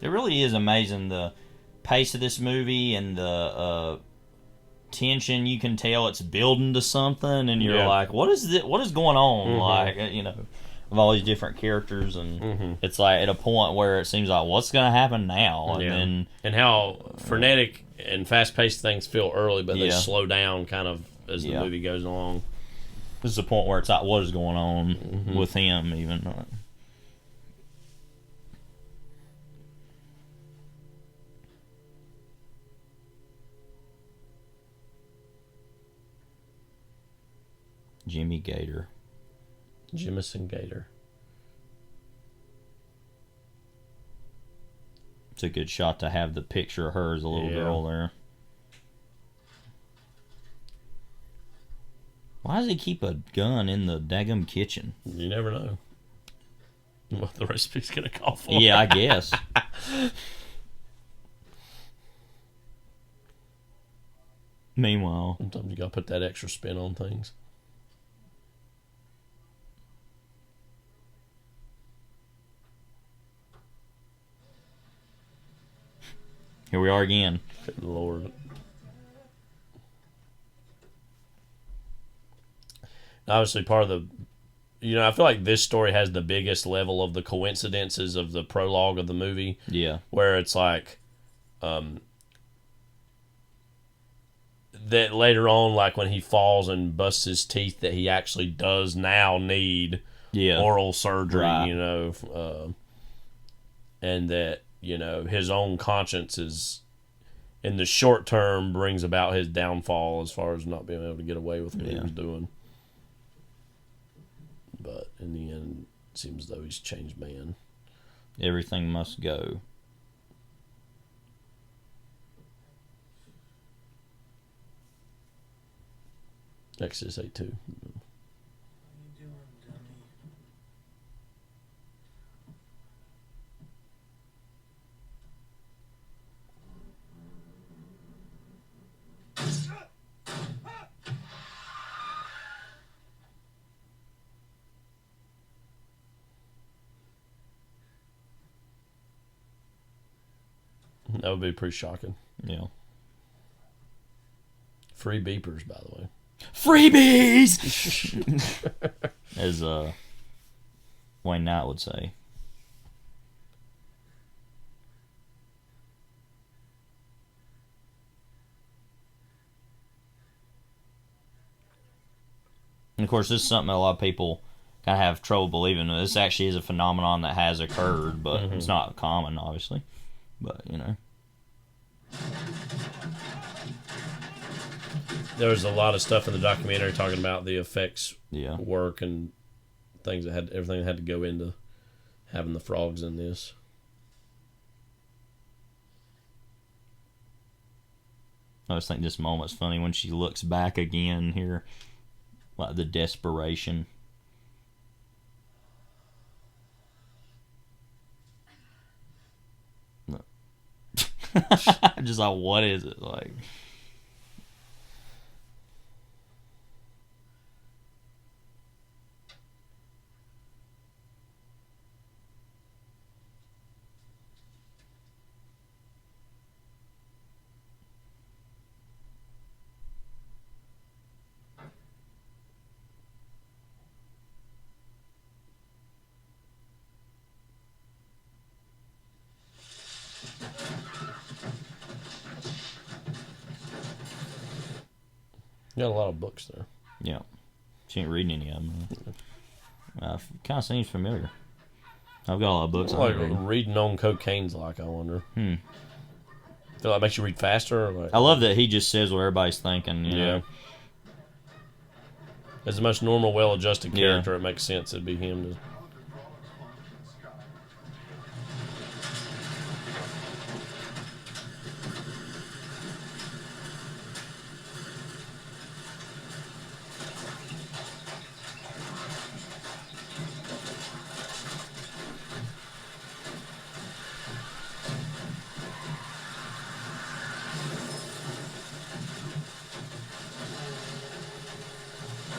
It really is amazing, the pace of this movie and the tension. You can tell it's building to something, and you're like, what is going on? Mm-hmm. Like, you know, of all these different characters, and it's like at a point where it seems like, what's going to happen now? And then, and how frenetic and fast-paced things feel early, but they slow down kind of as the movie goes along. This is the point where it's like, what is going on with him, even. Jimmy Gator. Jimison Gator. It's a good shot to have the picture of her as a little girl there. Why does he keep a gun in the daggum kitchen? You never know what the recipe's going to call for. Yeah, I guess. Meanwhile, sometimes you got to put that extra spin on things. Here we are again. Good Lord. Obviously, part of the... I feel like this story has the biggest level of the coincidences of the prologue of the movie. Yeah. Where it's like... that later on, like when he falls and busts his teeth, that he actually does now need oral surgery, right. And that, his own conscience is, in the short term, brings about his downfall as far as not being able to get away with what he was doing. But in the end, it seems as though he's changed man. Everything must go. Exodus 8:2. That would be pretty shocking. Yeah. Free beepers, by the way. Freebies! As Wayne Knight would say. And of course, this is something that a lot of people kind of have trouble believing. This actually is a phenomenon that has occurred, but it's not common, obviously. But, you know. There was a lot of stuff in the documentary talking about the effects work and things that everything that had to go into having the frogs in this. I just think this moment's funny when she looks back again here. Like the desperation. No. Just like, what is it? Like... You got a lot of books there. Yeah. She ain't reading any of them. Kind of seems familiar. I've got a lot of books. Like reading on cocaine's like, I wonder. Feel like it makes you read faster? Or like, I love that he just says what everybody's thinking. You know? As the most normal, well-adjusted character, it makes sense it'd be him to...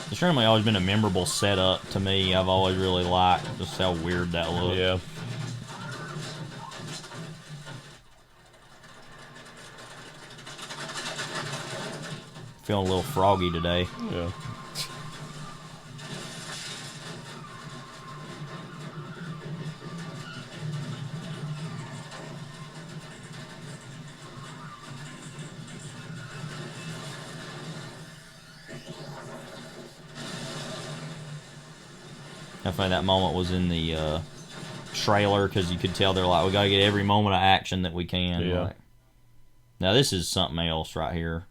It's certainly always been a memorable setup to me. I've always really liked just how weird that looked. Yeah. Feeling a little froggy today. Yeah. I find that moment was in the trailer because you could tell they're like, we got to get every moment of action that we can. Yeah. Like, now this is something else right here.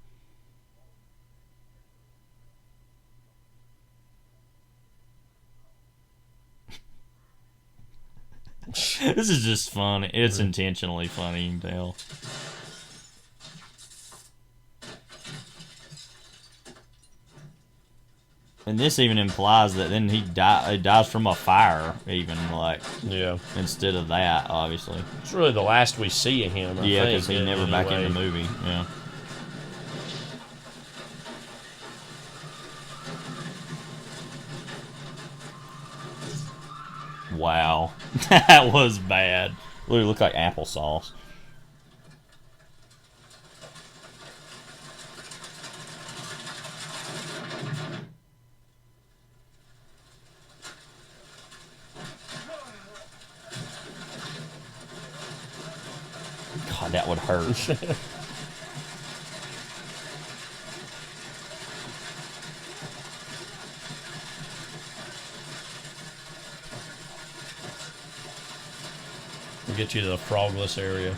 This is just funny. It's intentionally funny, you can tell. And this even implies that then he dies from a fire, even, like... Yeah. Instead of that, obviously. It's really the last we see of him, I think. Yeah, because he's never back in the movie. Yeah. Wow. That was bad. Literally looked like applesauce. God, that would hurt. We'll get you to the frogless area.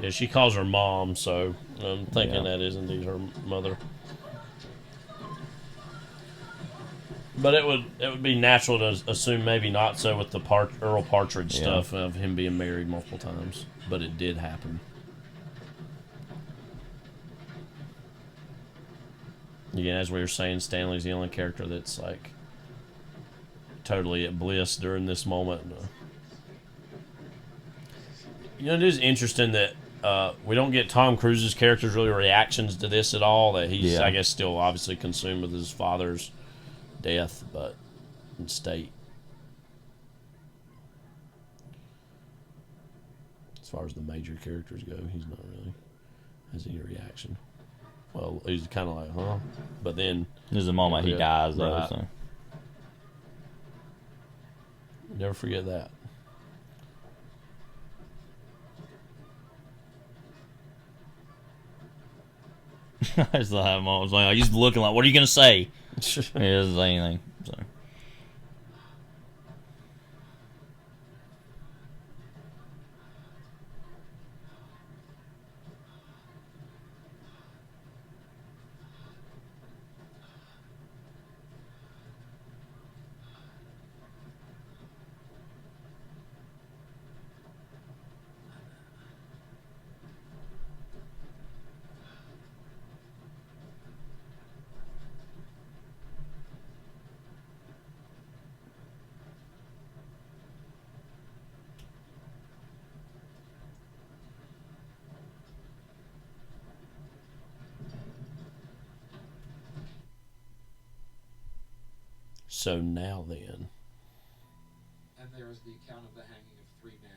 Yeah, she calls her mom, so I'm thinking that is indeed her mother. But it would be natural to assume maybe not so with the Earl Partridge stuff of him being married multiple times, but it did happen. Again, as we were saying, Stanley's the only character that's like totally at bliss during this moment. You know, it is interesting that We don't get Tom Cruise's character's really reactions to this at all. That he's, Yeah. I guess, still obviously consumed with his father's death, but in state. As far as the major characters go, he's not really has any reaction. Well, he's kind of like, huh? But then there's a moment he dies, though. Right. So. Never forget that. It's like, I was like, he's looking like, what are you gonna say? He doesn't say anything. So. So now then. And there is the account of the hanging of 3 men,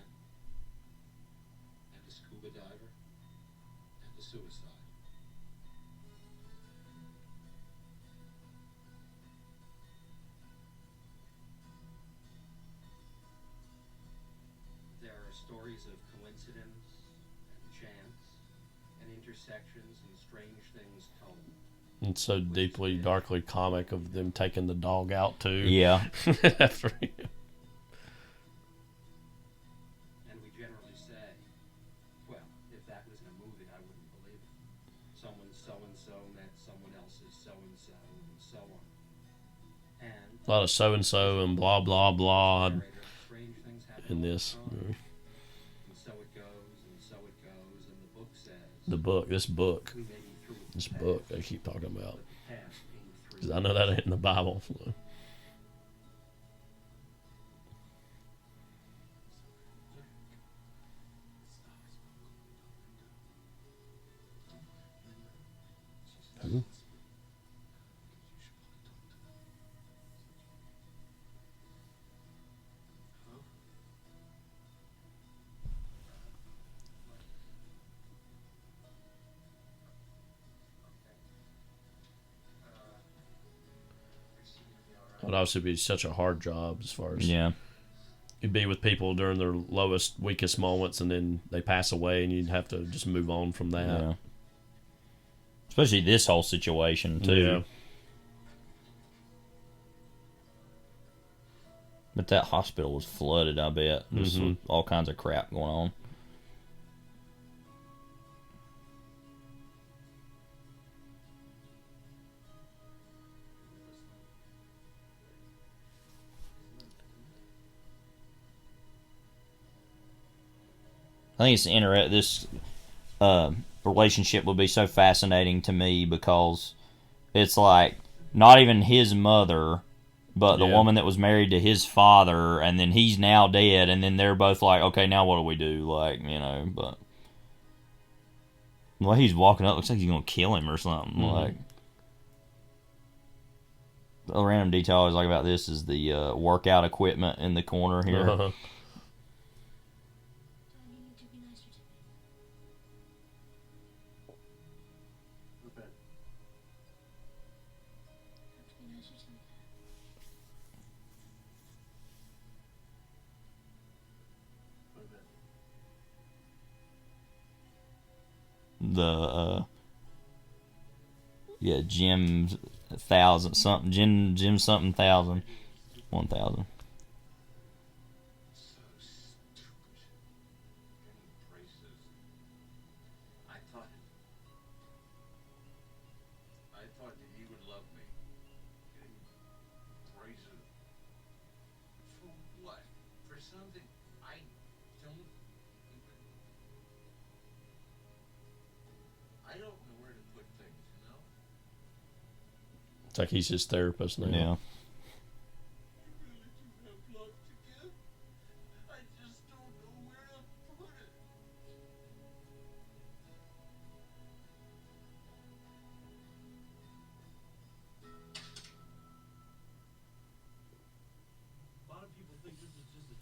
and a scuba diver, and a suicide. There are stories of coincidence and chance, and intersections and strange things told. It's so deeply, darkly comic of them taking the dog out too. Yeah. After And we generally say, well, if that was in a movie, I wouldn't believe it. Someone so-and-so met someone else's so-and-so, and so on. And a lot of so-and-so and blah, blah, blah strange things happen in all the this time. movie. And so it goes, and so it goes, and the book says... The book, this book. We may be through with This the book past, they keep talking about. but the past ain't through. Because I know that ain't in the Bible. So. Who? It would obviously be such a hard job as far as you'd be with people during their lowest, weakest moments, and then they pass away, and you'd have to just move on from that. Yeah. Especially this whole situation too. Yeah. But that hospital was flooded, I bet. Just with all kinds of crap going on. I think it's this relationship will be so fascinating to me because it's like not even his mother, but the woman that was married to his father, and then he's now dead, and then they're both like, okay, now what do we do? Like, you know, but well, he's walking up, looks like he's gonna kill him or something. Like, a random detail I always like about this is the workout equipment in the corner here. The Jim 1000 something, Jim something 1000, 1000. I thought that he would love me. Getting brazen. For what? For something I don't even... I don't know where to put things, you know? It's like he's his therapist now. Yeah.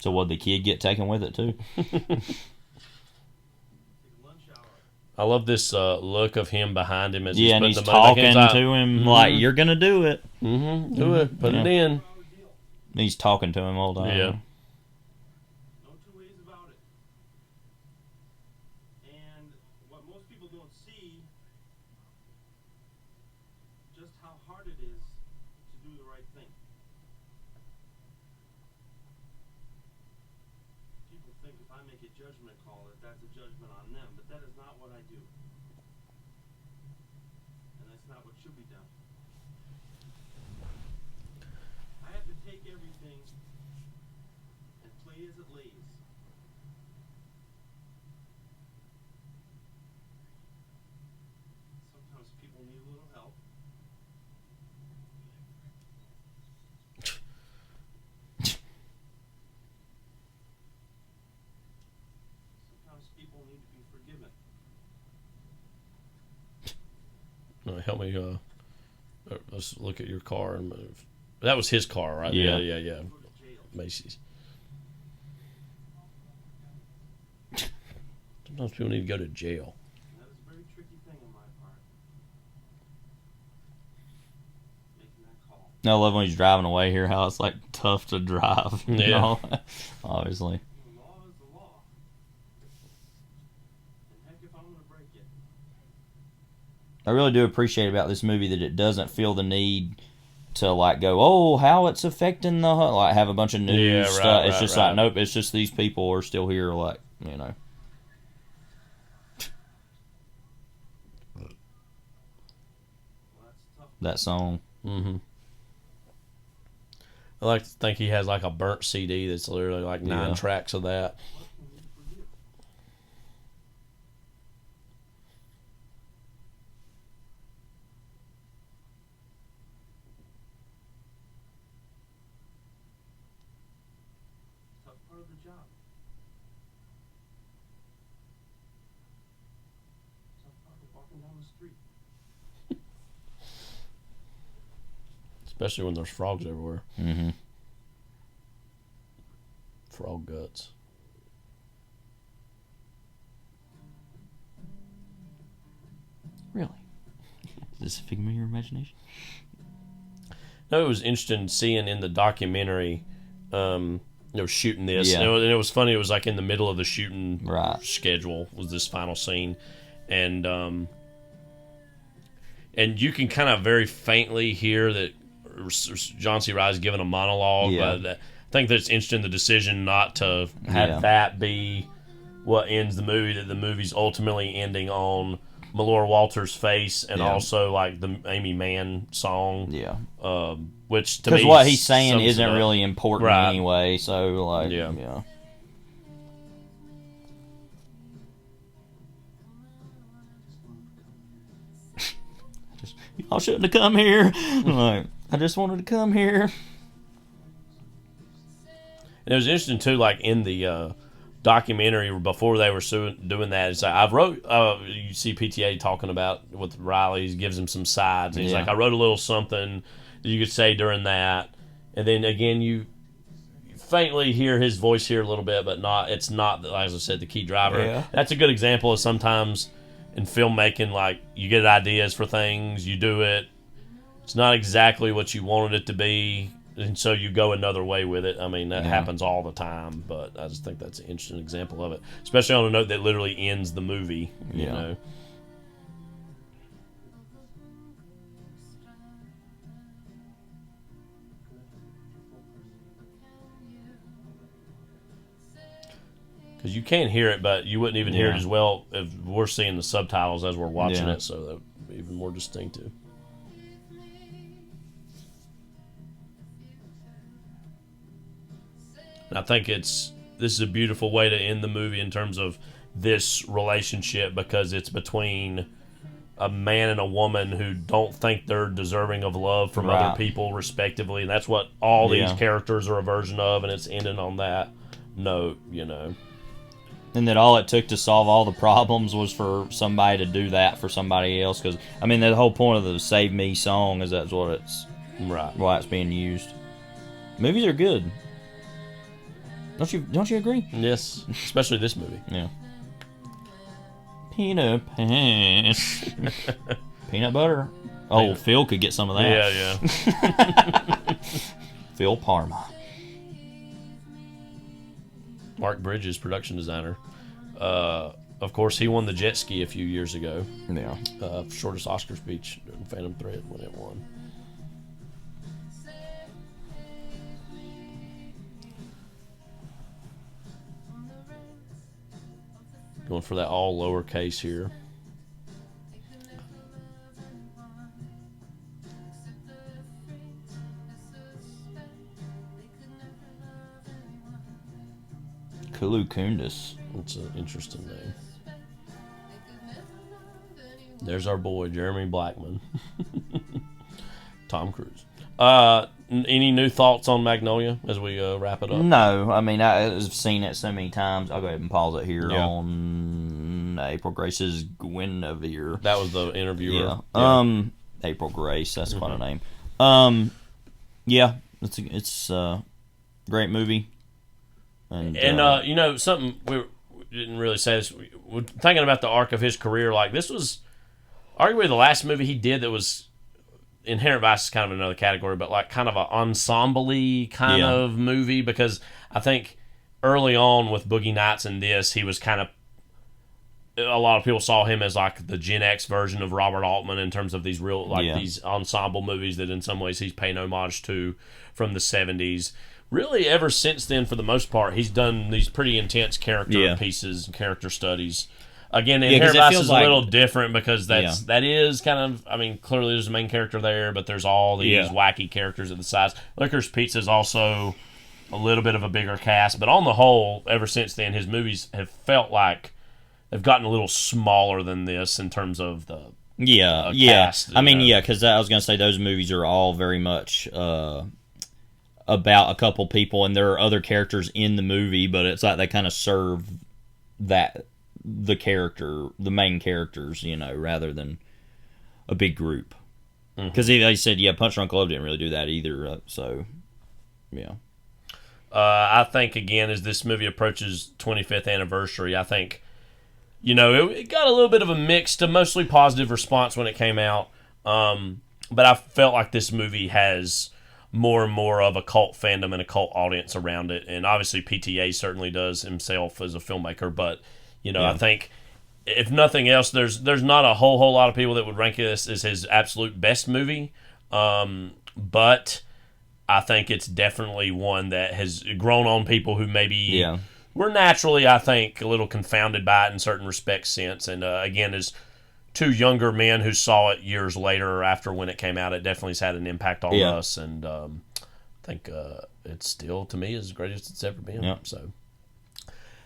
So would the kid get taken with it too? I love this look of him behind him as yeah, and he's he's putting talking to him like, "You're gonna do it. Do it. Put it in." He's talking to him all the time. Yeah. No two ways about it. And what most people don't see, just how hard it is to do the right thing. People think if I make a judgment call that that's a judgment on them, but that is not what I do. And that's not what should be done. I have to take everything and play as it lays. Sometimes people need a little help. Sometimes people need to be forgiven. Help me. Let's look at your car and move. That was his car, right? Yeah. Yeah. Macy's. Sometimes people need to go to jail. That is a very tricky thing on my part. Making that call. I love when he's driving away here, how it's like tough to drive. You know? Obviously. The law is the law. And heck if I'm going to break it. I really do appreciate about this movie that it doesn't feel the need to like go, oh, how it's affecting the like have a bunch of news stuff. It's just like, nope, it's just these people are still here, like, you know. That song. Mm-hmm. I like to think he has like a burnt CD that's literally like 9 tracks of that. Tough part of the job. Tough part of walking down the street. Especially when there's frogs everywhere. Mm-hmm. Frog guts. Really? Is this a figment of your imagination? No, it was interesting seeing in the documentary, shooting this. And it was funny. It was like in the middle of the shooting schedule was this final scene. And you can kind of very faintly hear that John C. Reilly's giving a monologue, but I think that it's interesting the decision not to have that be what ends the movie, that the movie's ultimately ending on Melora Walters' face and also like the Amy Mann song. Which to me, because what he's saying isn't really important anyway, so like, y'all shouldn't have come here. Like, I just wanted to come here. And it was interesting too, like in the documentary before they were doing that. It's like I wrote. You see PTA talking about with Riley. He gives him some sides. And he's like, I wrote a little something that you could say during that, and then again you faintly hear his voice here a little bit, but not. It's not, as I said, the key driver. Yeah. That's a good example of sometimes in filmmaking, like you get ideas for things, you do it. It's not exactly what you wanted it to be, and so you go another way with it. I mean, that happens all the time, but I just think that's an interesting example of it, especially on a note that literally ends the movie. You know. Because you can't hear it, but you wouldn't even hear it as well if we're seeing the subtitles as we're watching it, so that would be even more distinctive. And I think this is a beautiful way to end the movie in terms of this relationship, because it's between a man and a woman who don't think they're deserving of love from other people, respectively, and that's what all these characters are a version of, and it's ending on that note, you know. And that all it took to solve all the problems was for somebody to do that for somebody else. Because I mean, the whole point of the "Save Me" song is that's what it's why it's being used. Movies are good. Don't you agree? Yes, especially this movie. Yeah. Peter Pan. Peanut butter. Oh, Phil could get some of that. Yeah. Phil Parma. Mark Bridges, production designer. Of course, he won the jet ski a few years ago. Yeah. Shortest Oscar speech in Phantom Thread when it won. Going for that all lowercase here. Kulu Kundis. That's an interesting name. There's our boy, Jeremy Blackman. Tom Cruise. Any new thoughts on Magnolia as we wrap it up? No, I mean, I've seen it so many times. I'll go ahead and pause it here on April Grace's Guinevere. That was the interviewer. Yeah. April Grace, that's quite a name. Yeah, it's a great movie. And you know, something we didn't really say this. We're thinking about the arc of his career. Like, this was arguably the last movie he did that was... Inherent Vice is kind of another category, but like kind of an ensemble-y kind of movie, because I think early on with Boogie Nights and this, he was kind of... A lot of people saw him as like the Gen X version of Robert Altman in terms of these real, these ensemble movies that in some ways he's paying homage to from the 70s. Really, ever since then, for the most part, he's done these pretty intense character pieces and character studies. Again, Inherent Vice is a little different because that is kind of... I mean, clearly there's a main character there, but there's all these wacky characters at the sides. Licorice Pizza is also a little bit of a bigger cast, but on the whole, ever since then, his movies have felt like they've gotten a little smaller than this in terms of the cast. I mean, because I was going to say those movies are all very much... about a couple people, and there are other characters in the movie, but it's like they kind of serve the main characters, you know, rather than a big group. Because they said, Punch Drunk Love didn't really do that either. So, yeah. I think, again, as this movie approaches 25th anniversary, I think, you know, it got a little bit of a mixed, mostly positive response when it came out. But I felt like this movie has more and more of a cult fandom and a cult audience around it. And obviously PTA certainly does himself as a filmmaker. But, you know, I think if nothing else, there's not a whole lot of people that would rank this as his absolute best movie. But I think it's definitely one that has grown on people who maybe were naturally, I think, a little confounded by it in certain respects since. And again, as two younger men who saw it years later or after when it came out, it definitely has had an impact on us. And I think it's still, to me, as great as it's ever been. So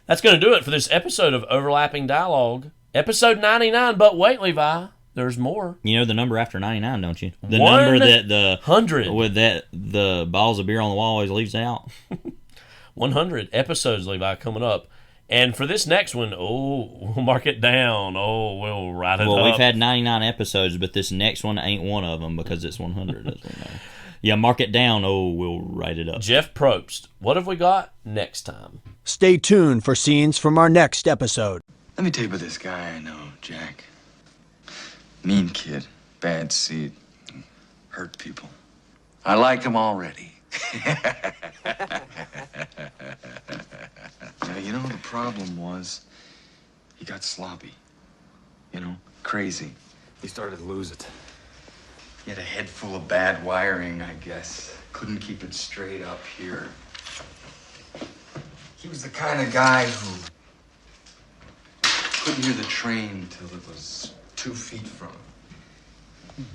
that's going to do it for this episode of Overlapping Dialogue, episode 99. But wait, Levi, there's more. You know the number after 99, don't you? The number that the 100 with that the bottles of beer on the wall always leaves out. 100 episodes, Levi, coming up. And for this next one, we'll mark it down. We'll write it up. Well, we've had 99 episodes, but this next one ain't one of them because it's 100, as we know. Yeah, mark it down. We'll write it up. Jeff Probst, what have we got next time? Stay tuned for scenes from our next episode. Let me tell you about this guy I know, Jack. Mean kid, bad seed, hurt people. I like him already. Yeah, you know, the problem was he got sloppy, you know, crazy. He started to lose it. He had a head full of bad wiring, I guess. Couldn't keep it straight up here. He was the kind of guy who couldn't hear the train till it was 2 feet from him.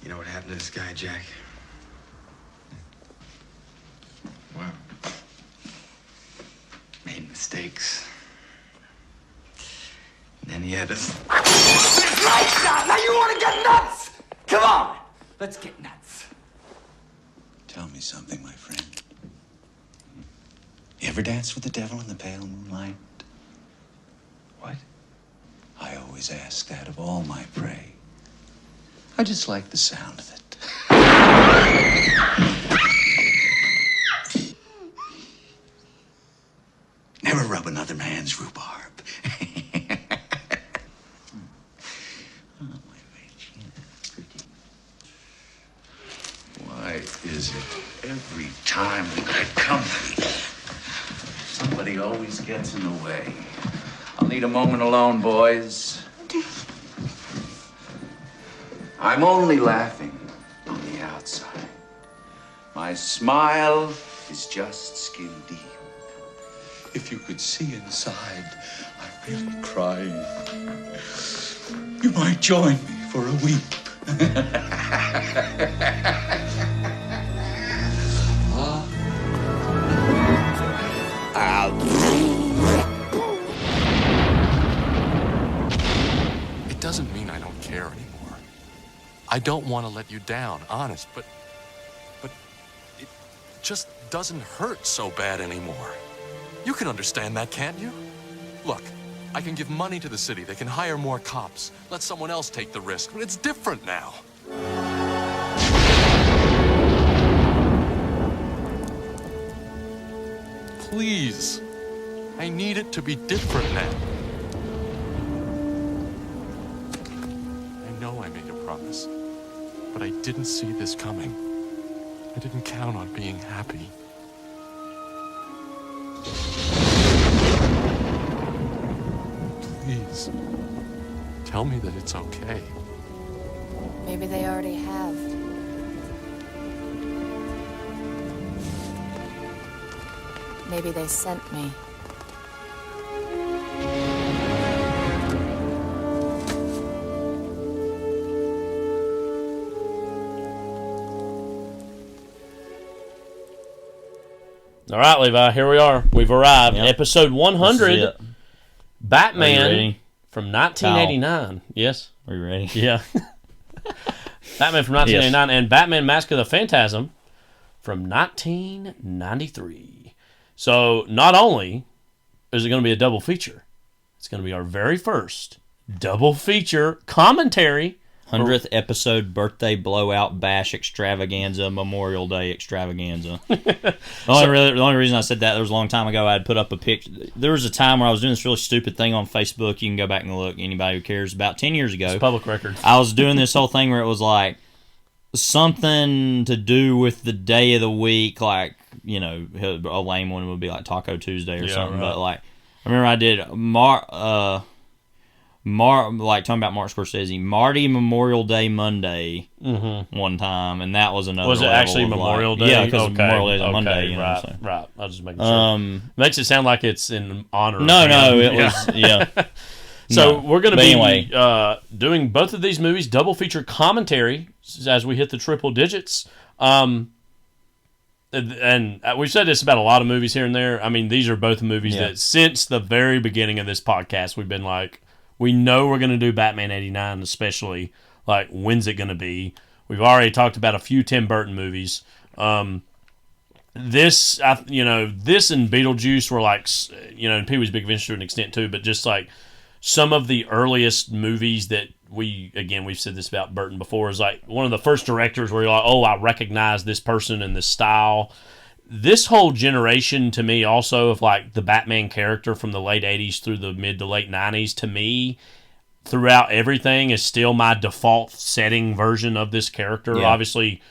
You know what happened to this guy, Jack? Well, made mistakes. And then he had us. Right now! Now you want to get nuts! Come on! Let's get nuts. Tell me something, my friend. You ever dance with the devil in the pale moonlight? What? I always ask that of all my prey. I just like the sound of it. rub another man's rhubarb. Why is it every time we get company, somebody always gets in the way? I'll need a moment alone, boys. I'm only laughing on the outside. My smile is just skin deep. If you could see inside, I'm really crying. You might join me for a weep. It doesn't mean I don't care anymore. I don't want to let you down, honest, but it just doesn't hurt so bad anymore. You can understand that, can't you? Look, I can give money to the city. They can hire more cops. Let someone else take the risk. But it's different now. Please. I need it to be different now. I know I made a promise, but I didn't see this coming. I didn't count on being happy. Please, tell me that it's okay. Maybe they already have. Maybe they sent me. All right, Levi, here we are. We've arrived. Yep. Episode 100, Batman from 1989. Kyle. Yes? Are you ready? Yeah. Batman from 1989 and Batman Mask of the Phantasm from 1993. So not only is it going to be a double feature, it's going to be our very first double feature commentary. 100th episode birthday blowout bash extravaganza, Memorial Day extravaganza. The only reason I said that, there was a long time ago I had put up a picture. There was a time where I was doing this really stupid thing on Facebook. You can go back and look, anybody who cares. About 10 years ago. It's public record. I was doing this whole thing where it was like something to do with the day of the week, like, you know, a lame one would be like Taco Tuesday or something. Right. But like, I remember I did like talking about Martin Scorsese, Marty Memorial Day Monday one time, and that was another. Was it actually Memorial Day? Yeah, because Memorial Day is a Monday. You know, right, so. right. I was just making sure. Makes it sound like it's in honor. No, it was yeah. So we're going to be doing both of these movies, double feature commentary as we hit the triple digits. And we've said this about a lot of movies here and there. I mean, these are both movies that since the very beginning of this podcast, we've been like, we know we're going to do Batman 89, especially, like, when's it going to be? We've already talked about a few Tim Burton movies. This and Beetlejuice were like, and Pee-wee's Big Adventure to an extent too, but just like some of the earliest movies that we've said this about Burton before, is like one of the first directors where you're like, oh, I recognize this person and this style. This whole generation, to me, also, of like the Batman character from the late 80s through the mid to late 90s, to me, throughout everything, is still my default setting version of this character. Yeah. Obviously,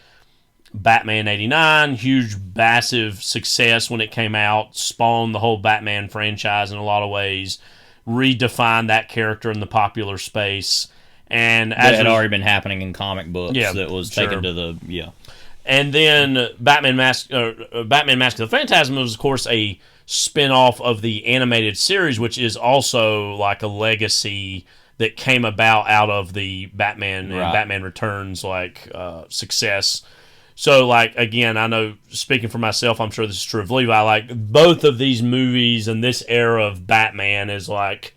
Batman 89, huge, massive success when it came out, spawned the whole Batman franchise in a lot of ways, redefined that character in the popular space. And as it had already been happening in comic books, that was taken to the And then Batman Mask of the Phantasm was, of course, a spin-off of the animated series, which is also like a legacy that came about out of the Batman and Batman Returns success. So, like, again, I know, speaking for myself, I'm sure this is true of Levi, like, both of these movies and this era of Batman is like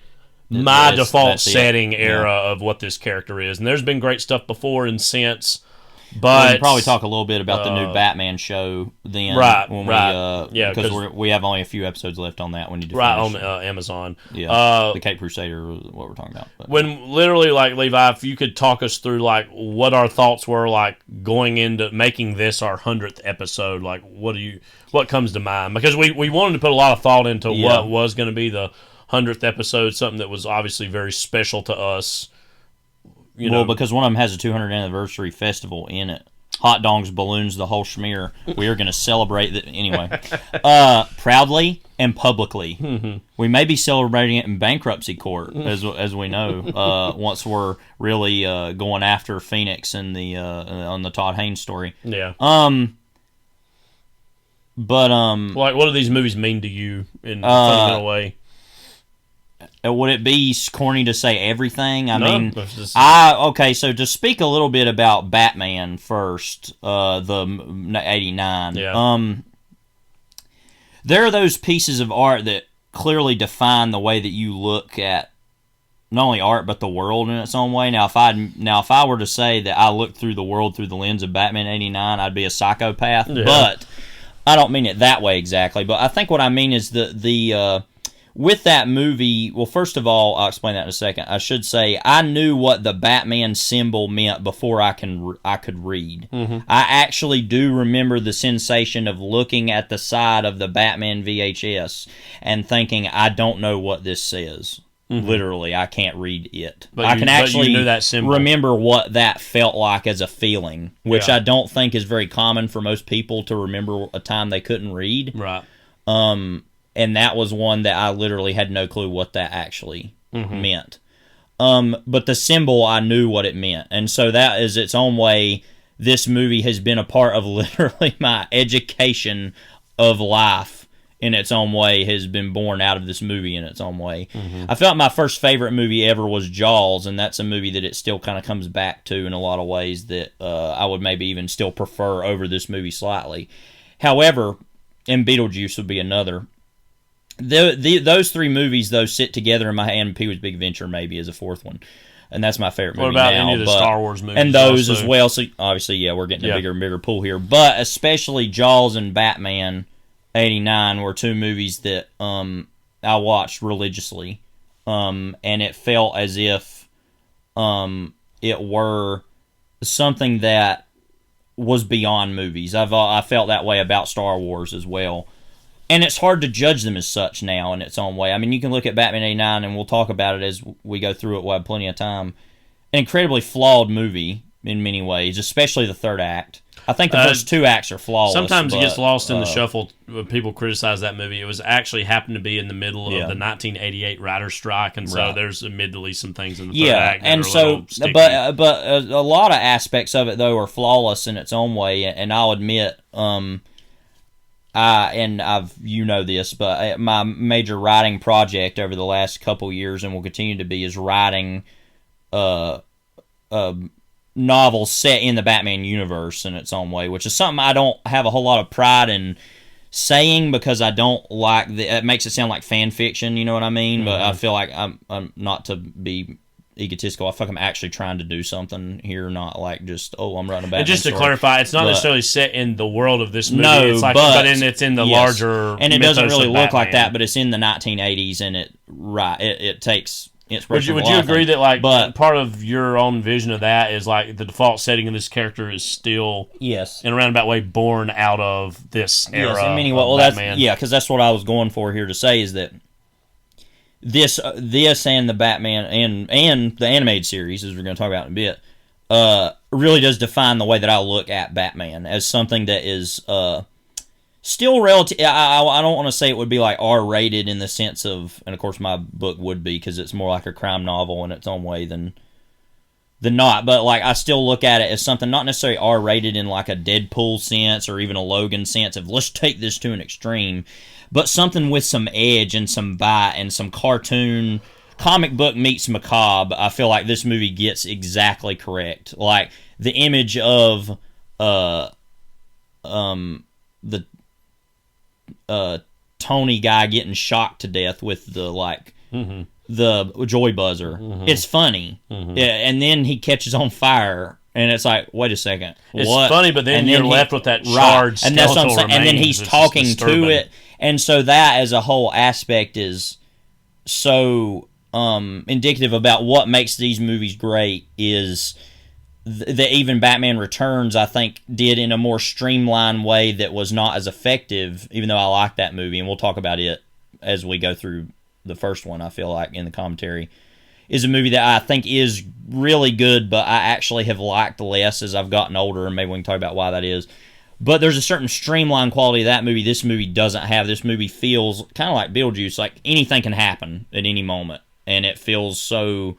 my default setting era of what this character is. And there's been great stuff before and since. But we can probably talk a little bit about the new Batman show then. Right, when right. We, because we have only a few episodes left on that when you right on Amazon. Yeah, the Cape Crusader is what we're talking about. But. When literally, like, Levi, if you could talk us through, like, what our thoughts were, like, going into making this our 100th episode, like, what comes to mind? Because we wanted to put a lot of thought into what was going to be the 100th episode, something that was obviously very special to us. You know, because one of them has a 200th anniversary festival in it. Hot dogs, balloons, the whole schmear. We are going to celebrate that anyway. Proudly and publicly. Mm-hmm. We may be celebrating it in bankruptcy court, as we know, once we're really going after Phoenix in the on the Todd Haynes story. Yeah. But like, what do these movies mean to you in a fundamental way? Would it be corny to say everything? I mean, just... okay. So to speak a little bit about Batman first, the '89. Yeah. There are those pieces of art that clearly define the way that you look at not only art but the world in its own way. Now, if I were to say that I look through the world through the lens of Batman '89, I'd be a psychopath. Yeah. But I don't mean it that way exactly. But I think what I mean is the with that movie, well, first of all, I'll explain that in a second. I should say I knew what the Batman symbol meant before I could read. Mm-hmm. I actually do remember the sensation of looking at the side of the Batman VHS and thinking, I don't know what this says. Mm-hmm. Literally, I can't read it. But I can actually you knew that symbol. Remember what that felt like as a feeling, which I don't think is very common for most people to remember a time they couldn't read. Right. And that was one that I literally had no clue what that actually meant. But the symbol, I knew what it meant. And so that is its own way. This movie has been a part of literally my education of life in its own way, has been born out of this movie in its own way. Mm-hmm. I felt my first favorite movie ever was Jaws, and that's a movie that it still kind of comes back to in a lot of ways that I would maybe even still prefer over this movie slightly. However, and Beetlejuice would be another. Those three movies, though, sit together in my hand. Pee-wee's Big Adventure maybe is a fourth one, and that's my favorite movie now. What about any of the Star Wars movies? And those also, as well. So obviously, we're getting a bigger and bigger pool here. But especially Jaws and Batman '89 were two movies that I watched religiously, and it felt as if it were something that was beyond movies. I felt that way about Star Wars as well. And it's hard to judge them as such now in its own way. I mean, you can look at Batman '89, and we'll talk about it as we go through it. We'll have plenty of time. An incredibly flawed movie in many ways, especially the third act. I think the first two acts are flawless. Sometimes it gets lost in the shuffle when people criticize that movie. It was actually happened to be in the middle of the 1988 writer's strike, and so there's admittedly some things in the third act that and are so, sticky. but a lot of aspects of it, though, are flawless in its own way, and I'll admit... you know this, but my major writing project over the last couple years, and will continue to be, is writing novels set in the Batman universe in its own way, which is something I don't have a whole lot of pride in saying, because I don't like it makes it sound like fan fiction, you know what I mean? Mm-hmm. But I feel like I'm not to be egotistical. I feel like I'm actually trying to do something here, not like just I'm writing a Batman just to story. clarify, it's not necessarily set in the world of this movie. No, it's like, it's in the larger, and it doesn't really look like Batman. that, but it's in the 1980s, and it takes inspiration. Would you agree that part of your own vision of that is like the default setting of this character is still in a roundabout way born out of this era? Yes, in many ways. Well, Batman. Because that's what I was going for here to say, is that this and the Batman and the animated series, as we're going to talk about in a bit, really does define the way that I look at Batman as something that is still relative. I don't want to say it would be like R-rated in the sense of, and of course my book would be, because it's more like a crime novel in its own way than not. But like, I still look at it as something not necessarily R-rated in like a Deadpool sense or even a Logan sense of let's take this to an extreme, but something with some edge and some bite and some cartoon, comic book meets macabre. I feel like this movie gets exactly correct. Like the image of the Tony guy getting shocked to death with the the joy buzzer. Mm-hmm. It's funny, and then he catches on fire, And it's like, wait a second. It's what? funny, but then And you're he- left with that right. charred And that's what I'm skeletal saying. And then remains. he's It's talking disturbing. to it. And so that as a whole aspect is so indicative about what makes these movies great is that even Batman Returns, I think, did in a more streamlined way that was not as effective, even though I like that movie, and we'll talk about it as we go through the first one, I feel like, in the commentary, is a movie that I think is really good, but I actually have liked less as I've gotten older, and maybe we can talk about why that is. But there's a certain streamlined quality of that movie this movie doesn't have. This movie feels kind of like Beetlejuice, like anything can happen at any moment, and it feels so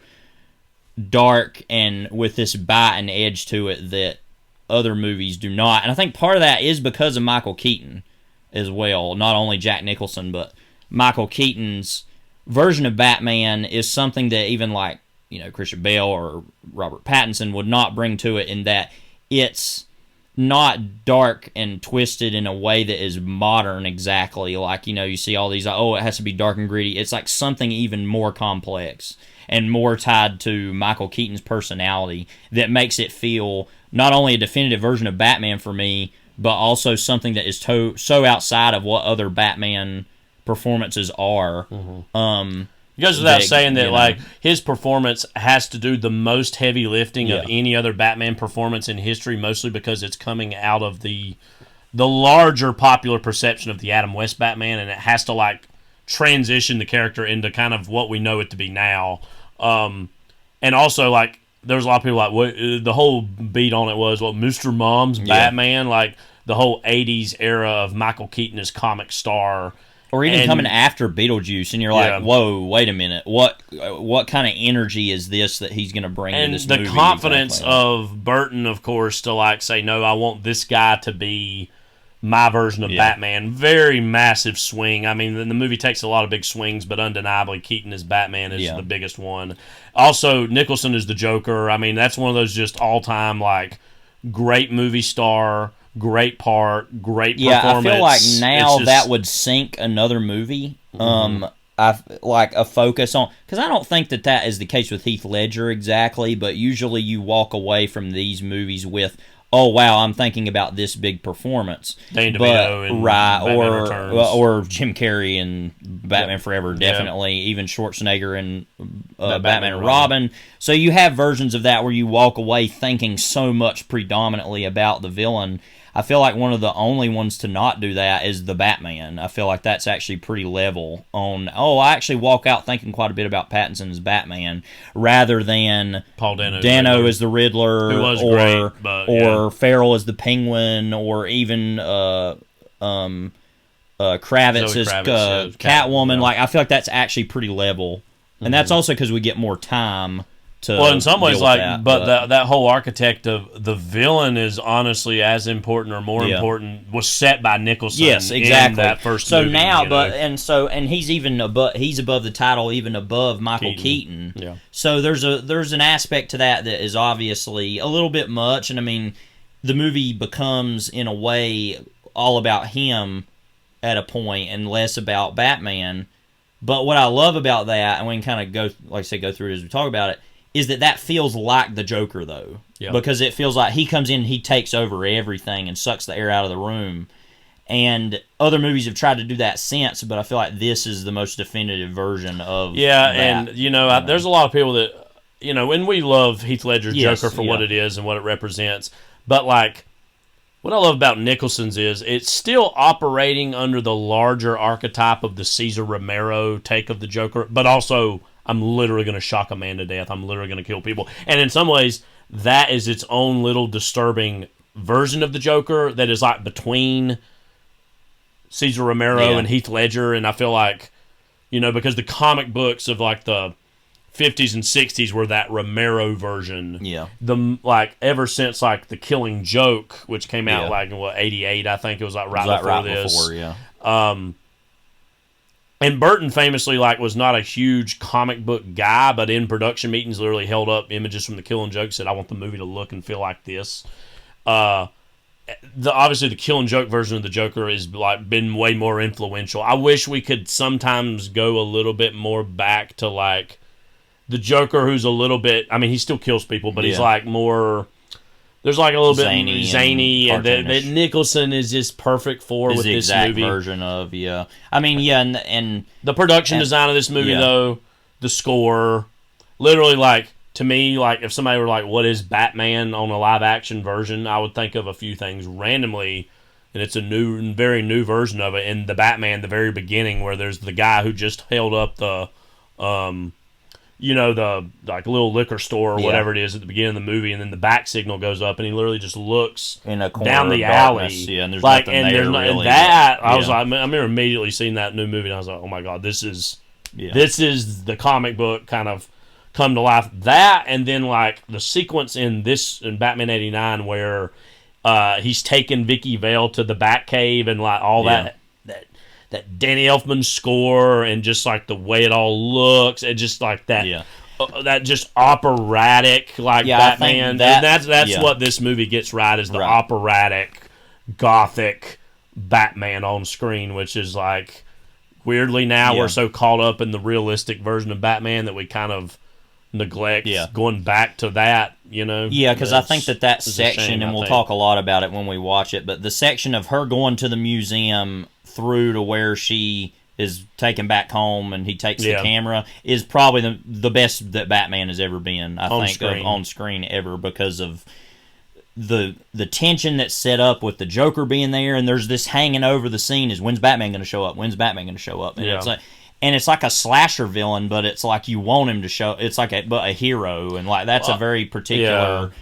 dark and with this bite and edge to it that other movies do not. And I think part of that is because of Michael Keaton as well. Not only Jack Nicholson, but Michael Keaton's version of Batman is something that even like, you know, Christian Bale or Robert Pattinson would not bring to it, in that it's not dark and twisted in a way that is modern exactly. Like, you know, you see all these, like, oh, it has to be dark and gritty. It's like something even more complex and more tied to Michael Keaton's personality that makes it feel not only a definitive version of Batman for me, but also something that is so outside of what other Batman performances are. It goes without saying that, like, his performance has to do the most heavy lifting of any other Batman performance in history, mostly because it's coming out of the larger popular perception of the Adam West Batman, and it has to, like, transition the character into kind of what we know it to be now. And also, like, there's a lot of people like, what, the whole beat on it was, what, Mr. Mom's Batman? Like, the whole 80s era of Michael Keaton as comic star. Or even coming after Beetlejuice, and you're like, whoa, wait a minute. What kind of energy is this that he's going to bring to this movie? And the confidence of Burton, of course, to, like, say, no, I want this guy to be my version of Batman. Very massive swing. I mean, the movie takes a lot of big swings, but undeniably Keaton as Batman is the biggest one. Also, Nicholson is the Joker. I mean, that's one of those just all-time, like, great movie star, great part, great performance. I feel like now that would sink another movie. I like a focus on, because I don't think that is the case with Heath Ledger exactly, but usually you walk away from these movies with, oh wow, I'm thinking about this big performance. Danny DeVito and Batman Returns. Or Jim Carrey and Batman Forever, definitely. Even Schwarzenegger and Batman and Robin. So you have versions of that where you walk away thinking so much predominantly about the villain. I feel like one of the only ones to not do that is the Batman. I feel like that's actually pretty level on, I actually walk out thinking quite a bit about Pattinson as Batman, rather than Paul Dano as the Riddler, who was great, but, Farrell as the Penguin, or even Kravitz as Catwoman. Like, I feel like that's actually pretty level. And that's also because we get more time to in some ways, like, that, that whole architect of the villain is honestly as important or more important, was set by Nicholson. Yes, exactly. In that first so movie, now, you know? and he's even above the title, even above Michael Keaton. Yeah. So there's an aspect to that is obviously a little bit much, and I mean, the movie becomes in a way all about him at a point and less about Batman. But what I love about that, and we can kind of go through it as we talk about it, is that feels like the Joker, though. Yeah. Because it feels like he comes in and he takes over everything and sucks the air out of the room. And other movies have tried to do that since, but I feel like this is the most definitive version of that. And, there's a lot of people that, and we love Heath Ledger's Joker for what it is and what it represents. But, like, what I love about Nicholson's is it's still operating under the larger archetype of the Cesar Romero take of the Joker, but also, I'm literally going to shock a man to death. I'm literally going to kill people. And in some ways, that is its own little disturbing version of the Joker that is like between Cesar Romero and Heath Ledger. And I feel like, because the comic books of like the 50s and 60s were that Romero version. Yeah. Ever since like The Killing Joke, which came out like in 88, I think it was like right before this. And Burton famously was not a huge comic book guy, but in production meetings literally held up images from The Killing Joke, said, I want the movie to look and feel like this. Obviously the Killing Joke version of the Joker has been way more influential. I wish we could sometimes go a little bit more back to the Joker, who's a little bit, I mean, he still kills people, but he's more there's like a little zany bit zany, and that cartoonish. Nicholson is just perfect for Is with the this exact movie. version of I mean, and the production design of this movie, though, the score, literally, like, to me, like, if somebody were like, what is Batman on a live action version, I would think of a few things randomly, and it's a very new version of it. In the Batman, the very beginning, where there's the guy who just held up the the like little liquor store or whatever it is at the beginning of the movie, and then the back signal goes up, and he literally just looks in a corner down the of alley, darkness, and there's like, nothing and there there's not, really. and that but, I was like, I remember immediately seeing that new movie, and I was like, oh my god, this is the comic book kind of come to life. That, and then like the sequence in Batman '89 where he's taking Vicky Vale to the Batcave, and like all that Danny Elfman score, and just like the way it all looks, and just like that that just operatic, like, Batman. And that's what this movie gets right, is the operatic gothic Batman on screen, which is like, weirdly now we're so caught up in the realistic version of Batman that we kind of neglect going back to that, Yeah, because I think that section, shame, and we'll talk a lot about it when we watch it, but the section of her going to the museum through to where she is taken back home and he takes the camera is probably the best that Batman has ever been, I think, on screen ever, because of the tension that's set up with the Joker being there, and there's this hanging over the scene is, when's Batman going to show up? When's Batman going to show up? And it's like a slasher villain, but it's like you want him to show. It's like a hero, and like that's a very particular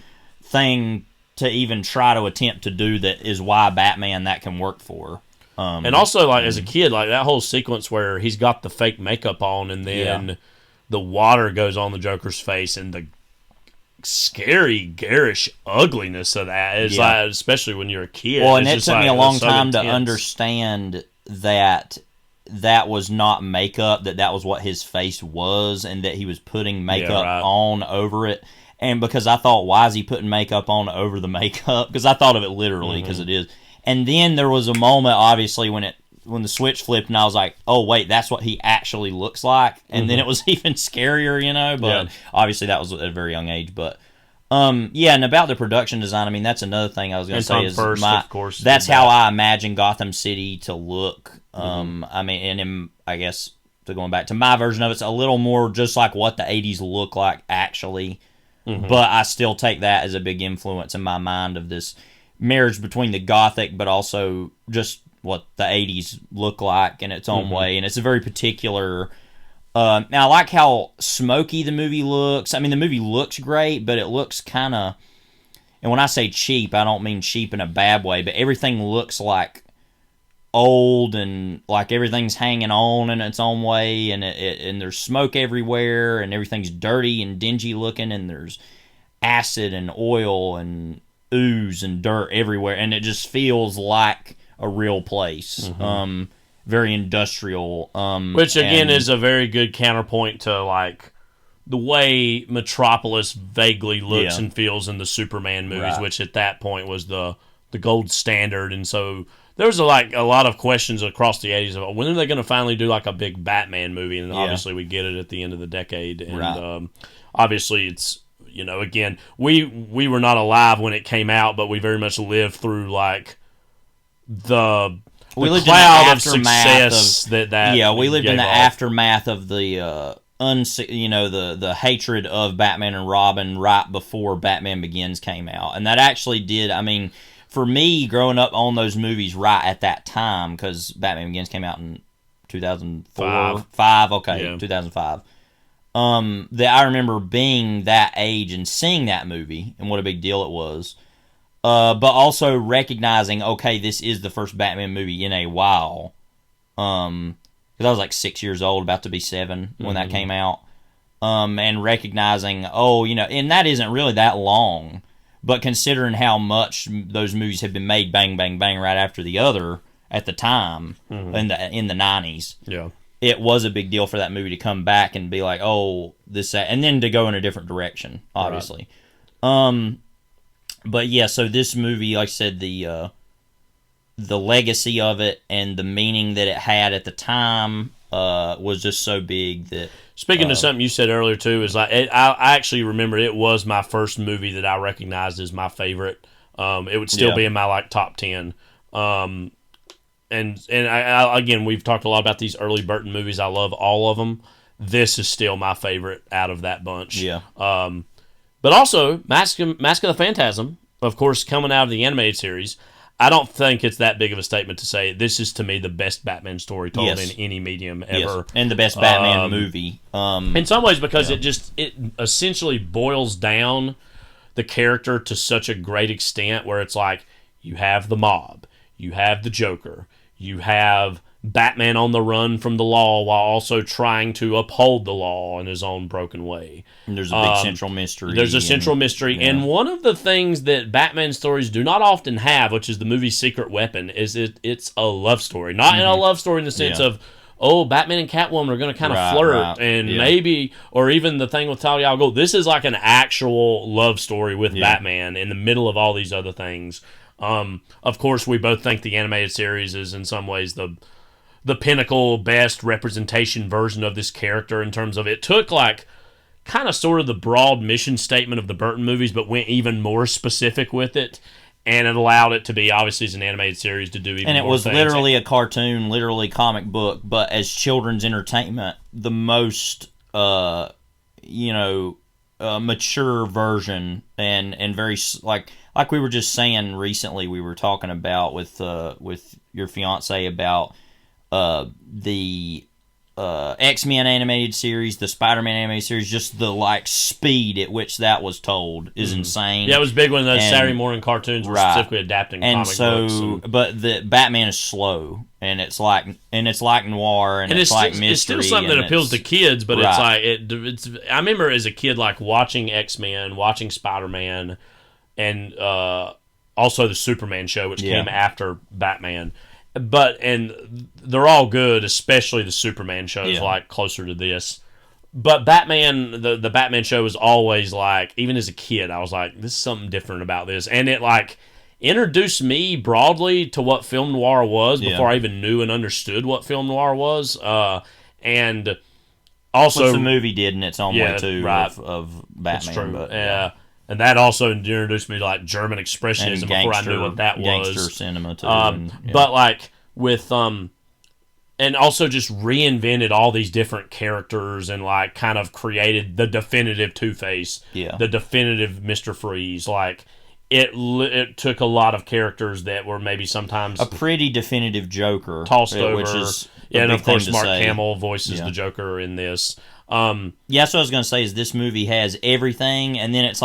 thing to even try to attempt to do. That is why Batman that can work for. And also, like, as a kid, like that whole sequence where he's got the fake makeup on, and then the water goes on the Joker's face, and the scary, garish ugliness of that is like, especially when you're a kid. Well, and it took me a long time to understand that was not makeup, that was what his face was, and that he was putting makeup on over it. And because I thought, why is he putting makeup on over the makeup? Because I thought of it literally, because it is. And then there was a moment, obviously, when the switch flipped, and I was like, oh, wait, that's what he actually looks like. And then it was even scarier, but obviously that was at a very young age. But, and about the production design, I mean, that's another thing I was going to say is of course, that's how I imagine Gotham City to look. I mean, and I guess, going back to my version of it, it's a little more just like what the 80s look like, actually. But I still take that as a big influence in my mind of this marriage between the Gothic, but also just what the 80s look like in its own way. And it's a very particular... now, I like how smoky the movie looks. I mean, the movie looks great, but it looks kind of... And when I say cheap, I don't mean cheap in a bad way, but everything looks like old, and like everything's hanging on in its own way, and and there's smoke everywhere, and everything's dirty and dingy looking, and there's acid and oil and ooze and dirt everywhere, and it just feels like a real place. Very industrial. Which again is a very good counterpoint to like the way Metropolis vaguely looks and feels in the Superman movies, which at that point was the gold standard. And so there was a lot of questions across the 80s about when are they going to finally do like a big Batman movie, and obviously we get it at the end of the decade. And obviously it's, again, we were not alive when it came out, but we very much lived through like the cloud of success we lived in the off. aftermath of the the hatred of Batman and Robin right before Batman Begins came out. And that actually did, I mean, for me, growing up on those movies right at that time, because Batman Begins came out in 2004, 2005. That I remember being that age and seeing that movie and what a big deal it was. But also recognizing, okay, this is the first Batman movie in a while. Because I was like 6 years old, about to be 7 when that came out. And recognizing, and that isn't really that long. But considering how much those movies have been made bang, bang, bang right after the other at the time in the 90s. Yeah. It was a big deal for that movie to come back and be like, oh, this, that, and then to go in a different direction, obviously. Right. But yeah, so this movie, like I said, the legacy of it and the meaning that it had at the time, was just so big that. Speaking of something you said earlier too, is like I actually remember it was my first movie that I recognized as my favorite. It would still be in my top 10. And I again, we've talked a lot about these early Burton movies. I love all of them. This is still my favorite out of that bunch. Yeah. But also Mask of the Phantasm, of course, coming out of the animated series. I don't think it's that big of a statement to say this is, to me, the best Batman story told in any medium ever. Yes. And the best Batman movie. In some ways, because it essentially boils down the character to such a great extent where it's like, you have the mob, you have the Joker, you have Batman on the run from the law while also trying to uphold the law in his own broken way. And there's a big central mystery. There's a central mystery. Yeah. And one of the things that Batman stories do not often have, which is the movie's secret weapon, is it's a love story. Not in a love story in the sense of, Batman and Catwoman are going to kind of flirt and maybe, or even the thing with Talia al Ghul. This is like an actual love story with Batman in the middle of all these other things. Of course, we both think the animated series is in some ways the pinnacle, best representation version of this character in terms of it took like kind of sort of the broad mission statement of the Burton movies, but went even more specific with it, and it allowed it to be, obviously, as an animated series to do even more things. And it was literally a cartoon, literally comic book, but as children's entertainment, the most, mature version, and very, like we were just saying recently, we were talking about with your fiance about the X-Men animated series, the Spider-Man animated series, just the speed at which that was told is insane. Yeah, it was big when those Saturday morning cartoons were specifically adapting comic books. But the Batman is slow, and it's like noir, and it's like mystery. It's still something that appeals to kids, but it's like it's. I remember as a kid watching X-Men, watching Spider-Man, and also the Superman show, which came after Batman. And they're all good, especially the Superman shows, closer to this. But Batman, the Batman show was always even as a kid, I was like, this is something different about this. And it introduced me broadly to what film noir was before I even knew and understood what film noir was. And also, which the movie did in its own way too, of Batman. It's true. But, and that also introduced me to German expressionism before I knew what that was. Gangster cinema too. But with and also just reinvented all these different characters and kind of created the definitive Two-Face, the definitive Mr. Freeze. It took a lot of characters that were maybe sometimes a pretty definitive Joker, tossed over, which is and of course Mark Hamill voices the Joker in this. That's what I was going to say. Is this movie has everything, and then it's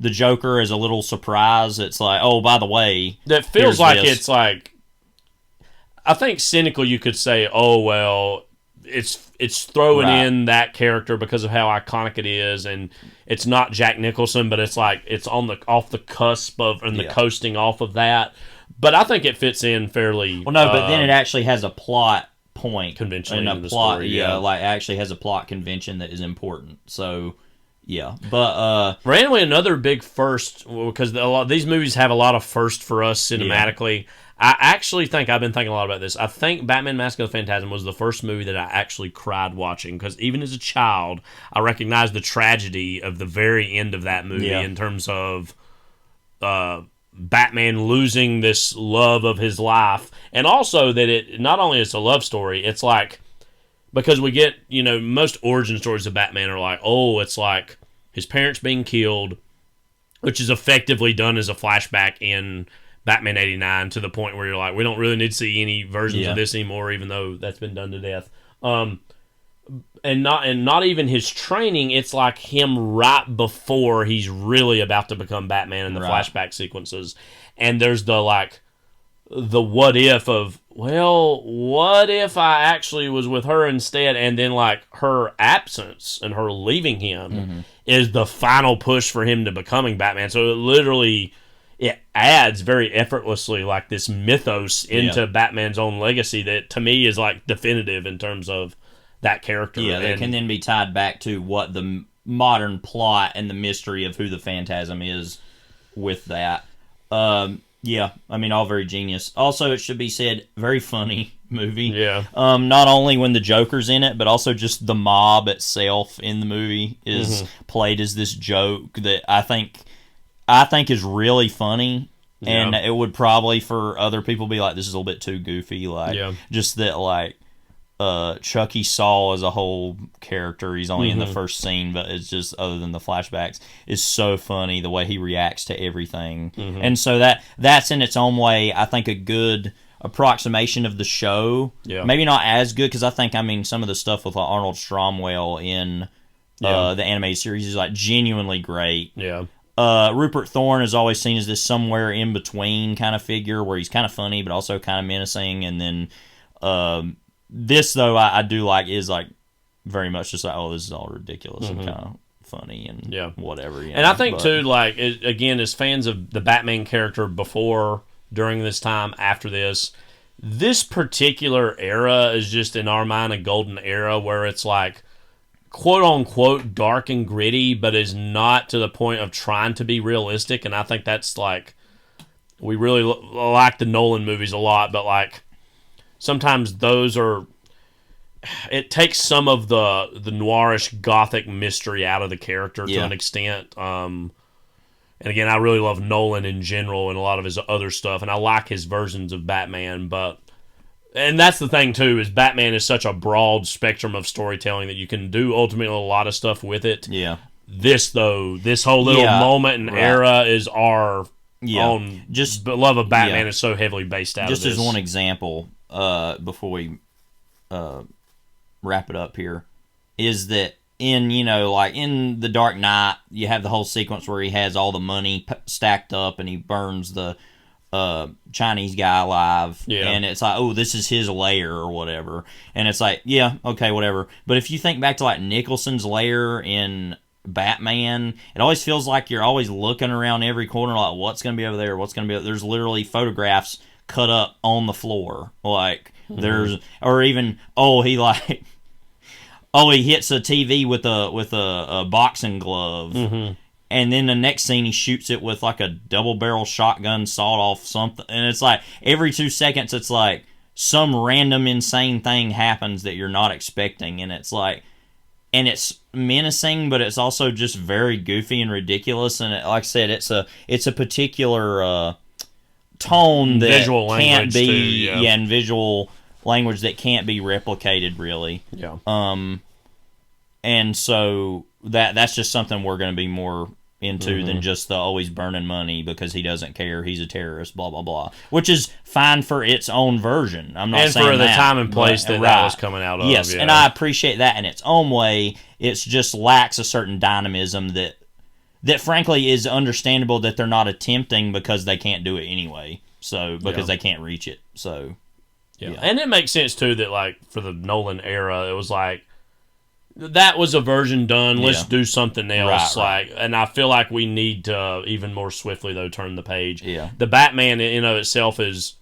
the Joker is a little surprise. It's oh, by the way, that feels like this. It's I think cynical you could say, oh well, it's throwing in that character because of how iconic it is, and it's not Jack Nicholson, but it's it's off the cusp of and the coasting off of that. But I think it fits in fairly. Well, no, but then it actually has a plot point conventionally and in the story. Actually has a plot convention that is important. So. Yeah, but randomly another big first, because these movies have a lot of first for us cinematically. I actually think I've been thinking a lot about this. I think Batman Mask of the Phantasm was the first movie that I actually cried watching, because even as a child, I recognized the tragedy of the very end of that movie in terms of Batman losing this love of his life, and also that it not only is a love story, it's because we get, most origin stories of Batman are it's his parents being killed, which is effectively done as a flashback in Batman 89 to the point where you're we don't really need to see any versions of this anymore, even though that's been done to death. And not even his training, it's him right before he's really about to become Batman in the flashback sequences. And there's the what if of, well, what if I actually was with her instead? And then her absence and her leaving him is the final push for him to becoming Batman. So it adds very effortlessly this mythos into Batman's own legacy that to me is definitive in terms of that character. Yeah, that can then be tied back to what the modern plot and the mystery of who the Phantasm is with that. Yeah, I mean, all very genius. Also, it should be said, very funny. movie. Yeah. Not only when the Joker's in it, but also just the mob itself in the movie is played as this joke that I think is really funny. Yeah. And it would probably for other people be like, this is a little bit too goofy. Like, just that, like, Chucky Saw as a whole character, he's only in the first scene, but it's just, other than the flashbacks, is so funny the way he reacts to everything. And so that's in its own way, I think, a good approximation of the show. Maybe not as good, because I think, some of the stuff with Arnold Stromwell in the animated series is like genuinely great. Rupert Thorne is always seen as this somewhere in between kind of figure where he's kind of funny but also kind of menacing. And then this, though, I do like, is like very much just like, oh, this is all ridiculous and kind of funny and whatever. And I think, too, like, again, as fans of the Batman character before, during this time, after this particular era is just, in our mind, a golden era where it's like, quote-unquote dark and gritty, but is not to the point of trying to be realistic. And I think that's like, we really like the Nolan movies a lot, but like sometimes those are, it takes some of the noirish gothic mystery out of the character to an extent. And again, I really love Nolan in general and a lot of his other stuff, and I like his versions of Batman, and that's the thing, too, is Batman is such a broad spectrum of storytelling that you can do ultimately a lot of stuff with it. This, though, this whole little moment and era is our own love of Batman is so heavily based out just of this. Just as one example, before we wrap it up here, is that in The Dark Knight, you have the whole sequence where he has all the money stacked up and he burns the Chinese guy alive, and it's like, oh, this is his lair or whatever, and it's like, yeah, okay, whatever. But if you think back to like Nicholson's lair in Batman, it always feels like you're always looking around every corner like, what's going to be over there, what's going to be there's literally photographs cut up on the floor, like there's, or even, he hits a TV with a boxing glove. And then the next scene, he shoots it with like a double-barrel shotgun sawed-off something. And it's like, every 2 seconds, it's like some random insane thing happens that you're not expecting. And it's like, and it's menacing, but it's also just very goofy and ridiculous. And like I said, it's a particular tone that visual can't be, too, and visual language that can't be replicated, really. And so that's just something we're going to be more into than just the always burning money because he doesn't care, he's a terrorist, blah blah blah, which is fine for its own version. I'm not saying for the that, time and place that was coming out of. Yes, and I appreciate that in its own way. It's just lacks a certain dynamism that frankly is understandable that they're not attempting because they can't do it anyway. So because they can't reach it. So and it makes sense too that like for the Nolan era, it was like, that was a version done. Let's do something else. Right. And I feel like we need to even more swiftly though turn the page. The Batman in of itself is,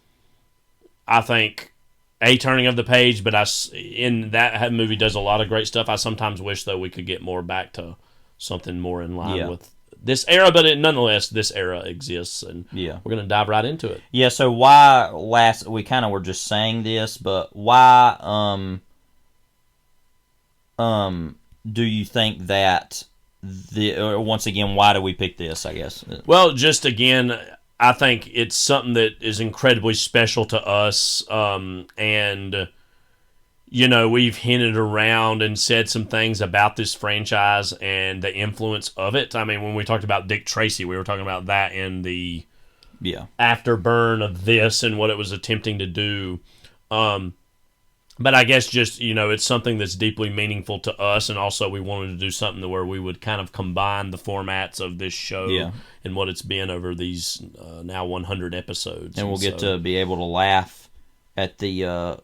I think, a turning of the page. But in that movie does a lot of great stuff. I sometimes wish though we could get more back to something more in line with this era. But nonetheless, this era exists, and we're going to dive right into it. Yeah. So why we kind of were just saying this, but why do you think that once again, why do we pick this, I guess? Well, just again, I think it's something that is incredibly special to us, and we've hinted around and said some things about this franchise and the influence of it. I mean, when we talked about Dick Tracy, we were talking about that in the afterburn of this and what it was attempting to do. But I guess just, it's something that's deeply meaningful to us, and also we wanted to do something where we would kind of combine the formats of this show and what it's been over these now 100 episodes. And we'll get to be able to laugh at the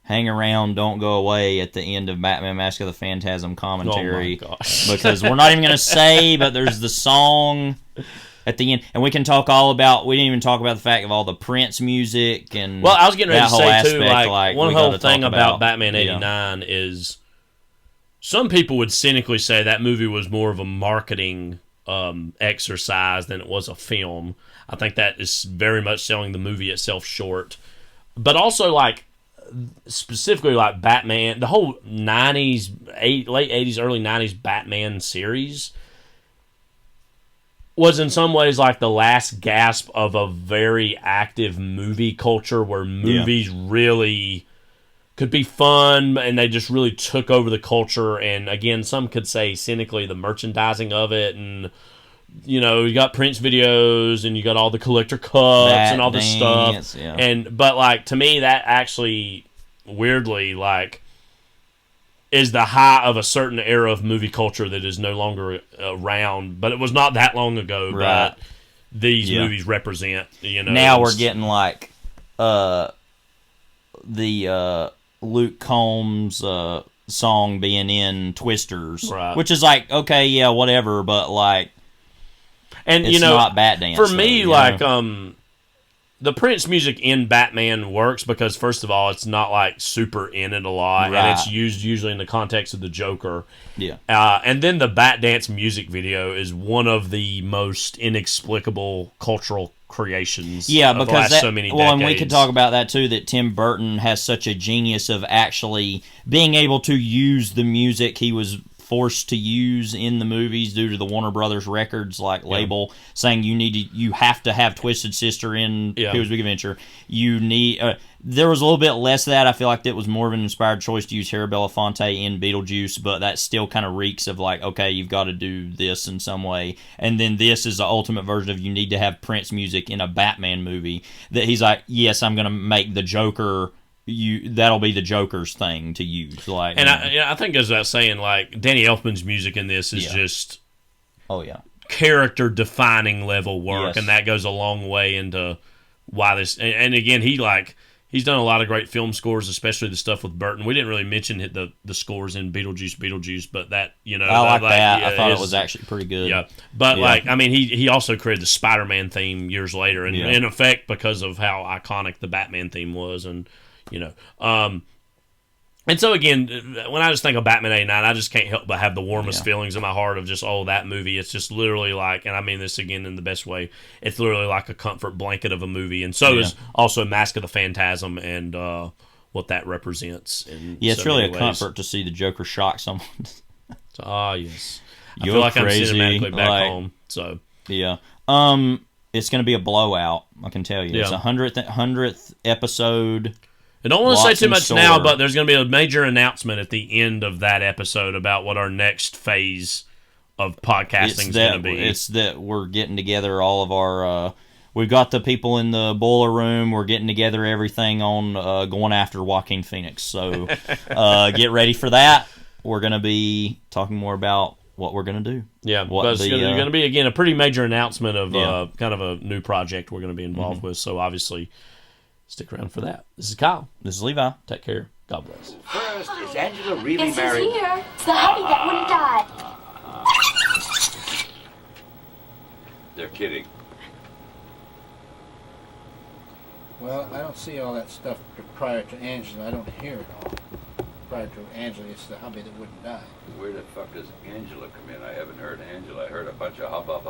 hang around, don't go away at the end of Batman Mask of the Phantasm commentary. Oh my gosh. Because we're not even going to say, but there's the song at the end, and we can talk all about. We didn't even talk about the fact of all the Prince music and. Well, I was getting ready to say too, like one whole thing about Batman '89 is some people would cynically say that movie was more of a marketing exercise than it was a film. I think that is very much selling the movie itself short, but also like specifically like Batman, the whole 90s, late 80s, early 90s Batman series was in some ways like the last gasp of a very active movie culture where movies really could be fun and they just really took over the culture. And again, some could say cynically the merchandising of it, and you know, you got Prince videos and you got all the collector cups and all this stuff. But like, to me, that actually weirdly like is the height of a certain era of movie culture that is no longer around. But it was not that long ago. Right. But these movies represent, you know. Now we're getting like the Luke Combs song being in Twisters, which is like, okay, yeah, whatever, but like, and it's you know, not Bat Dance for me, though, like know? The Prince music in Batman works because, first of all, it's not like super in it a lot, and it's used usually in the context of the Joker. Yeah. And then the Bat Dance music video is one of the most inexplicable cultural creations. Yeah, of the because last so many decades. and we could talk about that too. That Tim Burton has such a genius of actually being able to use the music he was forced to use in the movies due to the Warner Brothers Records label saying you have to have Twisted Sister in Pee-wee's Big Adventure. You need there was a little bit less of that. I feel like that was more of an inspired choice to use Harry Belafonte in Beetlejuice, but that still kind of reeks of like, okay, you've got to do this in some way. And then this is the ultimate version of you need to have Prince music in a Batman movie. That he's like, yes, I'm going to make the Joker. That'll be the Joker's thing to use, like, and I think as I was saying, like Danny Elfman's music in this is just character defining level work, and that goes a long way into why this. And again, he's done a lot of great film scores, especially the stuff with Burton. We didn't really mention the scores in Beetlejuice, but that, you know, I like that. I thought it was actually pretty good. Yeah, but like, I mean, he also created the Spider-Man theme years later, and in effect because of how iconic the Batman theme was, and you know, and so again, when I just think of Batman '89, I just can't help but have the warmest feelings in my heart of just, that movie. It's just literally like, and I mean this again in the best way, it's literally like a comfort blanket of a movie. And so is also Mask of the Phantasm and what that represents. It's really a comfort to see the Joker shock someone. Yes. I feel like crazy. I'm cinematically back home. So yeah. It's going to be a blowout, I can tell you. It's a 100th episode. I don't want to say too much now, but there's going to be a major announcement at the end of that episode about what our next phase of podcasting is going to be. It's that we're getting together all of our... we've got the people in the boiler room. We're getting together everything on going after Joaquin Phoenix. So get ready for that. We're going to be talking more about what we're going to do. Yeah, but it's going to be, again, a pretty major announcement of kind of a new project we're going to be involved with. So obviously... stick around for that. This is Kyle. This is Levi. Take care. God bless. First, is Angela really Guess married? who's here? It's the hubby that wouldn't die. They're kidding. Well, I don't see all that stuff prior to Angela. I don't hear it all. Prior to Angela, it's the hubby that wouldn't die. Where the fuck does Angela come in? I haven't heard Angela. I heard a bunch of hubbub.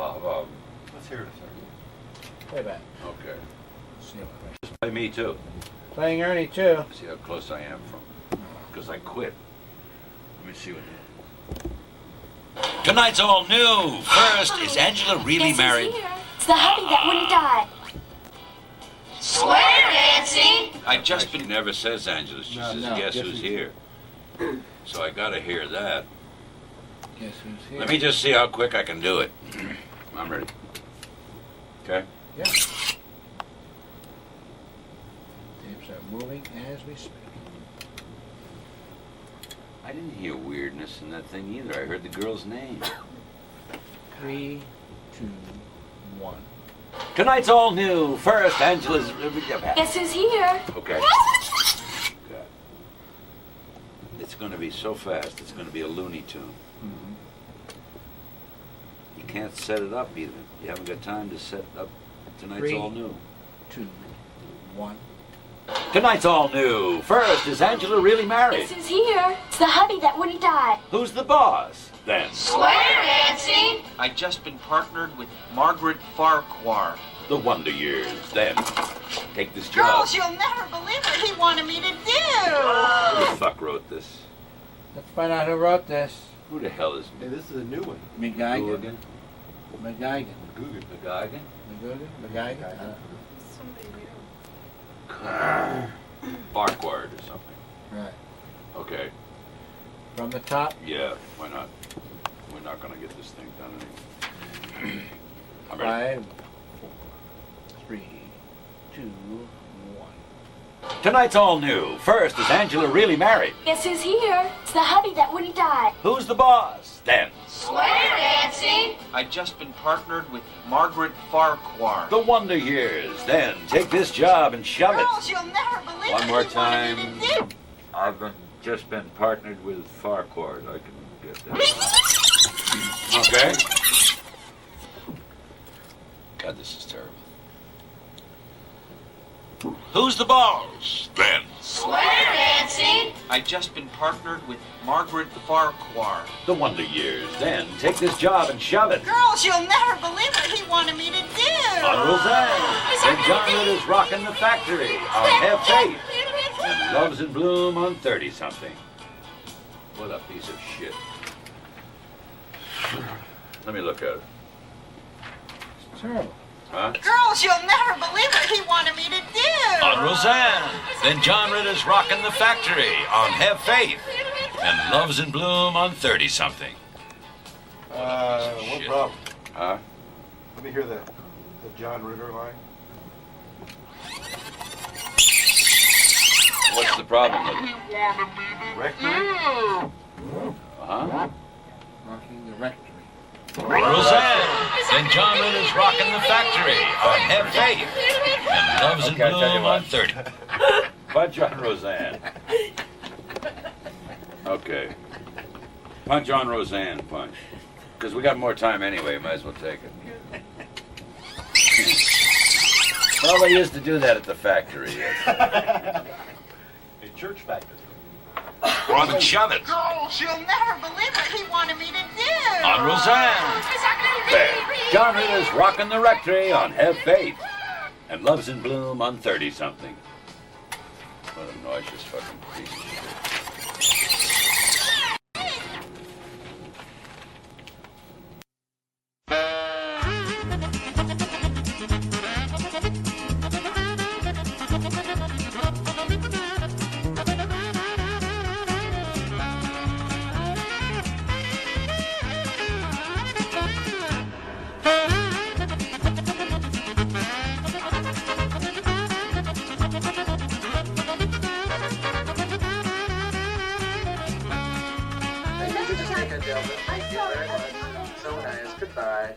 Let's hear it a second. Play back. Okay. See what Play me too. Playing Ernie too. See how close I am from. Because I quit. Let me see what. Tonight's all new. First, is Angela really Guess married? who's here? It's the hubby that wouldn't die. Swear, Nancy. I just been never says Angela. She says, guess who's here? So I gotta hear that. Guess who's here? Let me just see how quick I can do it. I'm ready. Okay? Yeah. Moving as we speak. I didn't hear weirdness in that thing either. I heard the girl's name. 3, 2, 1. Tonight's all new. First, Angela's... Guess who's here? Okay. It's going to be so fast. It's going to be a Looney Tune. You can't set it up either. You haven't got time to set up. Tonight's all new. 2, 1. Tonight's all new. First, is Angela really married? Guess who's here? It's the hubby that wouldn't die. Who's the boss, then? Swear, Nancy. I just been partnered with Margaret Farquhar. The Wonder Years. Then, take this job. Girls, you'll never believe what he wanted me to do. Who the fuck wrote this? Let's find out who wrote this. Who the hell is Hey, this is a new one. McGuigan. McGuigan? McGuigan. McGuigan? McGuigan. Farquhar or something. Right. Okay. From the top. Yeah, why not? We're not gonna get this thing done anyway. I'm ready. 5, 4, 3, 2, 1. Tonight's all new. First, is Angela really married? Guess who's here? It's the hubby that wouldn't die. Who's the boss? Then. Swear, Nancy. I've just been partnered with Margaret Farquhar. The Wonder Years. Then, take this job and shove it. Girls, you'll never believe One what more he wanted me time. to do. I've just been partnered with Farquhar. I can get that. Okay. God, this is terrible. Who's the boss? Then. Swear, Nancy. I've just been partnered with Margaret Farquhar. The Wonder Years. Then, take this job and shove it. Girls, you'll never believe what he wanted me to do. On Roseanne. Then John Ritter's rocking the factory. On Have Faith. And Love's in Bloom on 30-something. What a piece of shit. Let me look at it. It's terrible. Huh? Girls, you'll never believe what he wanted me to do. On Roseanne. Then John Ritter's rocking the factory. On Have Faith. And Love's in Bloom on 30-something. What problem? Huh? Let me hear the John Ritter line. What's the problem with it? Rectory? Uh-huh. Rocking the rectory. Roseanne. Then John Ritter's rocking the factory. On Have Faith. And Love's in Bloom on 30. Punch on Roseanne. Okay. Punch on Roseanne, punch. Because we got more time anyway, might as well take it. Well, they used to do that at the factory. A church factory. On Shove It. Girls, you'll never believe what he wanted me to do. On Roseanne. There. John Ritter's rocking the rectory on Have Faith. And Love's in Bloom on 30-something. What a nauseous fucking piece of shit. Thank you very much. So nice. Goodbye.